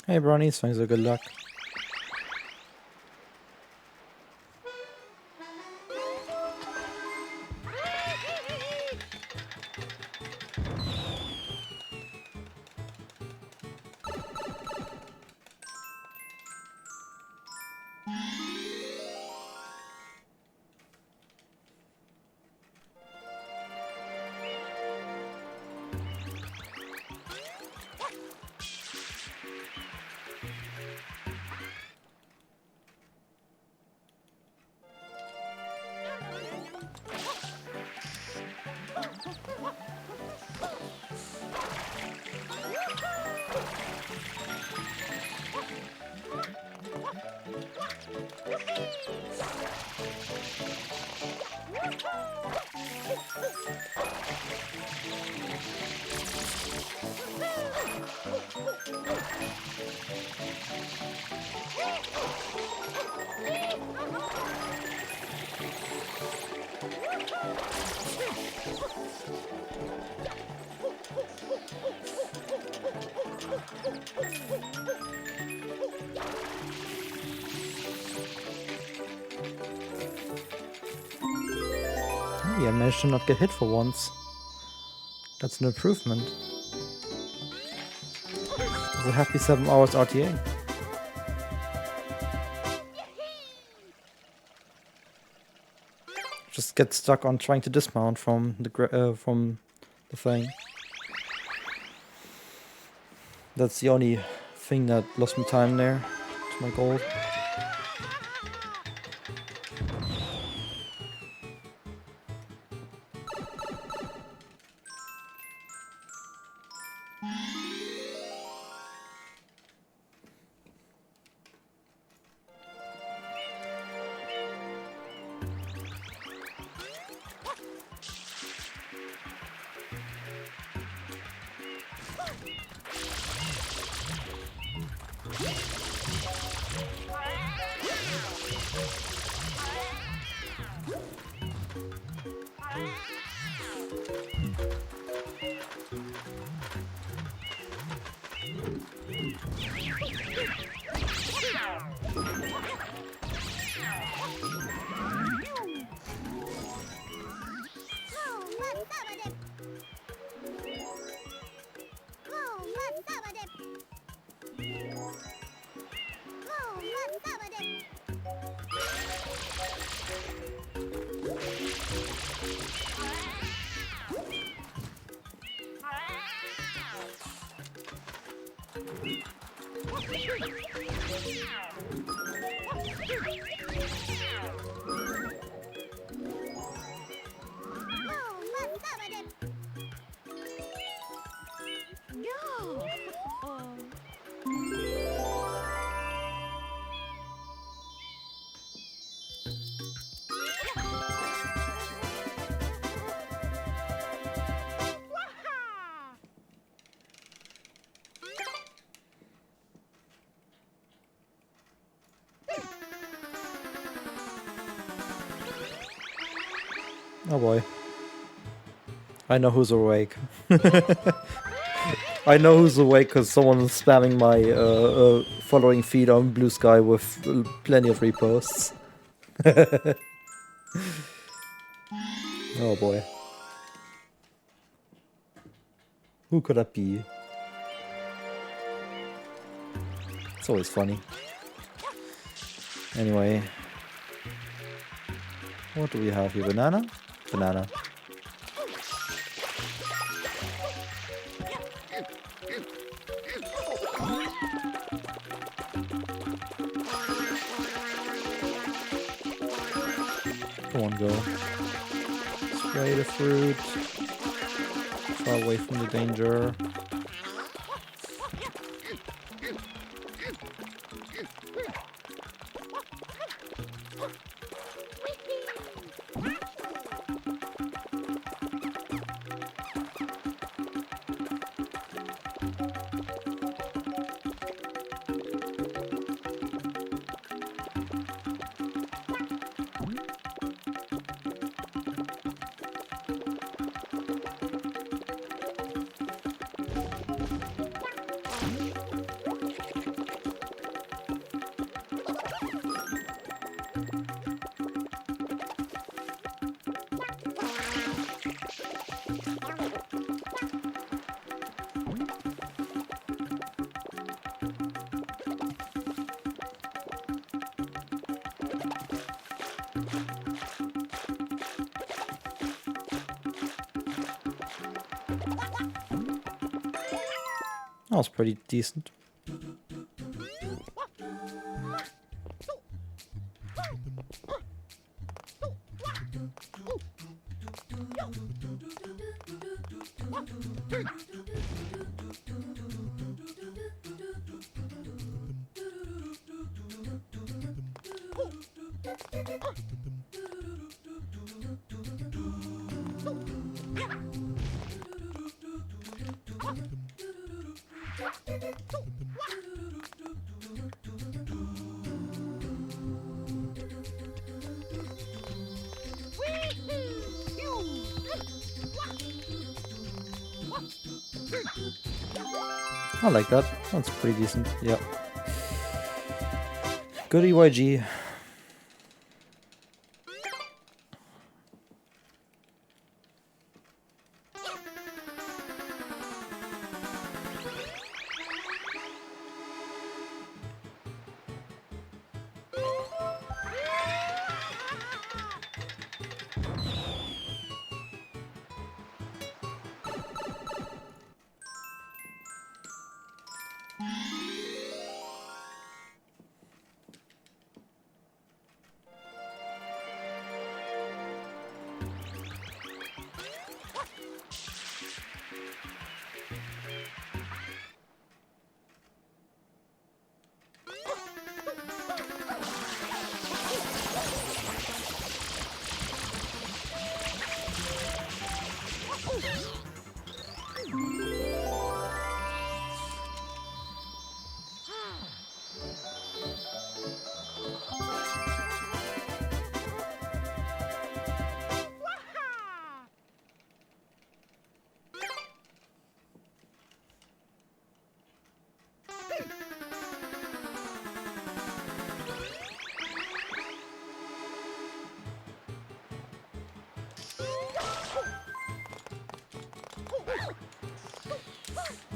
Hey bronies, thanks for good luck. Oh, yeah, I managed to not get hit for once. That's an improvement. It's a happy 7 hours RTA. Just get stuck on trying to dismount from the thing. That's the only thing that lost me time there to my goal. Oh boy. I know who's awake. I know who's awake because someone is spamming my following feed on Blue Sky with plenty of reposts. Oh boy. Who could that be? It's always funny. Anyway. What do we have here? Banana? Banana. Come on, go. Spray the fruit. Far away from the danger. That was pretty decent. I like that. That's pretty decent. Yep. Good EYG.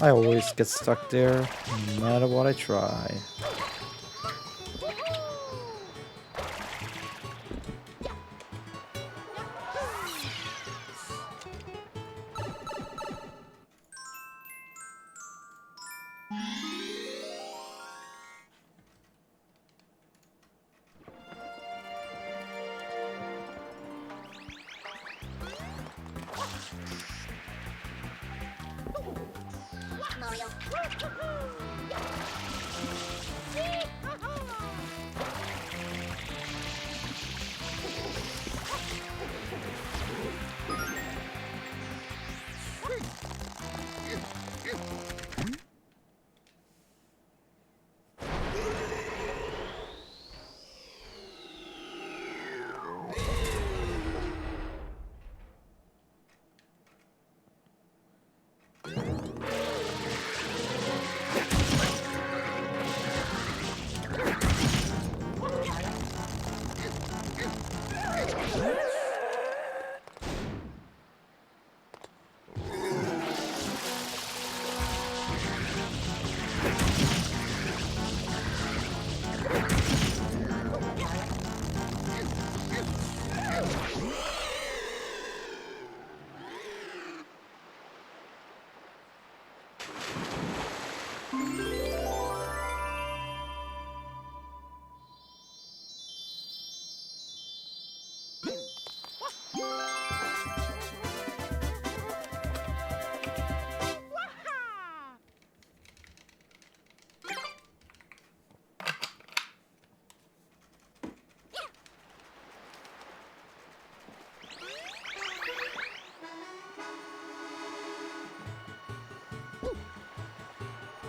I always get stuck there, no matter what I try. Mario.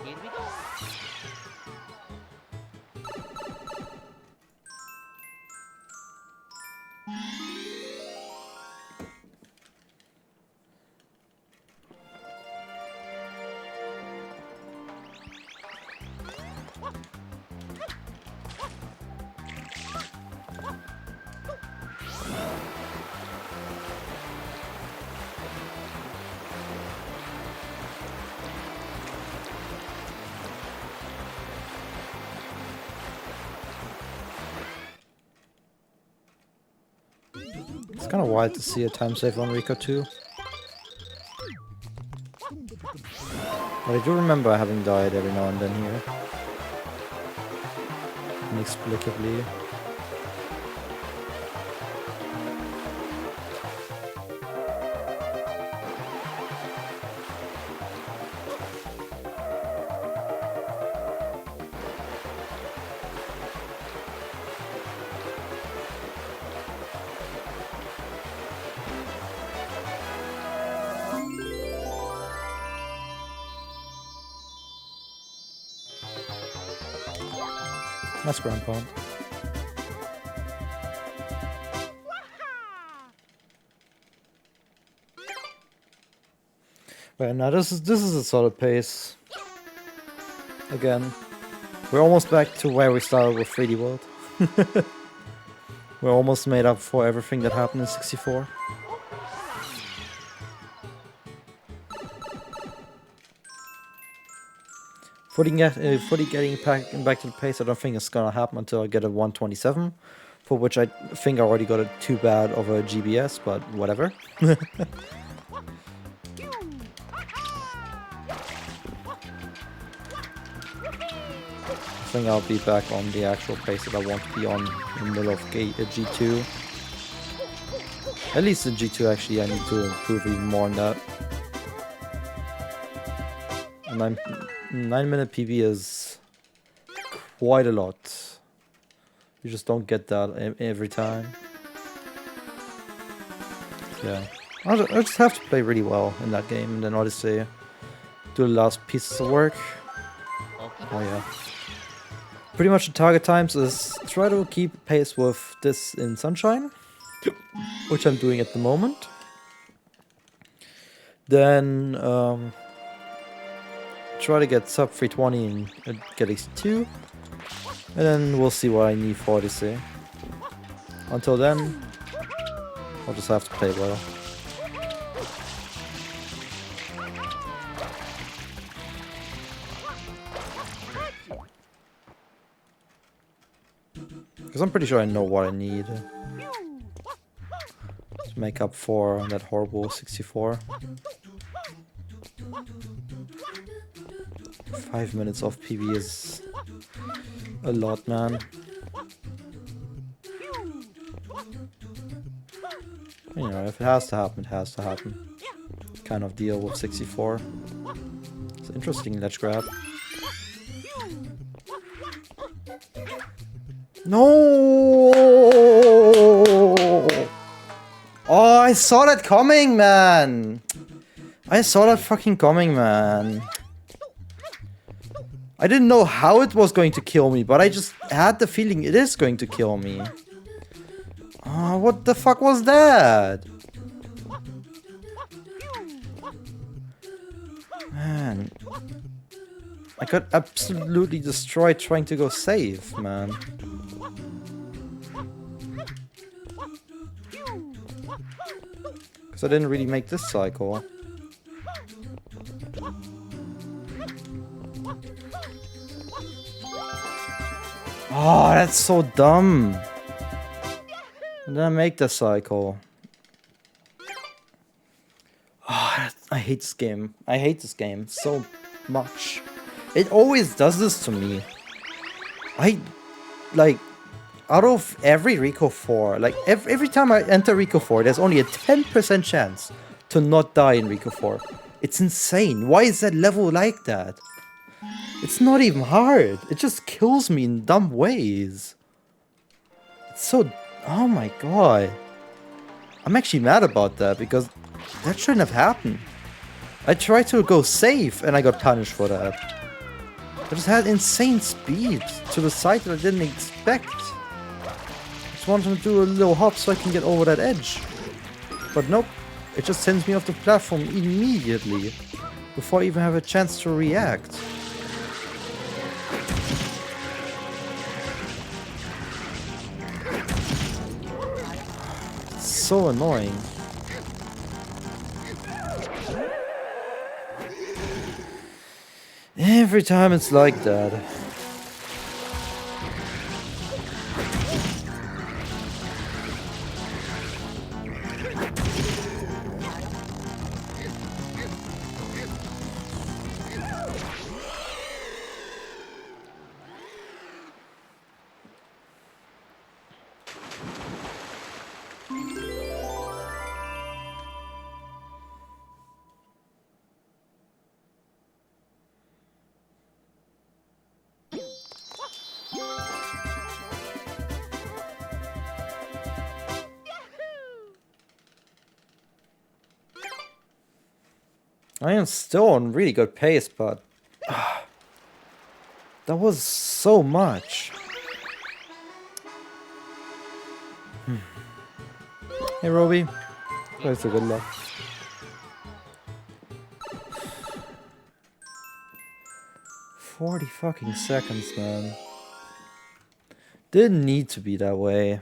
Here we go. It's kind of wild to see a time save on Rico too. But I do remember having died every now and then here. Inexplicably. That's ground pound. Right, now this is a solid pace. Again, we're almost back to where we started with 3D World. We're almost made up for everything that happened in 64. Fully getting back to the pace, I don't think it's gonna happen until I get a 127, for which I think I already got a too bad of a GBS, but whatever. I think I'll be back on the actual pace that I want to be on in the middle of G2. At least in G2 actually I need to improve even more on that. A 9-minute PB is quite a lot. You just don't get that every time. Yeah, I just have to play really well in that game, and then Odyssey do the last pieces of work. Oh yeah. Pretty much the target times is try to keep pace with this in Sunshine, which I'm doing at the moment. Then try to get sub 320 and get X2, and then we'll see what I need for Odyssey. Until then, I'll just have to play well. Because I'm pretty sure I know what I need to make up for that horrible 64. 5 minutes of PB is a lot, man. You know, if it has to happen, it has to happen. Kind of deal with 64. It's an interesting ledge grab. No! Oh, I saw that coming, man! I saw that fucking coming, man. I didn't know how it was going to kill me, but I just had the feeling it is going to kill me. Oh, what the fuck was that? Man. I got absolutely destroyed trying to go save, man. Because I didn't really make this cycle. Oh, that's so dumb. And then I make the cycle. Oh, I hate this game. I hate this game so much. It always does this to me. Out of every Rico 4, like every time I enter Rico 4, there's only a 10% chance to not die in Rico 4. It's insane. Why is that level like that? It's not even hard. It just kills me in dumb ways. It's so... Oh my god. I'm actually mad about that because that shouldn't have happened. I tried to go safe and I got punished for that. I just had insane speed to the side that I didn't expect. I just wanted to do a little hop so I can get over that edge. But nope. It just sends me off the platform immediately. Before I even have a chance to react. So annoying. Every time it's like that. I am still on really good pace, but that was so much. Hey, Roby. Thanks for good luck. $40 man. Didn't need to be that way.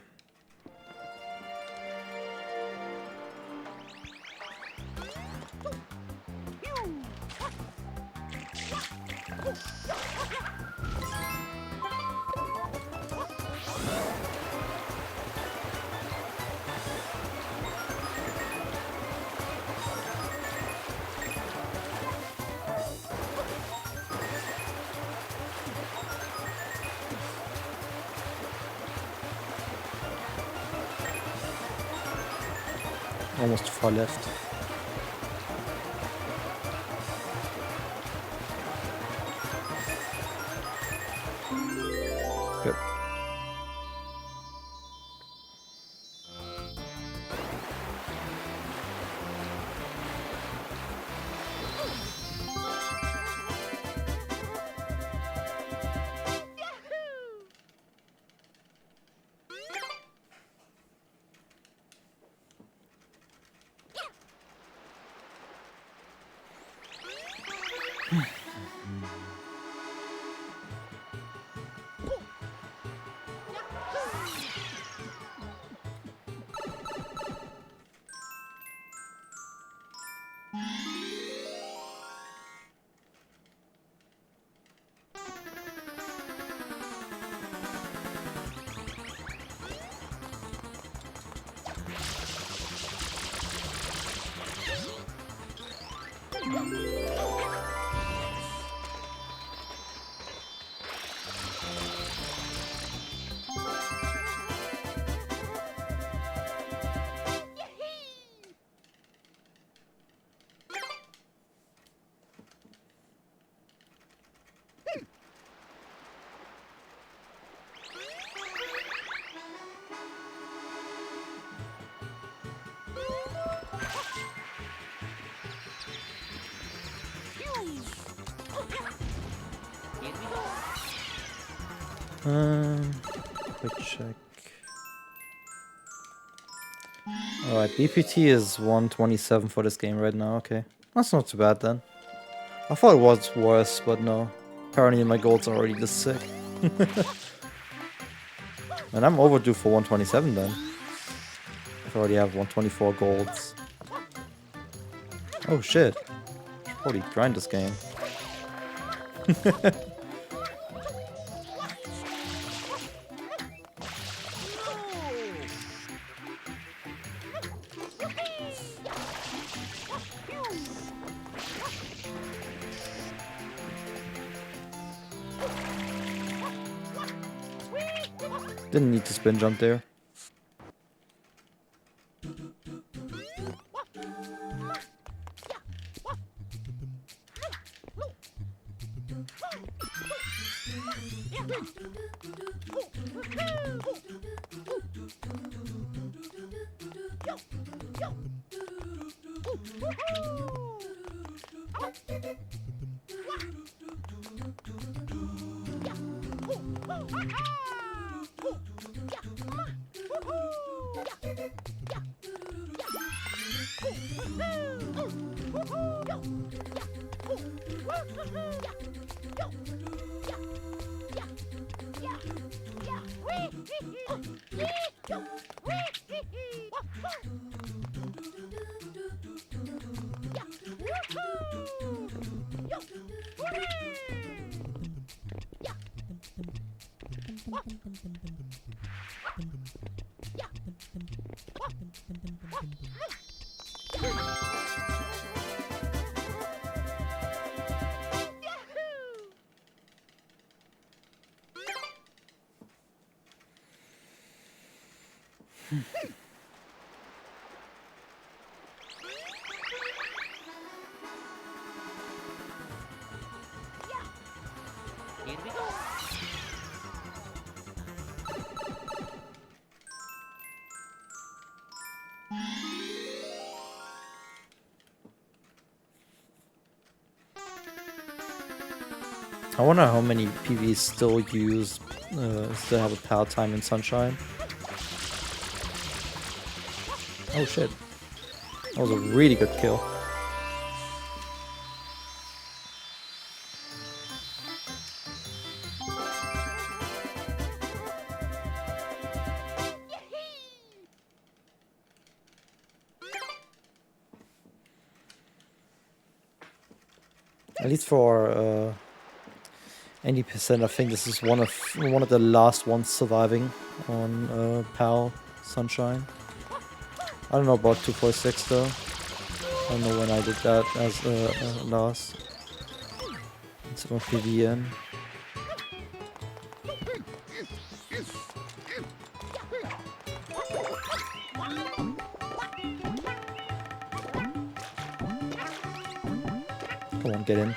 Almost far left. Good. Quick check. Alright, BPT is 127 for this game right now, okay. That's not too bad then. I thought it was worse, but no. Apparently my goals are already this sick. And I'm overdue for 127 then. I already have 124 golds. Oh shit. Should probably grind this game. Didn't need to spin jump there. Here we go. I wonder how many PVs still use, still have a power time in Sunshine. Oh shit. That was a really good kill. At least for 80%, I think this is one of the last ones surviving on PAL Sunshine. I don't know about 246 though. I don't know when I did that as last. Instead of PVN. Come on, get in.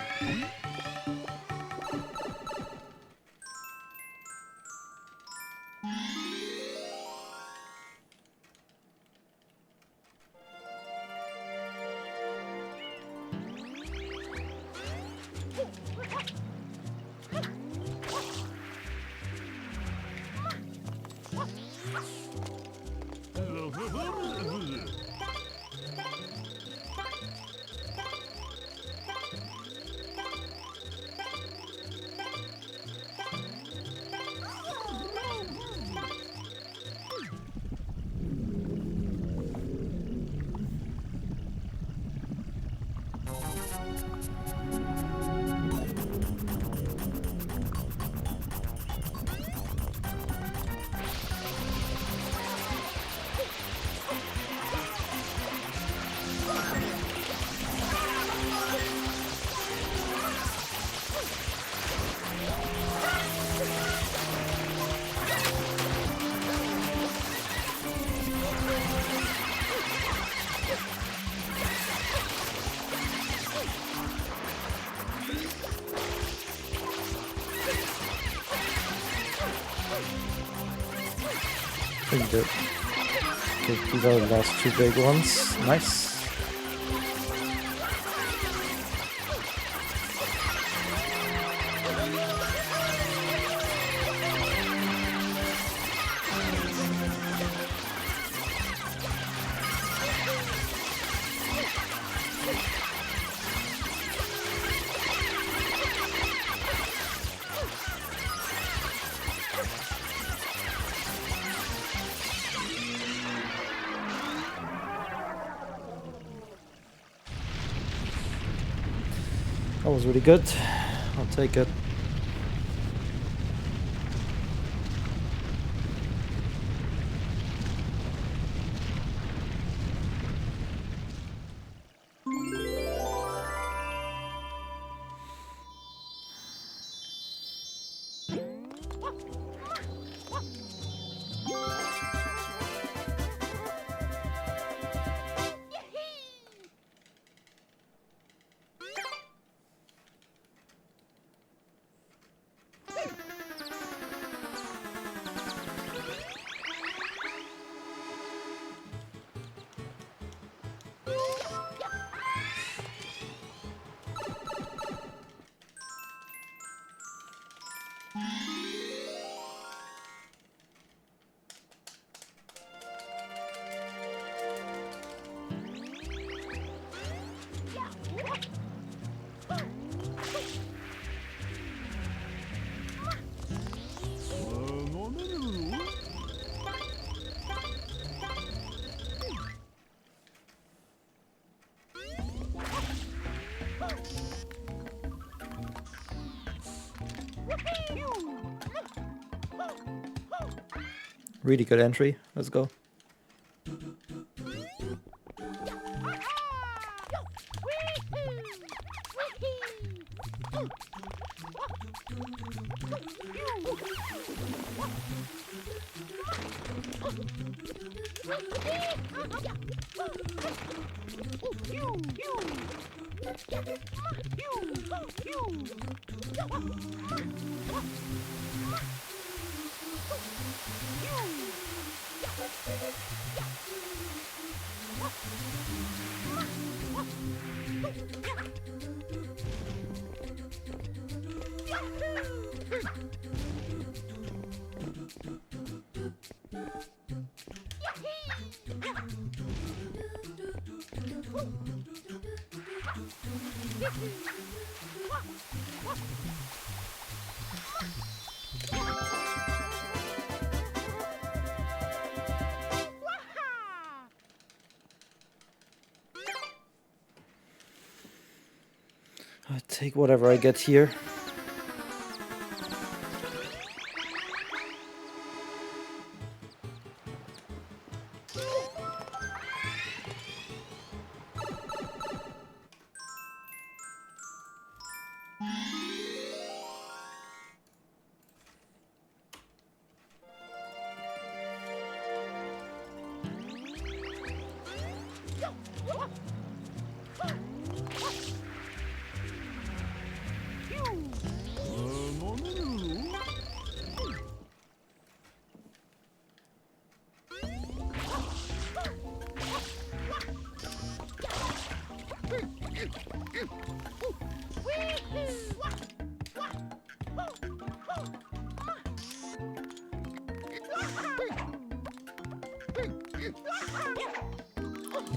Okay, these are the last two big ones. Nice. That was really good. I'll take it. Really good entry. Let's go. I take whatever I get here.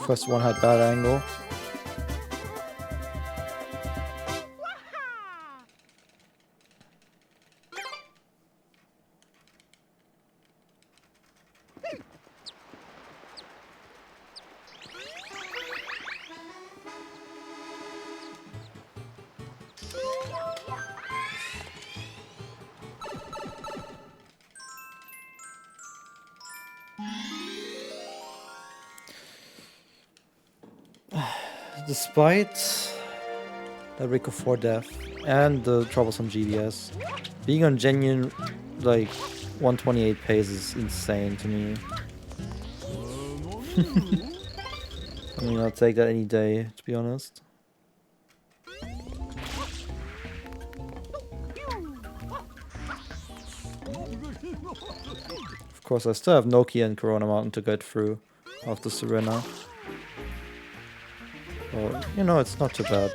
First one had bad angle. Despite the Rico 4 death and the troublesome GBS, being on genuine like 128 pace is insane to me. I mean, I'll take that any day, to be honest. Of course, I still have Nokia and Corona Mountain to get through after Serena. Well, you know, it's not too bad.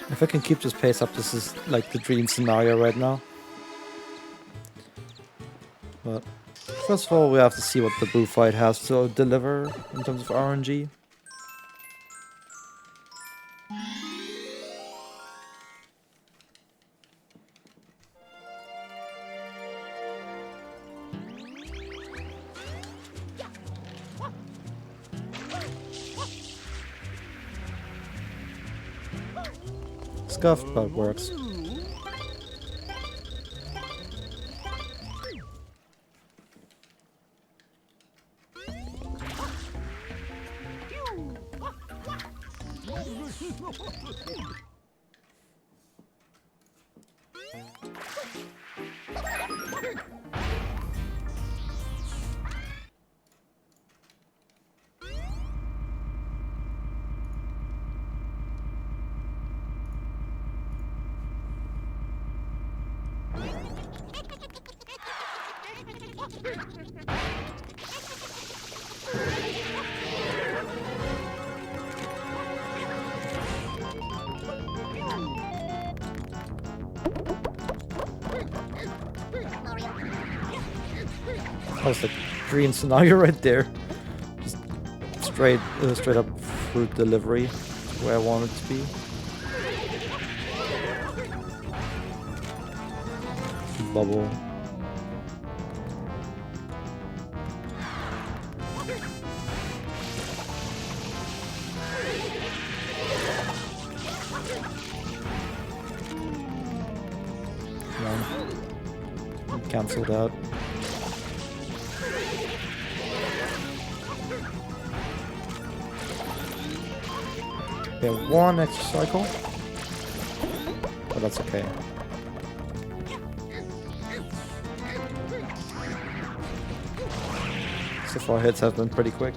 If I can keep this pace up, this is like the dream scenario right now. But first of all, we have to see what the Boo fight has to deliver in terms of RNG. Scuffed, but it works. How's the stream, so now you're right there. Just straight up fruit delivery where I want it to be. Bubble. Cancel that. We have one extra cycle, but that's okay. So far hits have been pretty quick.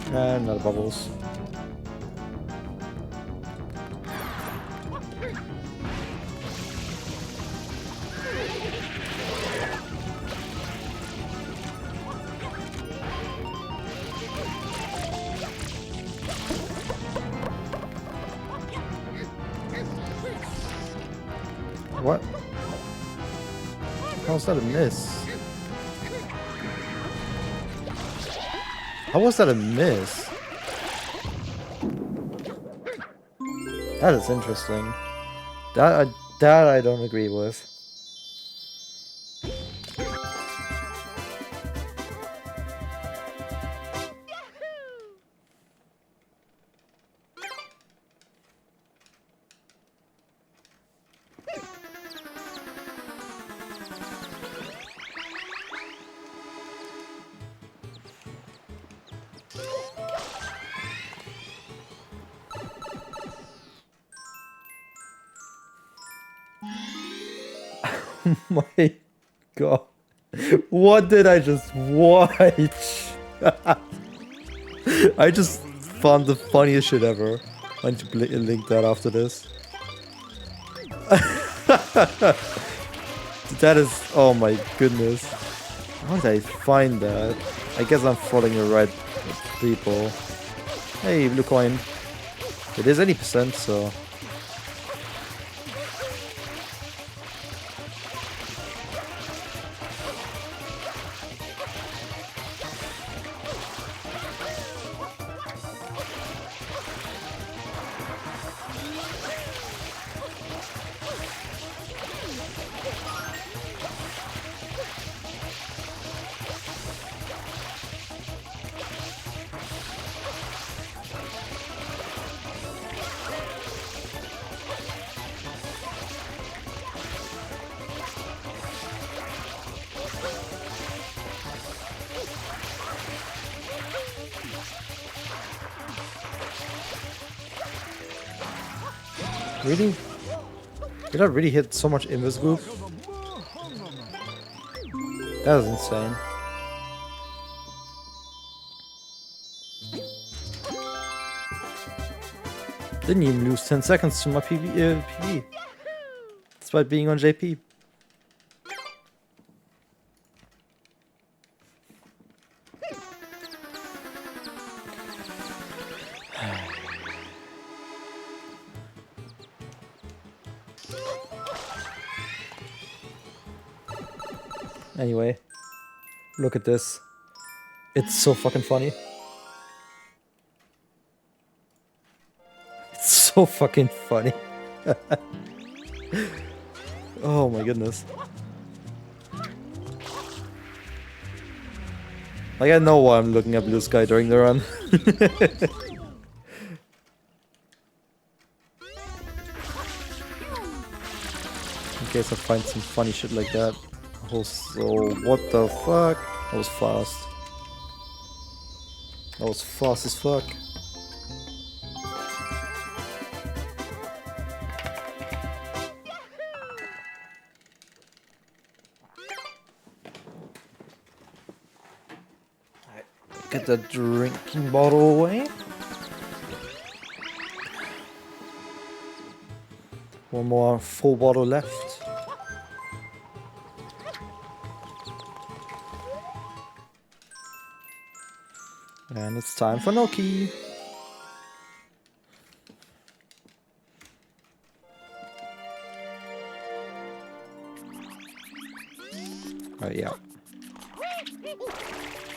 And another bubbles. What? How's that a miss? How was that a miss? That is interesting. That I don't agree with. Oh my god. What did I just watch? I just found the funniest shit ever. I need to link that after this. That is... oh my goodness. How did I find that? I guess I'm following the right people. Hey, blue coin. It is 80%, so... Really? Did I really hit so much invisible? That was insane. Didn't even lose 10 seconds to my PV, despite being on JP. Anyway, look at this. It's so fucking funny. It's so fucking funny. Oh my goodness. Like, I know why I'm looking at blue sky during the run. In case I find some funny shit like that. Also, what the fuck? That was fast. That was fast as fuck. Get the drinking bottle away. One more full bottle left. And it's time for Noki. Yeah.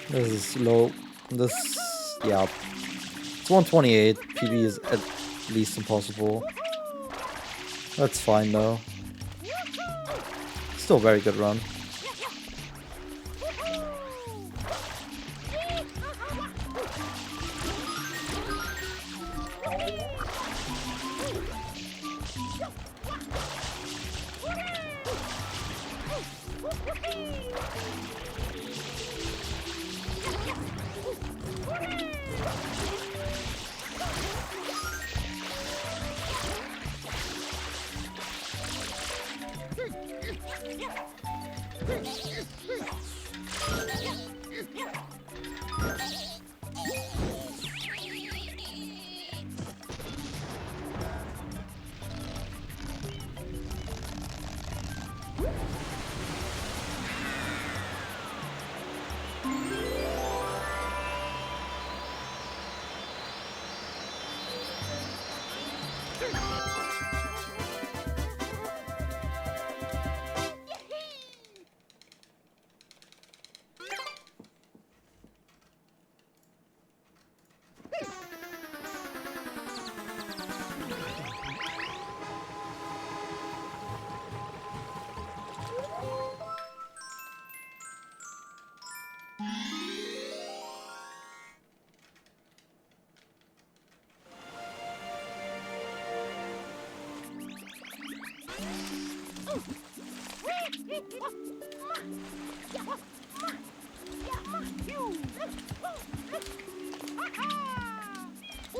This is low. This, yeah. It's 128. PB is at least impossible. That's fine though. Still a very good run.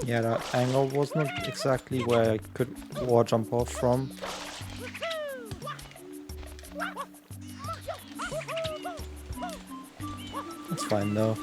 Yeah, that angle was not exactly where I could wall jump off from. That's fine though.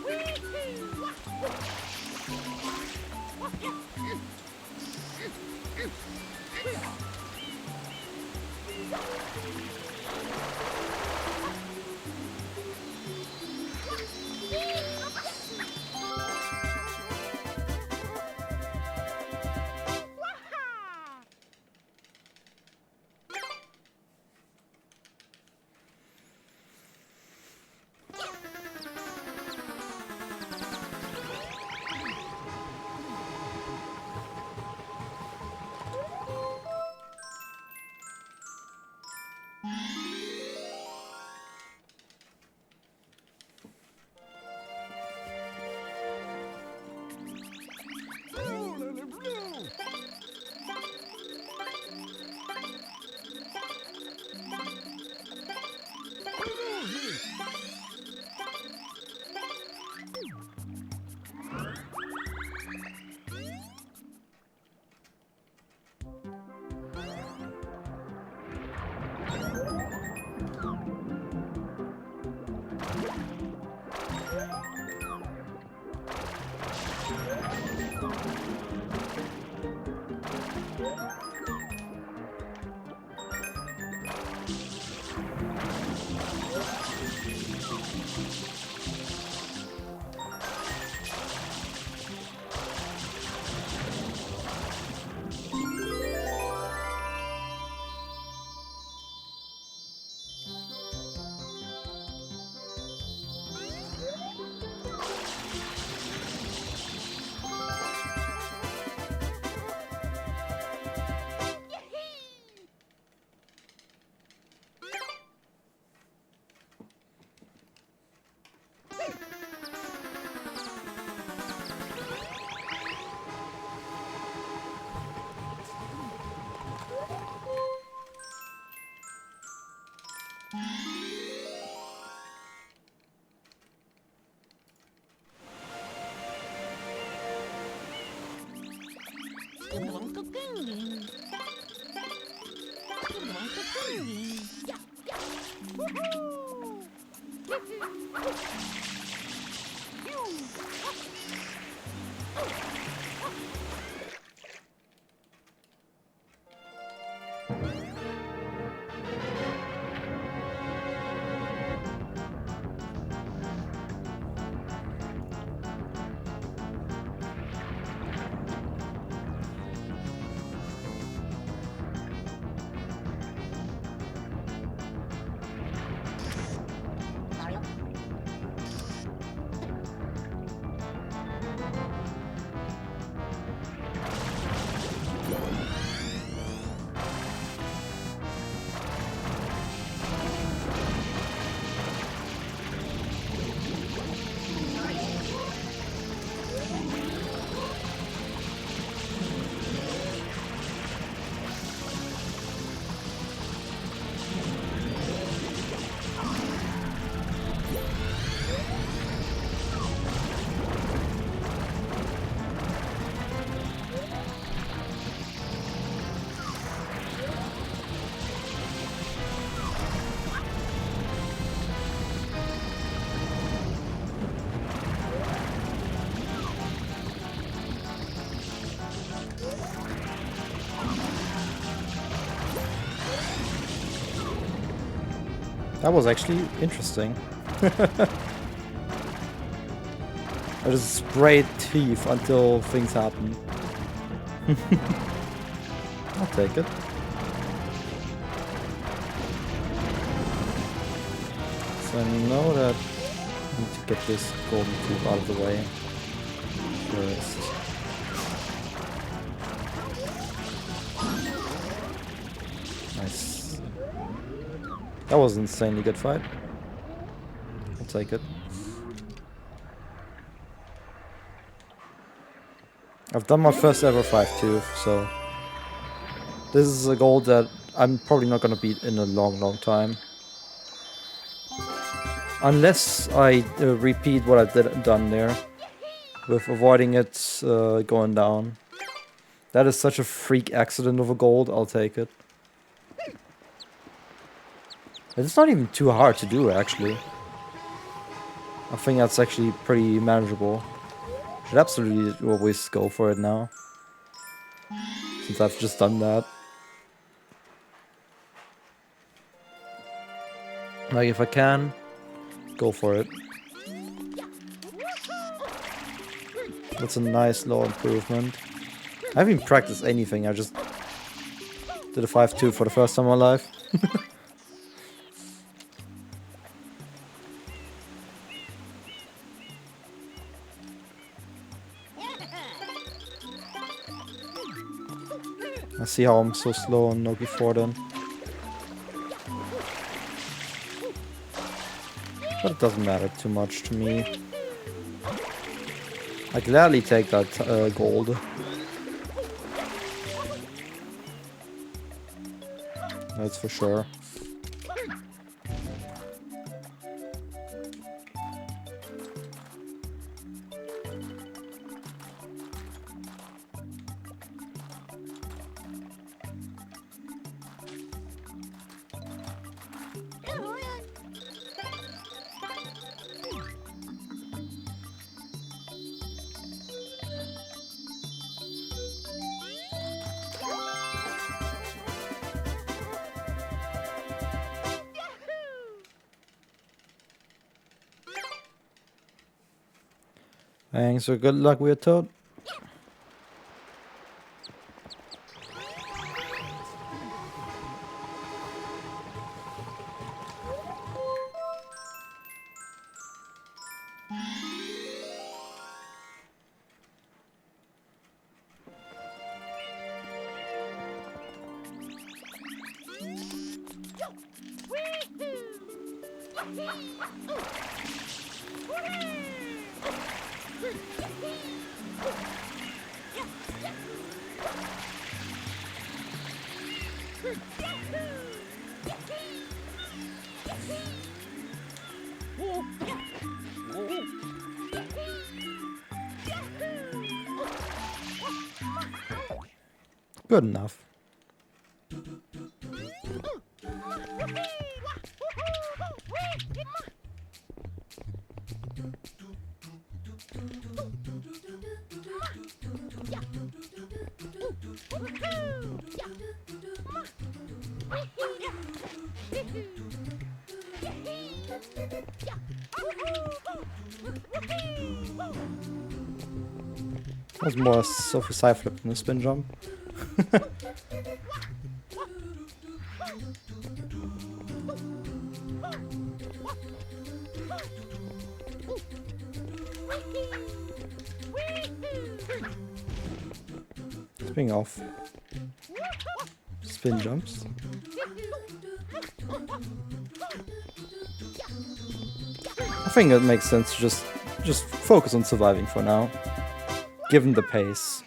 That was actually interesting. I just sprayed teeth until things happen. I'll take it. So I know that I need to get this golden tube out of the way first. Nice. That was an insanely good fight. I'll take it. I've done my first ever 5-tooth, so this is a goal that I'm probably not gonna beat in a long time. Unless I repeat what I've done there, with avoiding it going down. That is such a freak accident of a gold, I'll take it. It's not even too hard to do, actually. I think that's actually pretty manageable. Should absolutely always go for it now, since I've just done that. Like, if I can, go for it. That's a nice low improvement. I haven't even practiced anything, I just did a 5-2 for the first time in my life. I see how I'm so slow on Nogi 4 then. But it doesn't matter too much to me. I gladly take that gold. That's for sure. Thanks, so good luck with your toad. Good enough. That was more of a side flip than a spin jump. Spin off. Spin jumps. I think it makes sense to just focus on surviving for now, given the pace.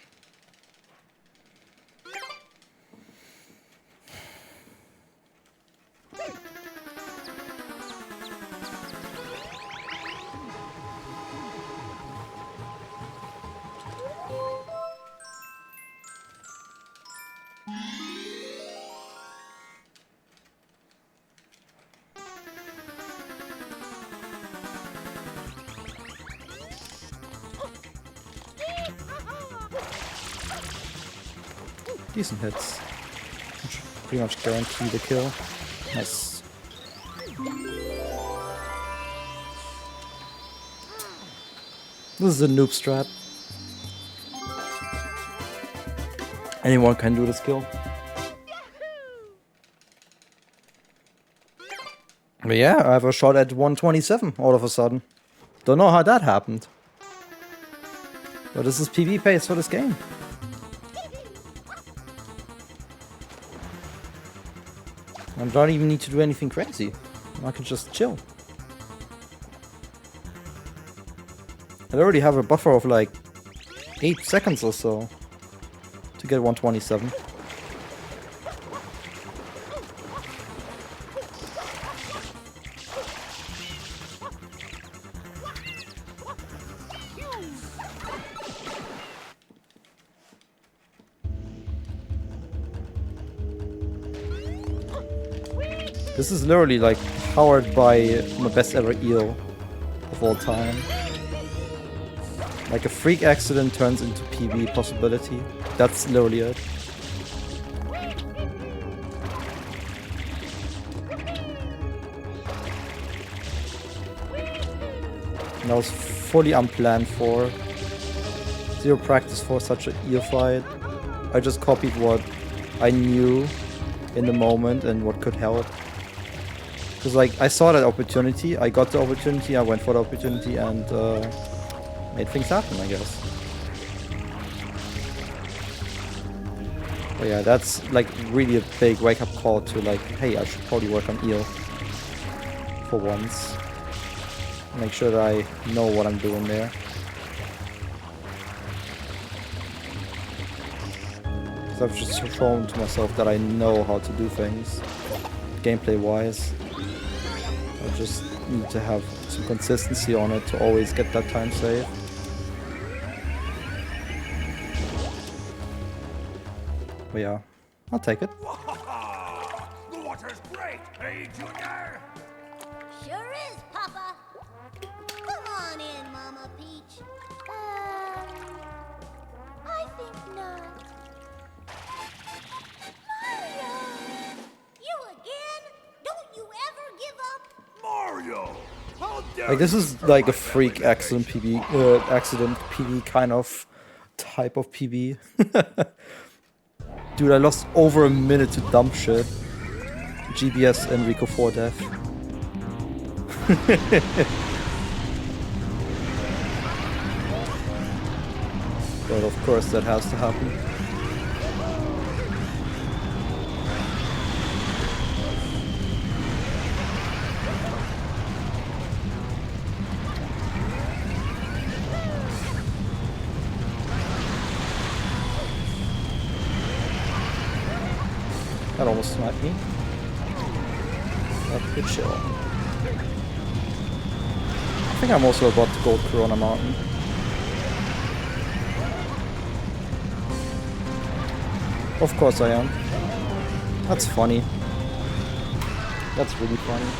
decent hits. Which pretty much guarantee the kill. Nice. This is a noob strat. Anyone can do this kill. But yeah, I have a shot at 127 all of a sudden. Don't know how that happened. But this is PB pace for this game. I don't even need to do anything crazy. I can just chill. I already have a buffer of like 8 seconds or so to get 127. This is literally like powered by my best ever eel of all time. Like a freak accident turns into PB possibility. That's literally it. And that was fully unplanned for. Zero practice for such an eel fight. I just copied what I knew in the moment and what could help. Because like I saw that opportunity, I got the opportunity, I went for the opportunity and made things happen, I guess. But yeah, that's like really a big wake up call to like, hey, I should probably work on eel for once. Make sure that I know what I'm doing there. Because I've just shown to myself that I know how to do things, gameplay wise. I just need to have some consistency on it to always get that time save. But yeah, I'll take it. The water's great, hey, Junior? Sure is, Papa. Come on in, Mama Peach. I think not. Mario! You again? Don't you ever give up? Mario! How dare Like this you is disturb like my a freak family accident vacation? PB kind of type of PB. Dude, I lost over a minute to dumb shit. GBS Enrico 4 death. But of course that has to happen. That almost sniped me. That's good chill. I think I'm also about to go Corona Mountain. Of course I am. That's funny. That's really funny.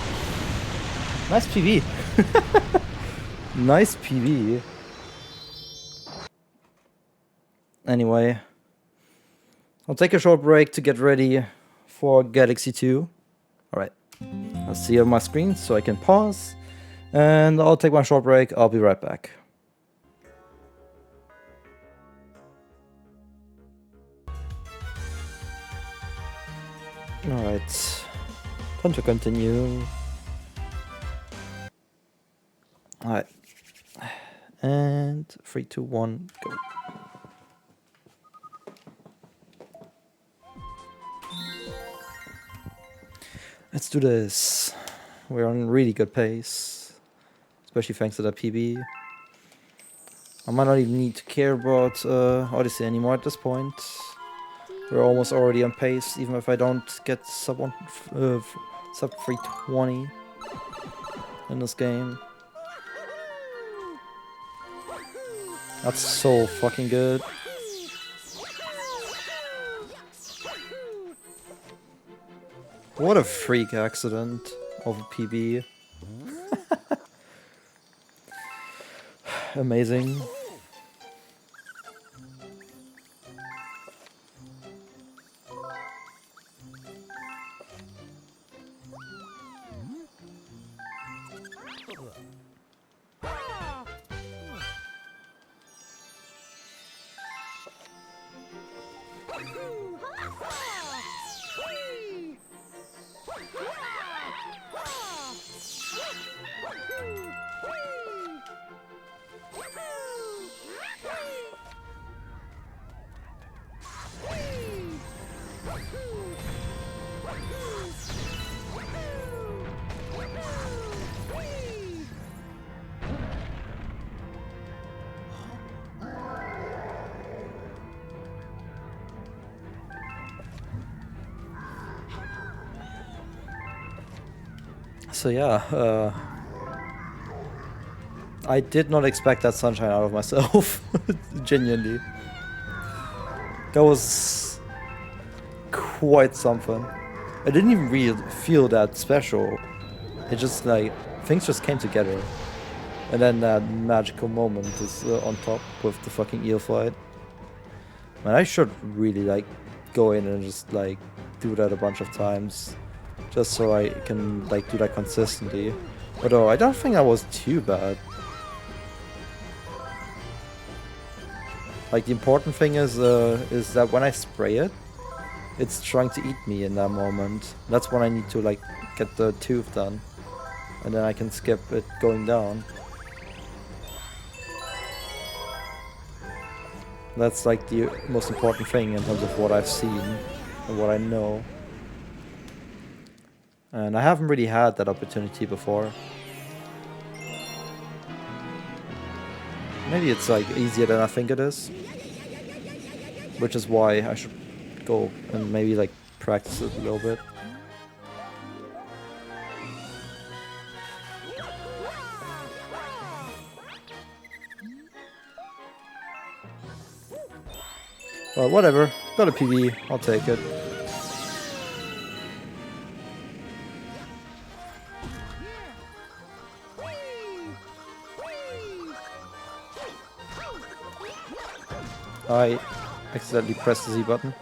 Nice PV. Nice PV. Anyway. I'll take a short break to get ready for Galaxy 2. Alright. I'll see you on my screen so I can pause. And I'll take one short break. I'll be right back. Alright. Time to continue. Alright. And 3, 2, 1, go. Let's do this. We're on really good pace. Especially thanks to that PB. I might not even need to care about Odyssey anymore at this point. We're almost already on pace, even if I don't get sub 320 in this game. That's so fucking good. What a freak accident of a PB. Amazing. So yeah, I did not expect that sunshine out of myself. Genuinely. That was quite something. I didn't even really feel that special. It just like, things just came together. And then that magical moment is on top with the fucking eel fight. Man, I should really like go in and just like do that a bunch of times. Just so I can like do that consistently. Although I don't think that was too bad. Like the important thing is that when I spray it, it's trying to eat me in that moment. That's when I need to like get the tooth done. And then I can skip it going down. That's like the most important thing in terms of what I've seen and what I know. And I haven't really had that opportunity before. Maybe it's like easier than I think it is. Which is why I should go and maybe like practice it a little bit. Well, whatever. Got a PB. I'll take it. I accidentally pressed the Z button.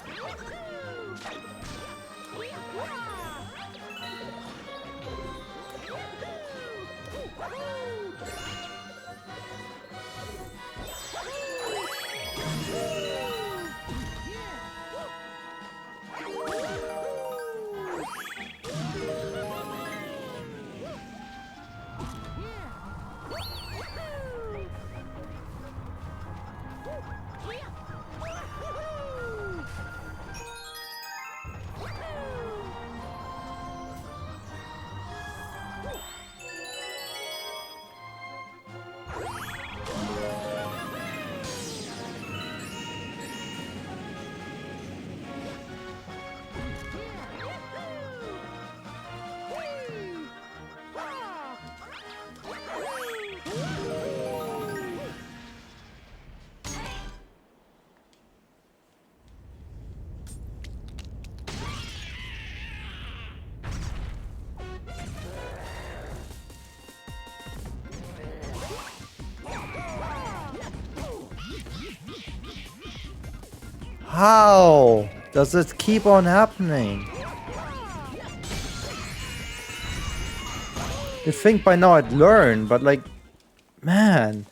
How does it keep on happening? You'd think by now I'd learn, but like, man,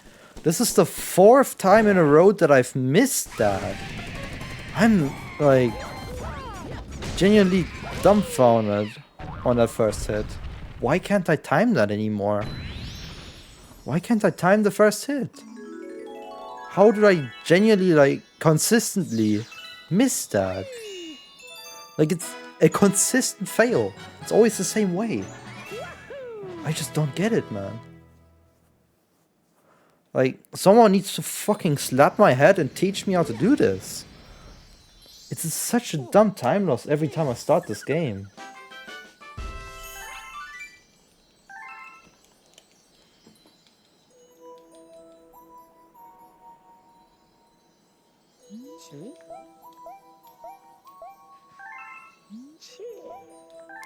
this is the 4th time in a row that I've missed that. I'm like genuinely dumbfounded on that first hit. Why can't I time that anymore? Why can't I time the first hit? How do I genuinely like consistently miss that? Like it's a consistent fail. It's always the same way. I just don't get it, man. Like, someone needs to fucking slap my head and teach me how to do this. It's such a dumb time loss every time I start this game.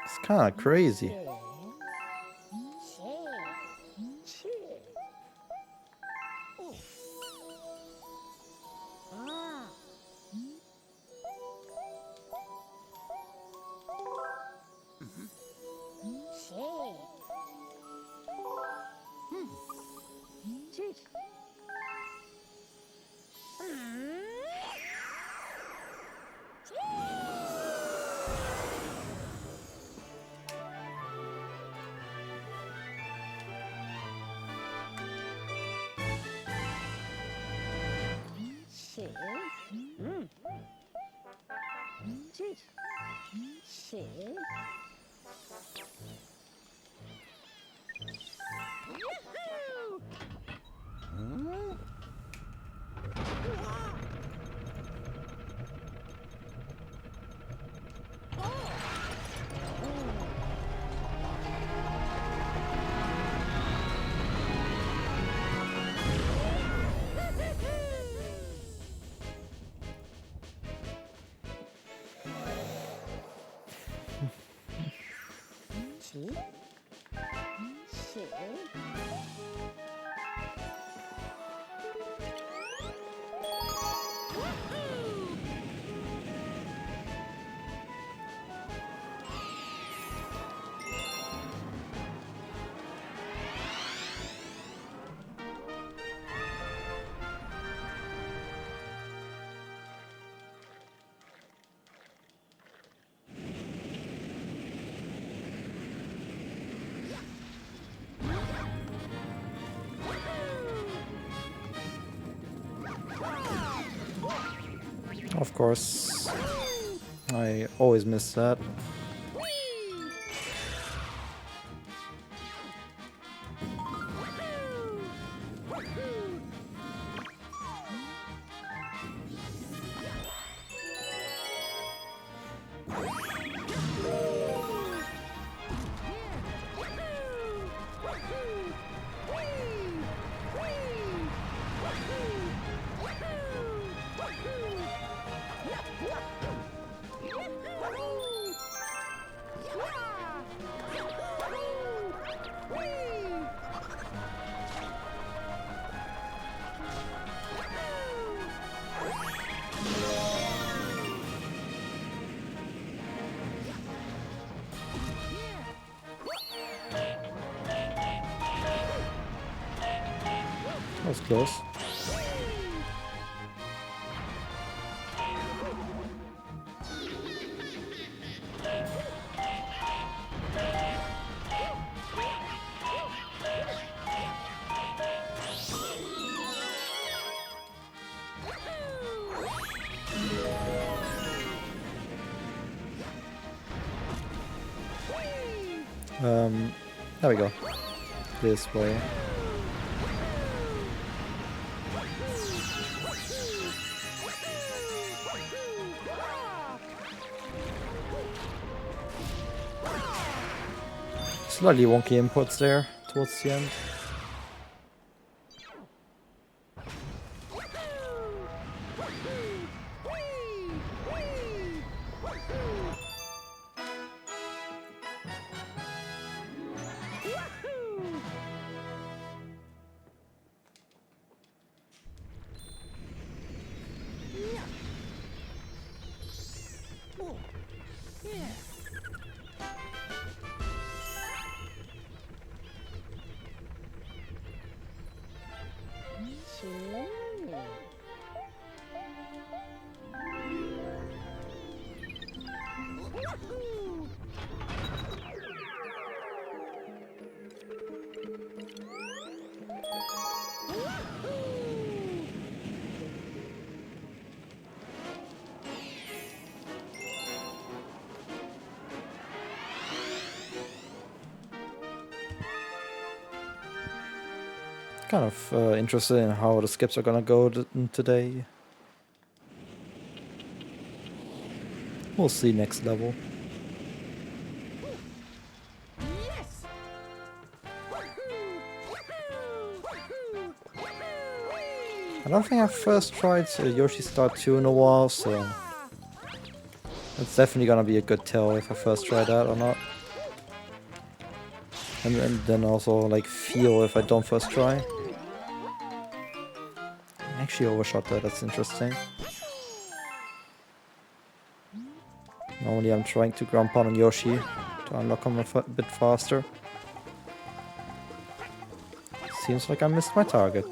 It's kind of crazy. Of course. I always miss that. That was close. There we go. This way. Slightly wonky inputs there towards the end. Kind of interested in how the skips are gonna go today. We'll see next level. I don't think I've first tried Yoshi Star 2 in a while, so it's definitely gonna be a good tell if I first try that or not. And then also like feel if I don't first try. I actually overshot that, that's interesting. Normally I'm trying to ground pound on Yoshi to unlock him a bit faster. Seems like I missed my target.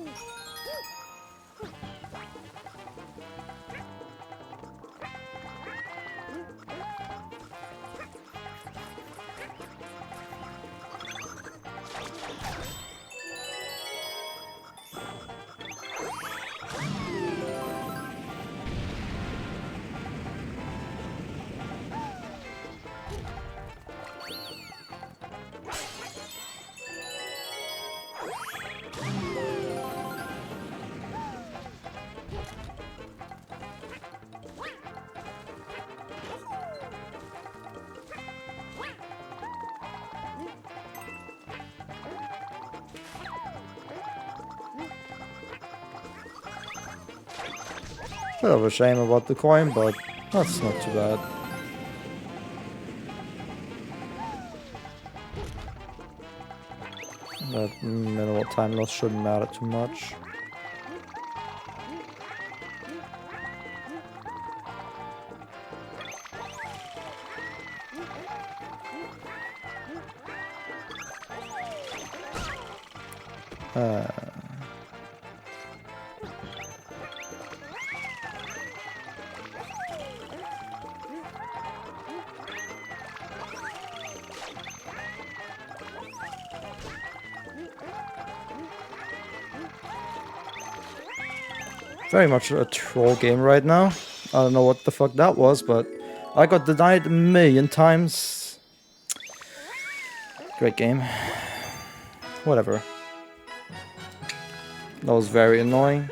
Bit of a shame about the coin, but that's not too bad. That minimal time loss shouldn't matter too much. Very much a troll game right now. I don't know what the fuck that was, but I got denied a million times. Great game. Whatever. That was very annoying.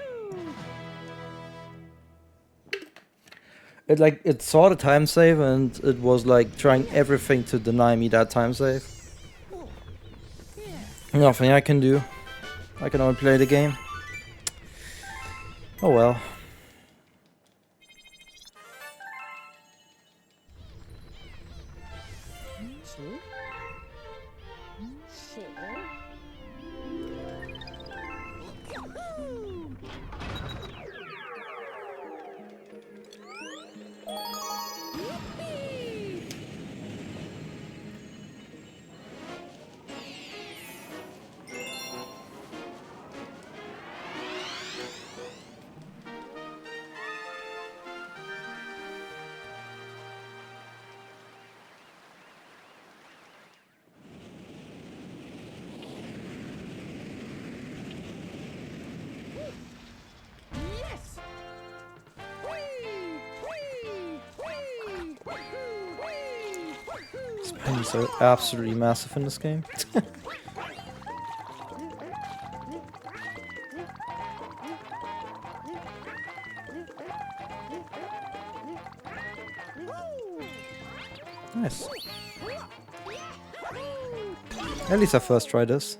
It saw the time save and it was like trying everything to deny me that time save. Nothing I can do. I can only play the game. Oh well. Spines are absolutely massive in this game. Nice. At least I first tried this.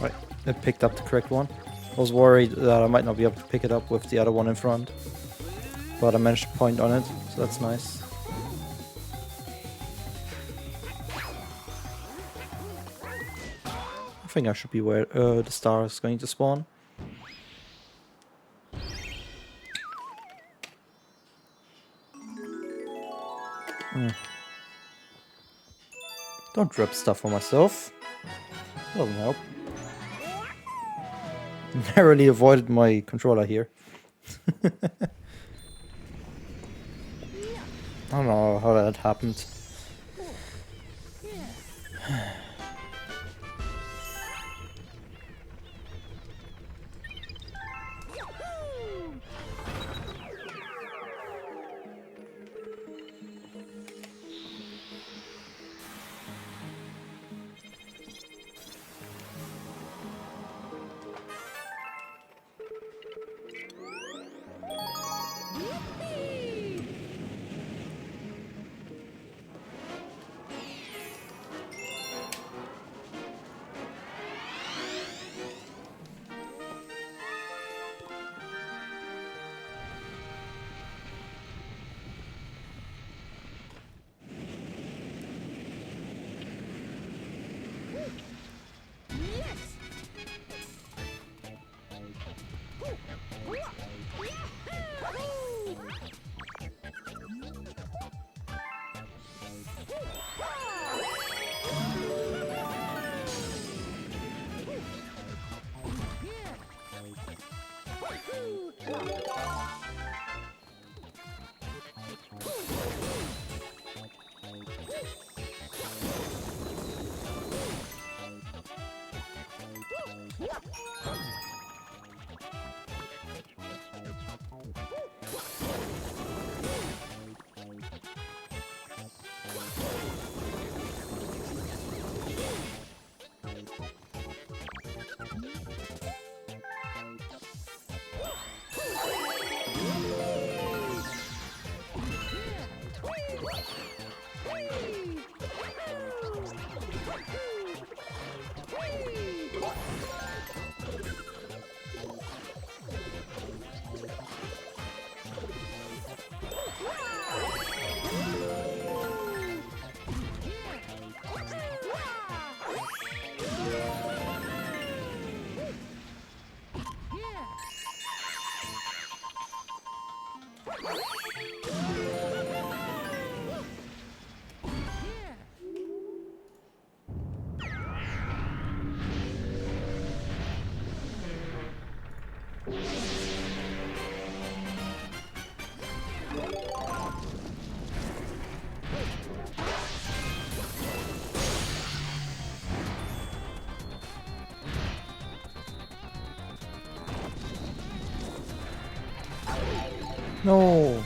Right, it picked up the correct one. I was worried that I might not be able to pick it up with the other one in front. But I managed to point on it, so that's nice. I think I should be where the star is going to spawn. Don't drop stuff on myself. Doesn't help. Narrowly avoided my controller here. I don't know how that happened. No.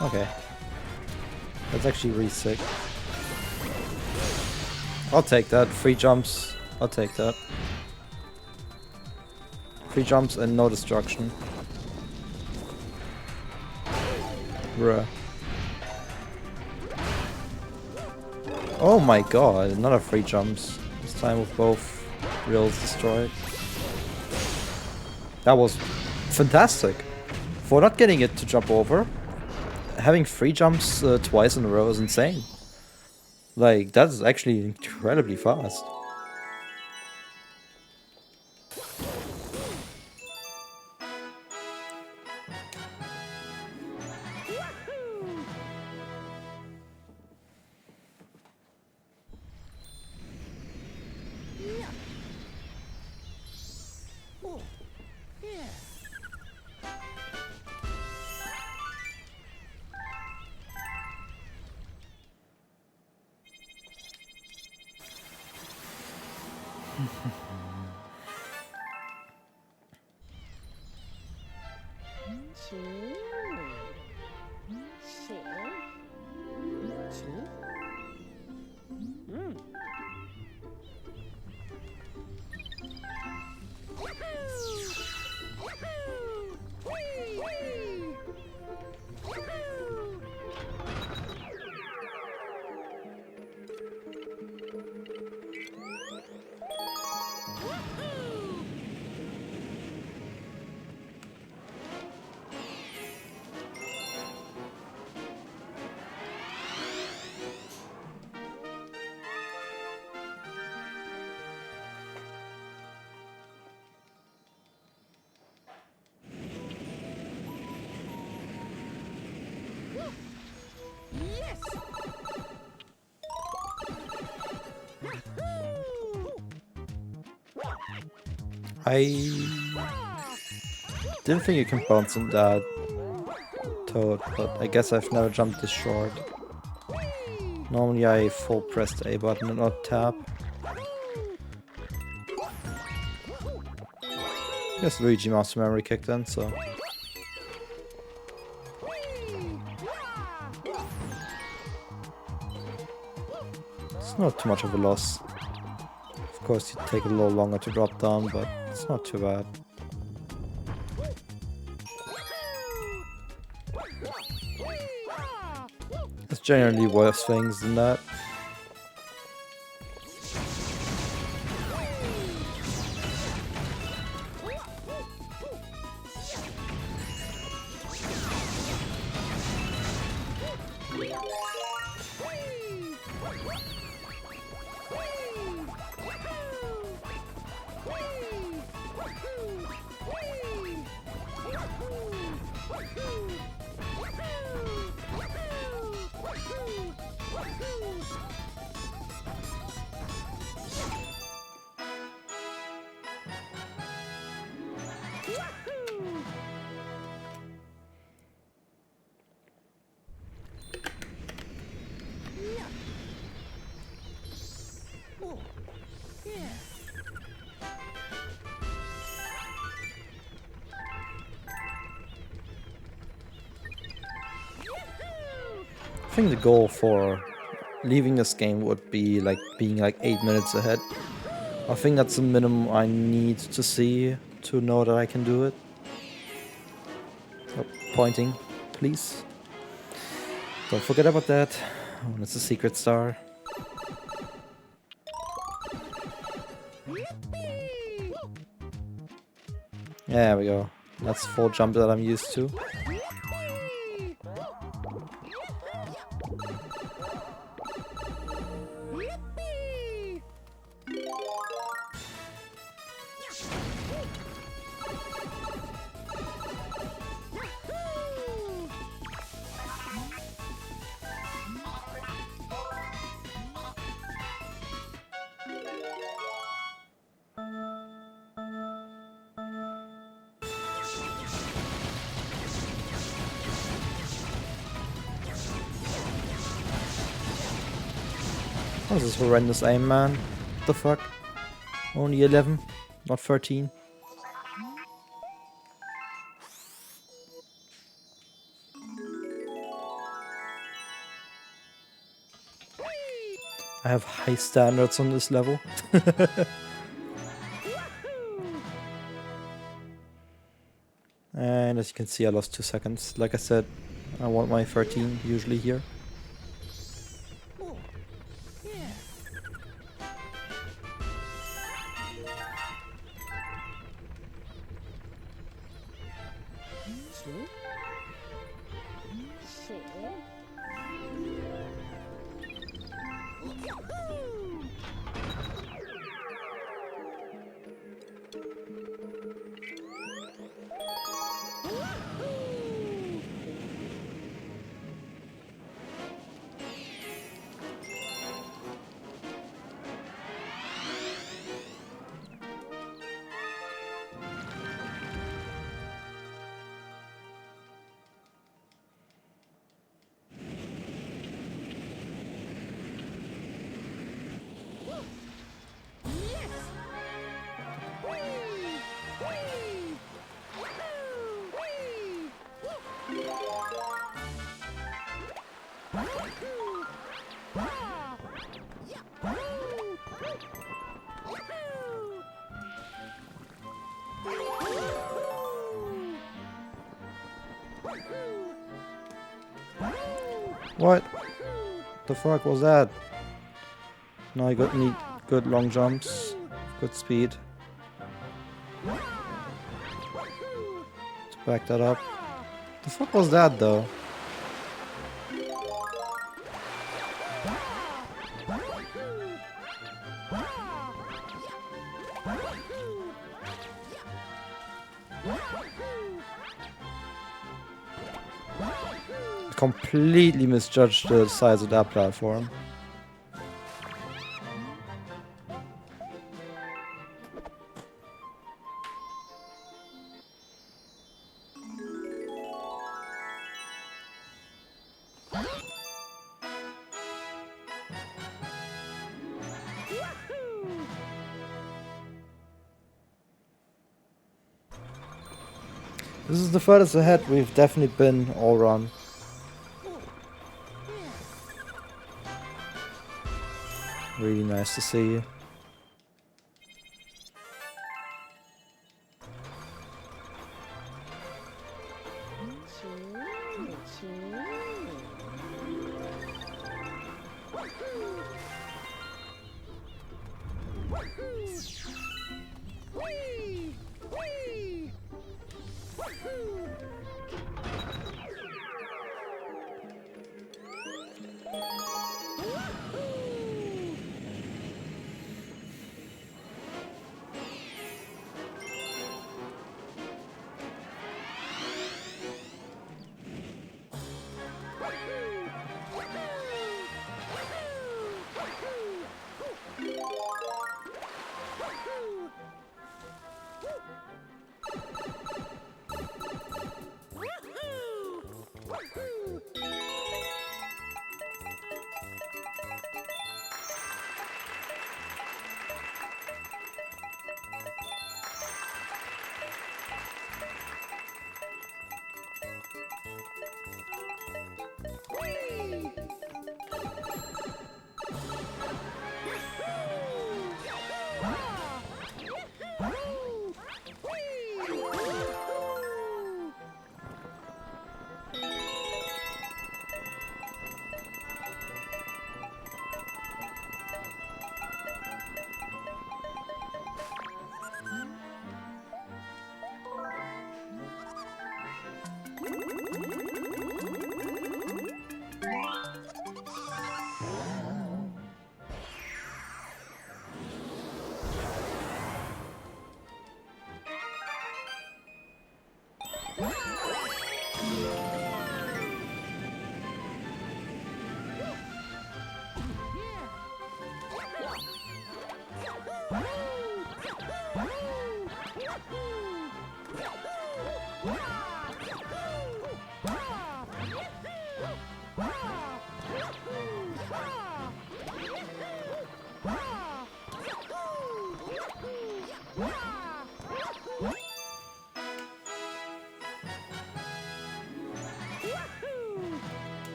Okay. That's actually really sick. I'll take that. Free jumps. I'll take that. Free jumps and no destruction. Bruh. Oh my god, another free jumps. This time with both rails destroyed. That was fantastic. For not getting it to jump over, having free jumps twice in a row is insane. Like, that's actually incredibly fast. I didn't think you can bounce in that toad, but I guess I've never jumped this short. Normally I full press the A button and not tap. I guess Luigi Master Memory kicked in, so... It's not too much of a loss. Of course, you take a little longer to drop down, but it's not too bad. There's generally worse things than that. I think the goal for leaving this game would be like being like 8 minutes ahead. I think that's the minimum I need to see to know that I can do it. Oh, pointing, please. Don't forget about that. Oh, it's a secret star. There we go. That's full jump that I'm used to. Oh, this is horrendous aim, man. What the fuck? Only 11, not 13. I have high standards on this level. And as you can see, I lost 2 seconds. Like I said, I want my 13 usually here. What the fuck was that? Now I need good long jumps, good speed to back that up. The fuck was that though? Completely misjudged the size of that platform. This is the furthest ahead we've definitely been all run. Really nice to see.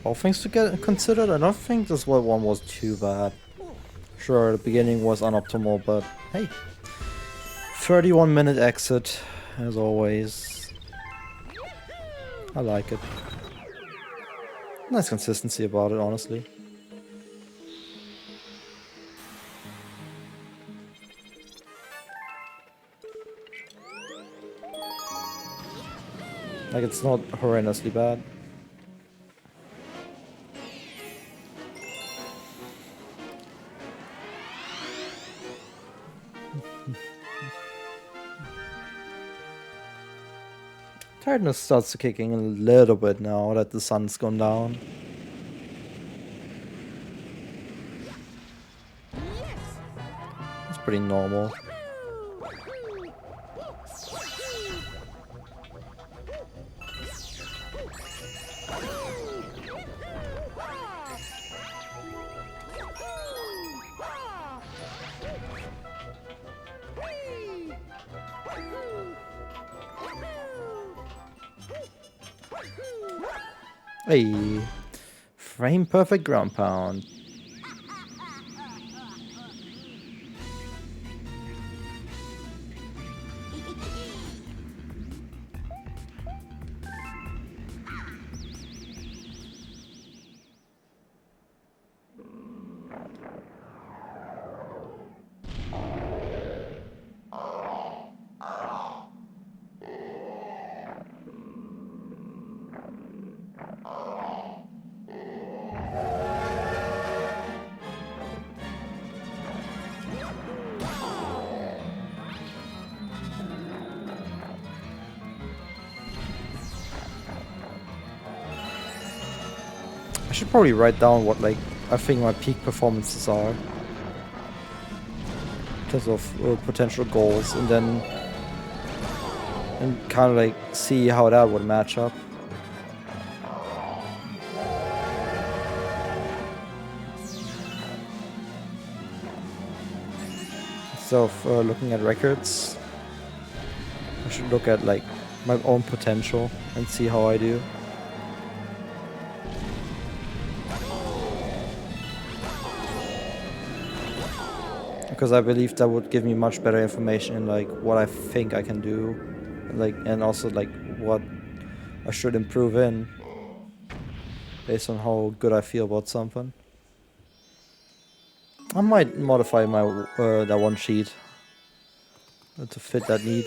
all things to get considered, I don't think this one was too bad. Sure, the beginning was unoptimal, but hey. 31-minute exit, as always. I like it. Nice consistency about it, honestly. Like, it's not horrendously bad. Tiredness starts to kick in a little bit now that the sun's gone down. It's pretty normal. Hey, frame perfect ground pound. I should probably write down what, like, I think my peak performances are in terms of potential goals, and then kind of like see how that would match up. Instead of looking at records, I should look at like my own potential and see how I do. Because I believe that would give me much better information in like what I think I can do, like, and also like what I should improve in based on how good I feel about something. I might modify my that one sheet to fit that need,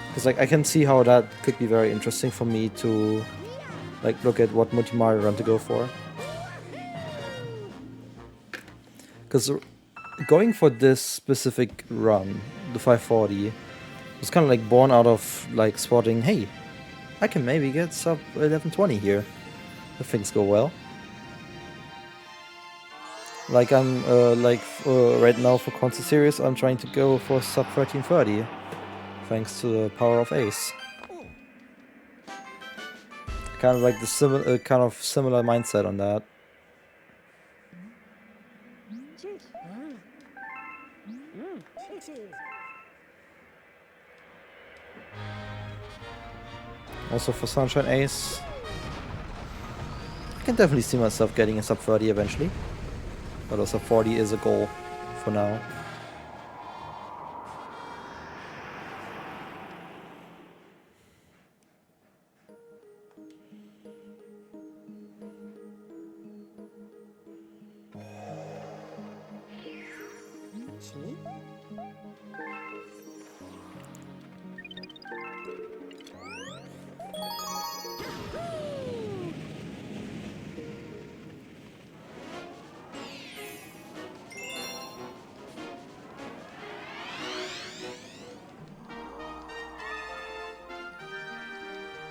because like I can see how that could be very interesting for me to like look at what Multi-Mario run to go for. Because going for this specific run, the 540, was kind of like born out of like spotting, hey, I can maybe get sub 1120 here if things go well. Like I'm right now for Concert Series, I'm trying to go for sub 1330, thanks to the power of Ace. Kind of like the similar mindset on that. Also for Sunshine Ace, I can definitely see myself getting a sub 30 eventually, but a sub 40 is a goal for now.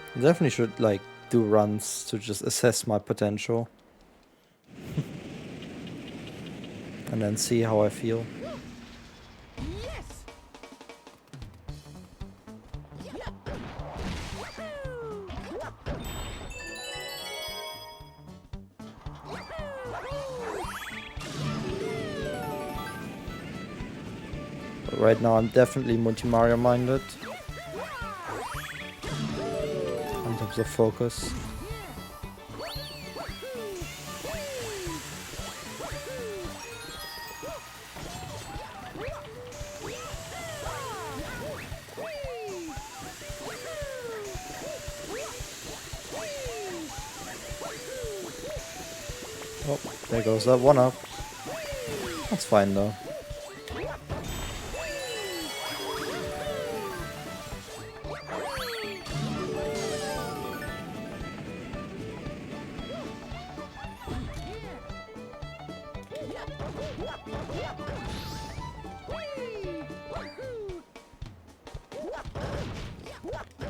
I definitely should like do runs to just assess my potential and then see how I feel. But right now I'm definitely Multi-Mario minded. In terms of focus. Oh, there goes that one up. That's fine though.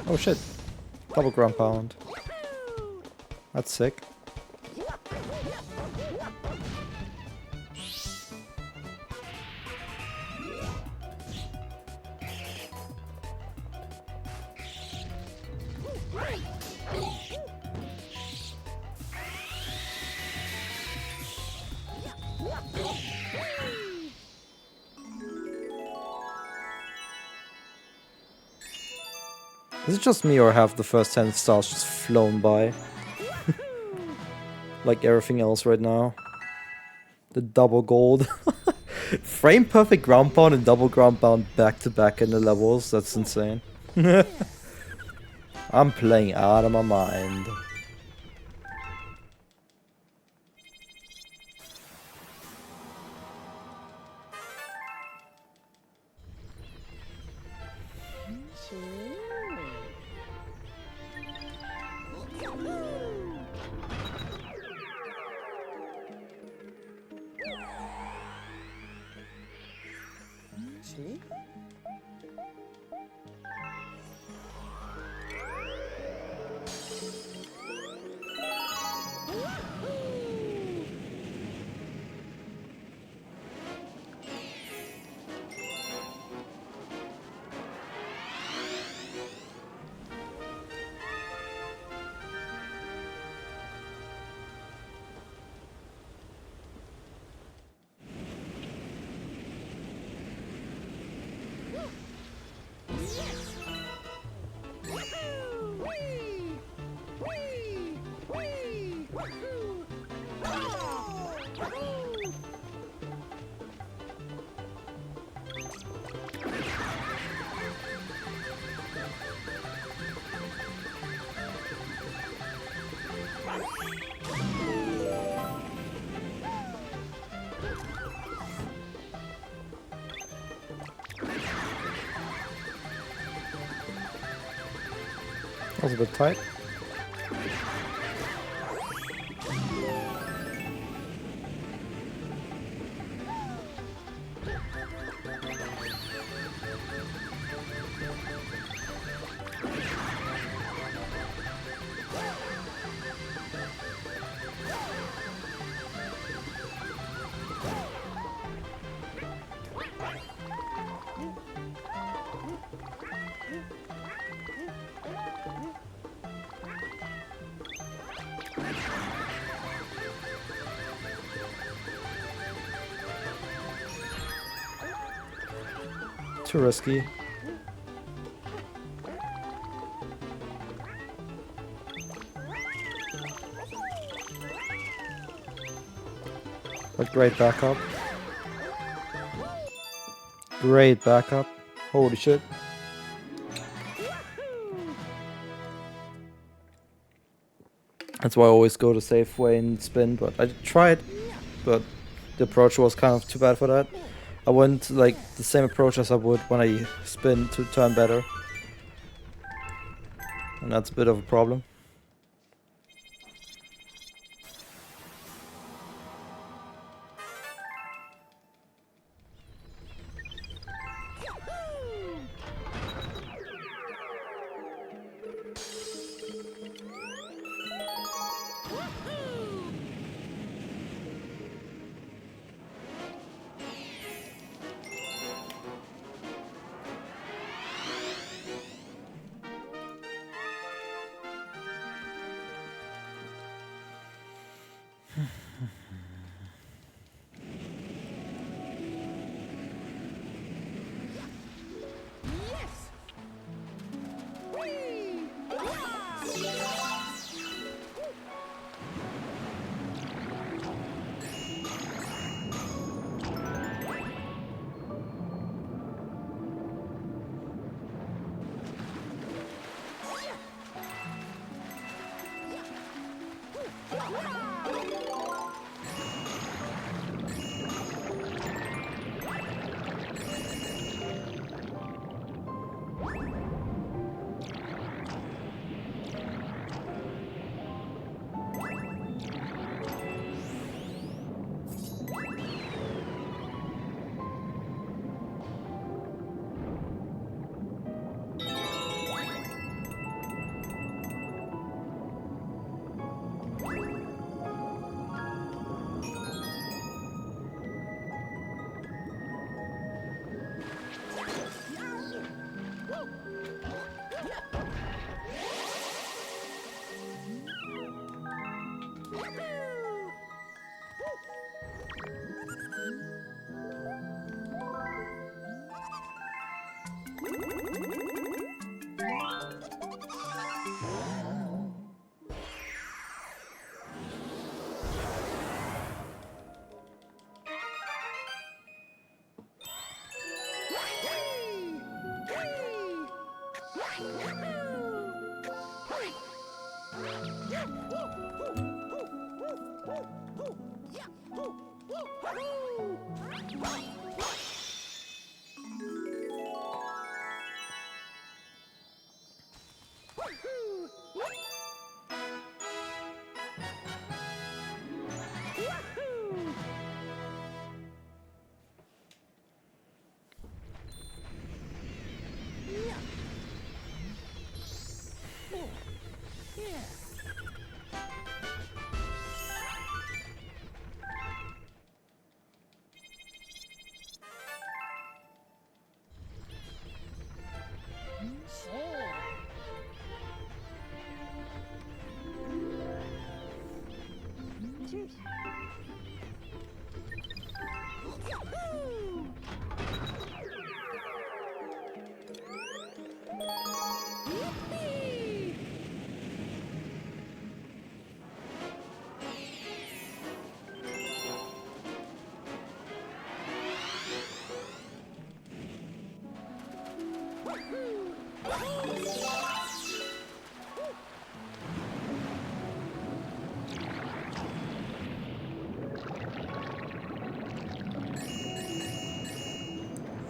Oh shit. Double ground pound. That's sick. Is it just me or have the first 10 stars just flown by? Like everything else right now. The double gold. Frame perfect ground pound and double ground pound back to back in the levels. That's insane. I'm playing out of my mind. That was a bit tight. Too risky. But great backup. Great backup. Holy shit. That's why I always go the safe way and spin, but I tried, but the approach was kind of too bad for that. I went like the same approach as I would when I spin to turn better. And that's a bit of a problem.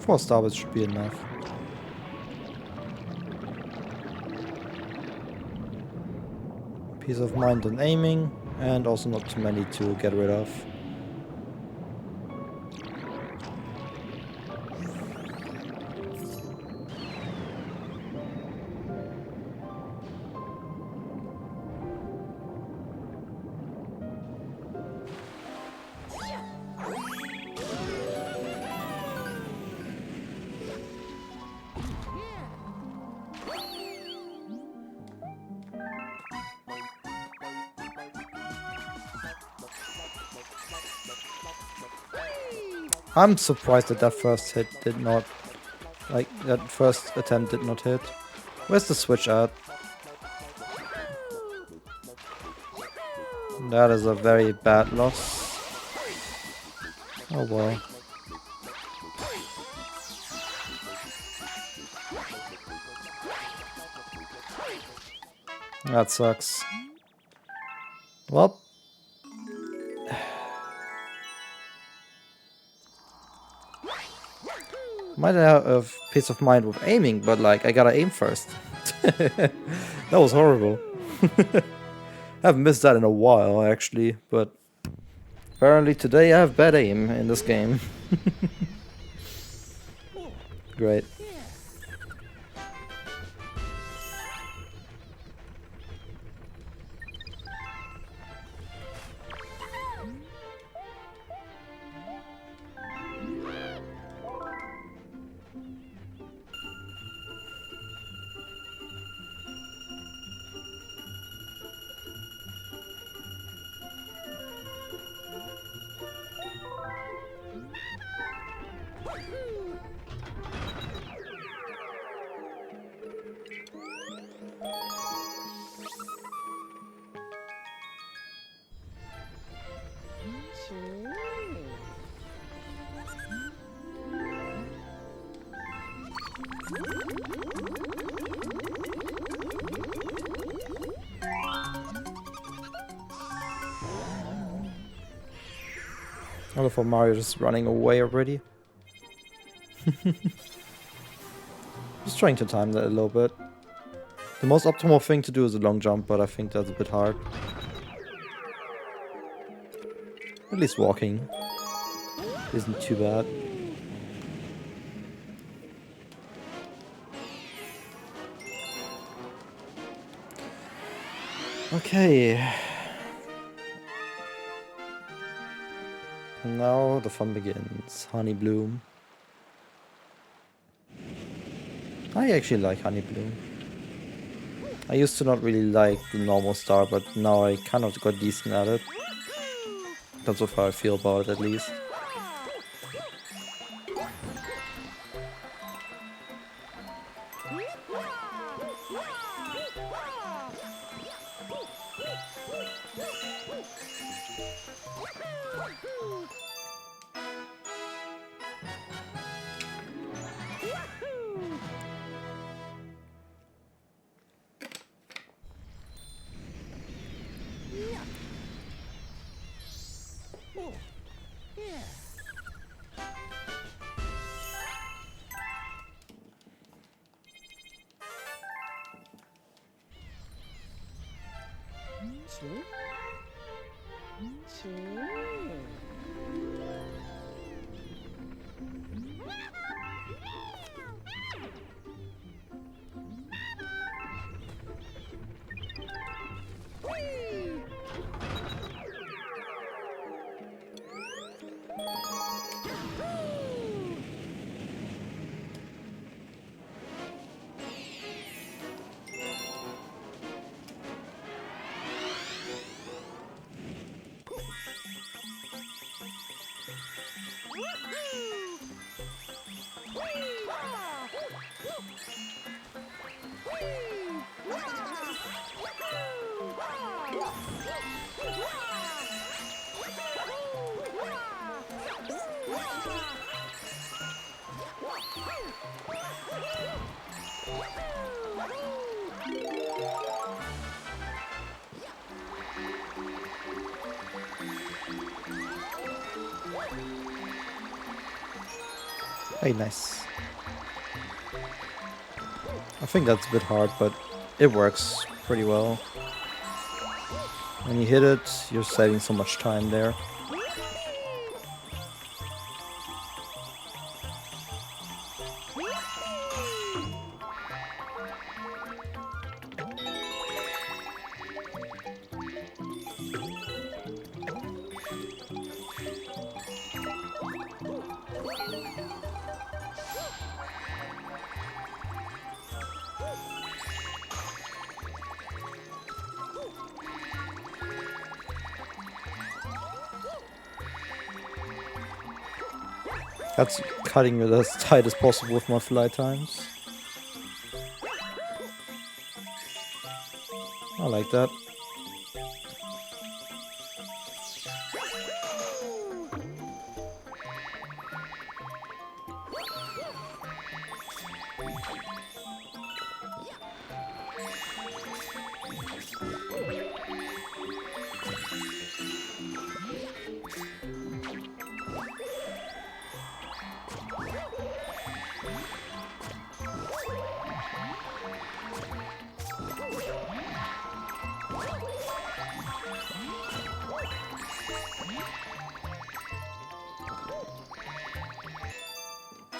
Four stars should be enough. Peace of mind on aiming, and also not too many to get rid of. I'm surprised that that first hit did not, like, that first attempt did not hit. Where's the switch at? That is a very bad loss. Oh well. That sucks. Well. Might have peace of mind with aiming, but like I gotta aim first. That was horrible. I haven't missed that in a while actually, but apparently today I have bad aim in this game. Great. I love how Mario just running away already. Just trying to time that a little bit. The most optimal thing to do is a long jump, but I think that's a bit hard. At least walking isn't too bad. Okay. Now the fun begins. Honey Bloom. I actually like Honey Bloom. I used to not really like the normal star, but now I kind of got decent at it. That's how I feel about it, at least. Hey, nice. I think that's a bit hard, but it works pretty well. When you hit it, you're saving so much time there. That's cutting it as tight as possible with my fly times. I like that.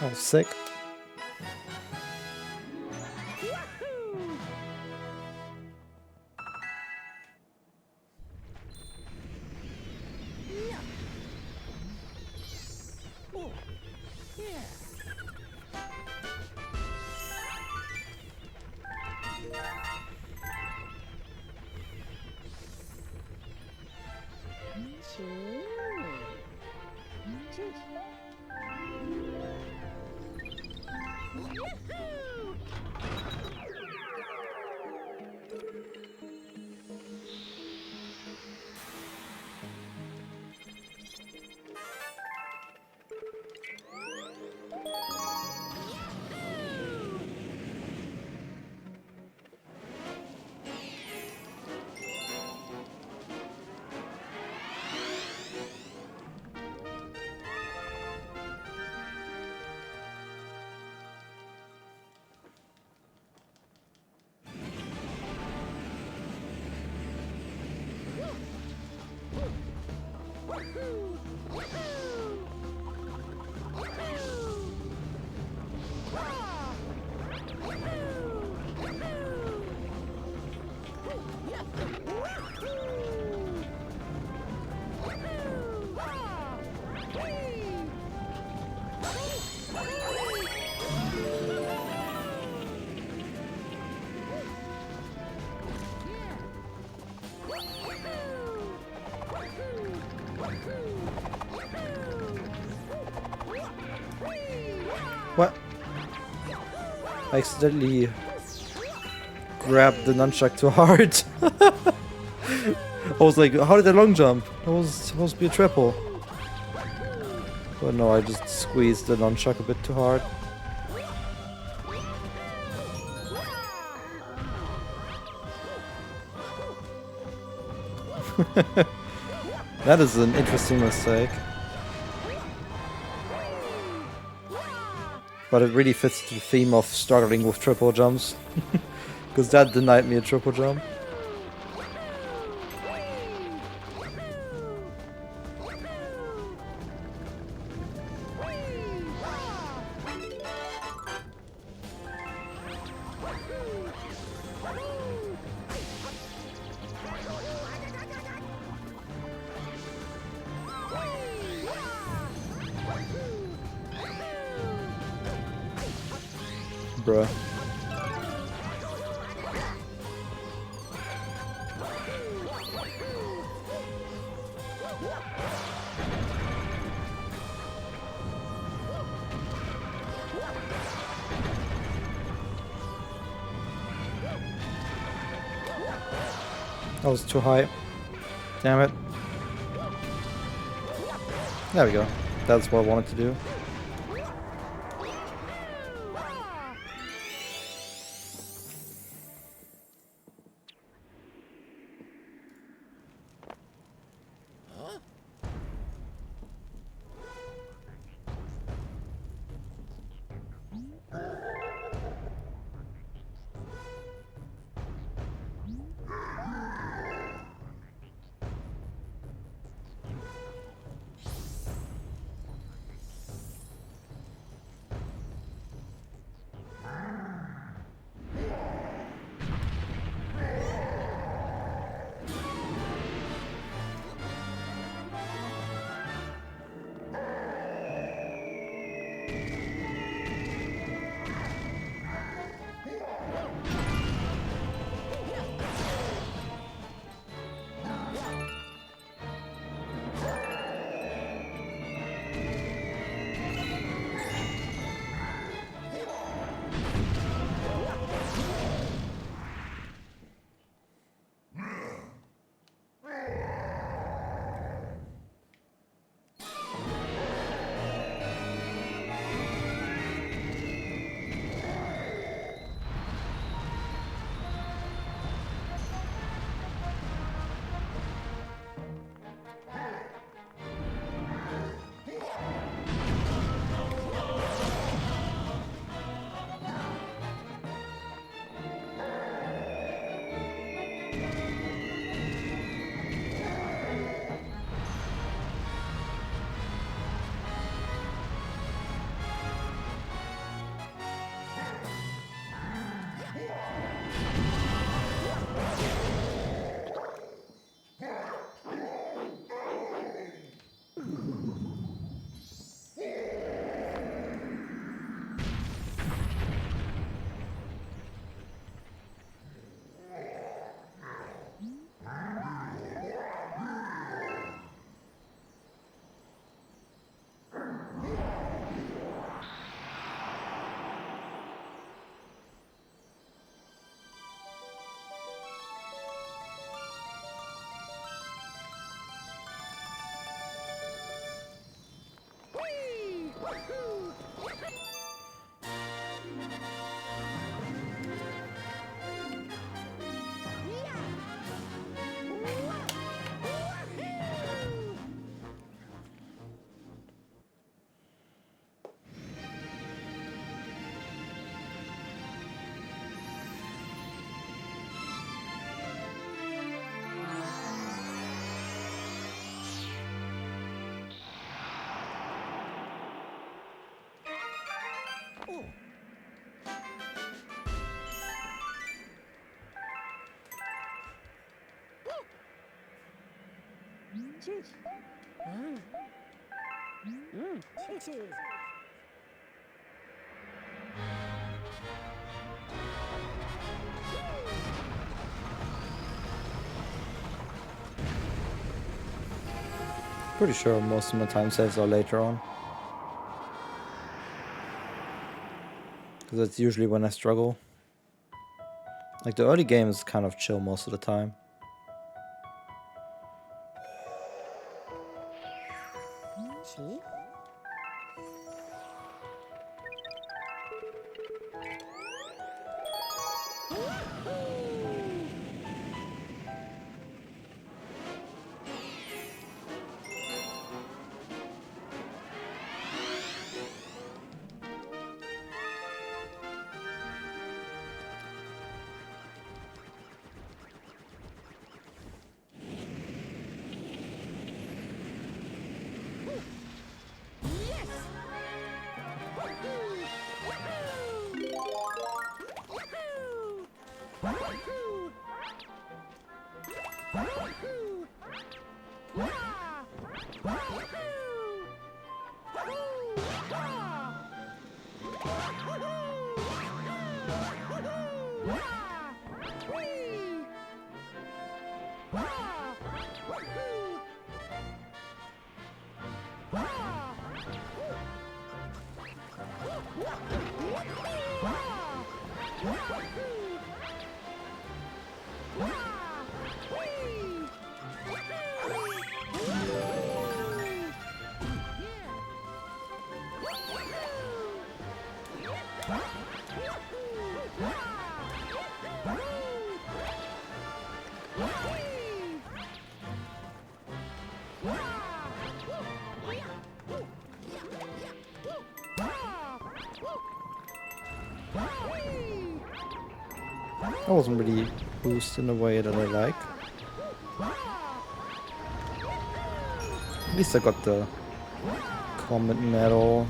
Oh, sick. What? I accidentally grabbed the nunchuck too hard. I was like, how did I long jump? That was supposed to be a triple. But no, I just squeezed the nunchuck a bit too hard. That is an interesting mistake. But it really fits the theme of struggling with triple jumps. Because that denied me a triple jump. Bruh. That was too high. Damn it. There we go. That's what I wanted to do. Pretty sure most of my time saves are later on. Because that's usually when I struggle. Like the early game is kind of chill most of the time. That wasn't really boosted in a way that I like. At least I got the Comet Medal.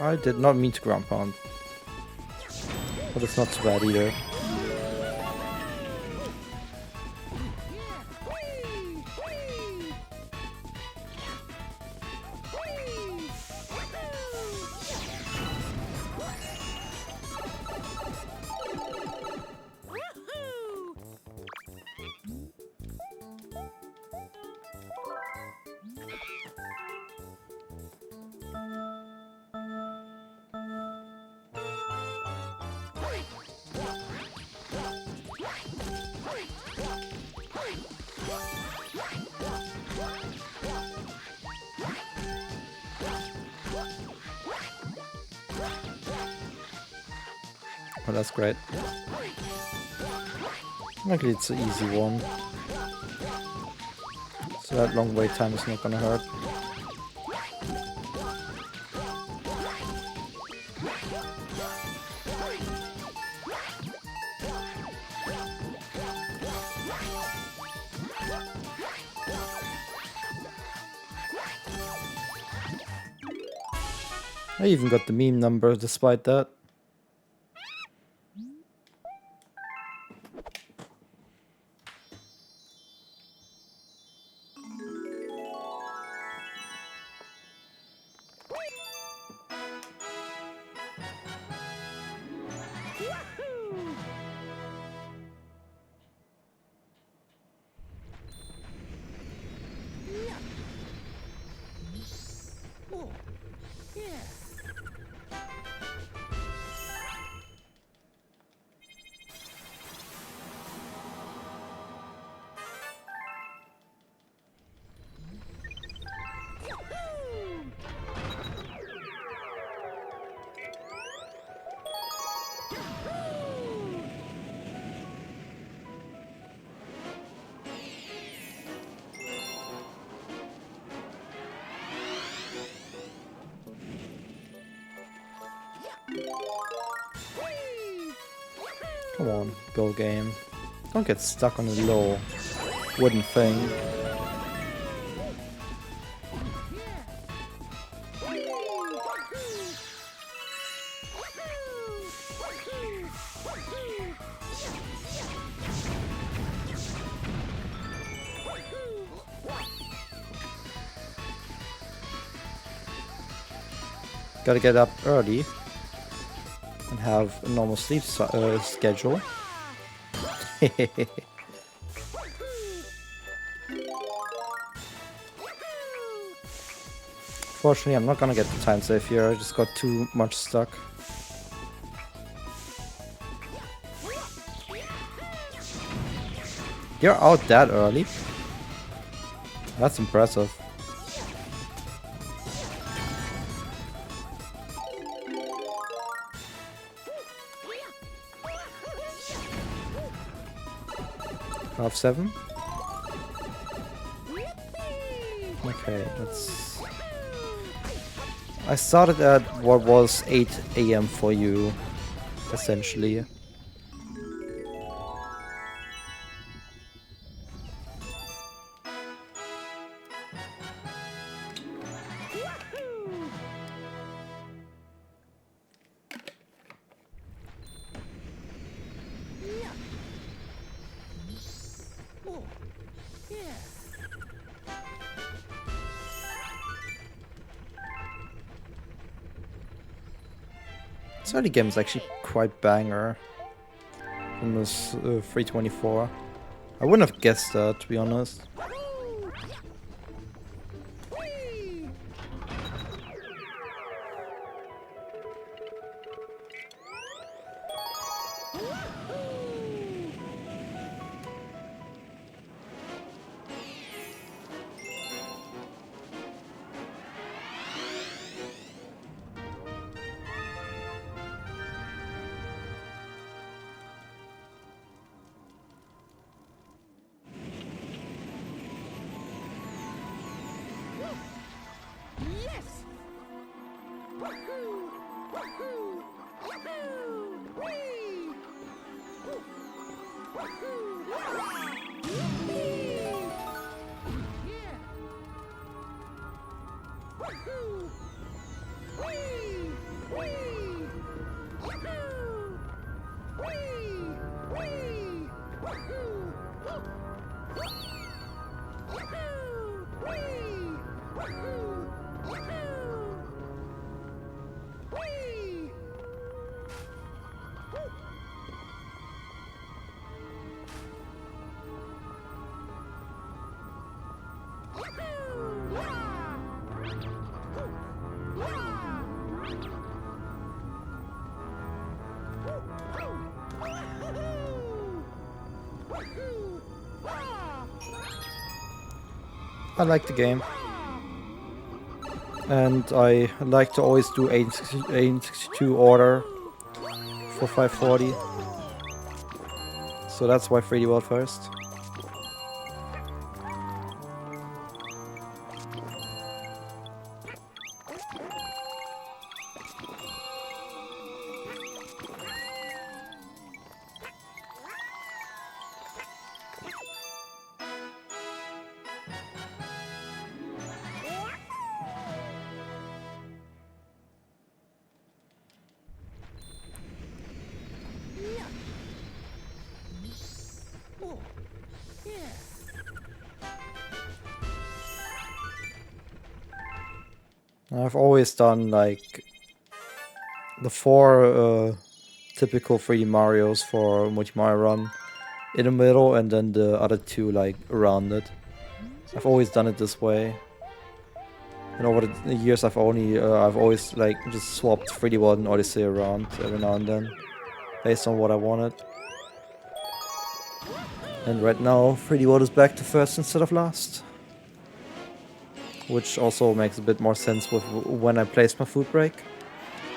I did not mean to ground pound. But it's not too bad either. Oh, that's great. Luckily it's an easy one. So that long wait time is not gonna hurt. I even got the meme number despite that. Come on, go game. Don't get stuck on a little wooden thing. Gotta get up early and have a normal sleep schedule. Fortunately, I'm not gonna get the time save here. I just got too much stuck. You're out that early? That's impressive. Half 7? Okay, let's I started at what was 8 AM for you, essentially. This early game is actually quite banger from this 324. I wouldn't have guessed that, to be honest. I like the game. And I like to always do 862 order for 540. So that's why 3D World first. I've always done like the 4 typical 3D Marios for Multi Mario Run in the middle and then the other 2 like around it. I've always done it this way. And over the years I've always like just swapped 3D World and Odyssey around every now and then based on what I wanted. And right now 3D World is back to first instead of last. Which also makes a bit more sense with when I place my food break.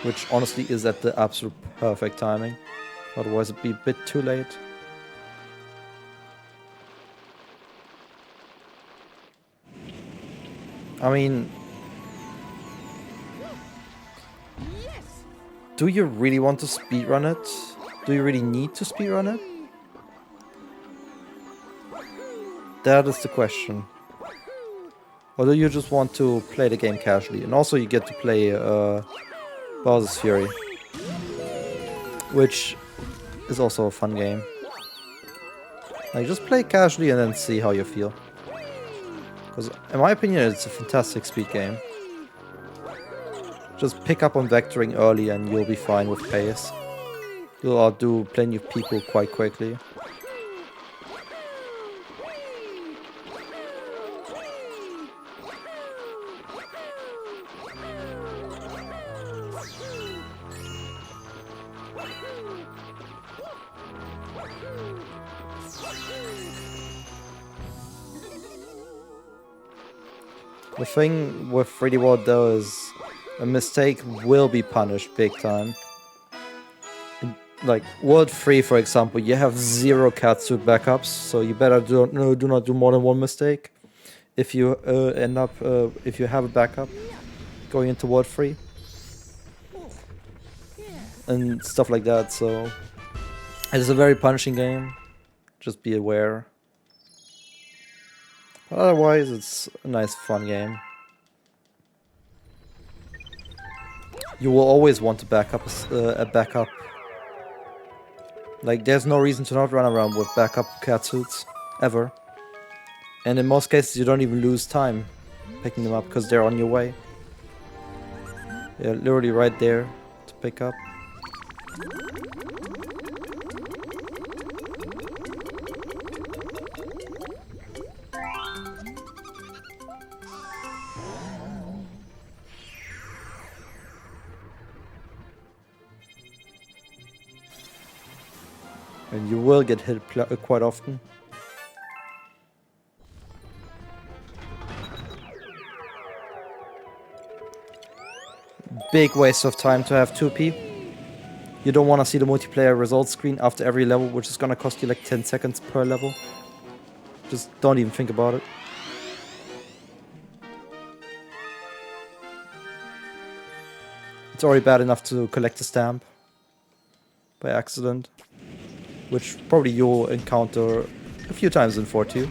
Which honestly is at the absolute perfect timing. Otherwise it'd be a bit too late. I mean... do you really want to speedrun it? Do you really need to speedrun it? That is the question. Or do you just want to play the game casually? And also you get to play Bowser's Fury. Which is also a fun game. Like, just play casually and then see how you feel. Because in my opinion it's a fantastic speed game. Just pick up on vectoring early and you'll be fine with pace. You'll outdo plenty of people quite quickly. The thing with 3D World though is a mistake will be punished big time. Like World 3 for example, you have 0 catsuit backups, so you better do not do more than one mistake if you if you have a backup. going into World 3. And stuff like that, so it is a very punishing game. Just be aware. But otherwise, it's a nice, fun game. You will always want to back up a backup. Like, there's no reason to not run around with backup cat suits, ever. And in most cases, you don't even lose time picking them up because they're on your way. They're literally right there to pick up. And you will get hit quite often. Big waste of time to have 2p. You don't want to see the multiplayer results screen after every level, which is gonna cost you like 10 seconds per level. Just don't even think about it. It's already bad enough to collect a stamp by accident, which probably you'll encounter a few times in 4-2.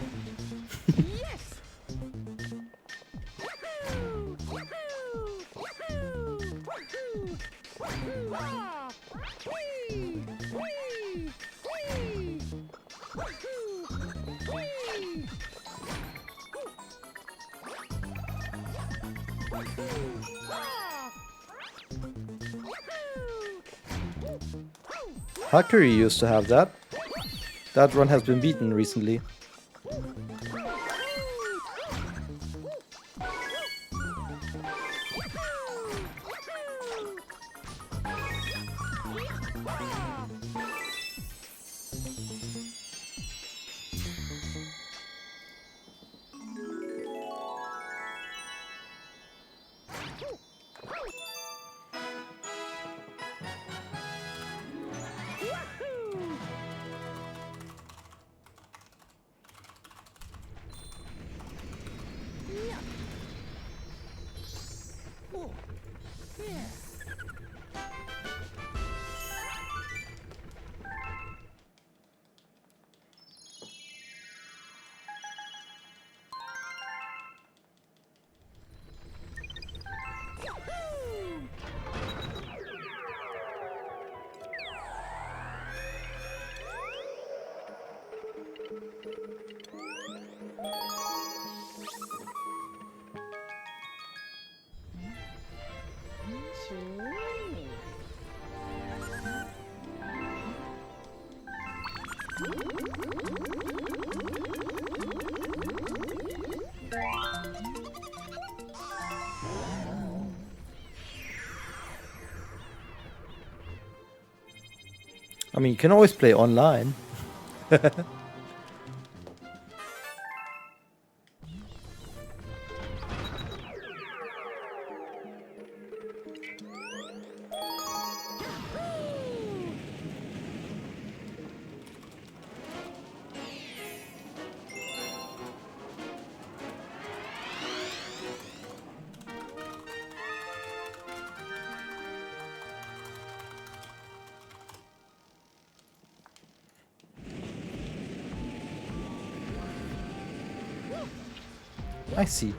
Hakuri used to have that. That run has been beaten recently. I mean, you can always play online. I see.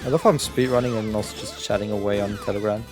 I love how I'm speedrunning and also just chatting away on Telegram.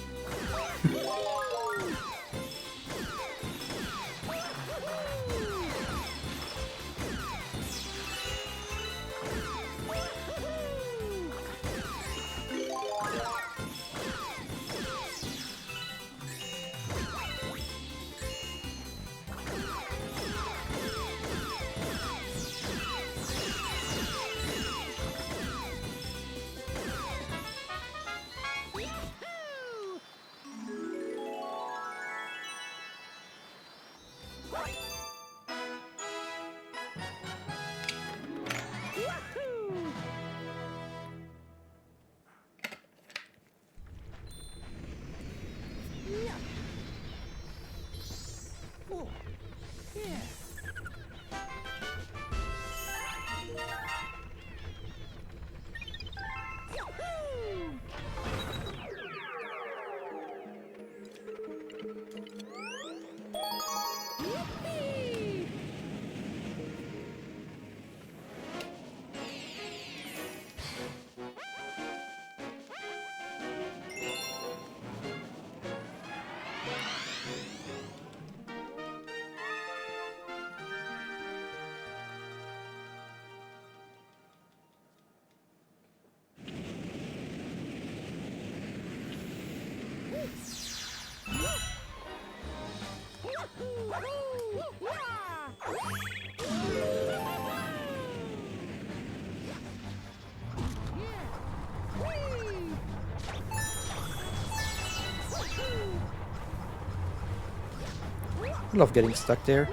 I love getting stuck there.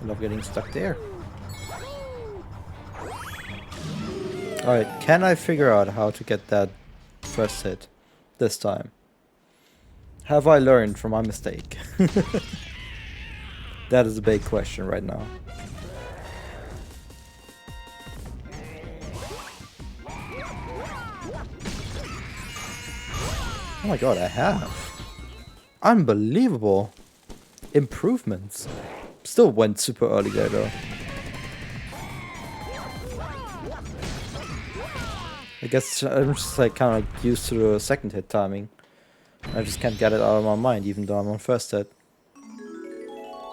I love getting stuck there. Alright, can I figure out how to get that first hit this time? Have I learned from my mistake? That is a big question right now. Oh my god, I have. Unbelievable. Improvements. Still went super early there though. I guess I'm just like kind of like used to the second hit timing. I just can't get it out of my mind even though I'm on first hit.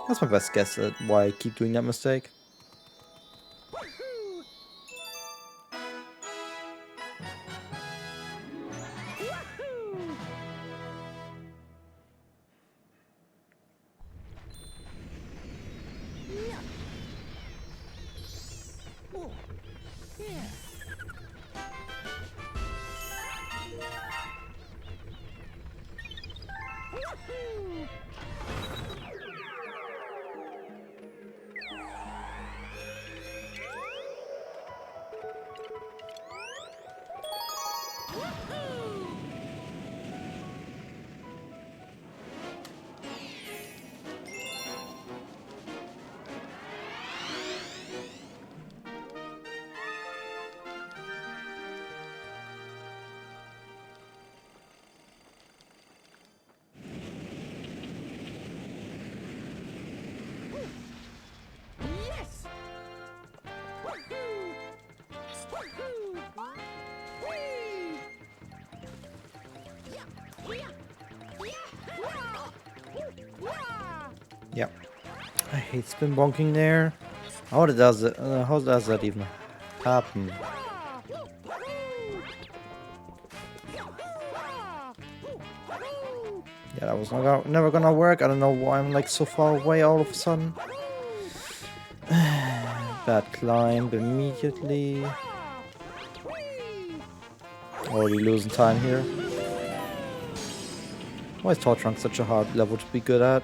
That's my best guess at why I keep doing that mistake. Yep. I hate spin bonking there. How does it? How does that even happen? Yeah, that was never gonna work. I don't know why I'm like so far away all of a sudden. Bad climb immediately. Already losing time here. Why is Tortrunk such a hard level to be good at?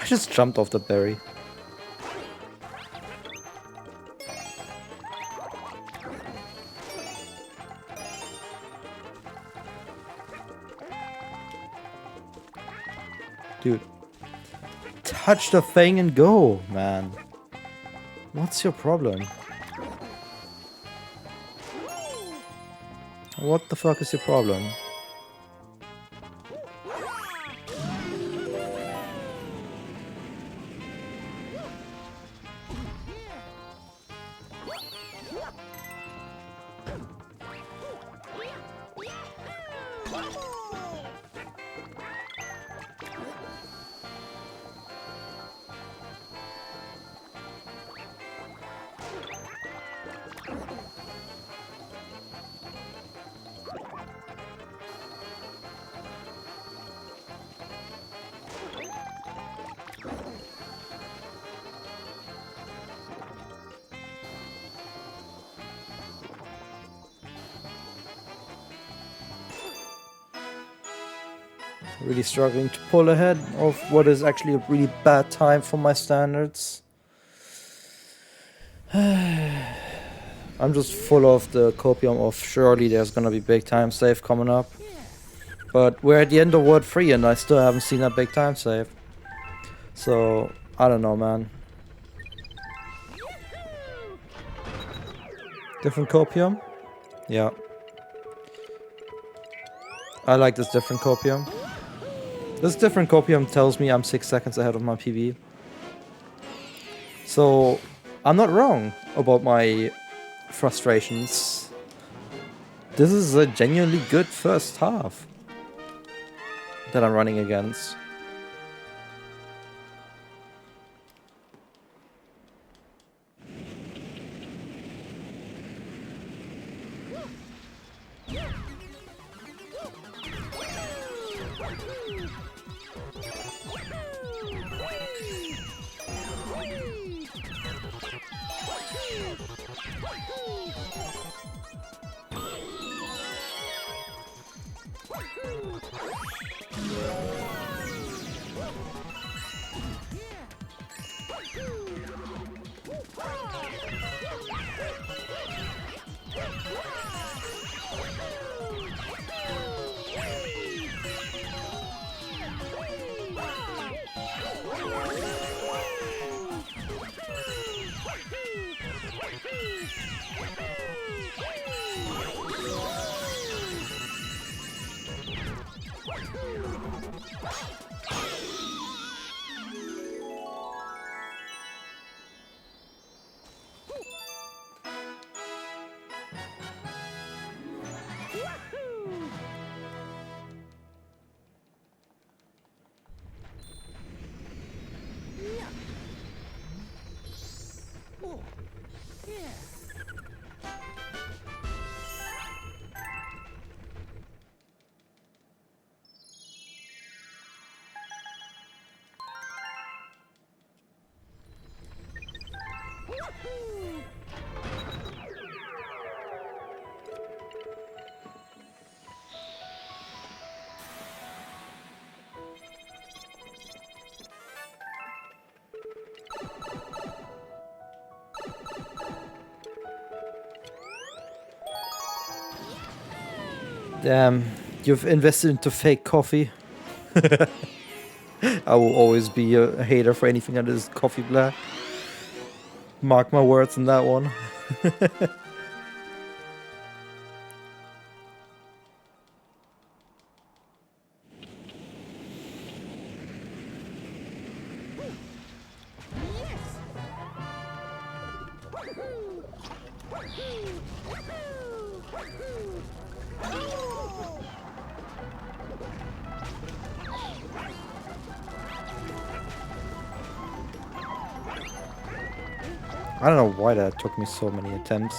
I just jumped off the berry. Dude. Touch the thing and go, man. What's your problem? What the fuck is your problem? Really struggling to pull ahead of what is actually a really bad time for my standards. I'm just full of the copium of surely there's gonna be big time save coming up. But we're at the end of World 3 and I still haven't seen that big time save. So, I don't know, man. Different copium? Yeah. I like this different copium. This different copium tells me I'm 6 seconds ahead of my PB. So, I'm not wrong about my frustrations. This is a genuinely good first half that I'm running against. Damn, you've invested into fake coffee. I will always be a hater for anything that is coffee black. Mark my words on that one. I don't know why that took me so many attempts.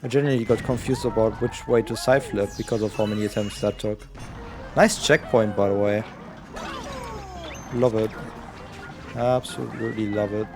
I generally got confused about which way to side flip because of how many attempts that took. Nice checkpoint, by the way. Love it. Absolutely love it.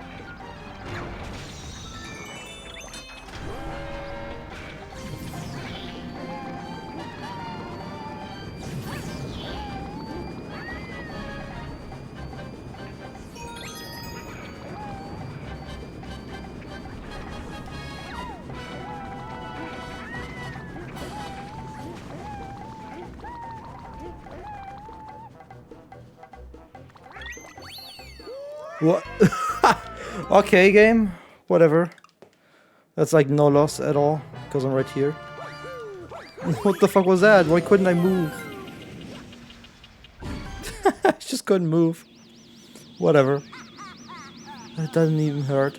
What? Okay, game. Whatever. That's like no loss at all, because I'm right here. What the fuck was that? Why couldn't I move? I just couldn't move. Whatever. It doesn't even hurt.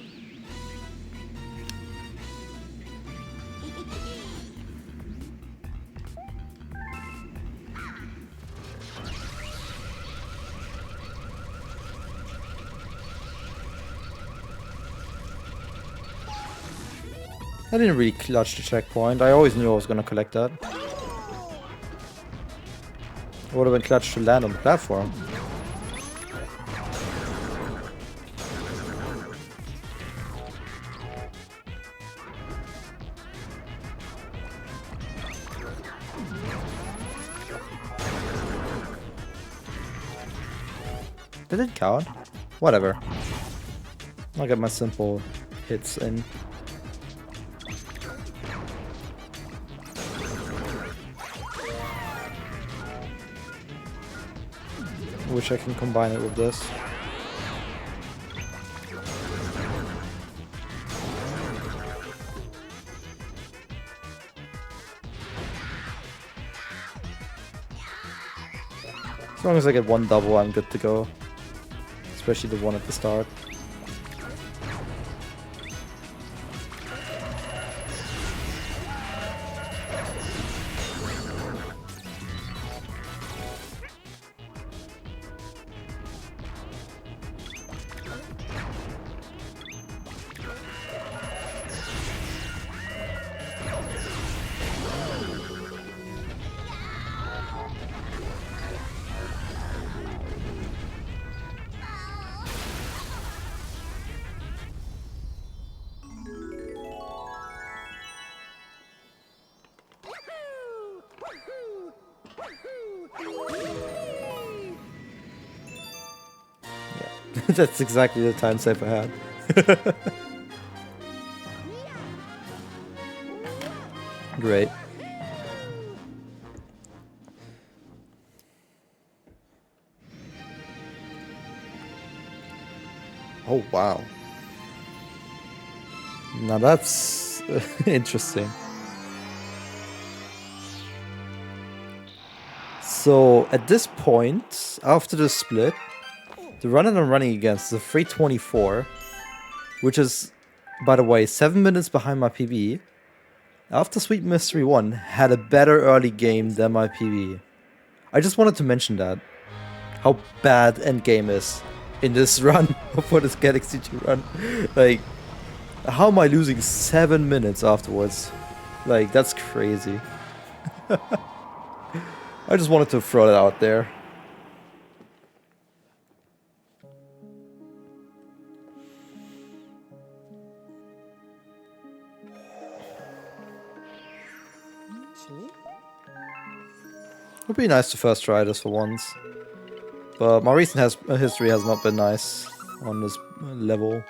I didn't really clutch the checkpoint. I always knew I was gonna collect that. It would have been clutch to land on the platform. Did it count? Whatever. I'll get my simple hits in. Wish I can combine it with this. As long as I get one double, I'm good to go. Especially the one at the start. That's exactly the time save I had. Great. Oh, wow. Now that's interesting. So at this point, after the split, the run that I'm running against is a 324, which is, by the way, 7 minutes behind my PB. After Sweet Mystery 1 had a better early game than my PB. I just wanted to mention that. How bad endgame is in this run for this Galaxy 2 run. Like, how am I losing 7 minutes afterwards? Like, that's crazy. I just wanted to throw that out there. It would be nice to first try this for once. But my recent history has not been nice on this level.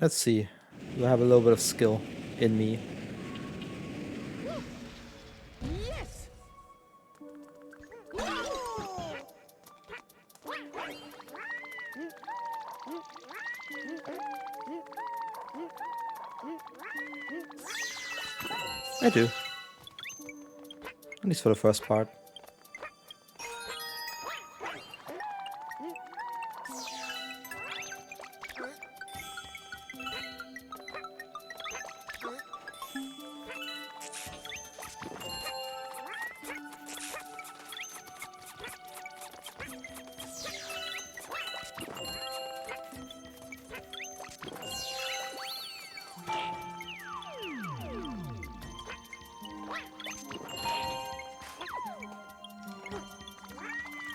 Let's see. Do I have a little bit of skill in me? Yes! I do. At least for the first part.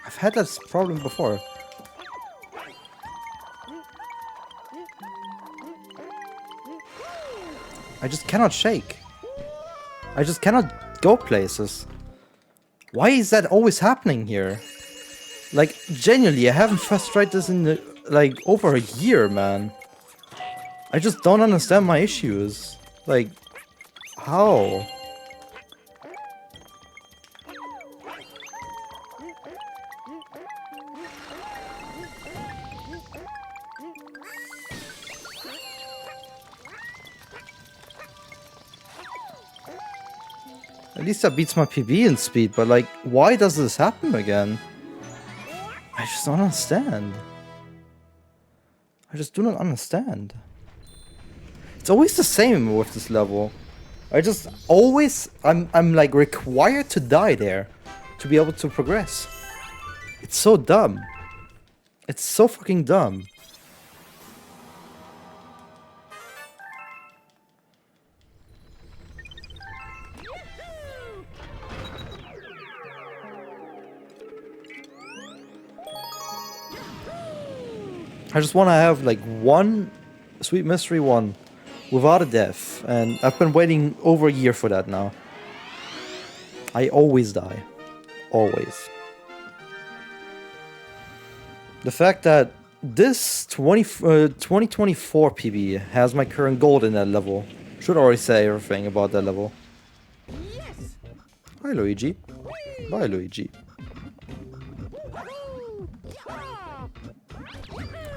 I've had this problem before. I just cannot shake. I just cannot go places. Why is that always happening here? Like, genuinely, I haven't first tried this in, like, over a year, man. I just don't understand my issues. Like, how? At least that beats my PB in speed, but like, why does this happen again? I just don't understand. I just do not understand. It's always the same with this level. I just always, I'm like required to die there to be able to progress. It's so dumb. It's so fucking dumb. I just want to have like one Sweet Mystery 1 without a death, and I've been waiting over a year for that now. I always die. Always. The fact that this 2024 PB has my current gold in that level should already say everything about that level. Yes! Hi Luigi. Bye Luigi.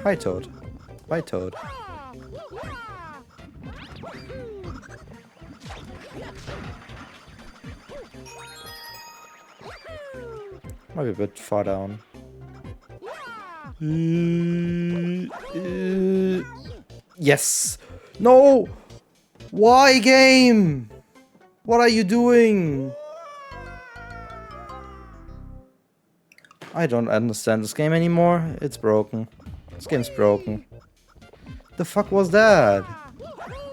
Hi Toad. Bye Toad. Might be a bit far down. Yes! No! Why, game? What are you doing? I don't understand this game anymore. It's broken. This game's broken. The fuck was that?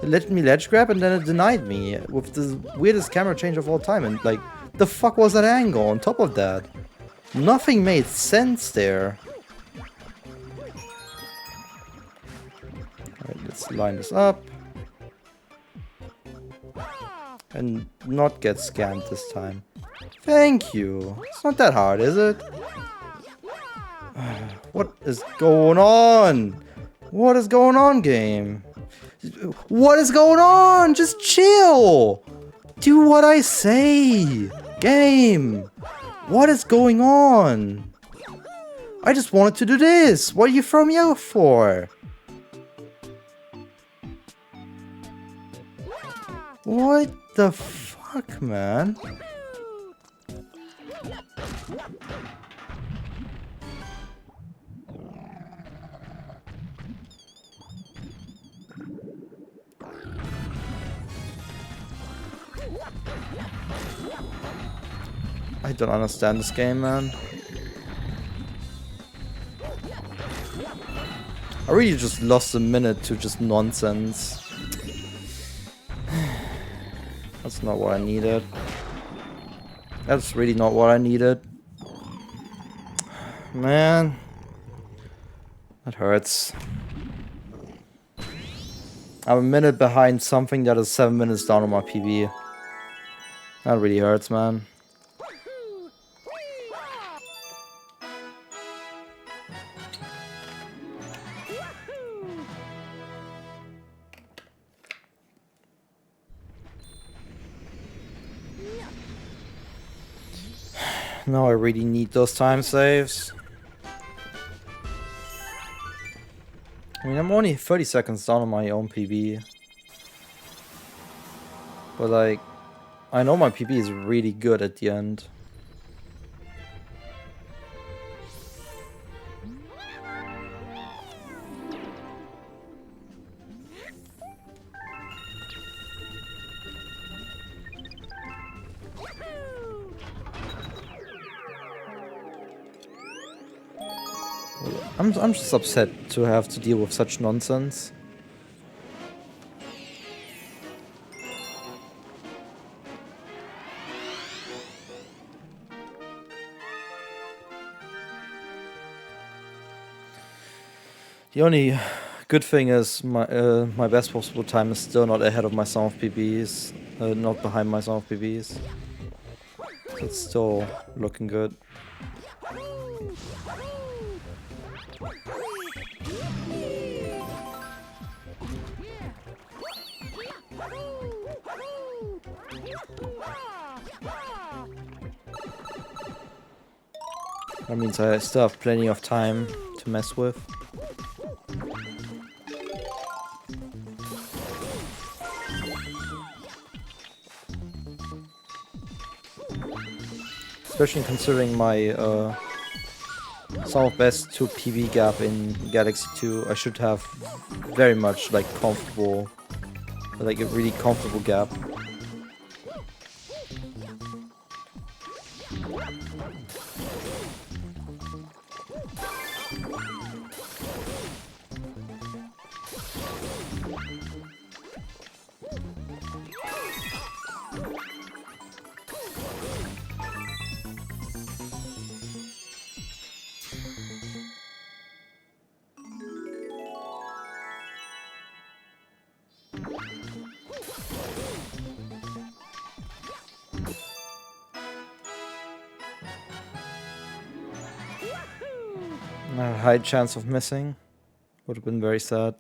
It let me ledge grab and then it denied me with the weirdest camera change of all time. And like, the fuck was that angle on top of that? Nothing made sense there. Alright, let's line this up. And not get scammed this time. Thank you. It's not that hard, is it? What is going on? What is going on, game? What is going on? Just chill. Do what I say. Game. What is going on? I just wanted to do this. What are you throwing me out for? What the fuck, man? I don't understand this game, man. I really just lost a minute to just nonsense. That's not what I needed. That's really not what I needed. Man. That hurts. I'm a minute behind something that is 7 minutes down on my PB. That really hurts, man. Now I really need those time saves. I mean, I'm only 30 seconds down on my own PB. But like, I know my PB is really good at the end. I'm just upset to have to deal with such nonsense. The only good thing is my best possible time is still not ahead of my sum of PBs, not behind my sum of PBs. So it's still looking good. That means I still have plenty of time to mess with. Especially considering my sum of best to PV gap in Galaxy 2, I should have very much like comfortable, like a really comfortable gap. A high chance of missing. Would have been very sad.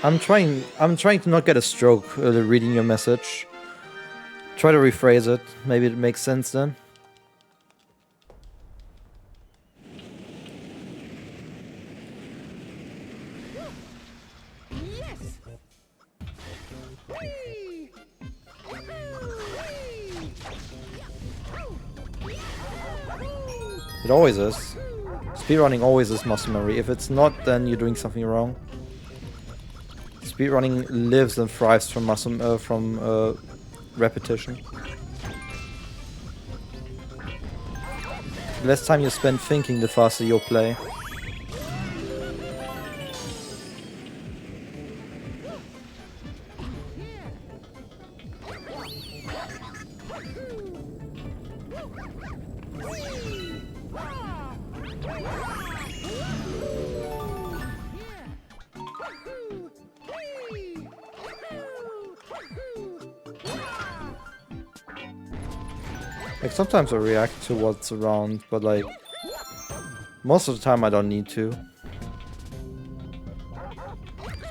I'm trying to not get a stroke reading your message. Try to rephrase it. Maybe it makes sense then. It always is. Speedrunning always is muscle memory. If it's not, then you're doing something wrong. Speedrunning lives and thrives from repetition. The less time you spend thinking, the faster you'll play. Like, sometimes I react to what's around, but like, most of the time I don't need to.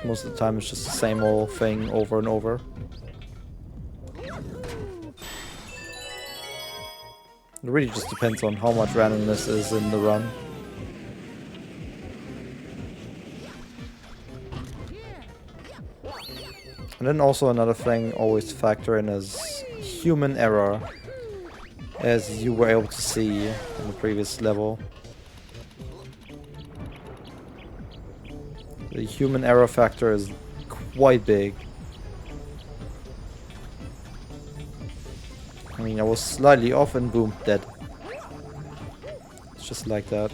Most of the time it's just the same old thing over and over. It really just depends on how much randomness is in the run. And then also another thing always factor in is human error. As you were able to see in the previous level. The human error factor is quite big. I mean, I was slightly off and boom, dead. It's just like that.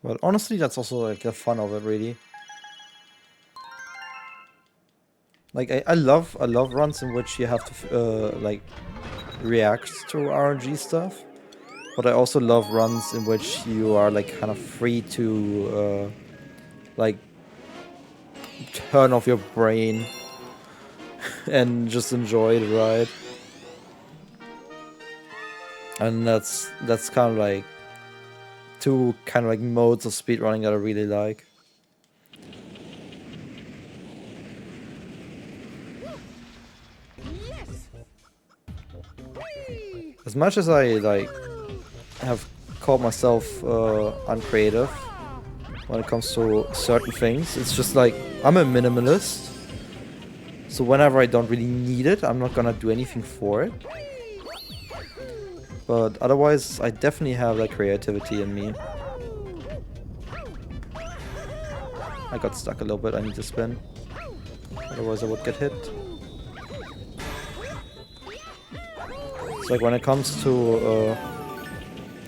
But honestly, that's also like the fun of it, really. Like I love runs in which you have to like react to RNG stuff, but I also love runs in which you are like kind of free to like turn off your brain and just enjoy the ride. And that's kind of like two kind of like modes of speedrunning that I really like. As much as I like have called myself uncreative when it comes to certain things, it's just like I'm a minimalist. So whenever I don't really need it, I'm not gonna do anything for it. But otherwise, I definitely have that creativity in me. I got stuck a little bit, I need to spin. Otherwise I would get hit. It's like when it comes to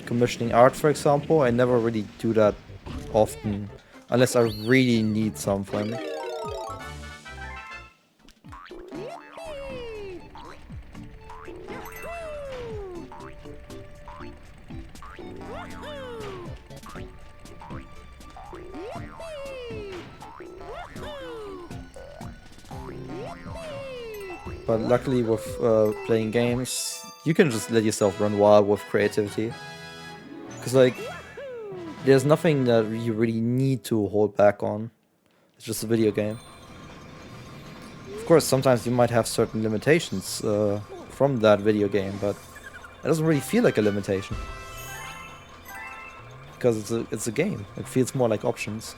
commissioning art, for example, I never really do that often. Unless I really need something. But luckily with playing games, you can just let yourself run wild with creativity. Because like, there's nothing that you really need to hold back on. It's just a video game. Of course, sometimes you might have certain limitations from that video game, but it doesn't really feel like a limitation. Because it's a game. It feels more like options.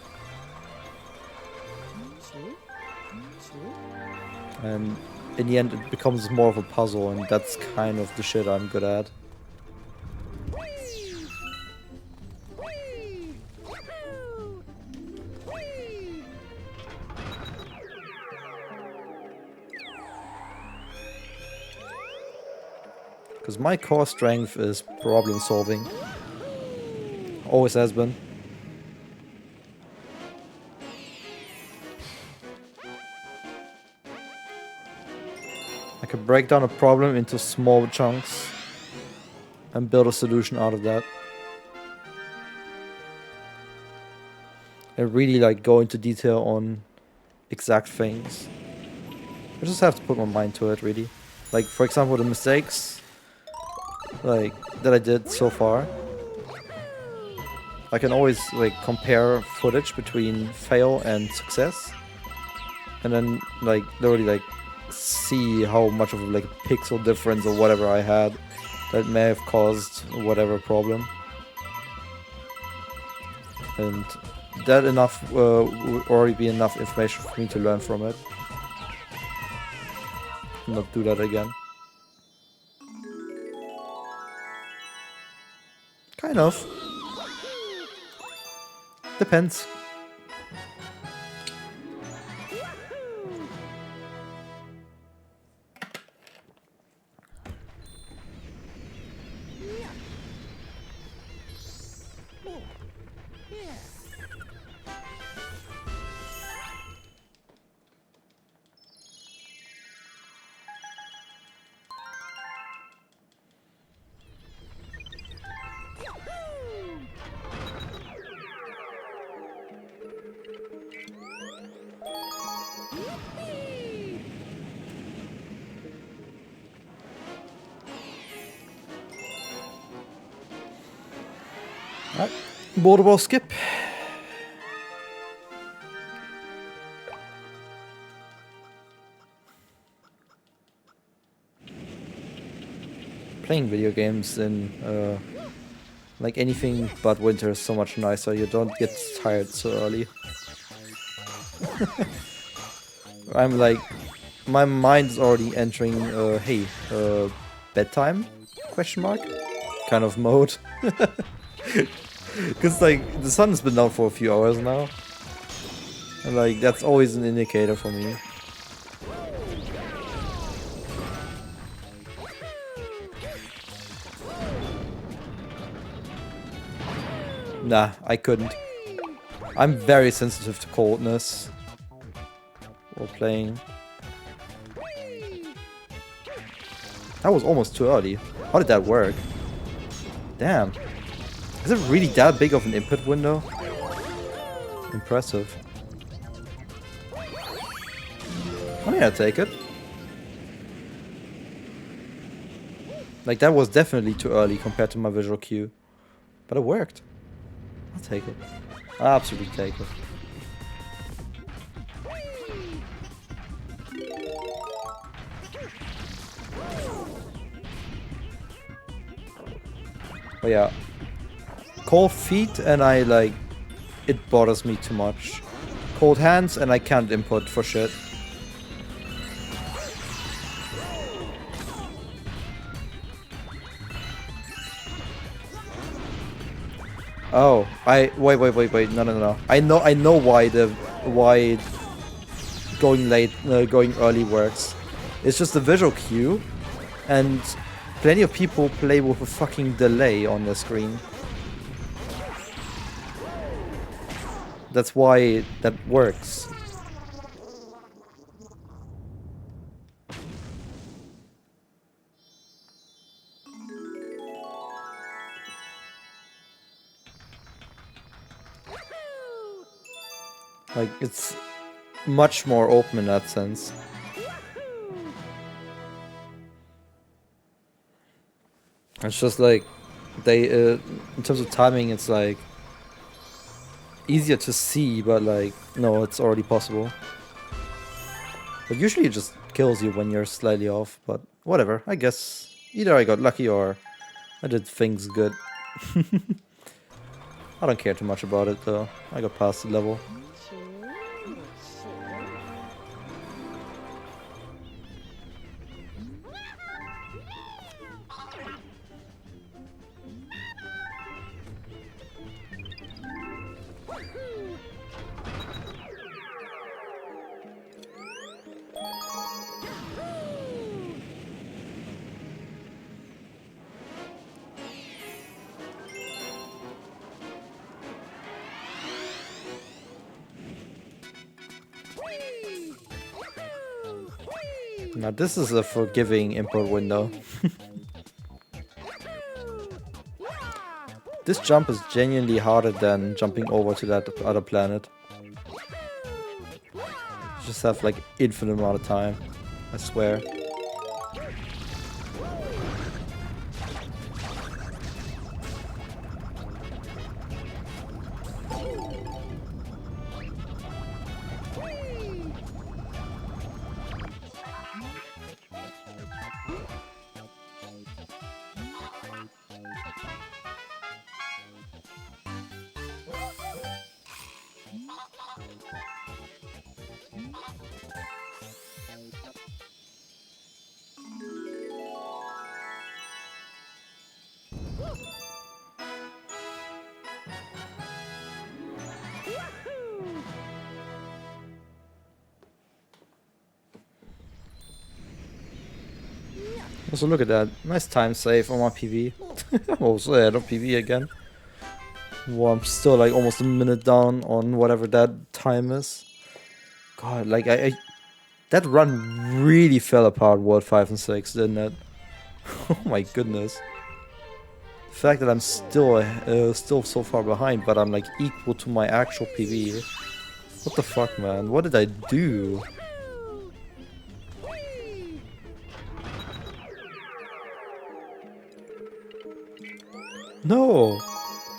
And in the end, it becomes more of a puzzle, and that's kind of the shit I'm good at. Because my core strength is problem solving. Always has been. I can break down a problem into small chunks and build a solution out of that. I really like go into detail on exact things. I just have to put my mind to it, really. Like, for example, the mistakes like that I did so far. I can always like compare footage between fail and success, and then like literally like see how much of like a pixel difference or whatever I had that may have caused whatever problem. And that enough would already be enough information for me to learn from it. Not do that again. Kind of. Depends. Alright, border ball skip. Playing video games in like anything but winter is so much nicer. You don't get tired so early. I'm like, my mind is already entering hey, bedtime? Question mark? Kind of mode. Because like the sun has been down for a few hours now, and like that's always an indicator for me. Nah, I couldn't. I'm very sensitive to coldness while playing. That was almost too early. How did that work? Damn. Is it really that big of an input window? Impressive. I mean, I'll take it. Like, that was definitely too early compared to my visual cue. But it worked. I'll take it. I'll absolutely take it. But yeah. Cold feet and I like... It bothers me too much. Cold hands and I can't input for shit. Oh, wait, no. I know why going early works. It's just the visual cue, and plenty of people play with a fucking delay on the screen. That's why that works. Like, it's much more open in that sense. It's just like, they, in terms of timing, it's like, easier to see, but like, no, it's already possible. But usually it just kills you when you're slightly off, but whatever, I guess. Either I got lucky or I did things good. I don't care too much about it though, I got past the level. Now this is a forgiving input window. This jump is genuinely harder than jumping over to that other planet. You just have like infinite amount of time, I swear. Also look at that, nice time save on my PV. I'm also ahead of PV again. Well, I'm still like almost a minute down on whatever that time is. God, like that run really fell apart World 5 and 6, didn't it? Oh my goodness. The fact that I'm still so far behind, but I'm like equal to my actual PV. What the fuck, man? What did I do? No!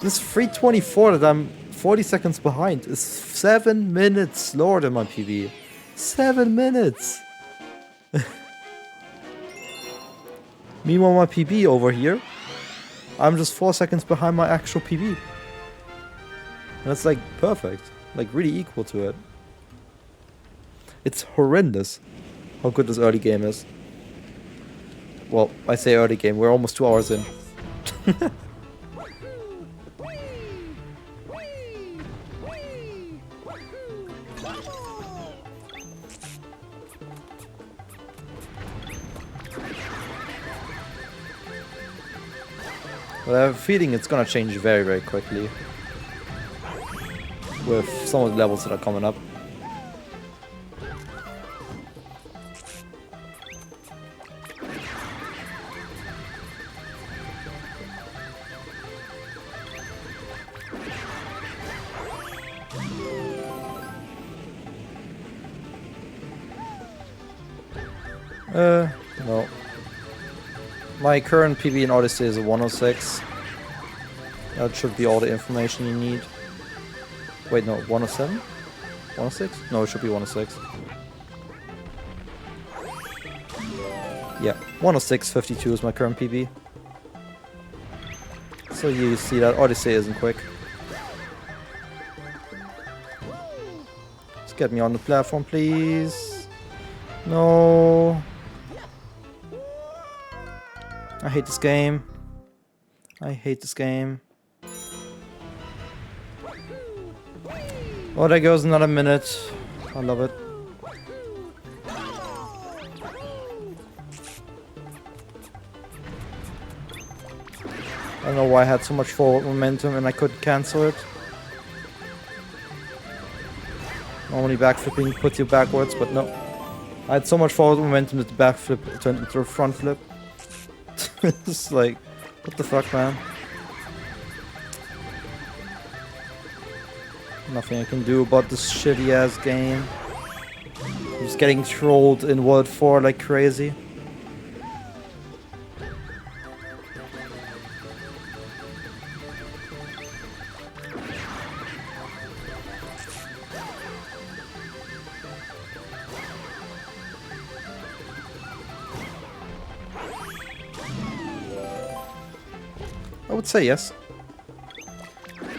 This 324 that I'm 40 seconds behind is 7 minutes slower than my PB. 7 minutes! Meanwhile my PB over here, I'm just 4 seconds behind my actual PB. And that's like perfect. Like really equal to it. It's horrendous how good this early game is. Well, I say early game, we're almost 2 hours in. But I have a feeling it's gonna change very, very quickly. with some of the levels that are coming up. No. My current PB in Odyssey is a 106. That should be all the information you need. Wait, no, 107? 106? No, it should be 106. Yeah, 106.52 is my current PB. So you see that Odyssey isn't quick. Just get me on the platform, please. No. I hate this game. I hate this game. Oh, there goes another minute. I love it. I don't know why I had so much forward momentum and I couldn't cancel it. Normally backflipping puts you backwards, but no. I had so much forward momentum that the backflip turned into a front flip. It's like, what the fuck, man? Nothing I can do about this shitty ass game. I'm just getting trolled in World 4 like crazy. I would say yes.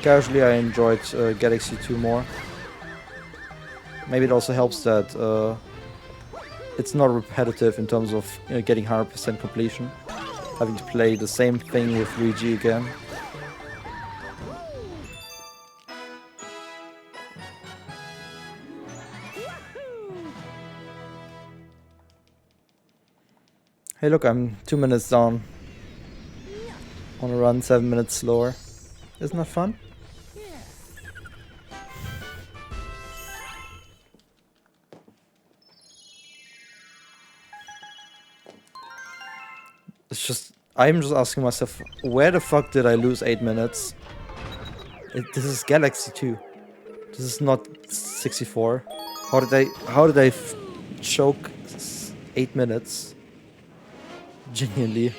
Casually, I enjoyed Galaxy 2 more. Maybe it also helps that it's not repetitive in terms of getting 100% completion. Having to play the same thing with Luigi again. Hey look, I'm 2 minutes down. On a run 7 minutes slower. Isn't that fun? It's just, I'm just asking myself, where the fuck did I lose 8 minutes? This is Galaxy 2. This is not 64. How did I choke 8 minutes? Genuinely.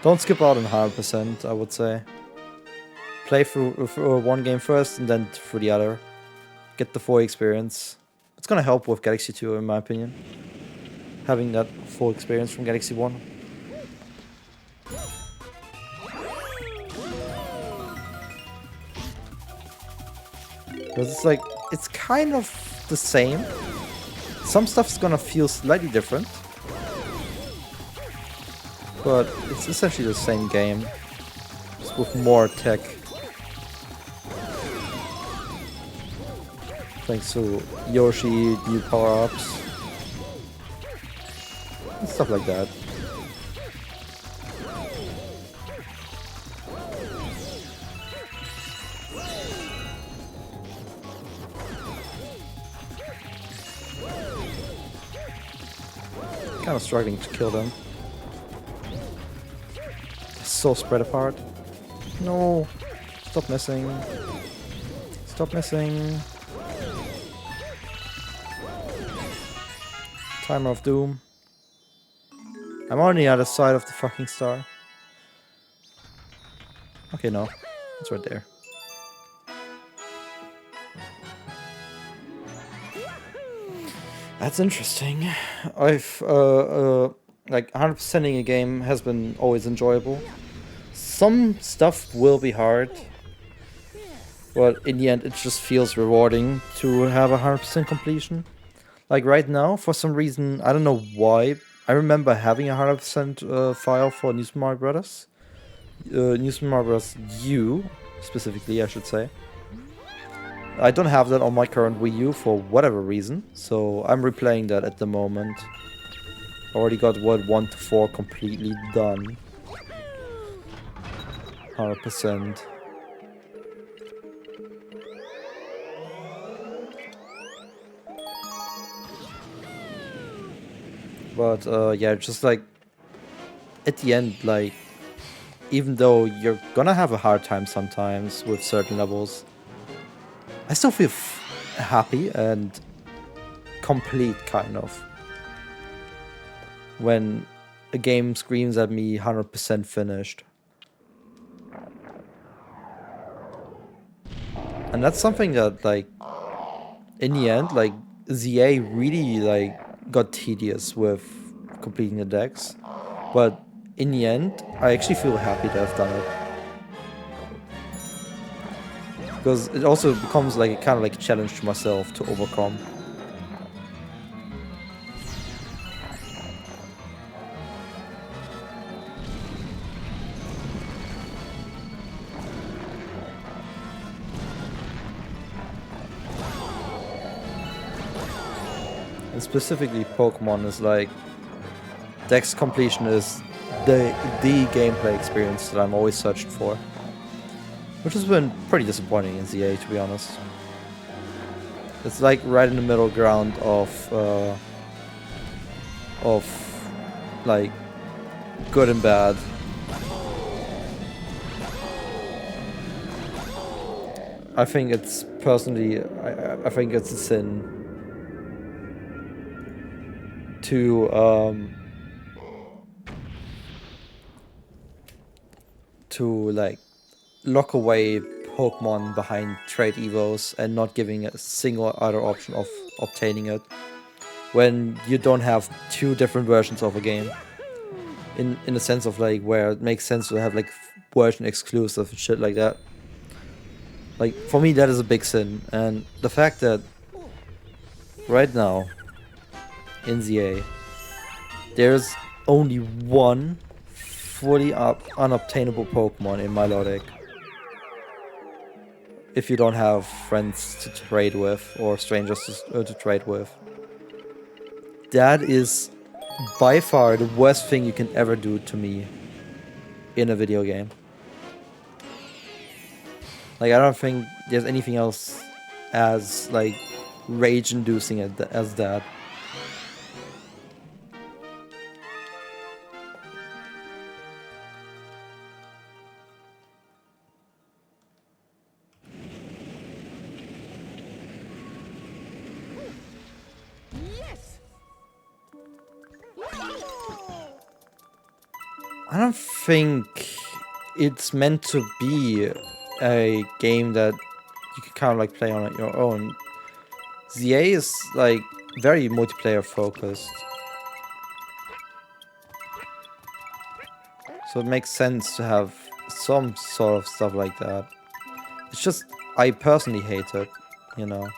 Don't skip out on 100%, I would say. Play through one game first and then through the other. Get the full experience. It's gonna help with Galaxy 2 in my opinion. Having that full experience from Galaxy 1. Because it's like, it's kind of the same. Some stuff's gonna feel slightly different. But it's essentially the same game, just with more tech. Thanks to Yoshi, new power-ups, and stuff like that. Kind of struggling to kill them. So spread apart. No. Stop missing. Stop missing. Timer of Doom. I'm on the other side of the fucking star. Okay, no. It's right there. That's interesting. I've like 100%ing a game has been always enjoyable. Some stuff will be hard, but in the end it just feels rewarding to have 100% completion. Like right now, for some reason, I don't know why, I remember having a 100% file for New Super Mario Bros. New Super Mario Bros. U, specifically, I should say. I don't have that on my current Wii U for whatever reason, so I'm replaying that at the moment. Already got World 1 to 4 completely done. 100%. But yeah, just like at the end, like even though you're gonna have a hard time sometimes with certain levels, I still feel happy and complete, kind of, when a game screams at me 100% finished. And that's something that, like, in the end, like, ZA really, like, got tedious with completing the decks. But in the end, I actually feel happy to have done it. Because it also becomes like a kind of like a challenge to myself to overcome. And specifically Pokemon is like, Dex completion is the gameplay experience that I'm always searching for. Which has been pretty disappointing in ZA, to be honest. It's like right in the middle ground of like good and bad. I think it's personally, I think it's a sin to like lock away Pokemon behind trade evos and not giving a single other option of obtaining it when you don't have two different versions of a game. In the sense of like where it makes sense to have like version exclusive and shit like that. Like for me that is a big sin, and the fact that right now in ZA there's only one fully unobtainable Pokemon in my lore deck. If you don't have friends to trade with or strangers to trade with. That is by far the worst thing you can ever do to me in a video game. Like, I don't think there's anything else as, like, rage-inducing as that. I don't think it's meant to be a game that you can kind of like play on your own. ZA is like very multiplayer focused. So it makes sense to have some sort of stuff like that. It's just, I personally hate it, you know.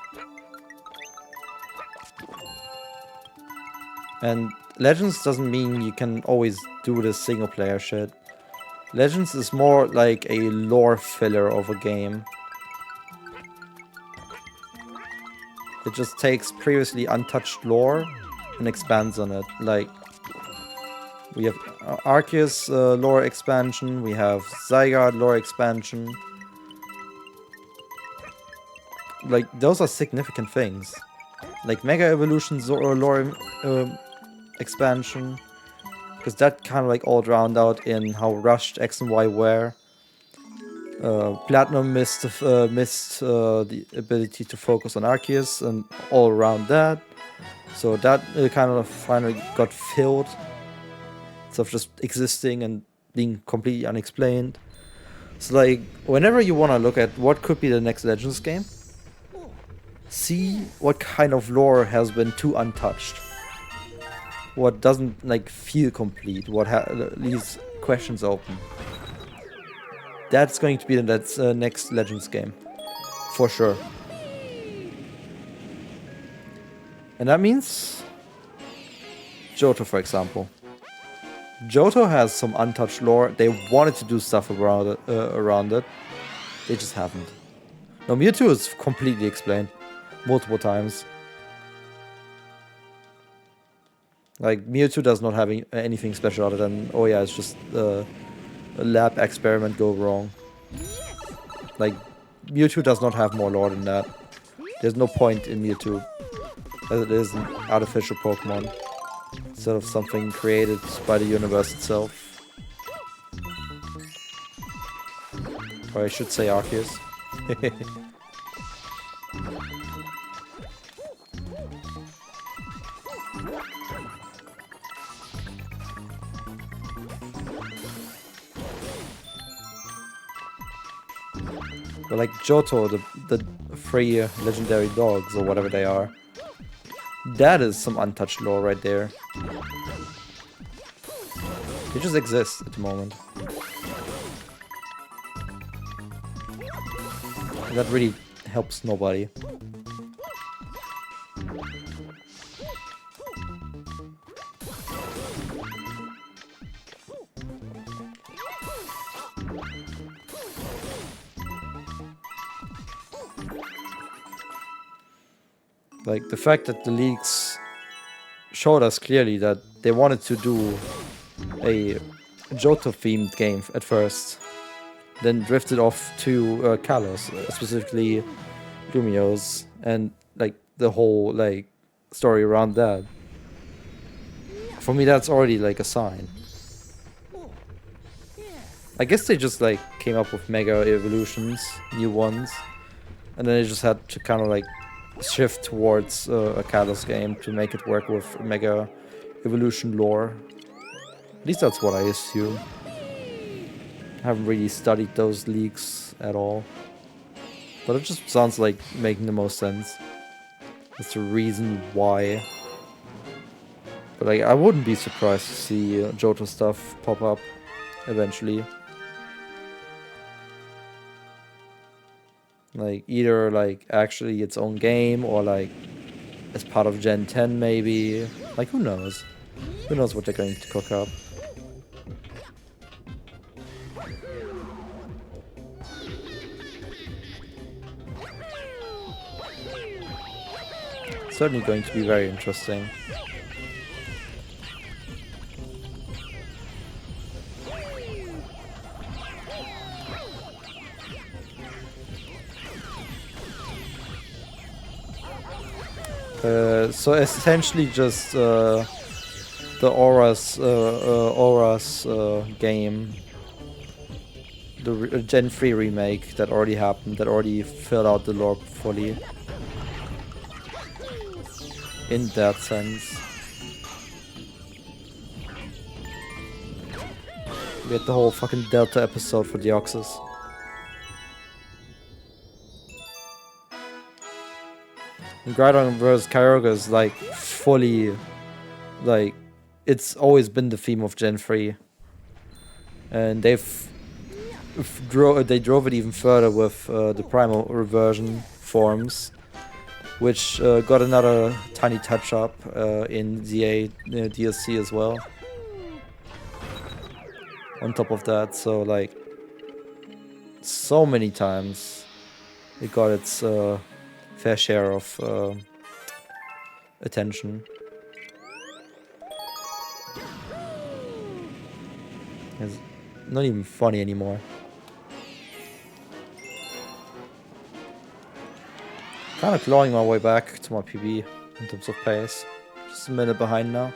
And Legends doesn't mean you can always do the single player shit. Legends is more like a lore filler of a game. It just takes previously untouched lore and expands on it. Like, we have Arceus lore expansion, we have Zygarde lore expansion. Like, those are significant things. Like Mega Evolution lore expansion. Because that kind of like all drowned out in how rushed X and Y were. Platinum missed the ability to focus on Arceus and all around that. So that kind of finally got filled. Instead of just existing and being completely unexplained. So like, whenever you want to look at what could be the next Legends game, see what kind of lore has been too untouched. What doesn't like feel complete, what leaves questions open. That's going to be the next Legends game, for sure. And that means Johto, for example. Johto has some untouched lore. They wanted to do stuff around it. They just haven't. Now Mewtwo is completely explained multiple times. Like, Mewtwo does not have anything special other than, oh yeah, it's just lab experiment go wrong. Like, Mewtwo does not have more lore than that. There's no point in Mewtwo, as it is an artificial Pokemon, instead of something created by the universe itself. Or I should say Arceus. But like Johto, the 3 legendary dogs, or whatever they are, that is some untouched lore right there. They just exist at the moment. And that really helps nobody. Like, the fact that the leaks showed us clearly that they wanted to do a Johto-themed game at first, then drifted off to Kalos, specifically Lumiose, and like the whole like story around that. For me, that's already like a sign. I guess they just like came up with Mega Evolutions, new ones, and then they just had to kind of like shift towards a Kalos game to make it work with Mega Evolution lore. At least that's what I assume. I haven't really studied those leaks at all. But it just sounds like making the most sense. That's the reason why. But like, I wouldn't be surprised to see Johto stuff pop up eventually. Like, either like actually its own game, or like as part of Gen 10 maybe. Like, who knows? Who knows what they're going to cook up. Certainly going to be very interesting. So essentially just the Auras game, the Gen 3 remake that already happened, that already filled out the lore fully. In that sense. We had the whole fucking Delta episode for Deoxys. And Groudon vs Kyogre is like fully, like, it's always been the theme of Gen 3. And they drove it even further with the Primal Reversion forms, which got another tiny touch up in the DLC as well. On top of that, so like, so many times it got its fair share of attention. It's not even funny anymore. Kind of clawing my way back to my PB in terms of pace. Just a minute behind now.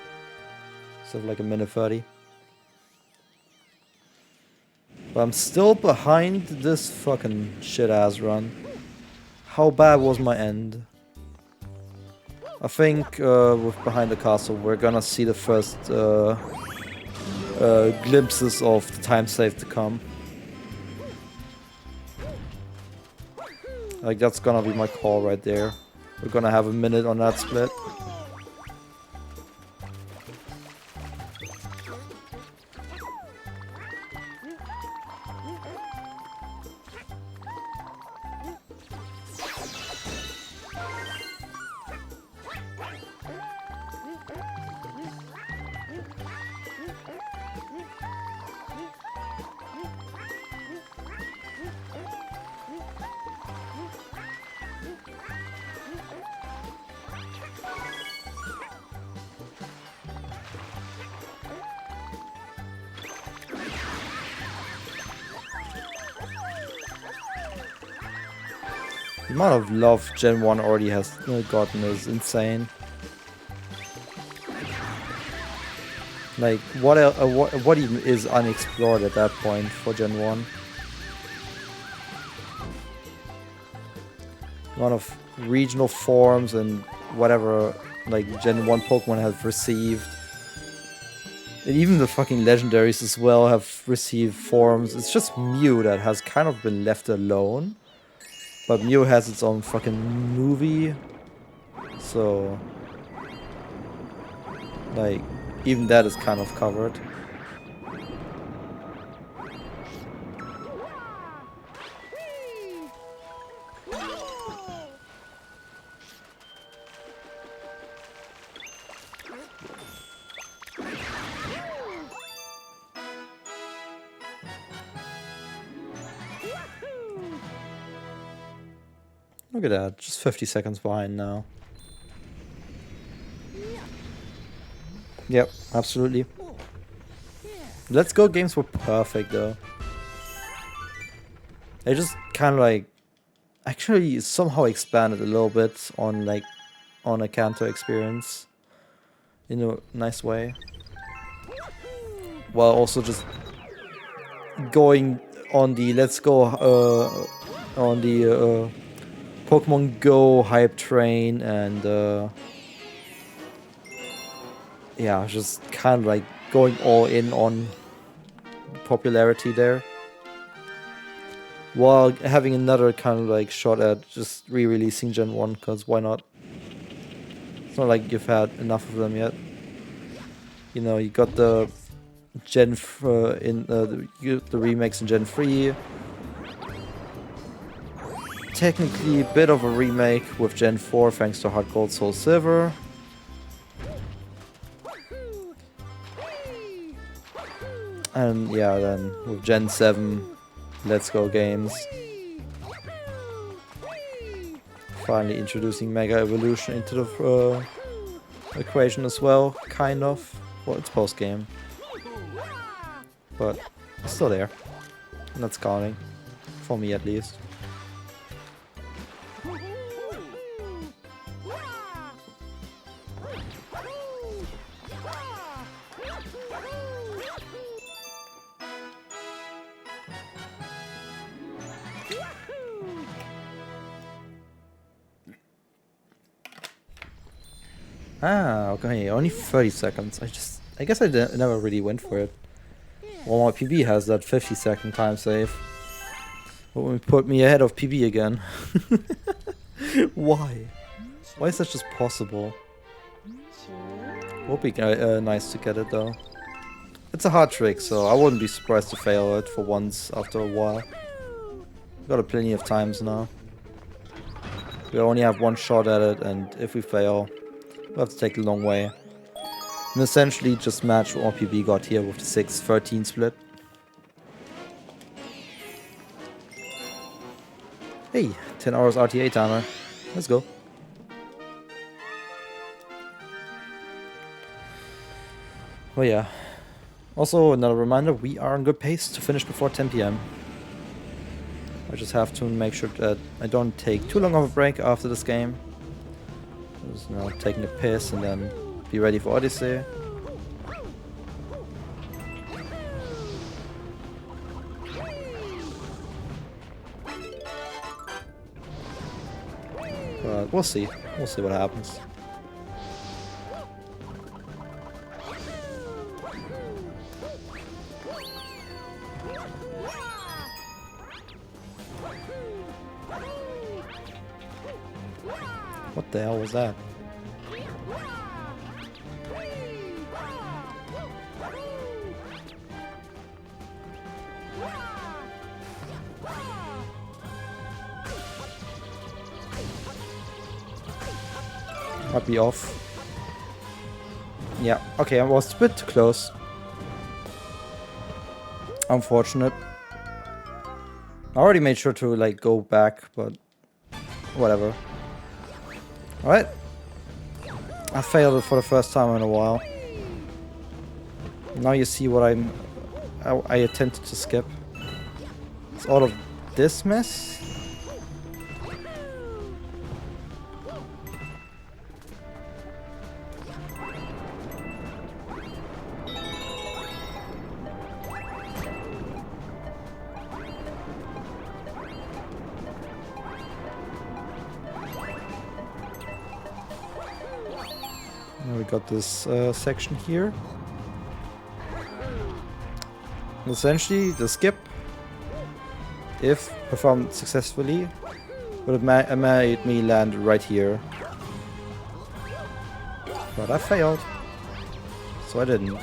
So like a minute 30. But I'm still behind this fucking shit-ass run. How bad was my end? I think with Behind the Castle we're gonna see the first glimpses of the time save to come. Like, that's gonna be my call right there. We're gonna have a minute on that split. The amount of love Gen 1 already has gotten is insane. Like, what even is unexplored at that point for Gen 1? A lot of regional forms and whatever, like, Gen 1 Pokemon have received. And even the fucking legendaries as well have received forms. It's just Mew that has kind of been left alone. But Mew has its own fucking movie. So, like, even that is kind of covered. Look at that, just 50 seconds behind now. Yep, absolutely. Let's Go games were perfect though. They just kind of like actually somehow expanded a little bit on like on a Kanto experience in a nice way, while also just going on the Let's Go on the Pokemon Go hype train, and yeah, just kind of like going all in on popularity there, while having another kind of like shot at just re-releasing Gen 1, because why not? It's not like you've had enough of them yet. You know, you got the the remakes in Gen 3. Technically a bit of a remake with Gen 4 thanks to Heart Gold Soul Silver. And yeah, then with Gen 7 Let's Go games. Finally introducing Mega Evolution into the equation as well, kind of. Well, it's post-game. But it's still there. And that's counting. For me at least. Ah, okay, only 30 seconds. I guess I never really went for it. Well, my PB has that 50-second time save. But when put me ahead of PB again. Why? Why is that just possible? Would be nice to get it though. It's a hard trick, so I wouldn't be surprised to fail it for once after a while. Got it plenty of times now. We only have one shot at it, and if we fail, we'll have to take a long way. And essentially just match what PB got here with the 6-13 split. Hey, 10 hours RTA timer. Let's go. Oh yeah. Also, another reminder, we are on good pace to finish before 10 PM. I just have to make sure that I don't take too long of a break after this game. Just, you know, taking a piss and then be ready for Odyssey. But we'll see. We'll see what happens. What the hell was that? Might be off. Yeah, okay, I was a bit too close. Unfortunate. I already made sure to like go back, but whatever. Alright. I failed it for the first time in a while. Now you see what I attempted to skip. It's all of this mess. we got this section here. Essentially, the skip, if performed successfully, would have made me land right here. But I failed, so I didn't.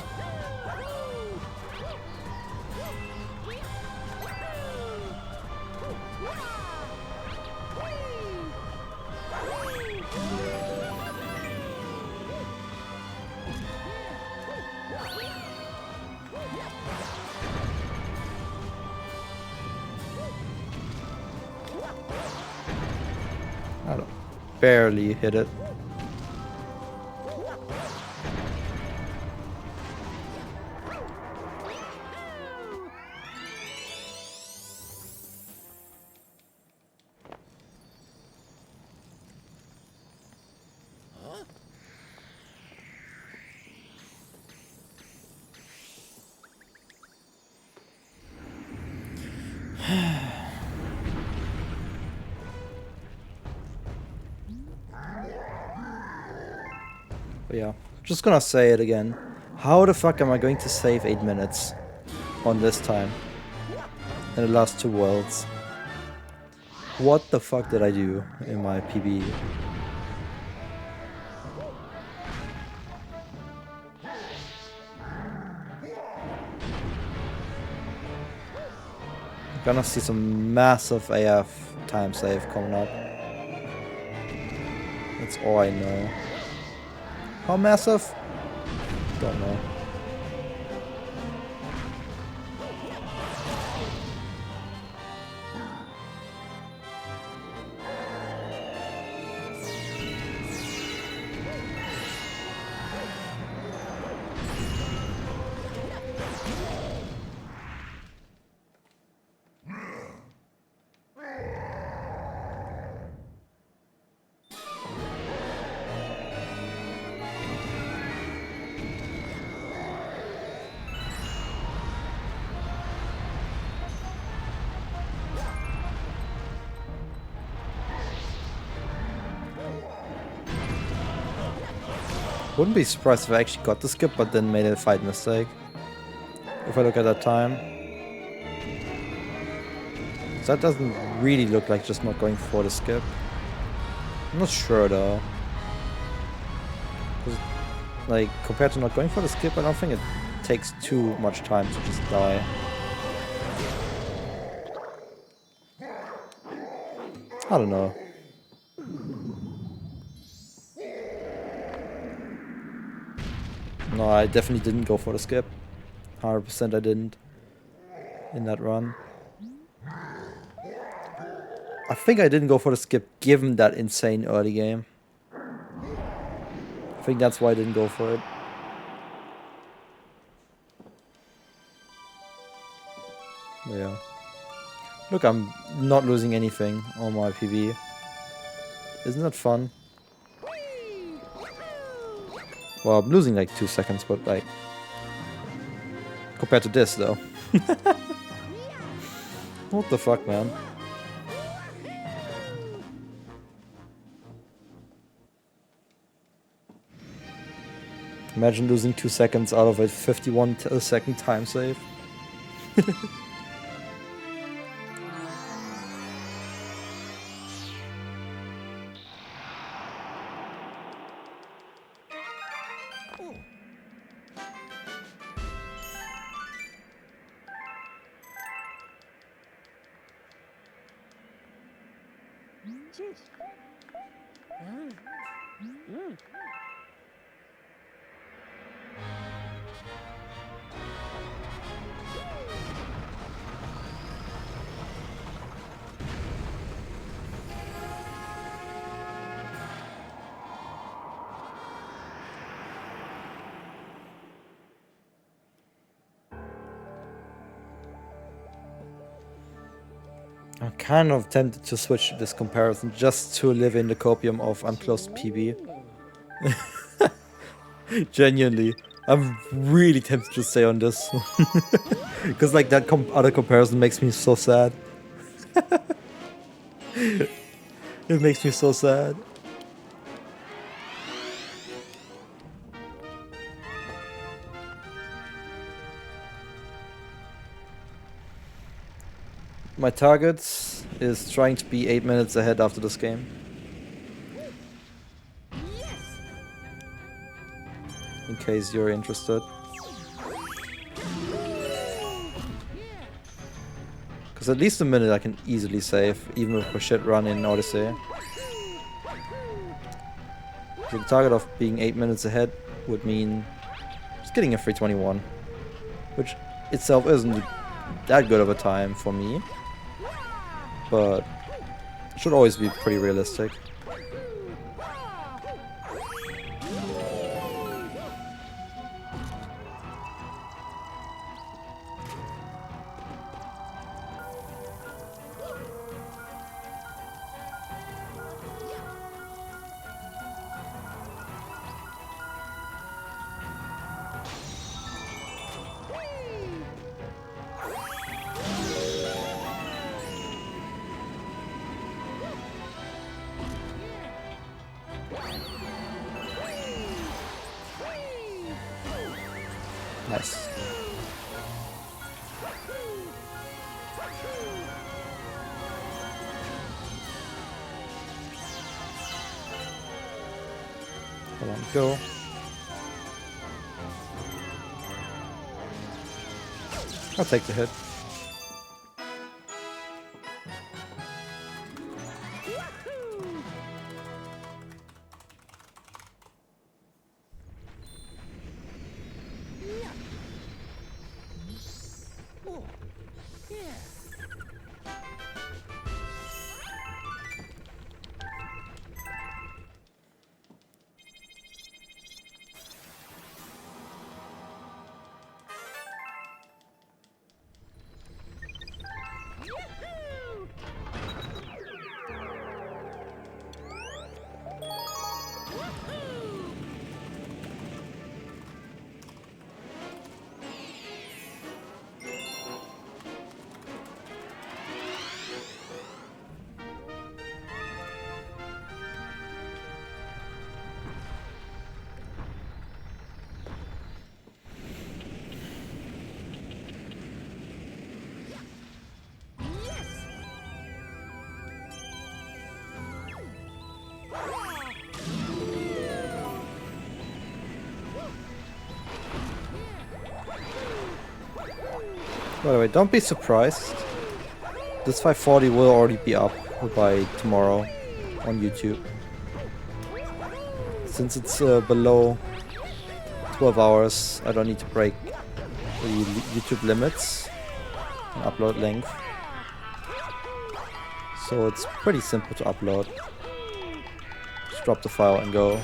I don't barely hit it. But yeah, just gonna say it again. How the fuck am I going to save 8 minutes on this time in the last 2 worlds? What the fuck did I do in my PB? Gonna see some massive AF time save coming up. That's all I know. How massive? Don't know. Wouldn't be surprised if I actually got the skip but then made a fight mistake. If I look at that time. So that doesn't really look like just not going for the skip. I'm not sure though. 'Cause, like, compared to not going for the skip, I don't think it takes too much time to just die. I don't know. No, I definitely didn't go for the skip. 100% I didn't. In that run. I think I didn't go for the skip given that insane early game. I think that's why I didn't go for it. But yeah. Look, I'm not losing anything on my PB. Isn't that fun? Well, I'm losing like 2 seconds, but like... compared to this, though. What the fuck, man? Imagine losing 2 seconds out of a 51-second time save. I'm kind of tempted to switch this comparison just to live in the copium of unclosed PB. Genuinely. I'm really tempted to stay on this. Because like that other comparison makes me so sad. It makes me so sad. My target is trying to be 8 minutes ahead after this game. In case you're interested. Because at least a minute I can easily save, even with a shit run in Odyssey. So the target of being 8 minutes ahead would mean just getting a 321. Which itself isn't that good of a time for me. But should always be pretty realistic. Nice. Come on, go. I'll take the hit. By the way, don't be surprised. This 540 will already be up by tomorrow on YouTube. Since it's below 12 hours, I don't need to break the YouTube limits and upload length. So it's pretty simple to upload. Just drop the file and go.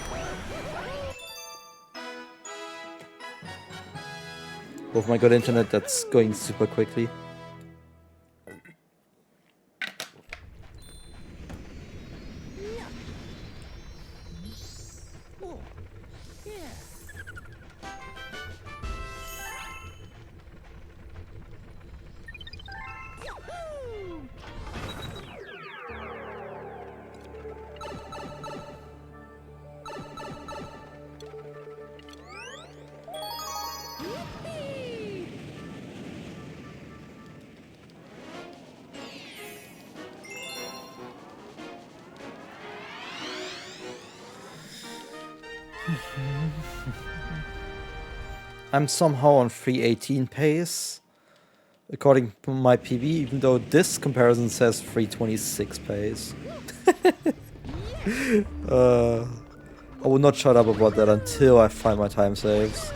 With my good internet, that's going super quickly. I'm somehow on 318 pace, according to my PB, even though this comparison says 326 pace. I will not shut up about that until I find my time saves.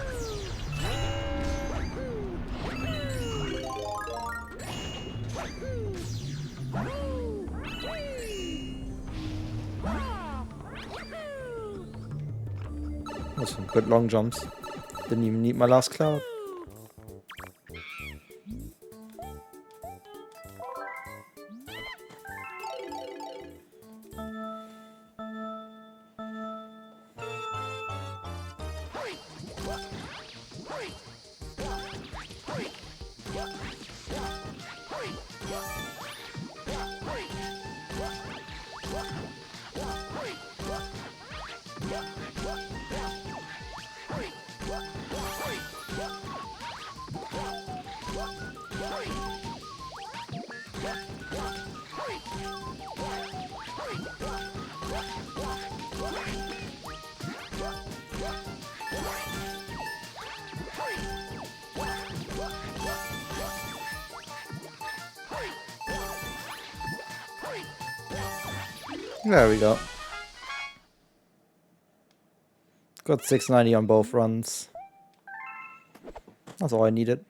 That's some good long jumps. Didn't even need my last cloud. There we go. Got 690 on both runs. That's all I needed.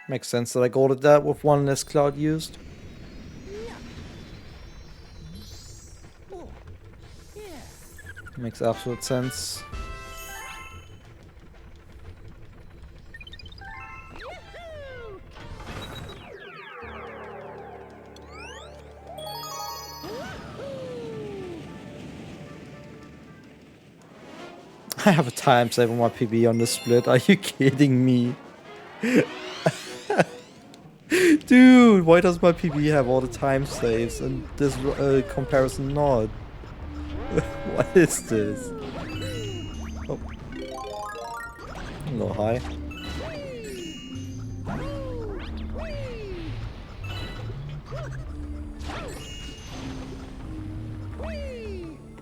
Makes sense that I golded that with one less cloud used. Makes absolute sense. I have a time save on my PB on the split. Are you kidding me? Dude, why does my PB have all the time saves and this comparison not? What is this? Oh. A little high.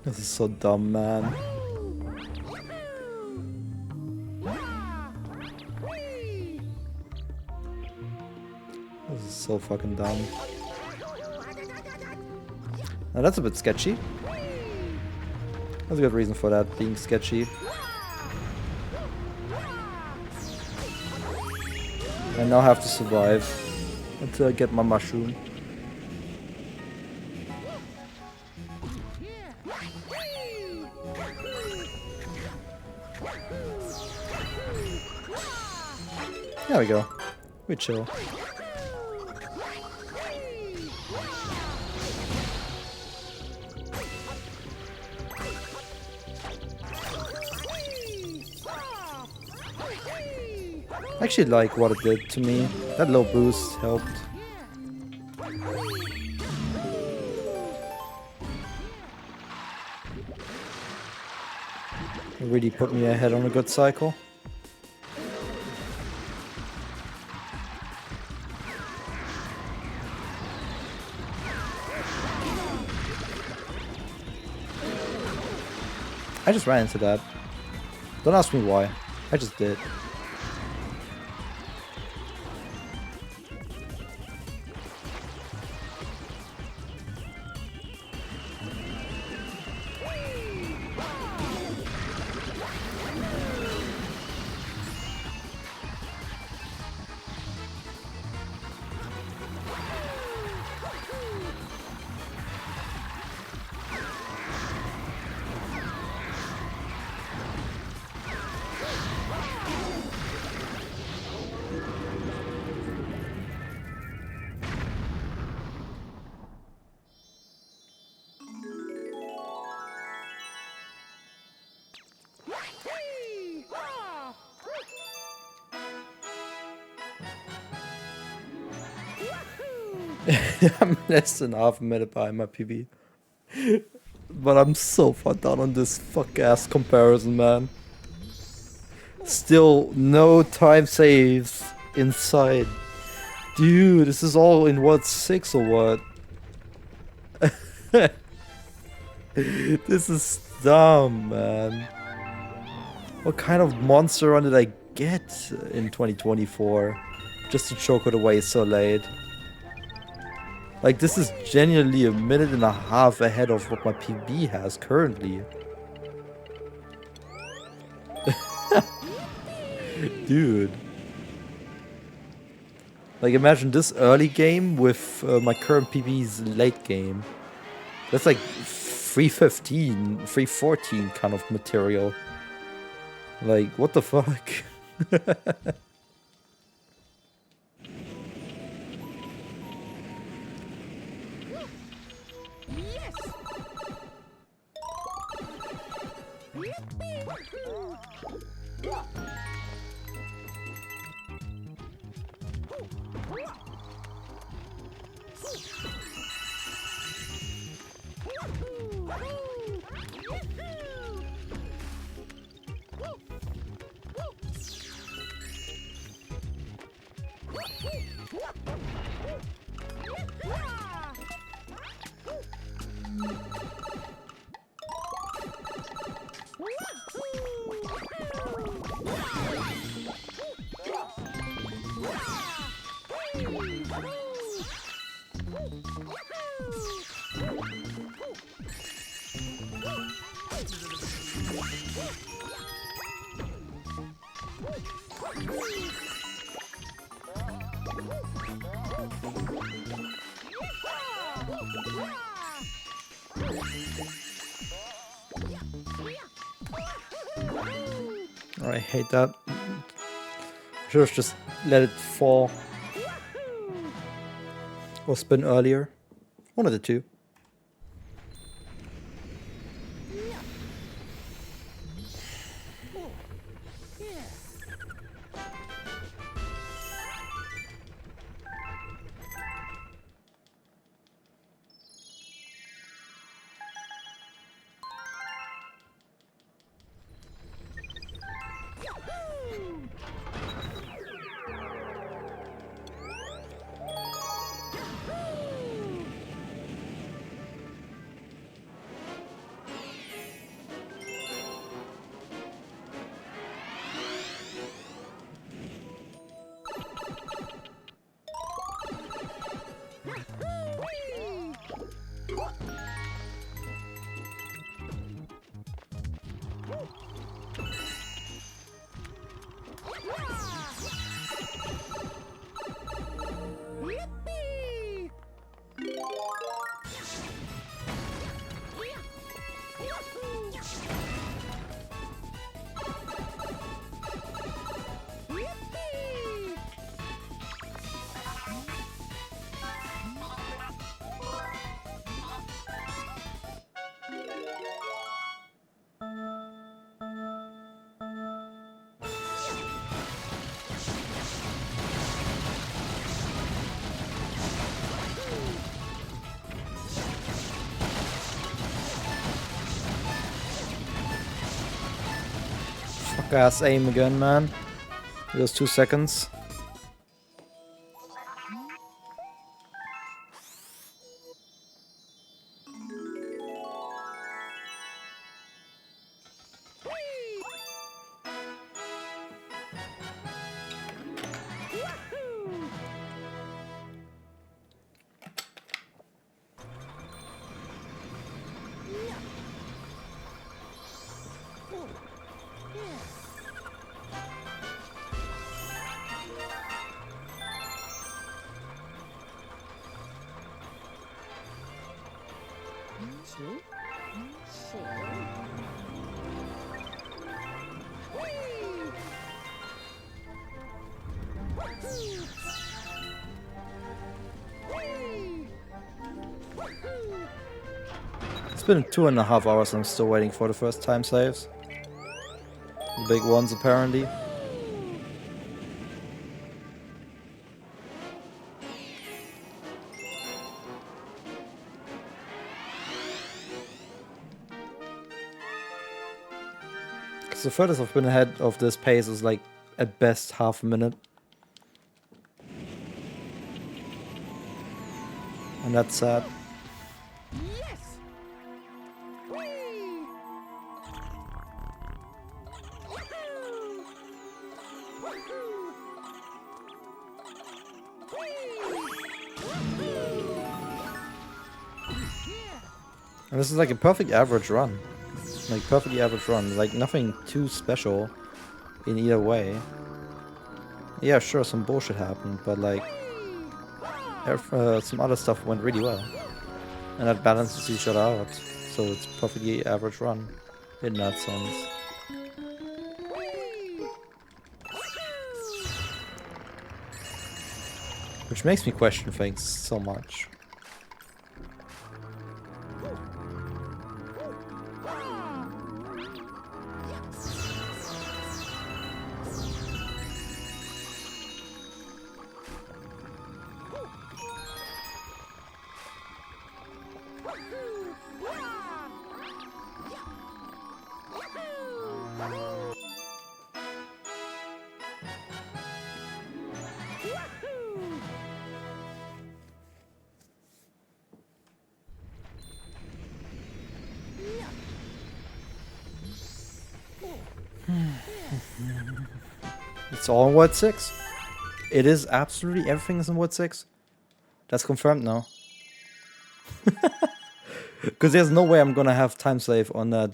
This is so dumb, man. This is so fucking dumb. Now that's a bit sketchy. There's a good reason for that being sketchy. I now have to survive until I get my mushroom. There we go. We chill. I actually like what it did to me. That low boost helped. It really put me ahead on a good cycle. I just ran into that. Don't ask me why. I just did. I'm less than half a minute behind my PB. But I'm so far down on this fuck-ass comparison, man. Still no time saves inside. Dude, this is all in what, 6 or what? This is dumb, man. What kind of monster run did I get in 2024? Just to choke it away so late. Like, this is genuinely a minute and a half ahead of what my PB has currently. Dude. Like, imagine this early game with my current PB's late game. That's like 315, 314 kind of material. Like, what the fuck? I hate that. Should have just let it fall. Or spin earlier. One of the two. Fuck ass aim again, man. Those 2 seconds. It's been 2.5 hours and I'm still waiting for the first time saves. The big ones, apparently. Because the furthest I've been ahead of this pace is like at best half a minute. And that's sad. And this is like a perfect average run. Like, perfectly average run. Like, nothing too special in either way. Yeah, sure, some bullshit happened, but like, some other stuff went really well. And that balances each other out. So it's perfectly average run in that sense. Which makes me question things so much. It's all in Word 6. It is absolutely everything is in Word 6. That's confirmed now. Because there's no way I'm gonna have time save on that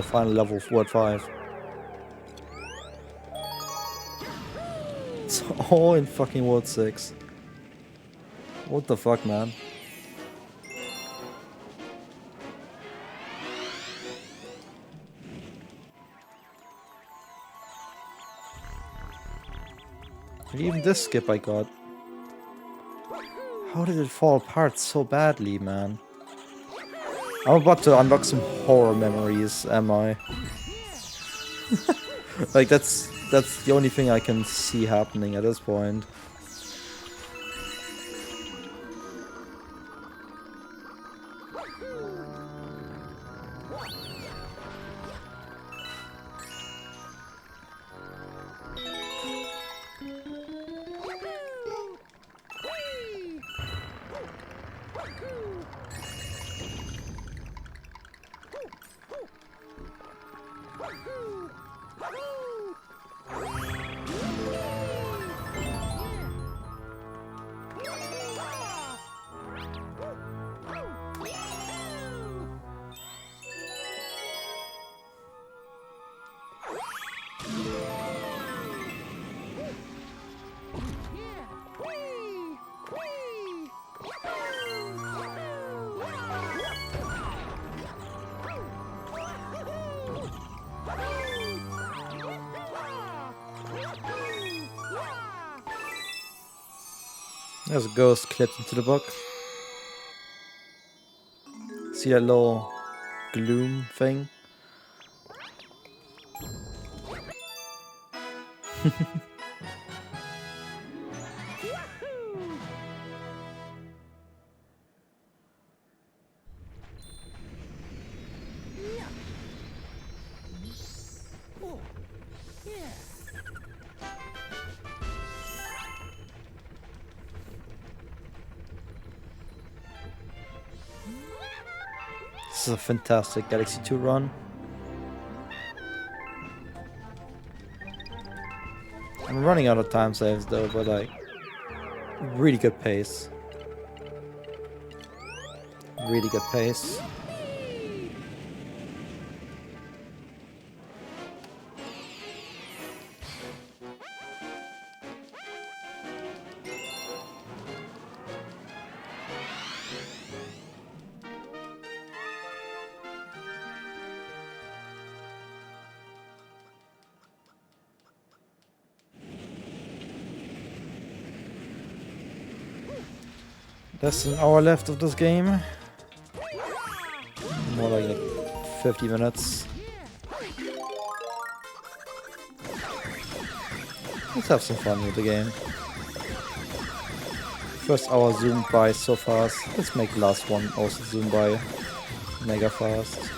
final level of World 5. It's all in fucking World 6. What the fuck, man? And even this skip I got. How did it fall apart so badly, man? I'm about to unlock some horror memories, am I? Like, that's the only thing I can see happening at this point. There's a ghost clipped into the book. See that little gloom thing? This is a fantastic Galaxy 2 run. I'm running out of time saves though, but like, really good pace. Really good pace. Less than an hour left of this game. More like 50 minutes. Let's have some fun with the game. First hour zoomed by so fast. Let's make the last one also zoom by mega fast.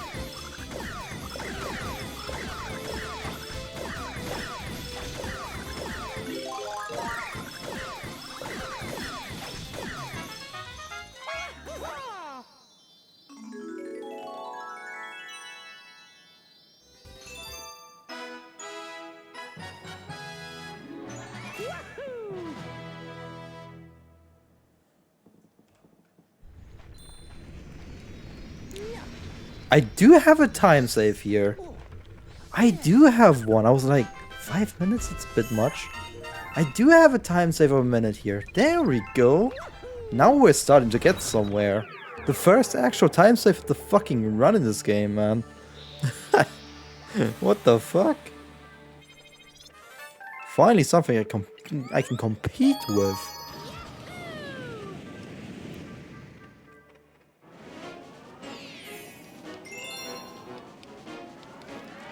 I do have a time save here. I do have one. I was like, 5 minutes? It's a bit much. I do have a time save of a minute here. There we go. Now we're starting to get somewhere. The first actual time save of the fucking run in this game, man. What the fuck? Finally something I can compete with.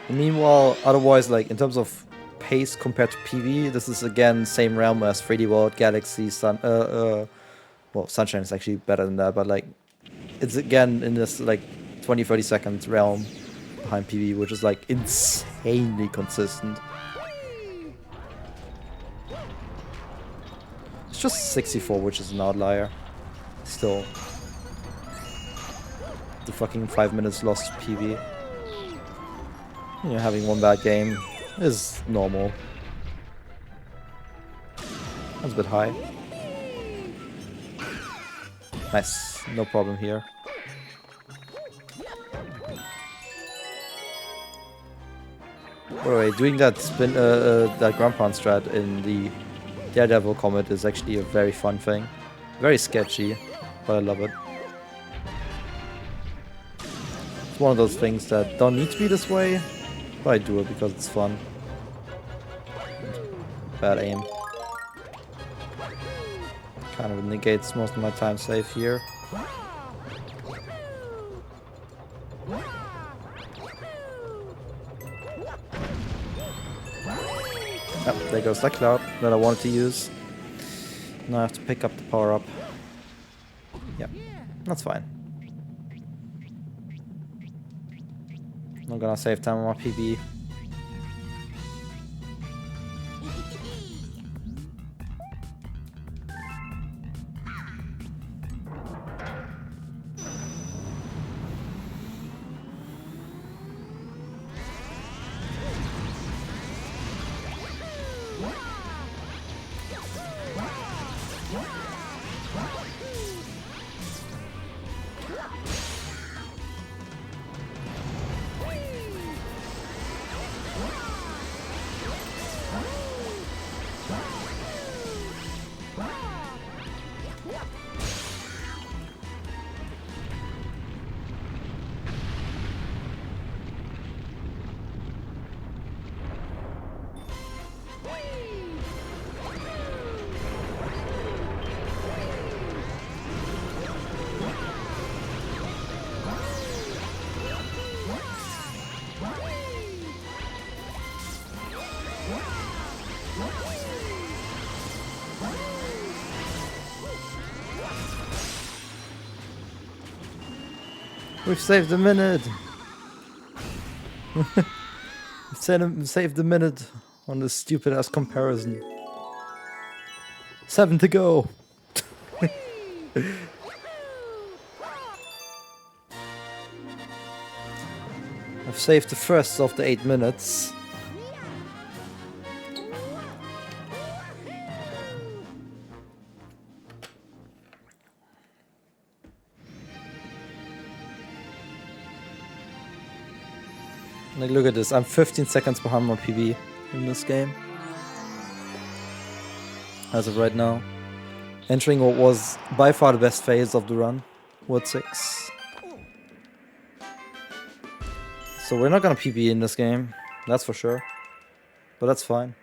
Meanwhile, otherwise, like, in terms of pace compared to PV, this is again same realm as 3D World, Galaxy, well, Sunshine is actually better than that, but like, it's again in this like 20-30 second realm behind PV, which is like insanely consistent. It's just 64, which is an outlier. Still, the fucking 5 minutes lost to PV. You know, having one bad game is normal. That's a bit high. Nice, no problem here. By the way, doing that spin, that ground pound strat in the Daredevil Comet is actually a very fun thing. Very sketchy, but I love it. It's one of those things that don't need to be this way, but I do it because it's fun. Bad aim. Kind of negates most of my time save here. Yep, there goes that cloud that I wanted to use. Now I have to pick up the power up. Yep, that's fine. I'm gonna save time on my PB. We've saved a minute! We've saved a minute on this stupid ass comparison. 7 to go! I've saved the first of the 8 minutes. Like, look at this, I'm 15 seconds behind my PB in this game. As of right now. Entering what was by far the best phase of the run. Word 6. So we're not gonna PB in this game, that's for sure. But that's fine.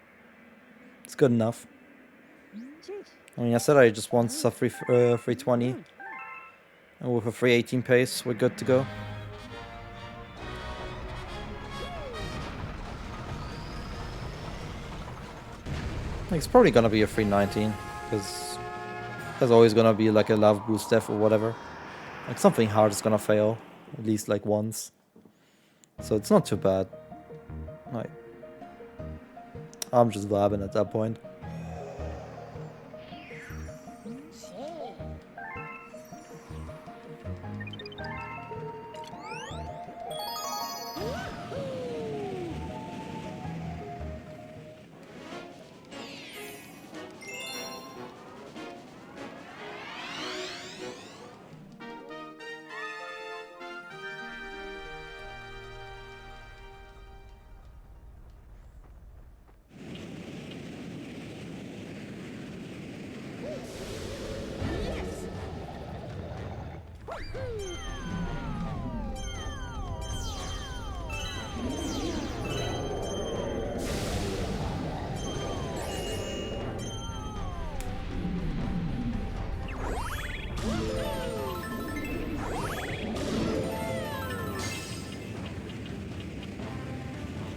It's good enough. I mean, I said I just want a 320. And with a 318 pace, we're good to go. It's probably gonna be a 319, because there's always gonna be like a love boost death or whatever. Like something hard is gonna fail, at least like once. So it's not too bad. Like, I'm just vibing at that point.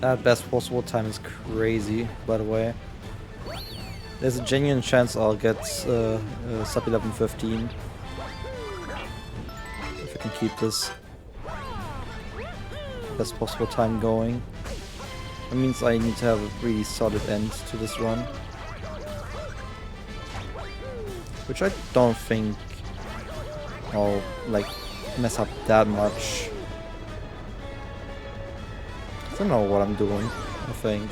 That best possible time is crazy, by the way. There's a genuine chance I'll get sub 11:15 if I can keep this best possible time going. That means I need to have a really solid end to this run, which I don't think I'll like mess up that much. I don't know what I'm doing, I think.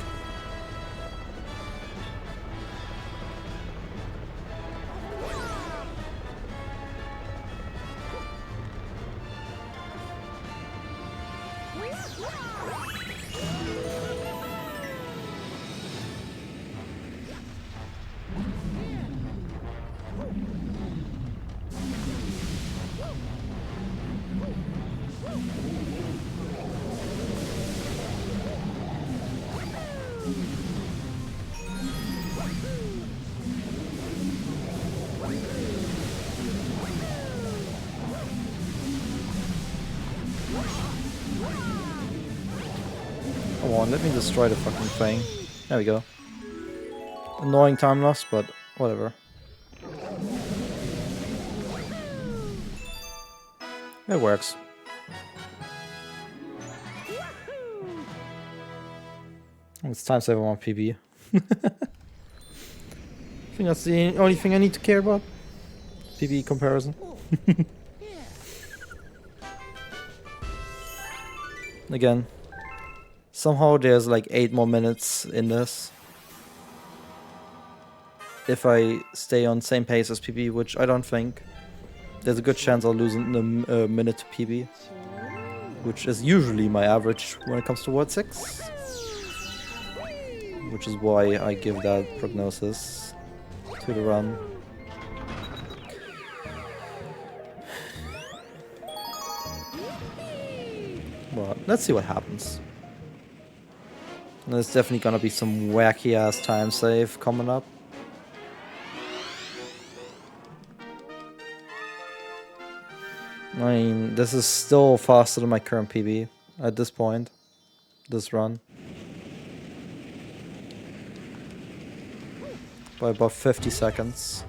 on, let me destroy the fucking thing. There we go. Annoying time loss, but whatever. It works. It's time save on PB. I think that's the only thing I need to care about. PB comparison. Again, somehow there's like 8 more minutes in this. If I stay on same pace as PB, which I don't think, there's a good chance I'll lose in a minute to PB, which is usually my average when it comes to World 6. Which is why I give that prognosis to the run. Well, let's see what happens. There's definitely gonna be some wacky ass time save coming up. I mean, this is still faster than my current PB at this point. This run. By about 50 seconds.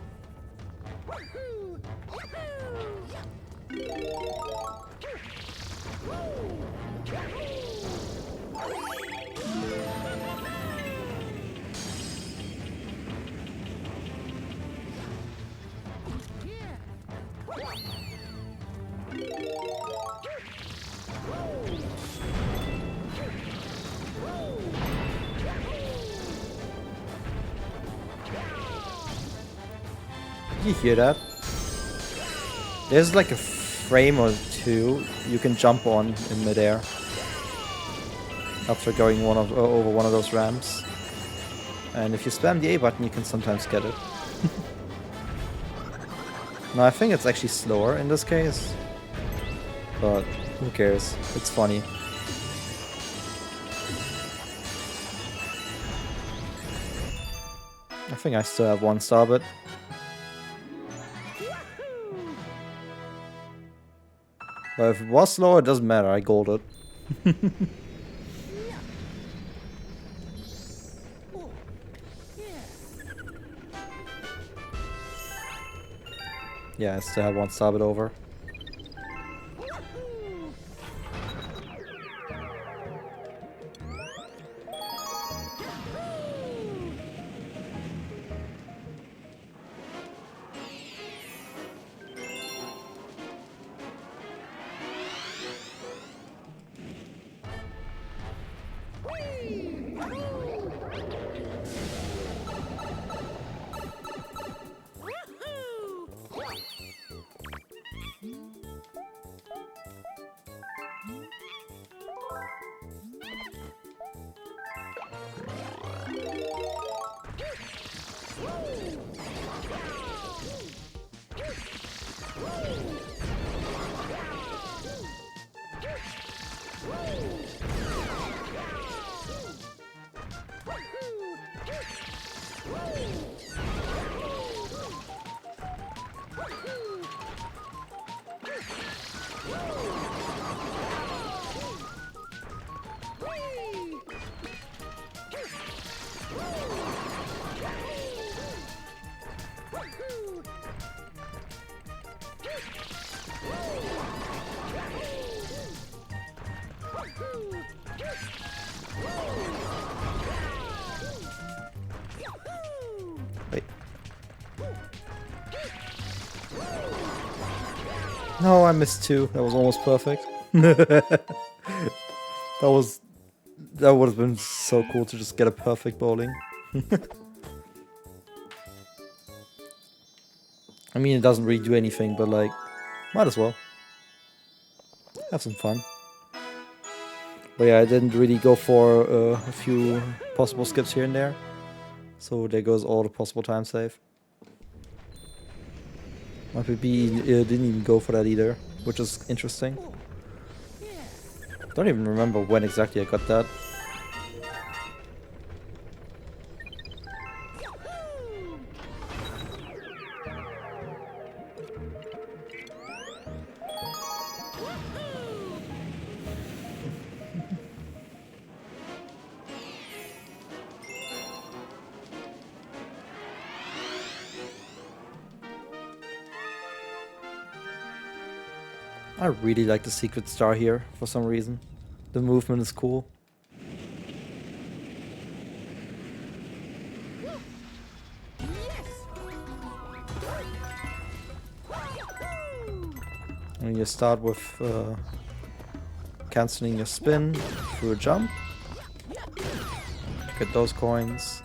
You hear that? There's like a frame or two you can jump on in midair after going over one of those ramps, and if you spam the A button, you can sometimes get it. Now I think it's actually slower in this case, but who cares? It's funny. I think I still have 1 star, but if it was slower, it doesn't matter, I golded. Yeah, I still have 1 star, but over. Wait. No, I missed 2. That was almost perfect. That would have been so cool to just get a perfect bowling. I mean, it doesn't really do anything, but like, might as well. Have some fun. But yeah, I didn't really go for a few possible skips here and there. So there goes all the possible time save. My PB didn't even go for that either, which is interesting. Don't even remember when exactly I got that. I really like the secret star here for some reason. The movement is cool. And you start with cancelling your spin through a jump. Get those coins.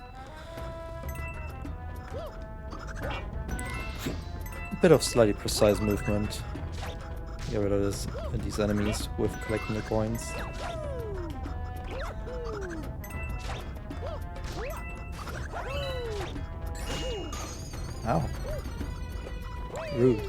A bit of slightly precise movement. Get rid of these enemies with collecting the coins. Ow. Rude.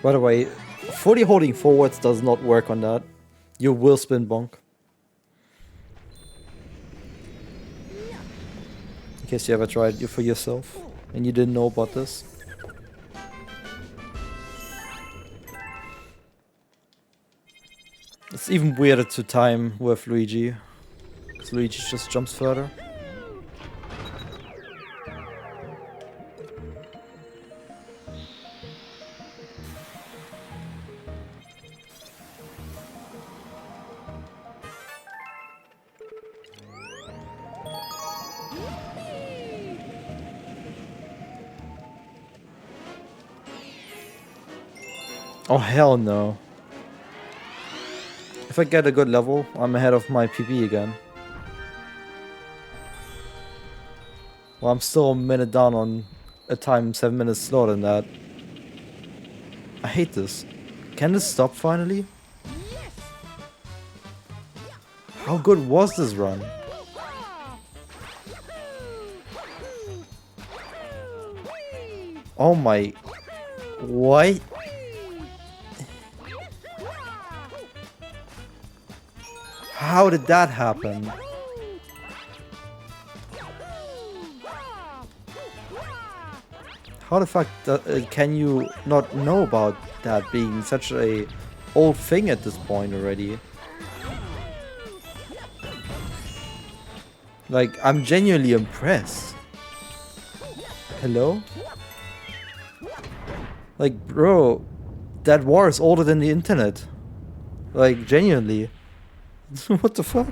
By the way, fully holding forwards does not work on that. You will spin bonk. In case you ever tried it for yourself and you didn't know about this. It's even weirder to time with Luigi, because Luigi just jumps further. Oh hell no. If I get a good level, I'm ahead of my PB again. Well, I'm still a minute down on a time 7 minutes slower than that. I hate this. Can this stop finally? How good was this run? Oh my... What? How did that happen? How the fuck can you not know about that being such a old thing at this point already? Like, I'm genuinely impressed. Hello? Like, bro, that war is older than the internet. Like, genuinely. What the fuck?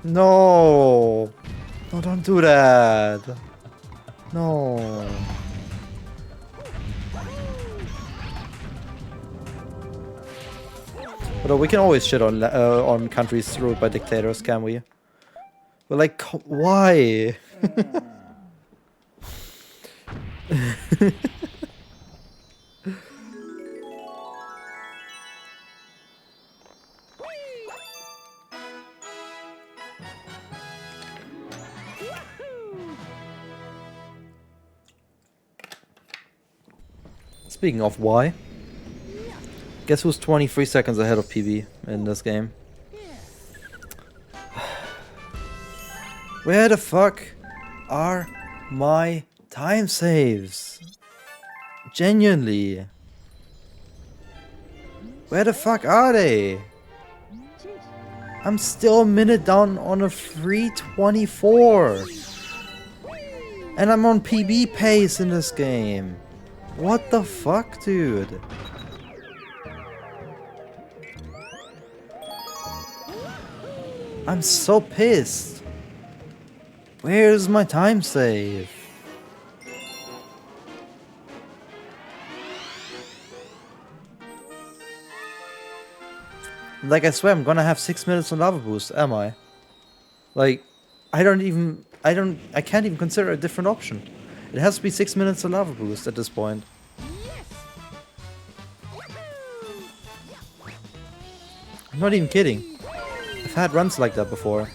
No! No, don't do that! No! But we can always shit on countries ruled by dictators, can we? But like, why? Speaking of why, guess who's 23 seconds ahead of PB in this game? Where the fuck are my time saves? Genuinely. Where the fuck are they? I'm still a minute down on a 3:24. And I'm on PB pace in this game. What the fuck, dude? I'm so pissed. Where's my time save? Like, I swear I'm gonna have 6 minutes on lava boost, am I? Like, I can't even consider a different option. It has to be 6 minutes on lava boost at this point. I'm not even kidding. I've had runs like that before.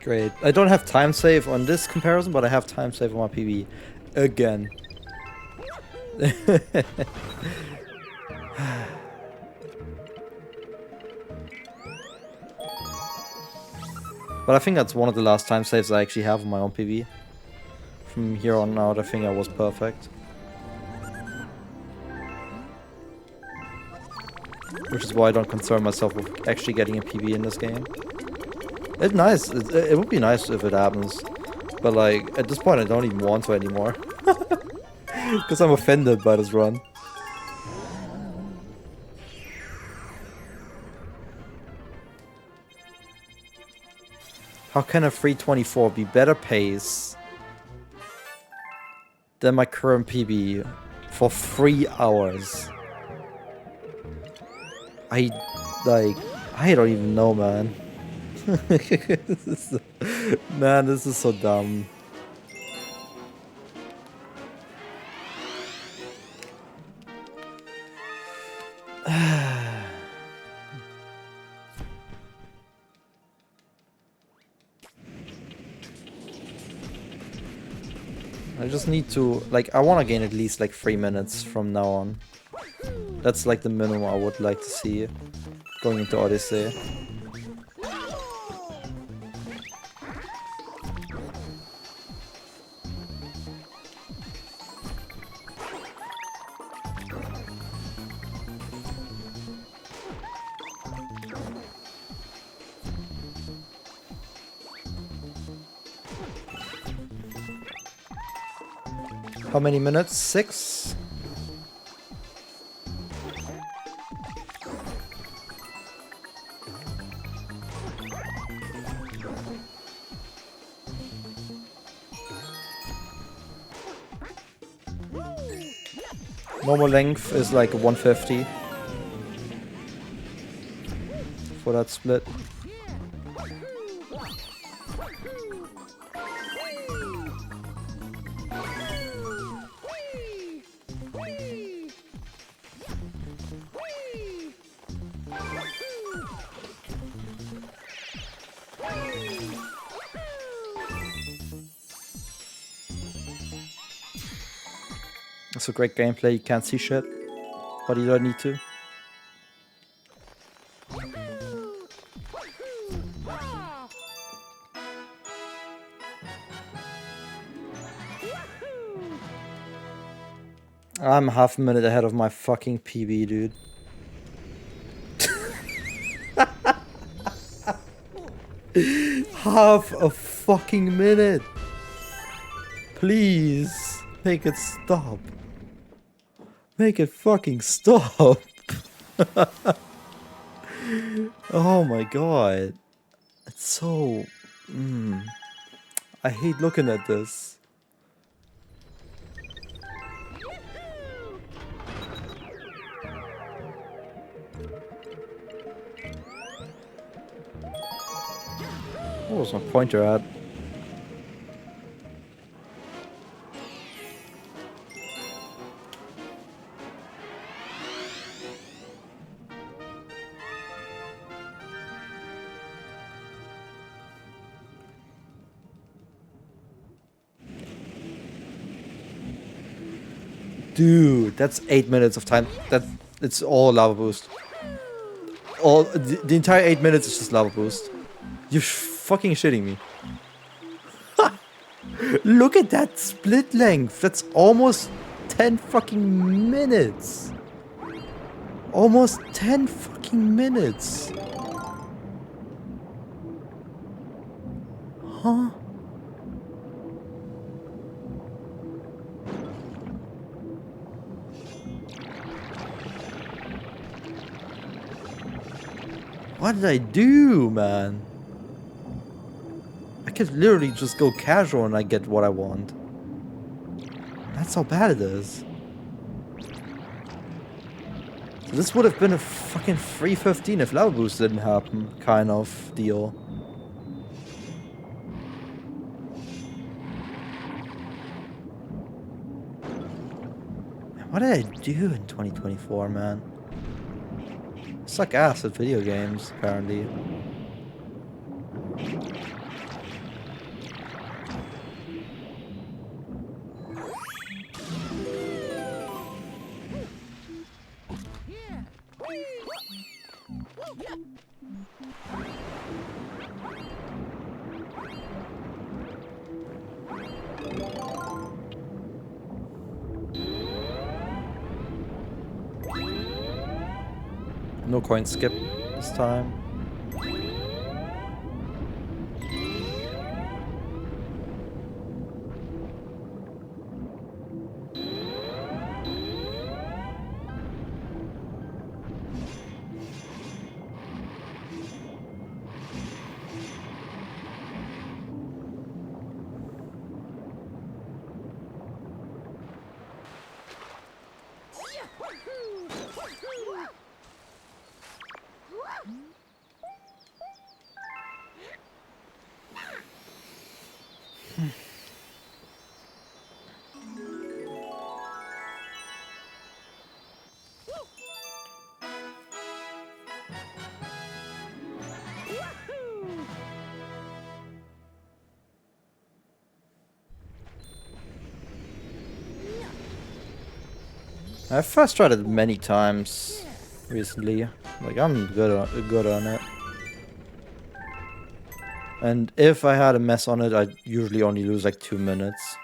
Great. I don't have time save on this comparison, but I have time save on my PB. Again. But I think that's one of the last time saves I actually have on my own PB. From here on out, I think I was perfect. Which is why I don't concern myself with actually getting a PB in this game. It's nice. It would be nice if it happens. But like, at this point I don't even want to anymore. Because I'm offended by this run. How can a 3:24 be better pace than my current PB for 3 hours? I don't even know, man. Man, this is so dumb. I just need to, like, I want to gain at least like 3 minutes from now on. That's like the minimum I would like to see going into Odyssey. How many minutes? 6? Normal length is like 150 for that split. It's a great gameplay, you can't see shit, but you don't need to. I'm half a minute ahead of my fucking PB, dude. Half a fucking minute. Please make it stop. Make it fucking stop. Oh my god. It's so... I hate looking at this. What was my pointer at? Dude, that's 8 minutes of time. It's all lava boost. All the entire 8 minutes is just lava boost. You're fucking shitting me. Look at that split length. That's almost 10 fucking minutes. Almost 10 fucking minutes. Huh? What did I do, man? I could literally just go casual and I get what I want. That's how bad it is. So this would have been a fucking 315 if Lava Boost didn't happen, kind of deal. What did I do in 2024, man? I suck ass at video games, apparently. No coin skip this time. I've first tried it many times recently. Like, I'm good on it. And if I had a mess on it, I'd usually only lose like 2 minutes.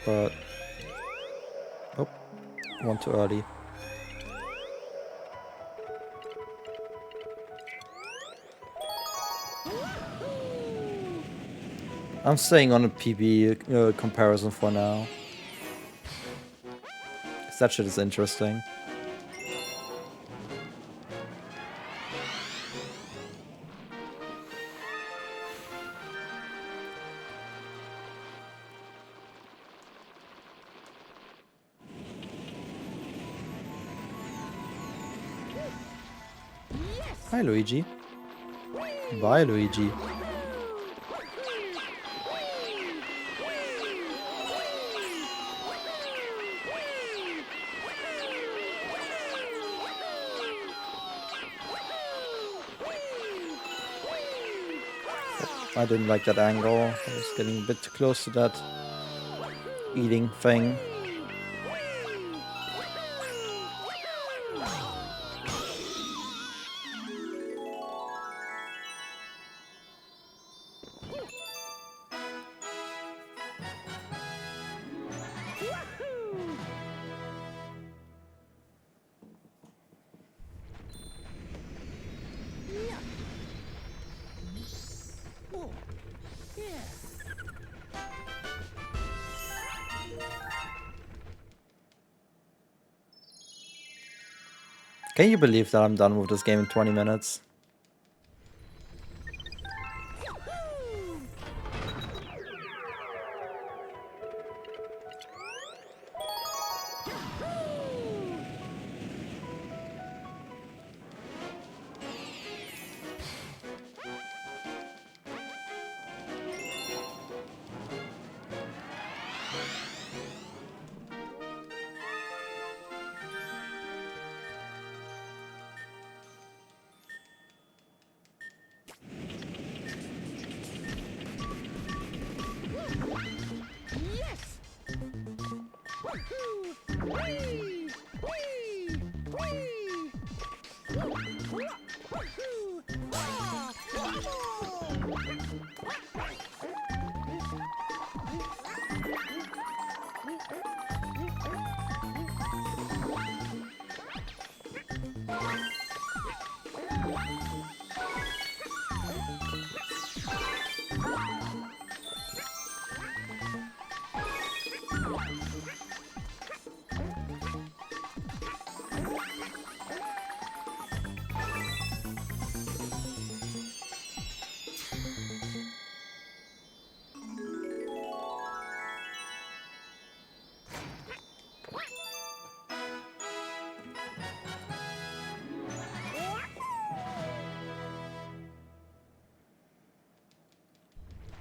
But... oh, one too early. I'm staying on a PB comparison for now. 'Cause that shit is interesting. Hi, Luigi. Bye, Luigi. I didn't like that angle. I was getting a bit too close to that eating thing. Can you believe that I'm done with this game in 20 minutes?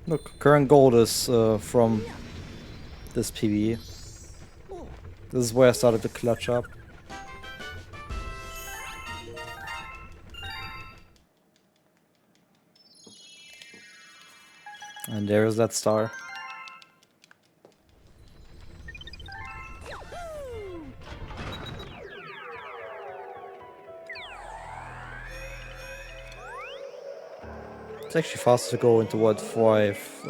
Look, current gold is from this PB. This is where I started to clutch up. And there is that star. It's actually faster to go into World 5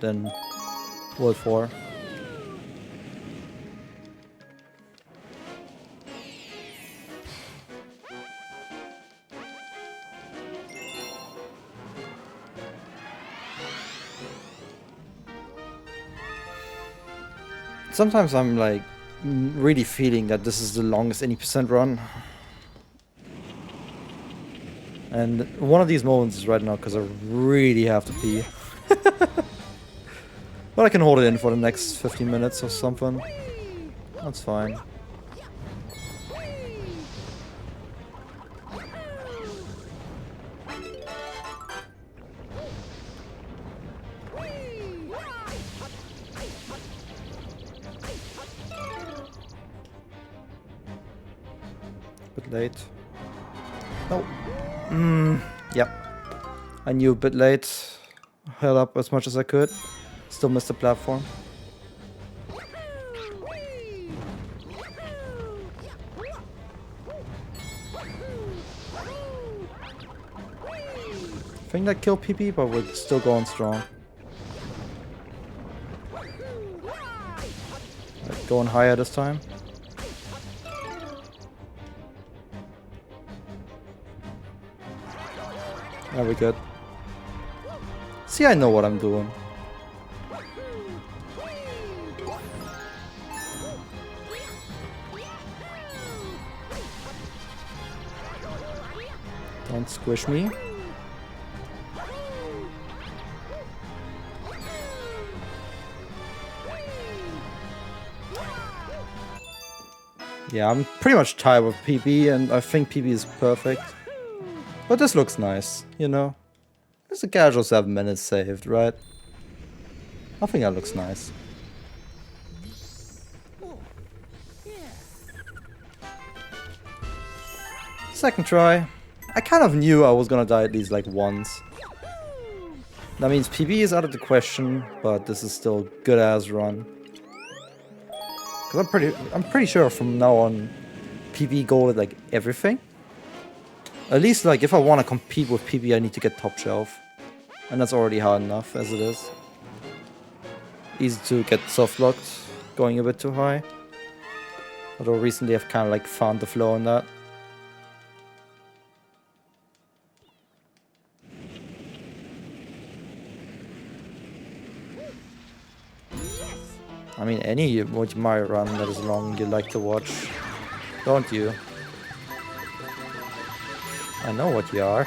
than World 4. Sometimes I'm like really feeling that this is the longest any percent run. And one of these moments is right now because I really have to pee. But I can hold it in for the next 15 minutes or something. That's fine. Bit late. No. Yep. I knew a bit late. Held up as much as I could. Still missed the platform. I think that killed PP, but we're still going strong. Right, going higher this time. Yeah, we're good. See, I know what I'm doing. Don't squish me. Yeah, I'm pretty much tired with PP, and I think PP is perfect. But this looks nice, you know? It's a casual 7 minutes saved, right? I think that looks nice. Second try. I kind of knew I was gonna die at least like once. That means PB is out of the question, but this is still good ass run. Cause I'm pretty sure from now on PB goal at like everything. At least like if I wanna compete with PB I need to get top shelf. And that's already hard enough as it is. Easy to get soft locked, going a bit too high. Although recently I've kinda like found the flow in that. I mean, any Mario run that is long you like to watch, don't you? I know what you are.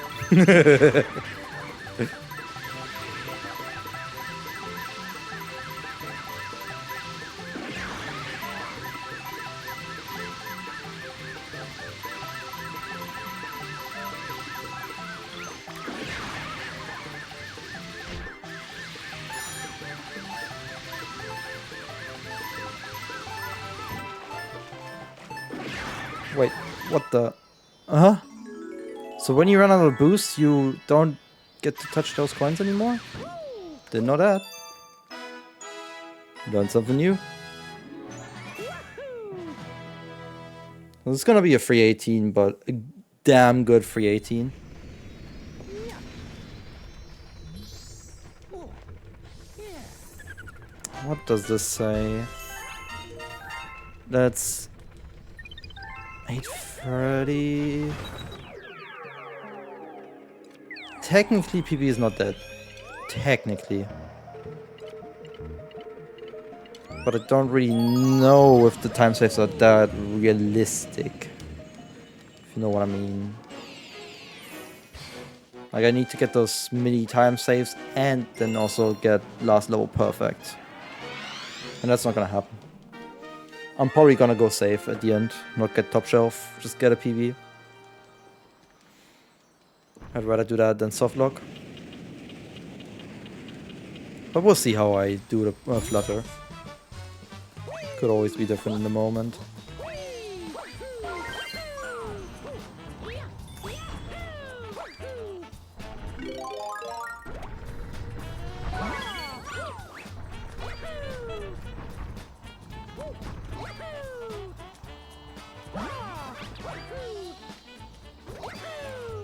Wait, what the? Uh-huh. So when you run out of boost, you don't get to touch those coins anymore? Didn't know that. Learned something new. Well, it's gonna be a free 18, but a damn good free 18. What does this say? That's 830. Technically, PB is not dead. Technically. But I don't really know if the time saves are that realistic. If you know what I mean. Like, I need to get those mini time saves and then also get last level perfect. And that's not gonna happen. I'm probably gonna go safe at the end, not get top shelf, just get a PB. I'd rather do that than softlock. But we'll see how I do the flutter. Could always be different in the moment.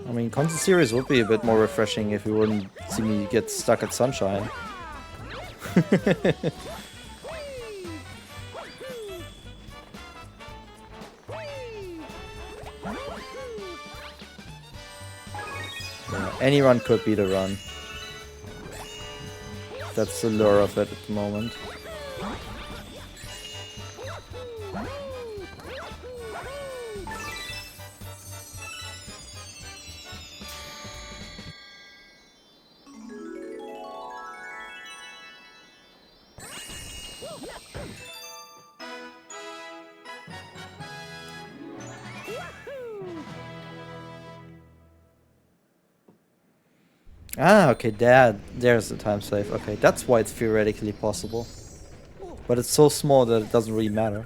I mean, Constant Series would be a bit more refreshing if you wouldn't see me get stuck at Sunshine. Yeah, any run could be the run. That's the lure of it at the moment. Ah, okay, there's the time save. Okay, that's why it's theoretically possible. But it's so small that it doesn't really matter.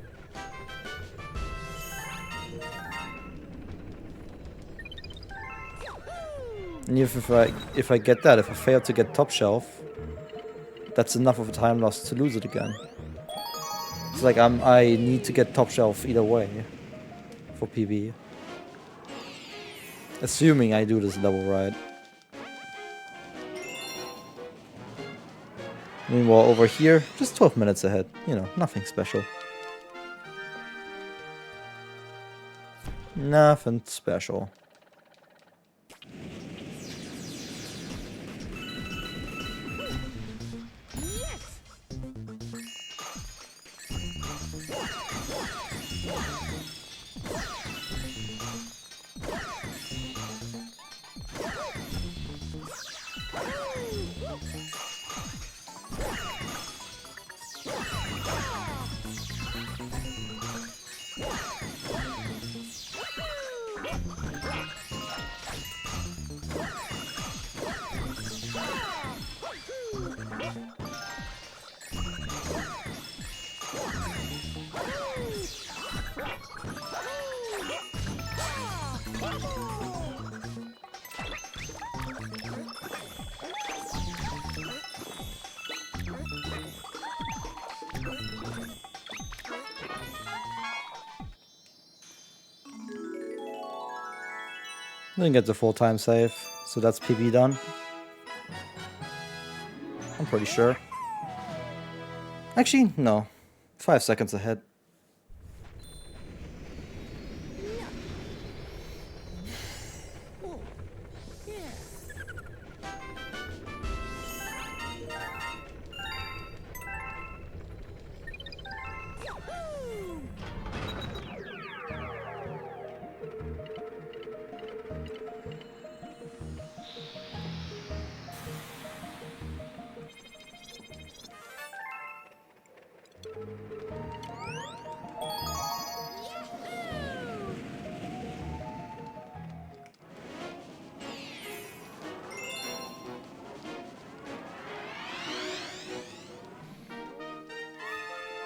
And if I get that, if I fail to get top shelf, that's enough of a time loss to lose it again. It's like I need to get top shelf either way for PB. Assuming I do this level right. Meanwhile, over here, just 12 minutes ahead. You know, nothing special. Nothing special. Didn't get the full time save, so that's PB done. I'm pretty sure. Actually, no. 5 seconds ahead.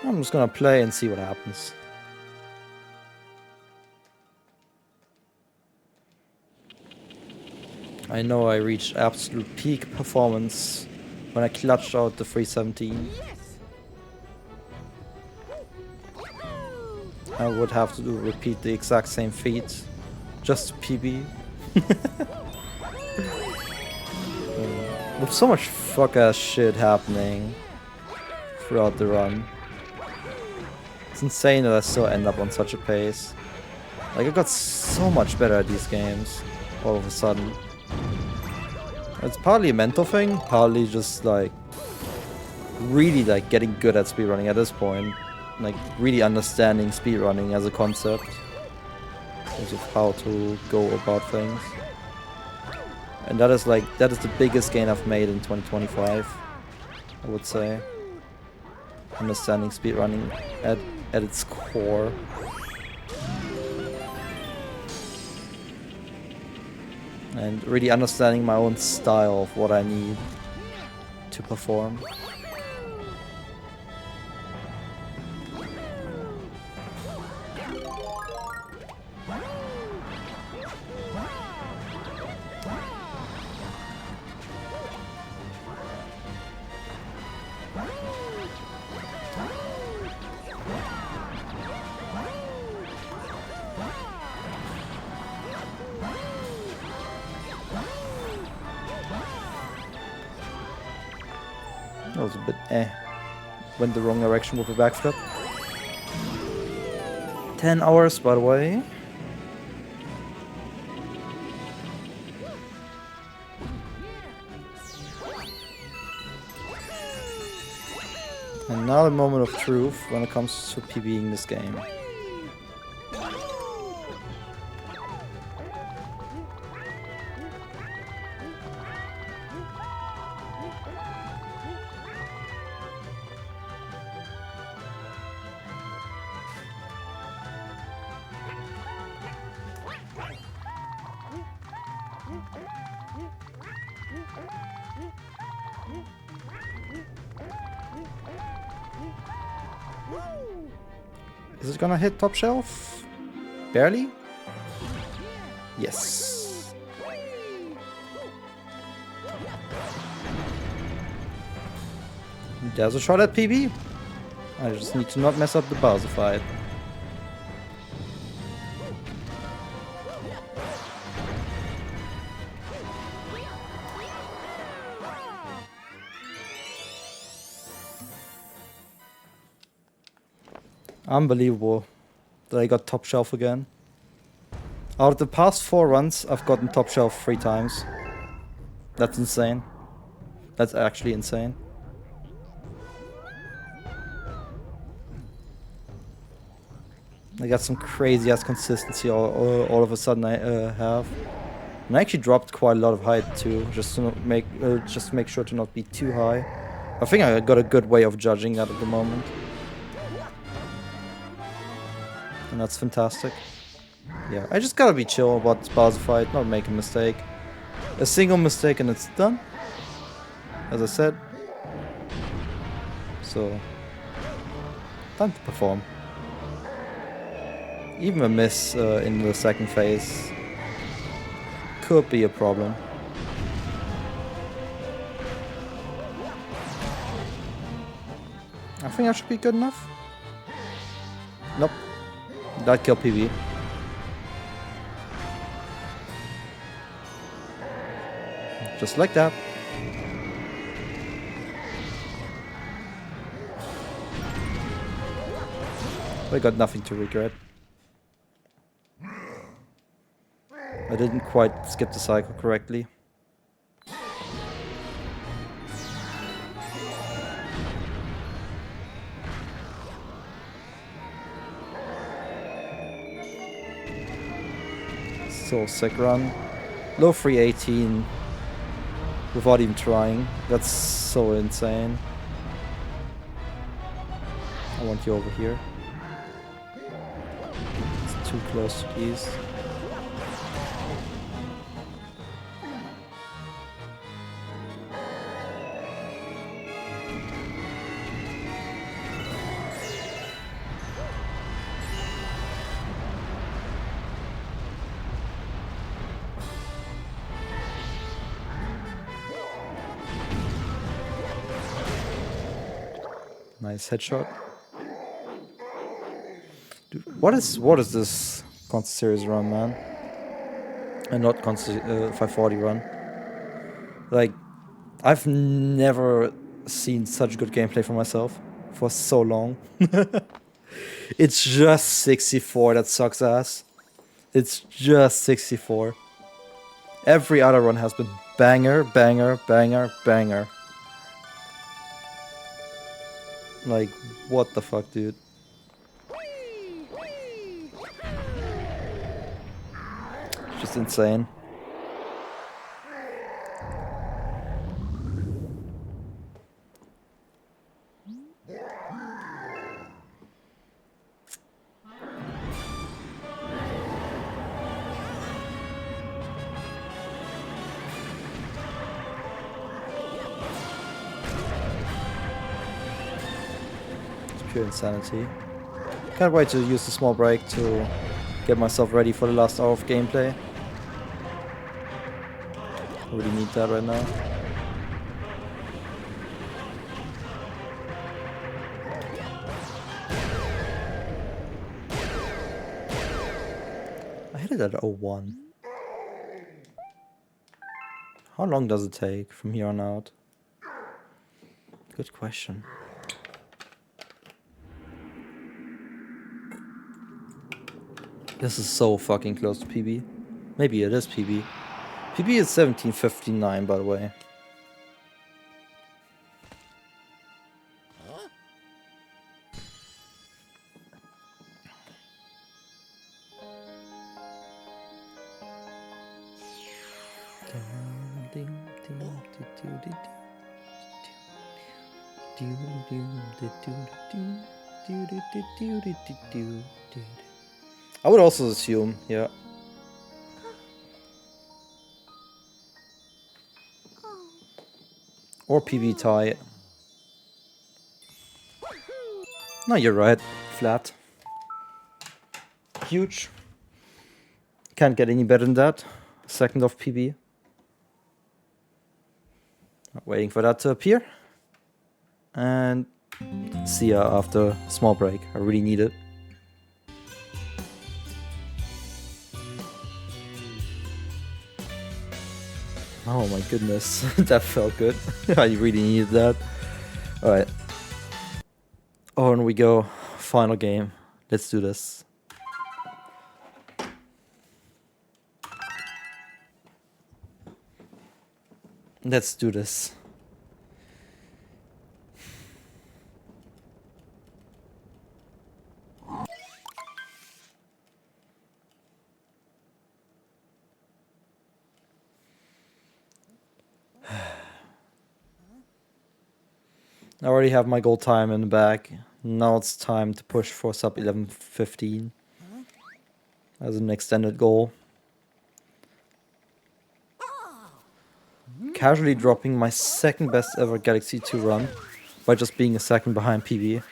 I'm just gonna play and see what happens. I know I reached absolute peak performance when I clutched out the 317. I would have to repeat the exact same feat just to PB. With so much fuck ass shit happening throughout the run. It's insane that I still end up on such a pace. Like, I got so much better at these games all of a sudden. It's partly a mental thing, partly just like really like getting good at speedrunning at this point. Like really understanding speedrunning as a concept. In terms of how to go about things. And that is the biggest gain I've made in 2025, I would say. Understanding speedrunning at its core. And really understanding my own style of what I need to perform. That was a bit went the wrong direction with a backflip. 10 hours, by the way. And now the moment of truth when it comes to PBing this game. Is it gonna hit top shelf? Barely? Yes. There's a shot at PB. I just need to not mess up the Bowser fight. Unbelievable that I got top shelf again. Out of the past 4 runs, I've gotten top shelf 3 times. That's insane. That's actually insane. I got some crazy ass consistency all of a sudden I have. And I actually dropped quite a lot of height too, just to make sure to not be too high. I think I got a good way of judging that at the moment. And that's fantastic. Yeah, I just gotta be chill about this Bowser fight, not make a mistake. A single mistake and it's done. As I said. So, time to perform. Even a miss in the second phase could be a problem. I think I should be good enough. Nope. That killed PB. Just like that. I got nothing to regret. I didn't quite skip the cycle correctly. So sick run. Low 318 without even trying. That's so insane. I want you over here. It's too close to these. Nice headshot. Dude, what is this constant series run, man? And not constant 540 run. Like, I've never seen such good gameplay for myself for so long. It's just 64 that sucks ass. It's just 64. Every other run has been banger, banger, banger, banger. Like, what the fuck, dude? Just insane. Pure insanity. Can't wait to use the small break to get myself ready for the last hour of gameplay. I really need that right now. I hit it at 01. How long does it take from here on out? Good question. This is so fucking close to PB. Maybe it is PB. PB is 1759, by the way. I would also assume, yeah. Or PB tie. No, you're right. Flat. Huge. Can't get any better than that. Second of PB. Waiting for that to appear. And see ya after small break. I really need it. Oh my goodness, that felt good. I really needed that. Alright. On we go. Final game. Let's do this. Let's do this. I already have my goal time in the bag. Now it's time to push for sub 11:15 as an extended goal. Casually dropping my second best ever Galaxy 2 run by just being a second behind PB.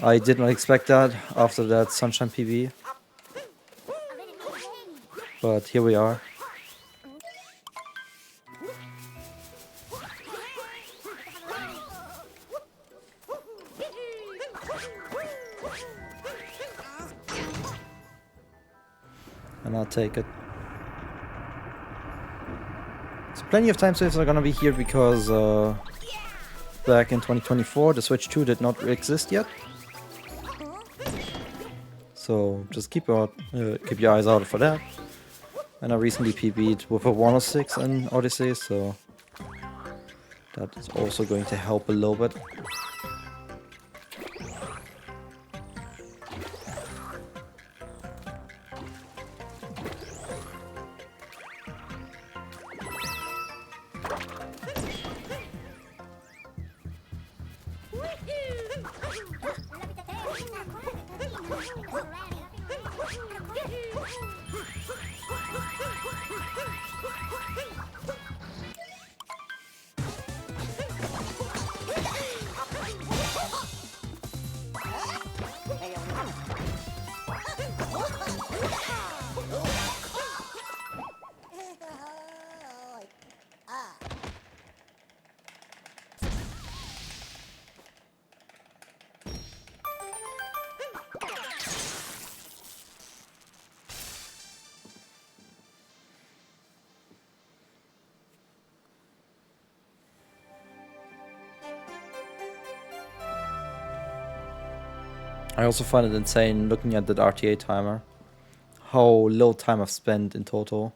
I did not expect that after that Sunshine PB. But here we are. And I'll take it. So plenty of time saves are gonna be here because back in 2024 the Switch 2 did not exist yet. So just keep your eyes out for that. And I recently PB'd with a 106 in Odyssey, so that is also going to help a little bit. I also find it insane looking at that RTA timer. How little time I've spent in total.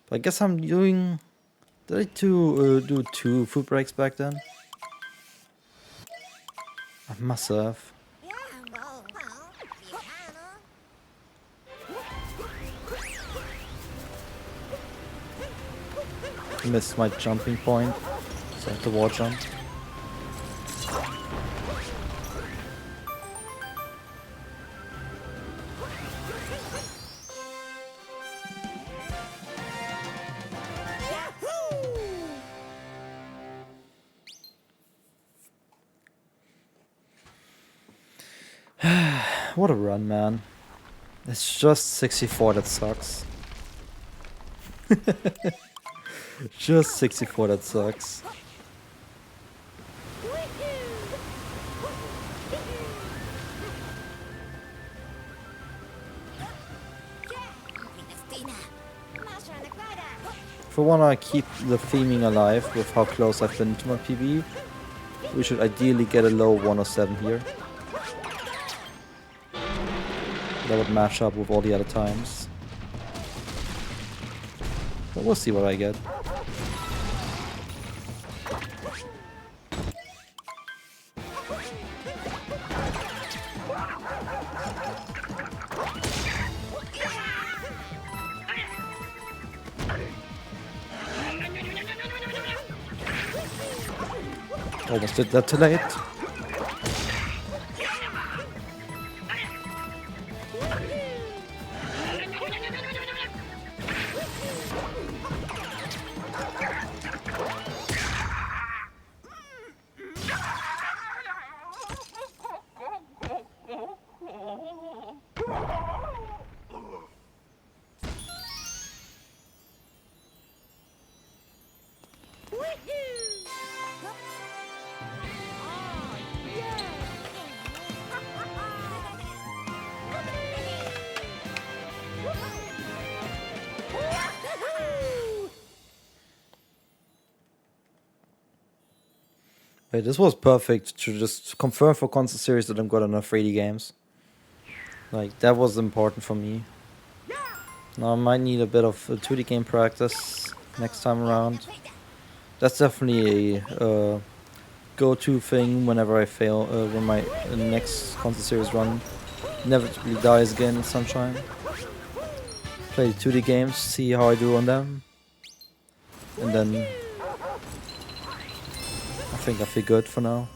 But I guess I'm doing... Did I do 2 food breaks back then? I must have. Missed my jumping point, so I have to wall jump. What a run, man. It's just 64 that sucks. Just 64 that sucks. If I wanna keep the theming alive with how close I've been to my PB, we should ideally get a low 107 here. That would match up with all the other times. But we'll see what I get. Almost did that too late. Wait, this was perfect to just confirm for console series that I'm good enough 3D games. Like, that was important for me. Now I might need a bit of 2D game practice next time around. That's definitely a go-to thing whenever I fail, when my next console series run inevitably dies again in Sunshine. Play 2D games, see how I do on them. And then I think I feel good for now.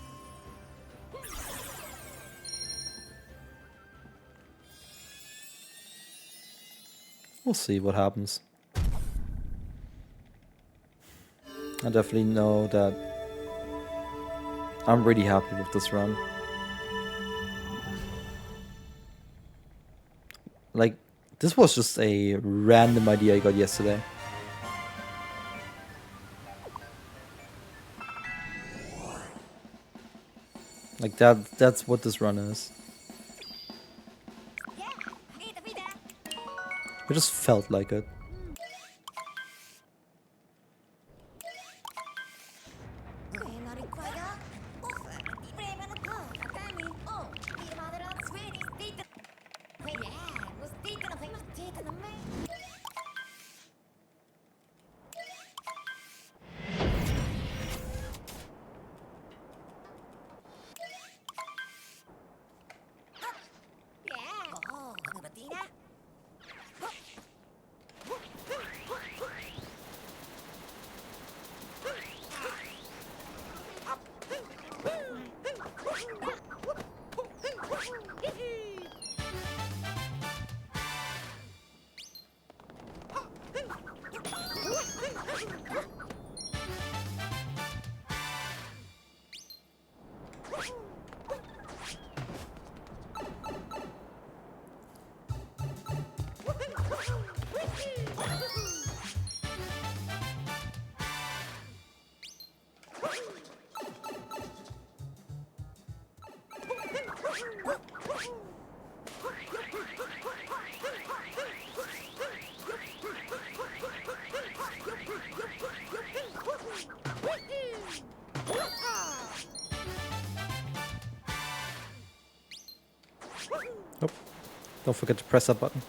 We'll see what happens. I definitely know that I'm really happy with this run. Like, this was just a random idea I got yesterday. Like that's what this run is. I just felt like it. Don't forget to press that button.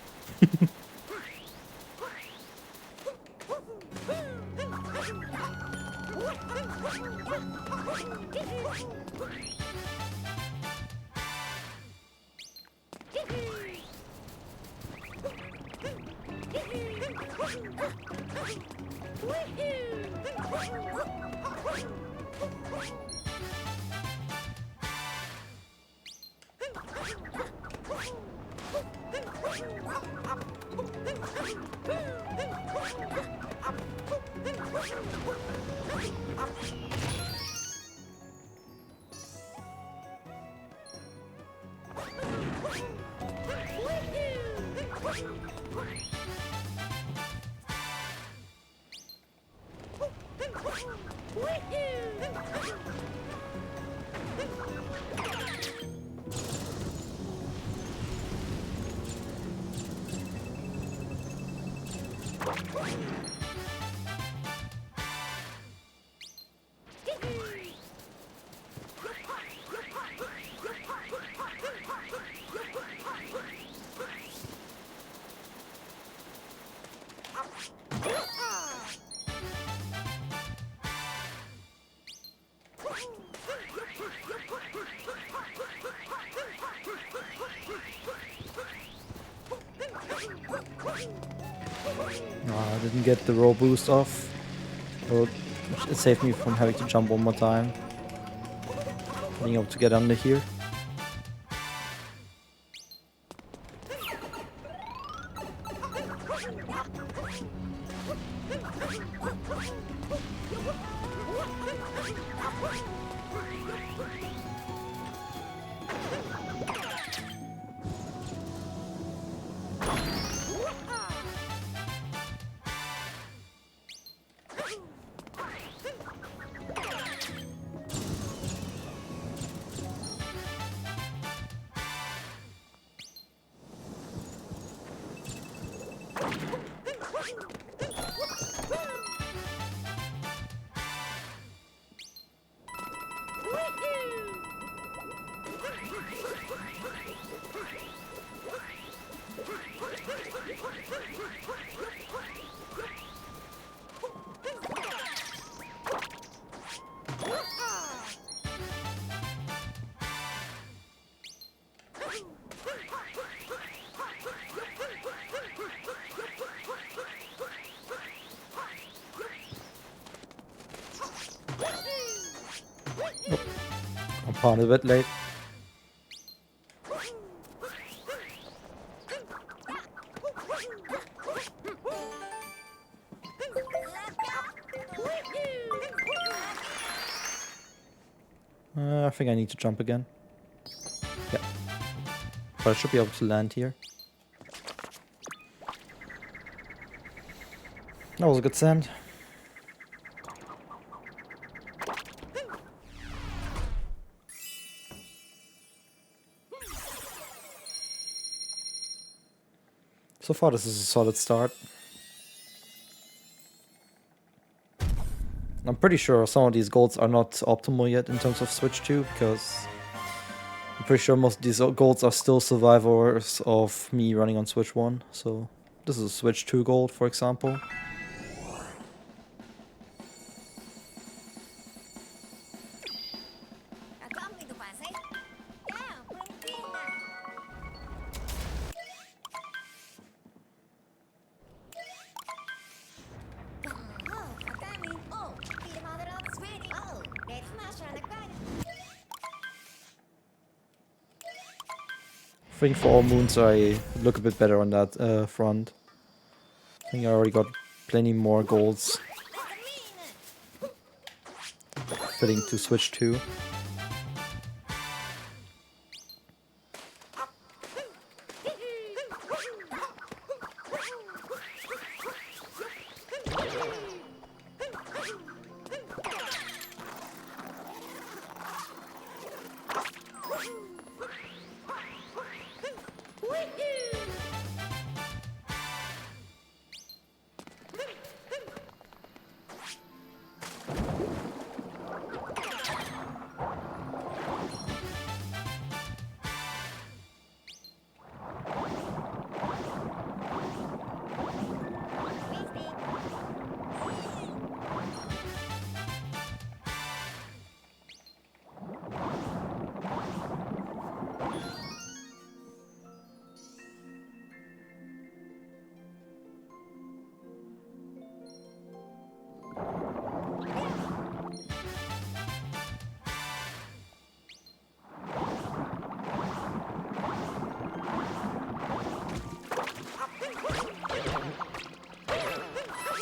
I didn't get the roll boost off. Well, it saved me from having to jump one more time. Being able to get under here. I'm a bit late. I think I need to jump again. Yeah. But I should be able to land here. That was a good sand. So far this is a solid start. I'm pretty sure some of these golds are not optimal yet in terms of Switch 2, because I'm pretty sure most of these golds are still survivors of me running on Switch 1. So this is a Switch 2 gold, for example. I think for all moons I look a bit better on that front. I think I already got plenty more golds fitting to Switch 2.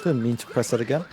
Didn't mean to press that again.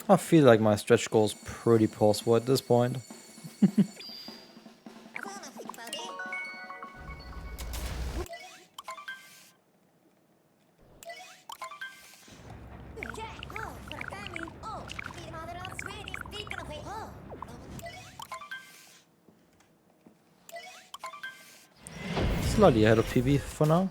I feel like my stretch goal is pretty possible at this point. Slightly ahead of PB for now.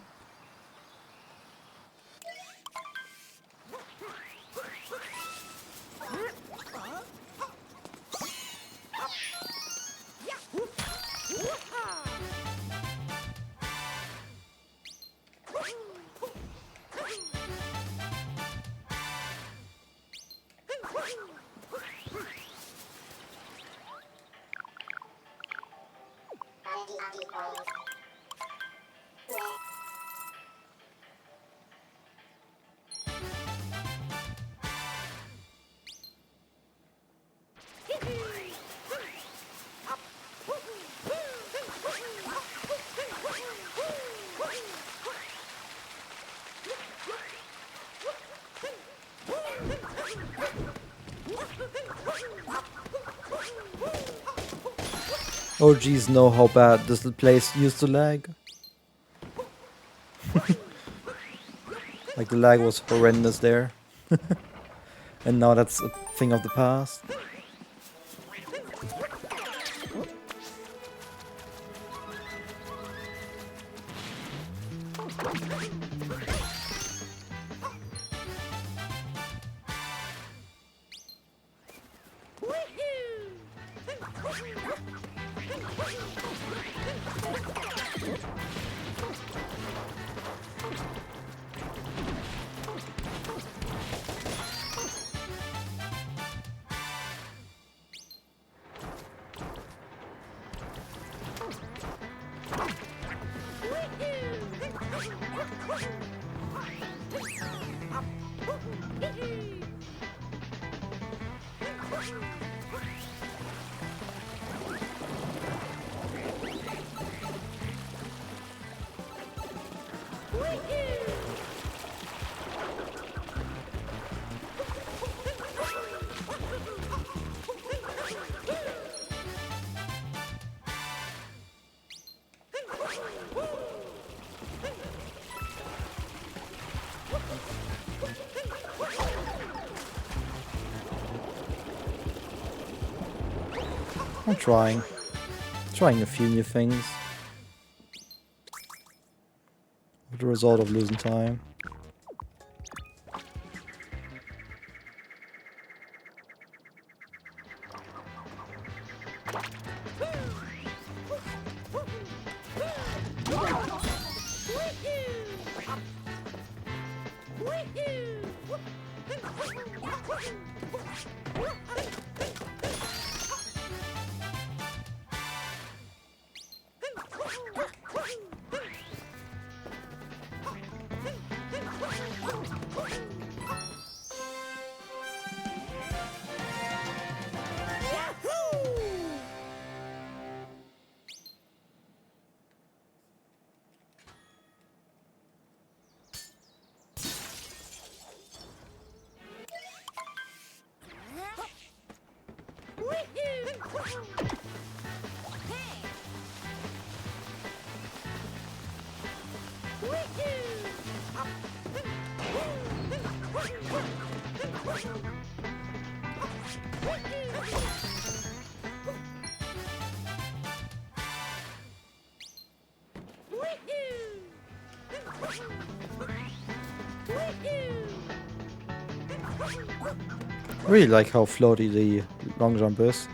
OGs know how bad this place used to lag. Like the lag was horrendous there. And now that's a thing of the past. I'm trying a few new things, with the result of losing time. I really like how floaty the long jump is.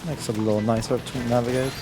Makes it a little nicer to navigate.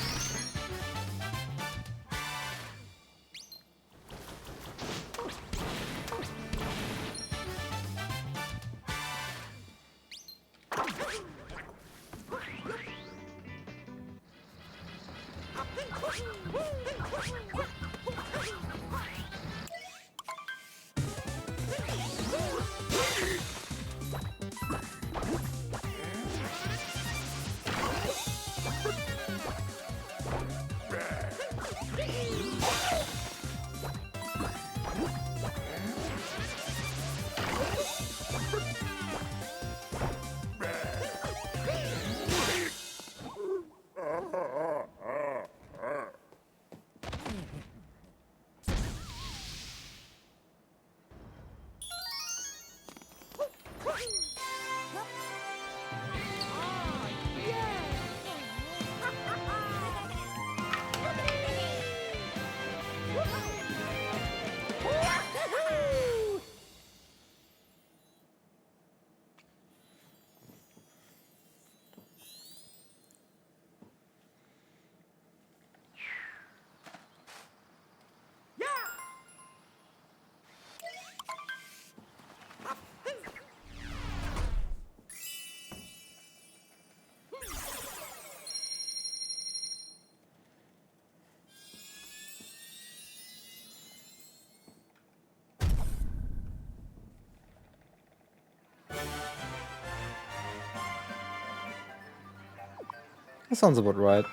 That sounds about right.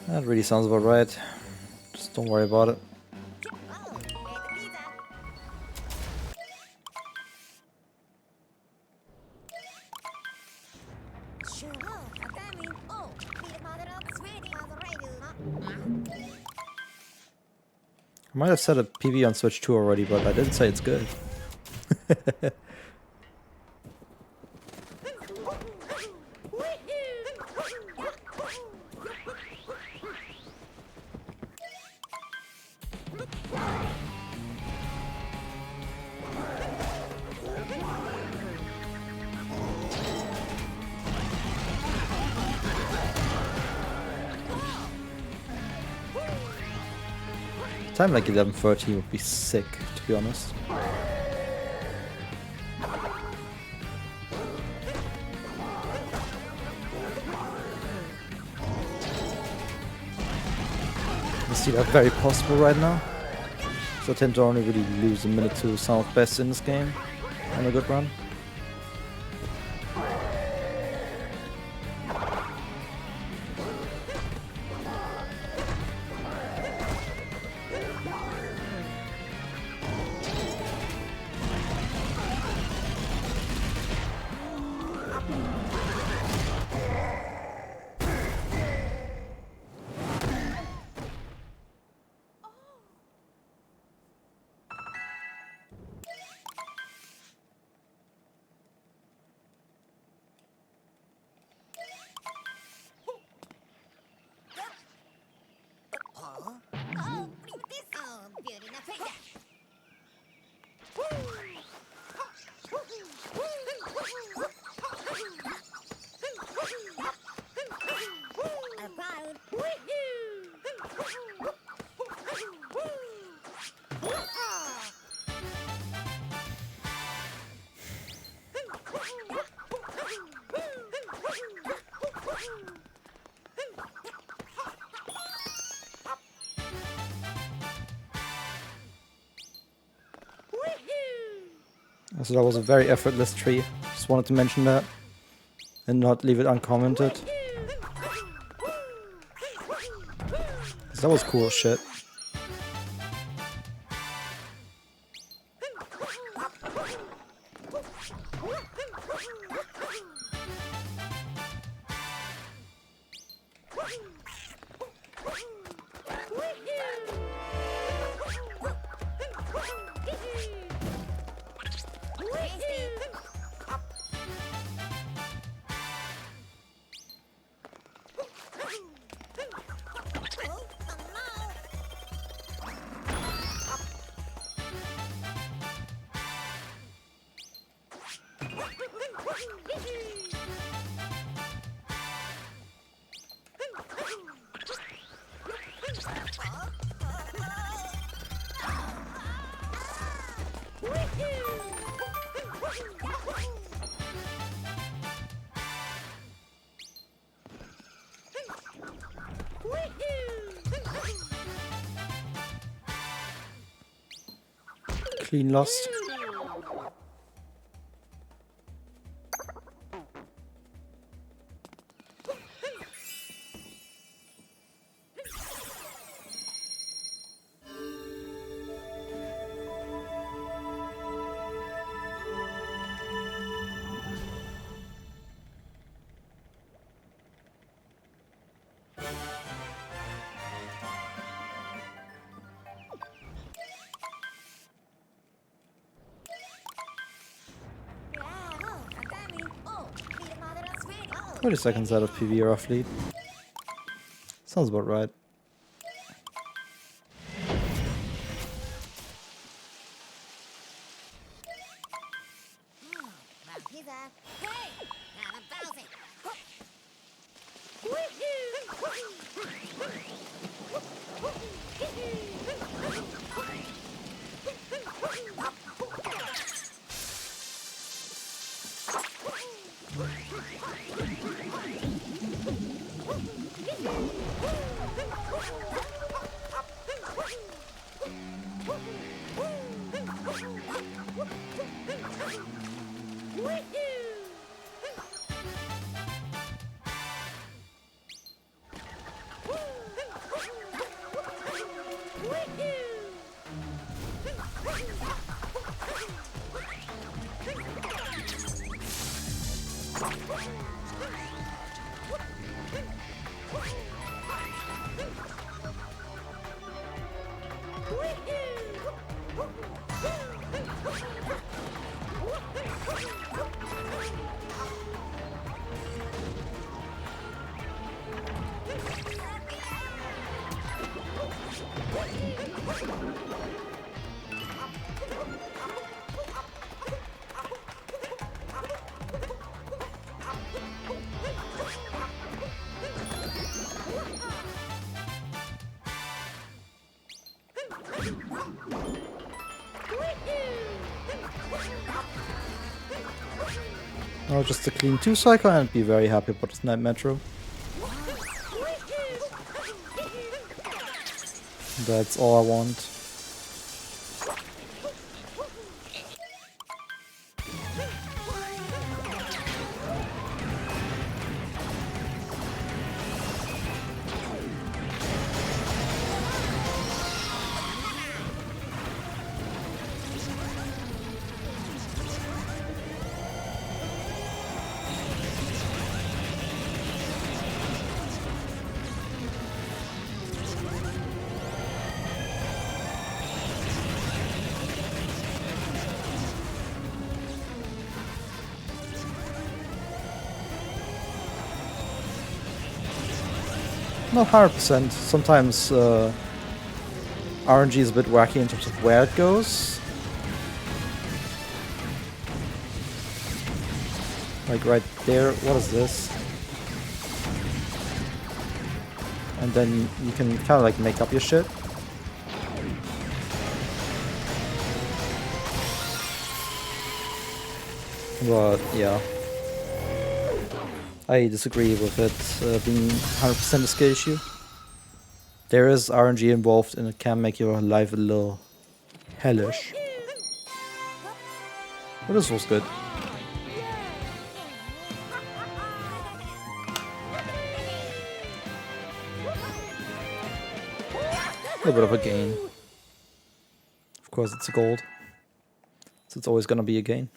That really sounds about right. Just don't worry about it. I might have set a PB on Switch 2 already, but I didn't say it's good. Time like 11:30 would be sick, to be honest. I see that very possible right now. So I tend to only really lose a minute to some of best in this game on a good run. So that was a very effortless tree. Just wanted to mention that and not leave it uncommented. That was cool shit. Clean lost. Oh, 30 seconds out of PV roughly. Sounds about right. Now just a clean 2 cycle and be very happy about this Night Metro. That's all I want. Not 100%. Sometimes RNG is a bit wacky in terms of where it goes. Like right there, what is this? And then you can kind of like make up your shit. But yeah. I disagree with it being 100% a skill issue. There is RNG involved and it can make your life a little hellish. But this was good. little bit of a gain. Of course, it's a gold. So it's always gonna be a gain.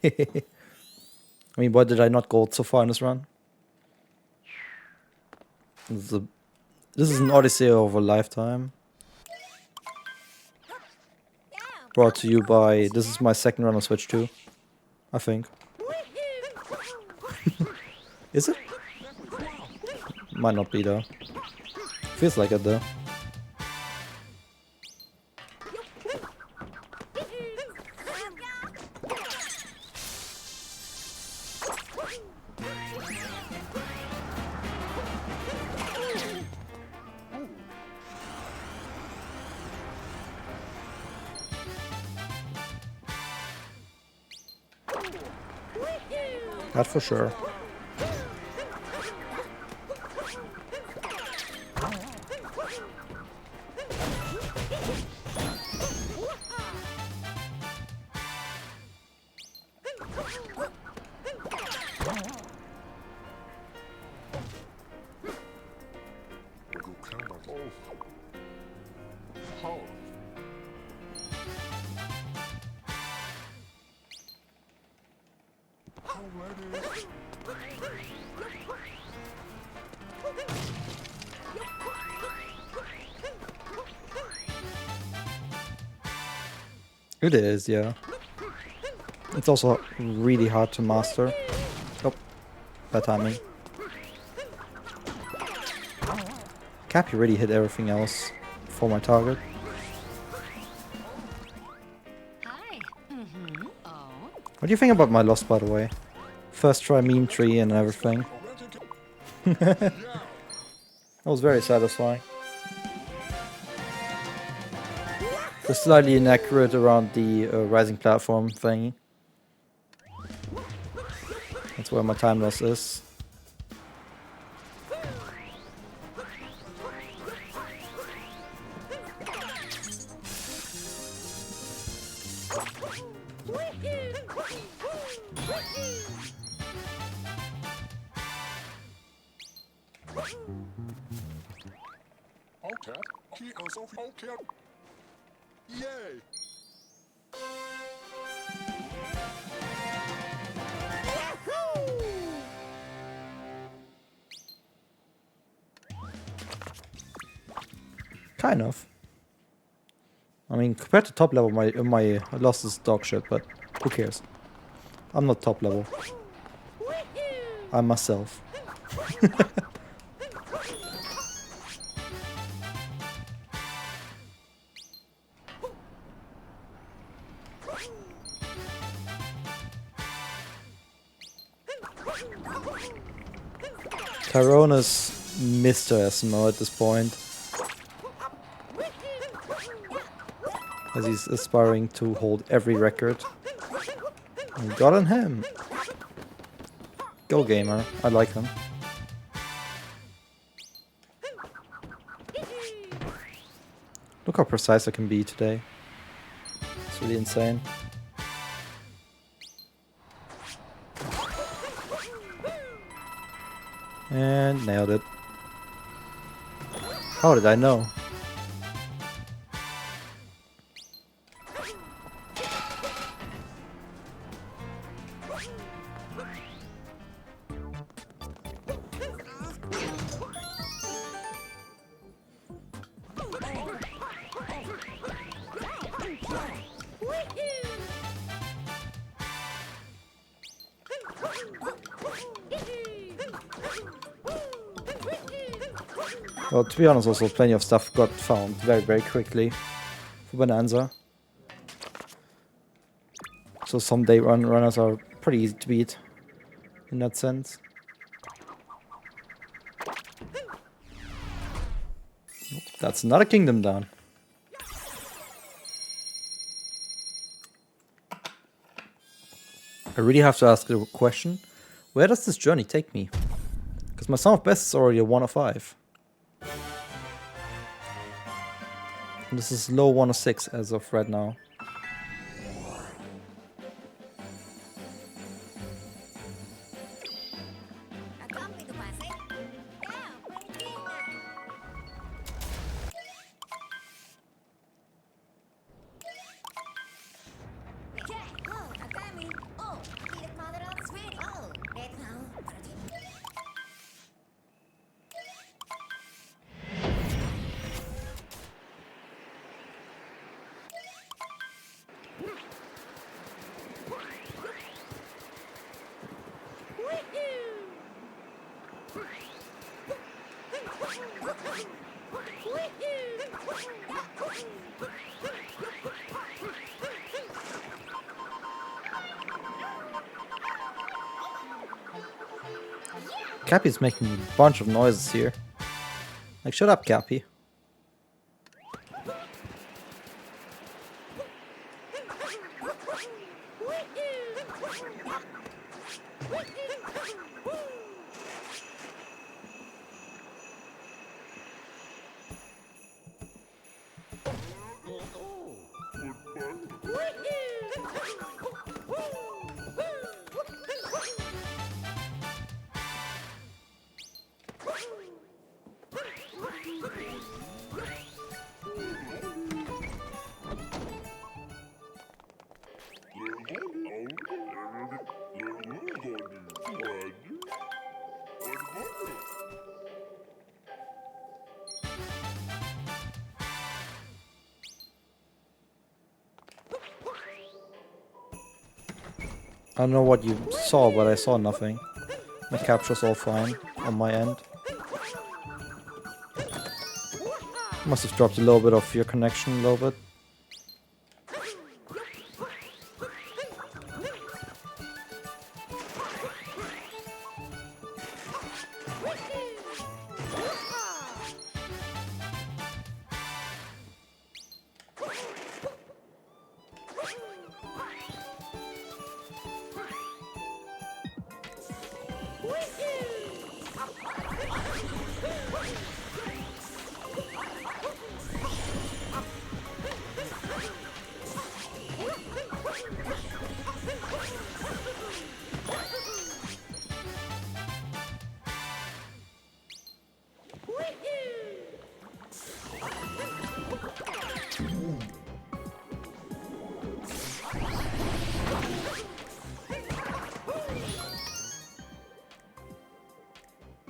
I mean, why did I not gold so far in this run? This is an Odyssey of a lifetime. Brought to you by... This is my second run on Switch 2. I think. Is it? Might not be though. Feels like it though. That for sure. It is, yeah. It's also really hard to master. Oh, bad timing. Cappy really hit everything else for my target. Hi. Oh. What do you think about my loss, by the way? First try meme tree and everything. That was very satisfying. Just slightly inaccurate around the rising platform thing. That's where my time loss is. Yay! Kind of. I mean, compared to top level, my loss is dog shit, but who cares? I'm not top level. I'm myself. Tyrona's Mr. SMO at this point. As he's aspiring to hold every record. And got on him. Go gamer, I like him. Look how precise I can be today. It's really insane. And nailed it. How did I know? Well, to be honest, also plenty of stuff got found very, very quickly for Bonanza. So some day runners are pretty easy to beat in that sense. That's not a kingdom down. I really have to ask the question, where does this journey take me? Because my sum of best is already a 1 of 5. And this is low 1 of 6 as of right now. Cappy's making a bunch of noises here. Like, shut up, Cappy. I don't know what you saw, but I saw nothing. My capture's all fine on my end. Must have dropped a little bit of your connection, a little bit.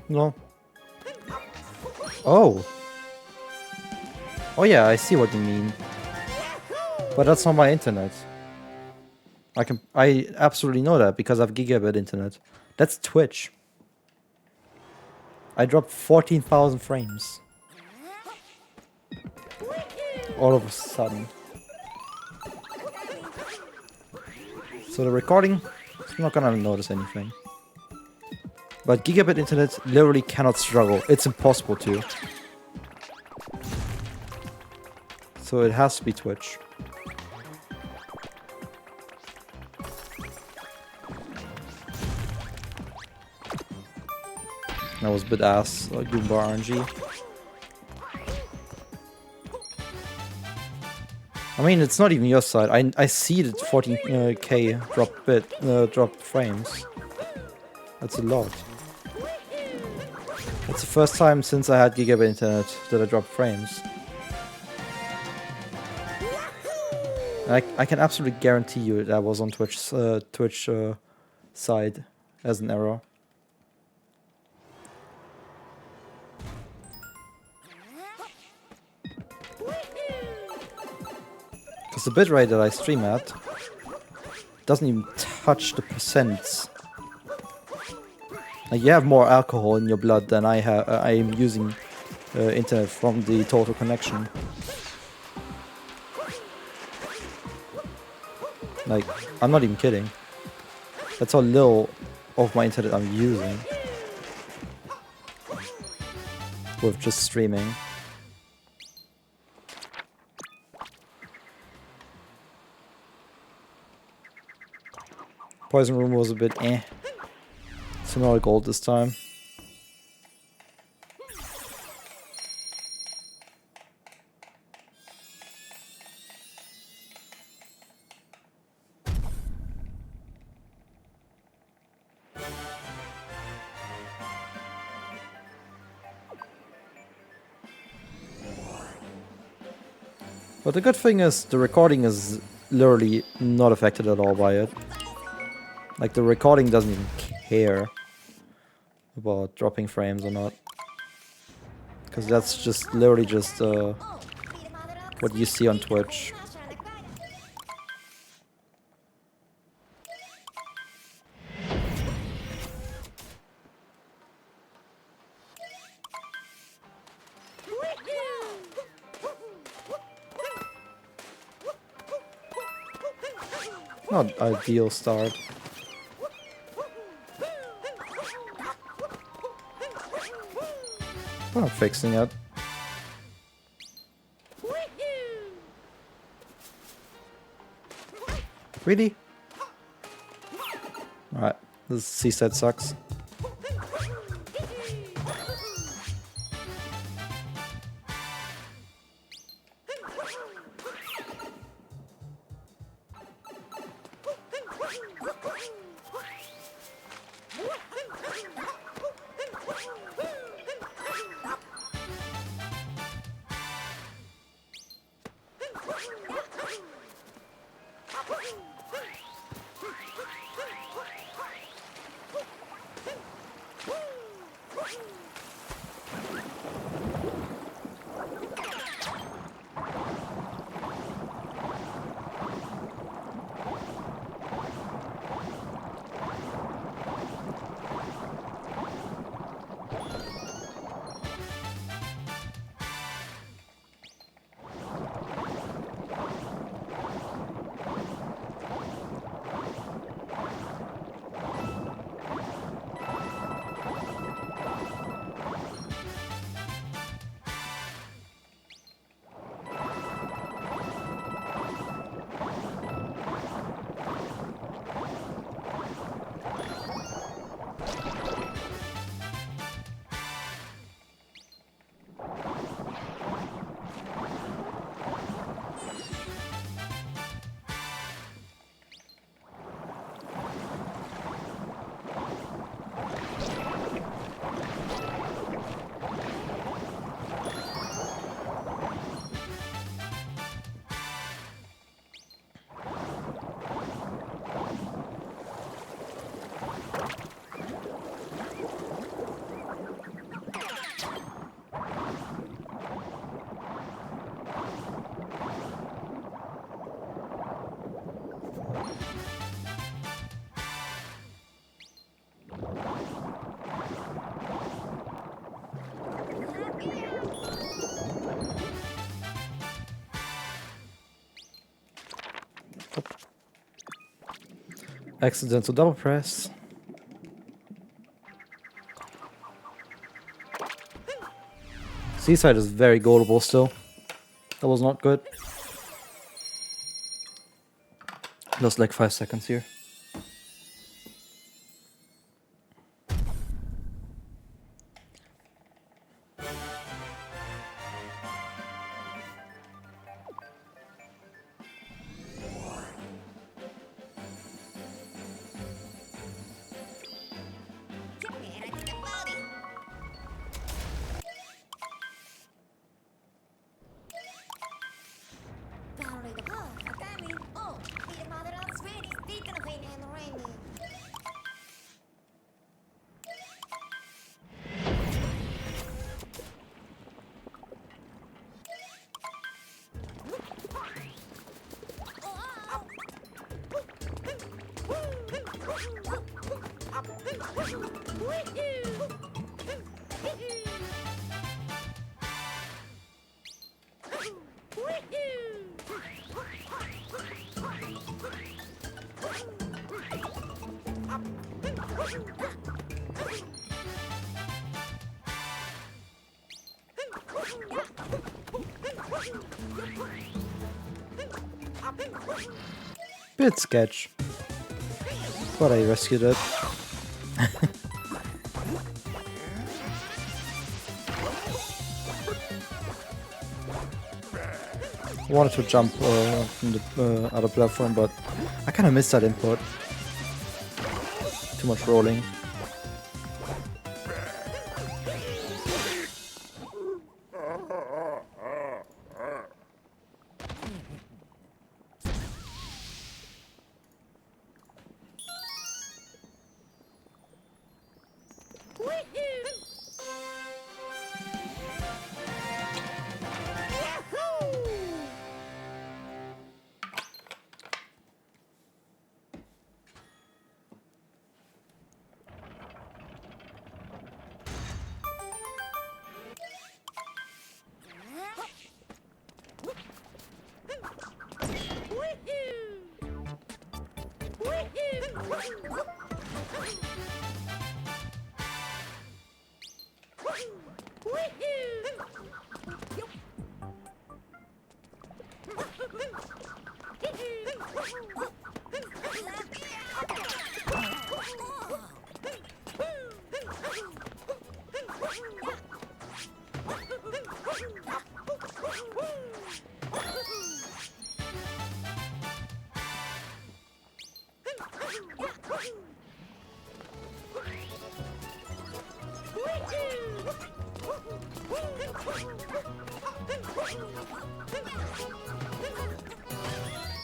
No. Oh. Oh yeah, I see what you mean. But that's not my internet. I absolutely know that because I have gigabit internet. That's Twitch. I dropped 14,000 frames. All of a sudden. So the recording, it's not gonna notice anything. But gigabit internet literally cannot struggle. It's impossible to. So it has to be Twitch. That was a bit ass, Goomba RNG. I mean, it's not even your side. I see that 14k drop frames. That's a lot. It's the first time since I had gigabit internet that I dropped frames. I can absolutely guarantee you that was on Twitch side as an error. Because the bitrate that I stream at doesn't even touch the percents. Like, you have more alcohol in your blood than I have. I am using internet from the total connection. Like, I'm not even kidding. That's how little of my internet I'm using with just streaming. Poison Room was a bit eh. So not a gold this time. But the good thing is the recording is literally not affected at all by it. Like, the recording doesn't even care about dropping frames or not. Because that's just literally just what you see on Twitch. Not ideal start. But I'm fixing it. Really? Alright, this seaside sucks. Accidental double press. Seaside is very goalable still. That was not good. Lost like 5 seconds here. Bit sketch, but I rescued it. Wanted to jump from the other platform, but I kind of missed that input. Too much rolling.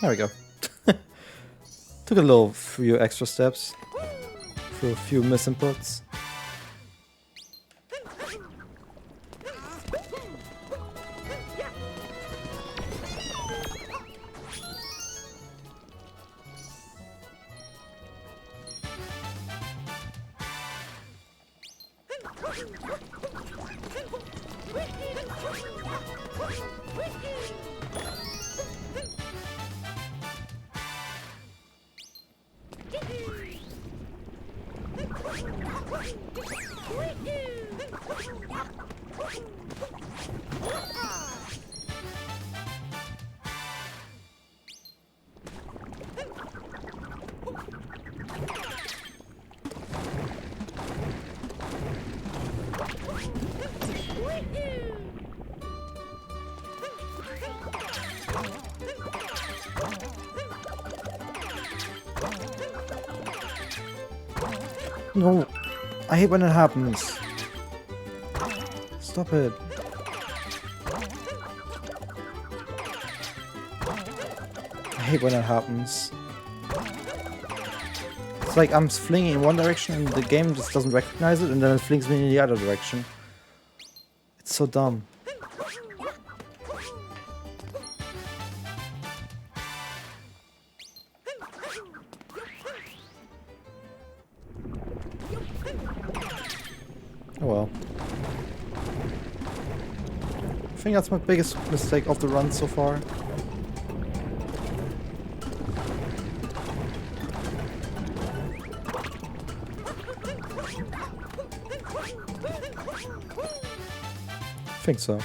There we go. Took a little few extra steps through a few misinputs. No, I hate when it happens. Stop it. I hate when it happens. It's like I'm flinging in one direction and the game just doesn't recognize it and then it flings me in the other direction. It's so dumb. Oh well. I think that's my biggest mistake of the run so far. I think so.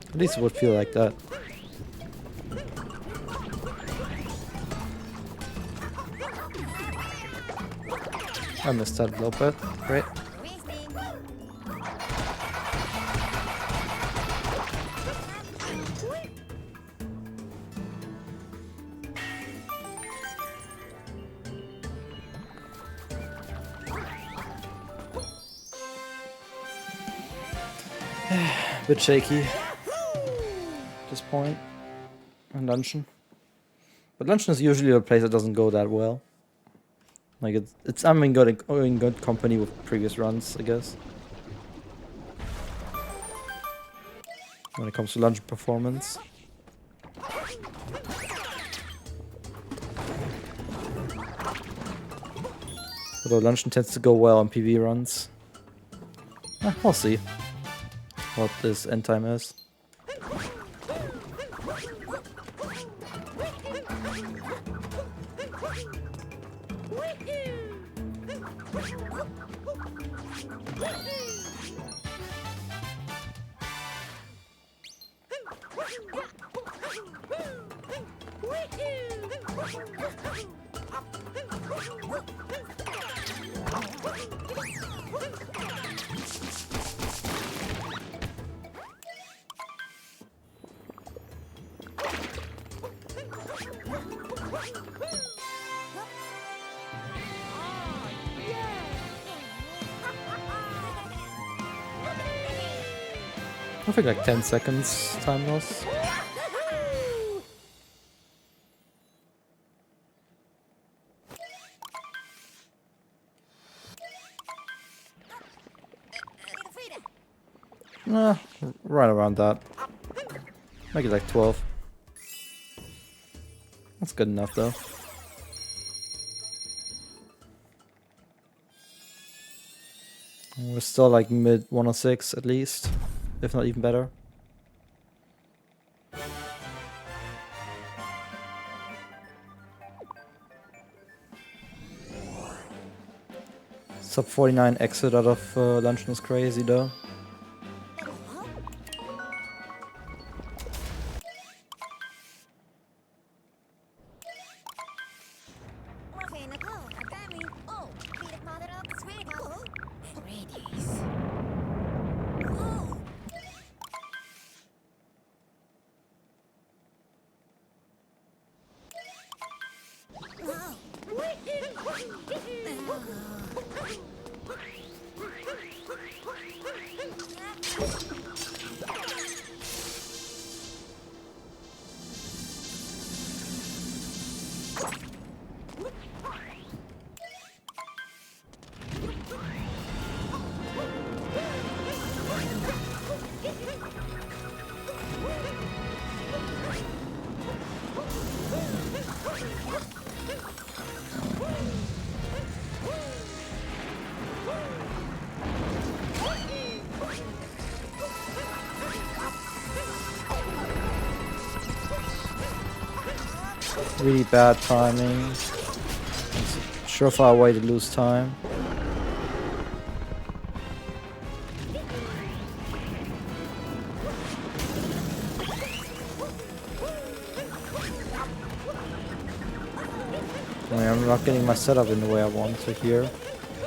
At least it would feel like that. I missed that a little bit. Great. Bit shaky at this point in dungeon, but dungeon is usually a place that doesn't go that well. Like it's I'm in good company with previous runs, I guess. When it comes to dungeon performance. Although dungeon tends to go well on PV runs. We'll see what this end time is. I think like 10 seconds time loss. Nah, right around that. Make it like 12. That's good enough though. We're still like mid 106 at least, if not even better. Sub 49 exit out of Luncheon is crazy though. Really bad timing. It's a surefire way to lose time. I'm not getting my setup in the way I want to here,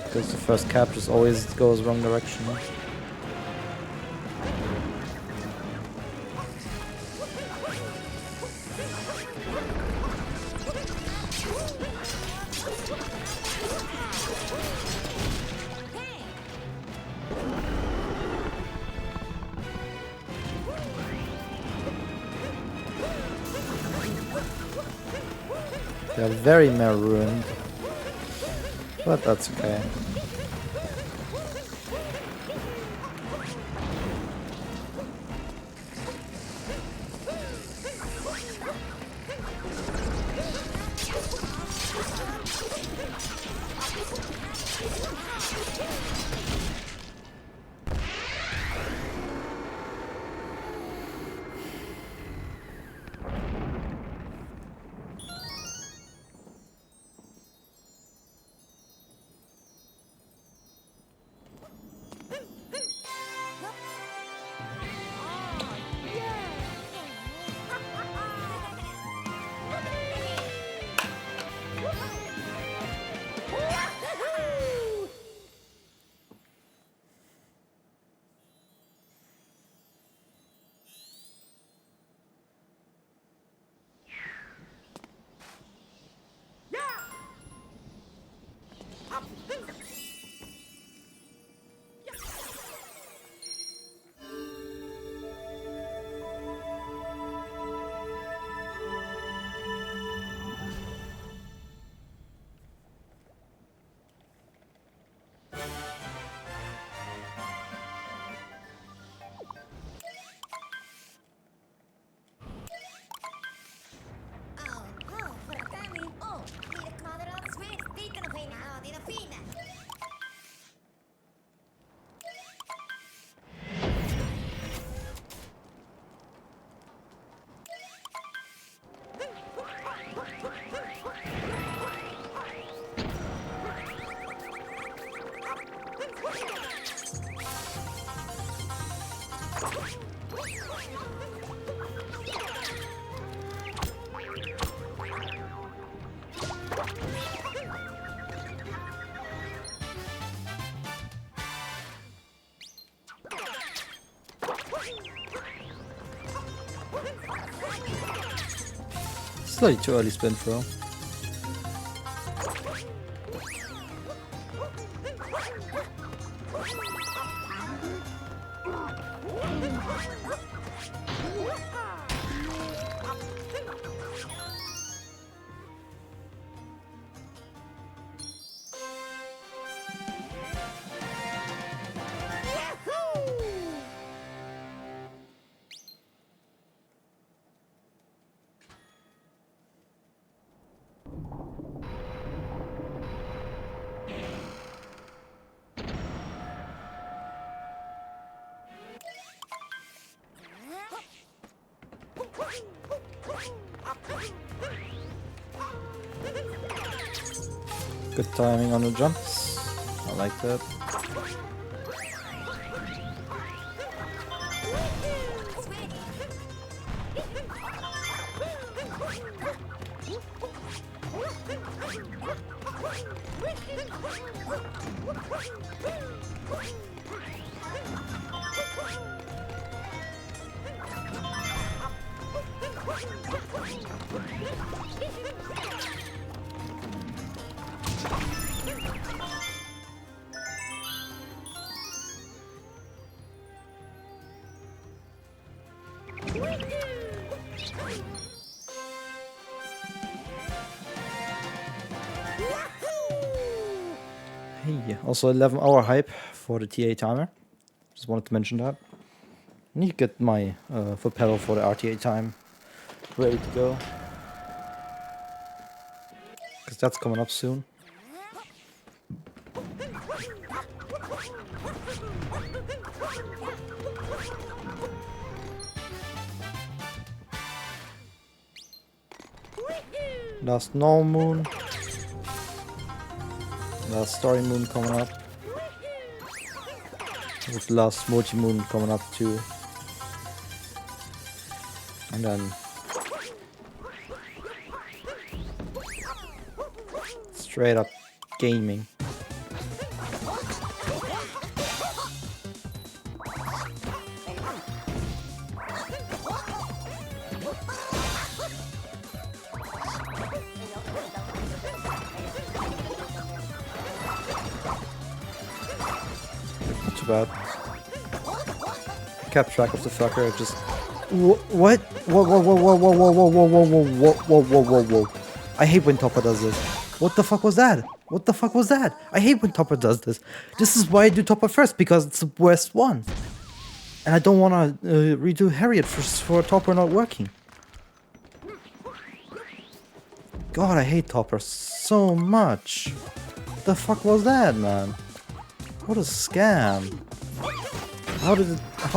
because the first cap just always goes wrong direction. They're very marooned, but that's okay. Slightly too early spin throw. Good timing on the jumps. like that. Hey, also 11-hour hype for the TA timer. Just wanted to mention that. I need to get my foot pedal for the RTA time ready to go. Because that's coming up soon. Last null moon. Last story moon coming up. With last multi moon coming up too. And then straight up gaming. Not too bad. Kept track of the fucker. Just what? Whoa! I hate when Topper does this. What the fuck was that? What the fuck was that? I hate when Topper does this. This is why I do Topper first, because it's the worst one. And I don't want to redo Harriet for Topper not working. God, I hate Topper so much. What the fuck was that, man? What a scam. How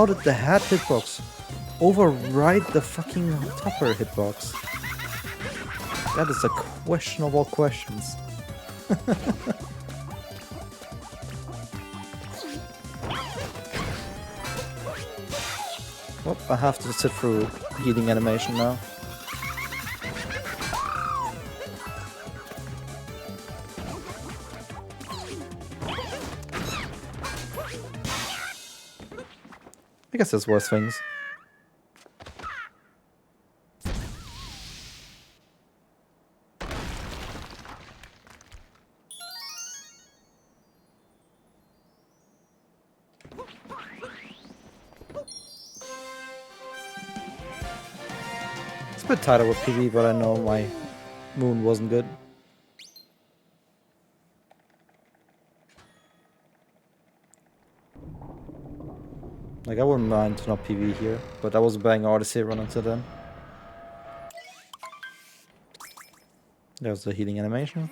did the hat hitbox override the fucking Topper hitbox? That is a questionable questions. Oh, I have to sit through healing animation now. I guess there's worse things. It's a bit tighter with PV, but I know my moon wasn't good. Like, I wouldn't mind not PV here, but I was a bang Odyssey run until then. There's the healing animation.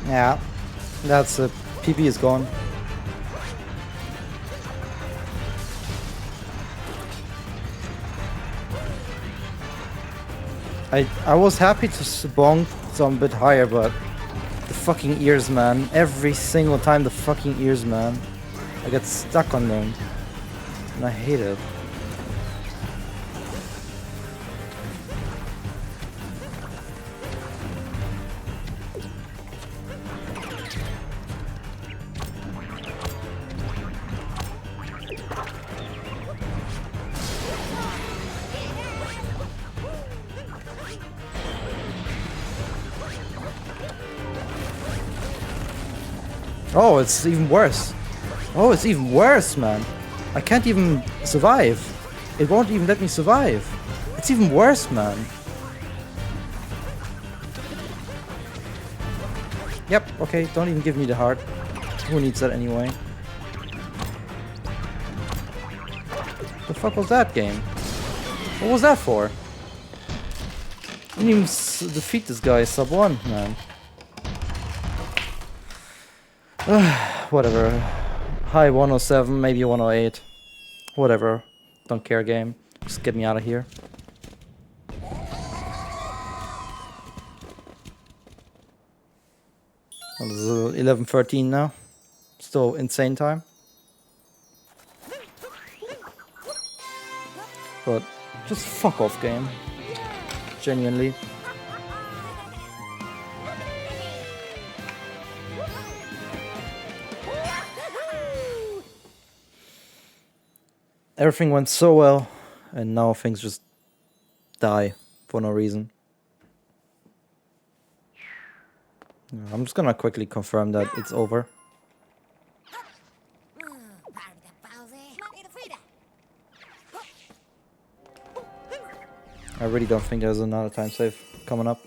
Yeah, that's it. PP is gone. I was happy to bonk some bit higher, but the fucking ears, man. Every single time the fucking ears, man. I get stuck on them. And I hate it. Oh, it's even worse. Oh, it's even worse, man. I can't even survive. It won't even let me survive. It's even worse, man. Yep, okay, don't even give me the heart. Who needs that anyway? The fuck was that game? What was that for? Didn't even defeat this guy sub 1, man. Whatever. High 107, maybe 108. Whatever. Don't care, game. Just get me out of here. Well, this is 11:13 now. Still insane time. But just fuck off, game. Genuinely. Everything went so well, and now things just die for no reason. I'm just gonna quickly confirm that it's over. I really don't think there's another time save coming up.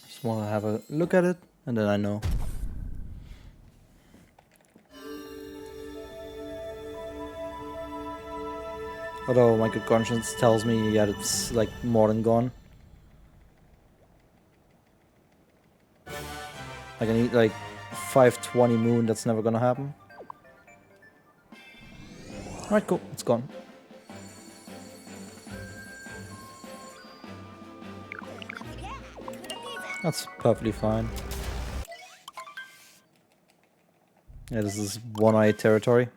Just wanna have a look at it, and then I know. Although my good conscience tells me that it's like more than gone. Like I need like 520 moon, that's never gonna happen. Alright, cool, it's gone. That's perfectly fine. Yeah, this is 108 territory.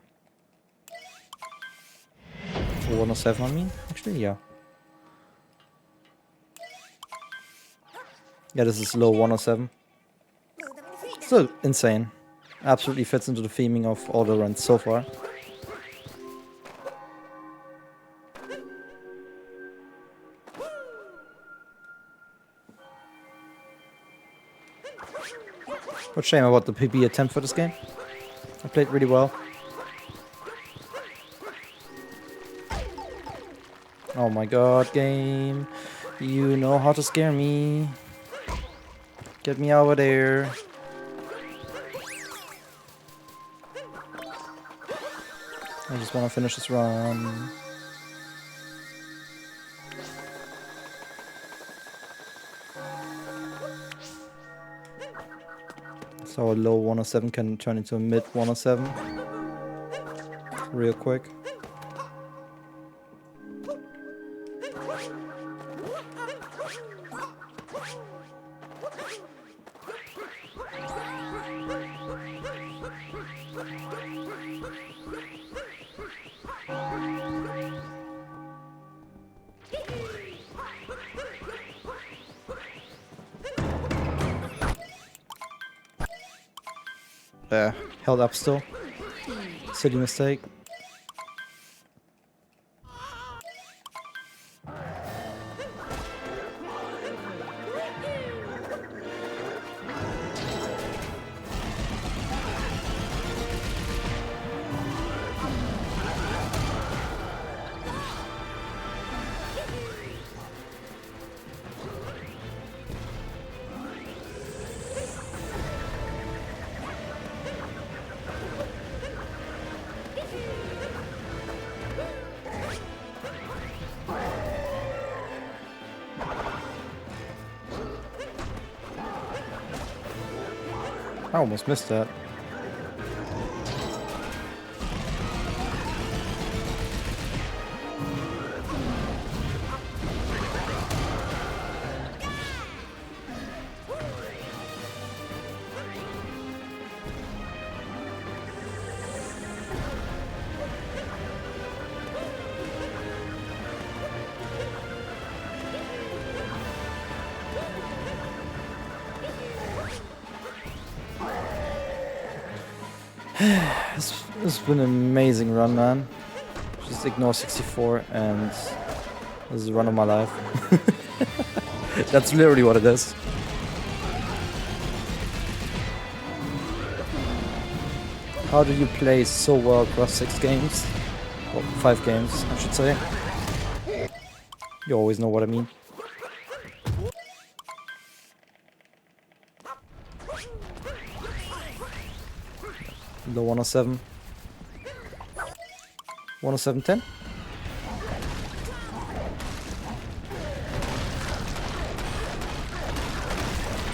107, I mean, actually, yeah. Yeah, this is low 107. Still insane. Absolutely fits into the theming of all the runs so far. What shame about the PB attempt for this game. I played really well. Oh my god, game. You know how to scare me. Get me over there. I just want to finish this run. So a low 107 can turn into a mid 107. Real quick. Held up still. Silly mistake. I almost missed that. It's been an amazing run, man. Just ignore 64 and this is the run of my life. That's literally what it is. How do you play so well across 6 games? Well, 5 games, I should say. You always know what I mean. The 107. 107.10.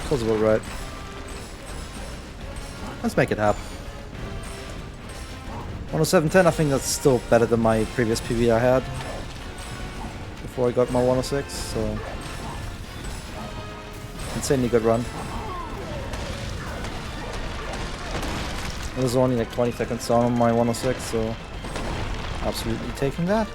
Sounds about right. Let's make it happen. 107.10, I think that's still better than my previous PB I had before I got my 106, so insanely good run. It was only like 20 seconds down on my 106, so absolutely taking that.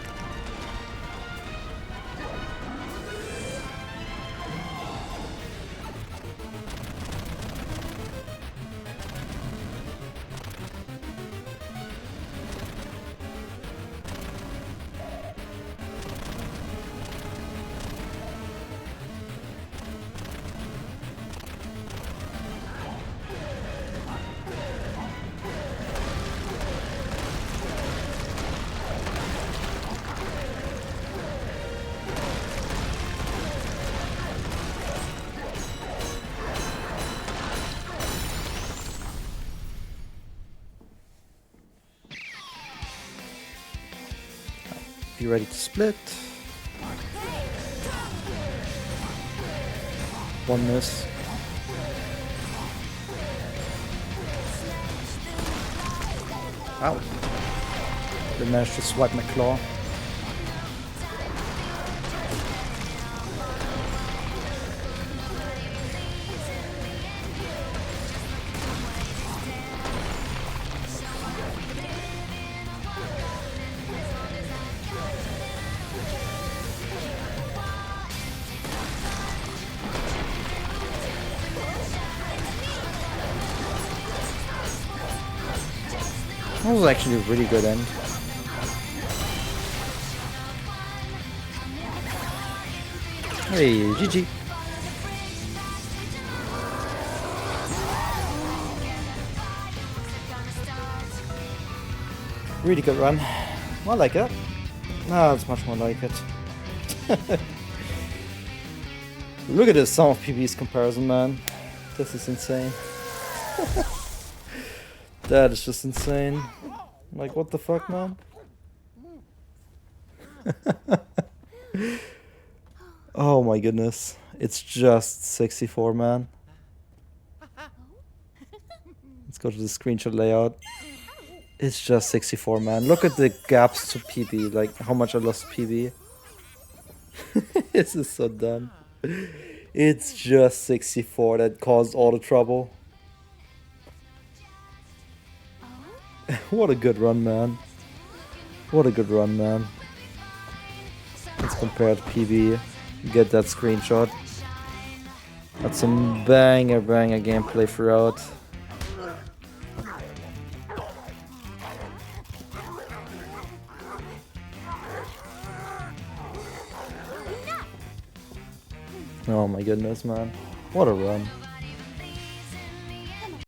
Be ready to split. One miss. Ow. They managed to swipe my claw. That was actually a really good end. Hey, GG. Really good run. I like it. No, it's much more like it. Look at this Sum of PB's comparison, man. This is insane. That is just insane. Like, what the fuck, man? Oh my goodness. It's just 64, man. Let's go to the screenshot layout. It's just 64, man. Look at the gaps to PB, like how much I lost PB. This is so dumb. It's just 64 that caused all the trouble. What a good run, man. What a good run, man. Let's compare to PB. Get that screenshot. That's some banger gameplay throughout. Oh my goodness, man. What a run.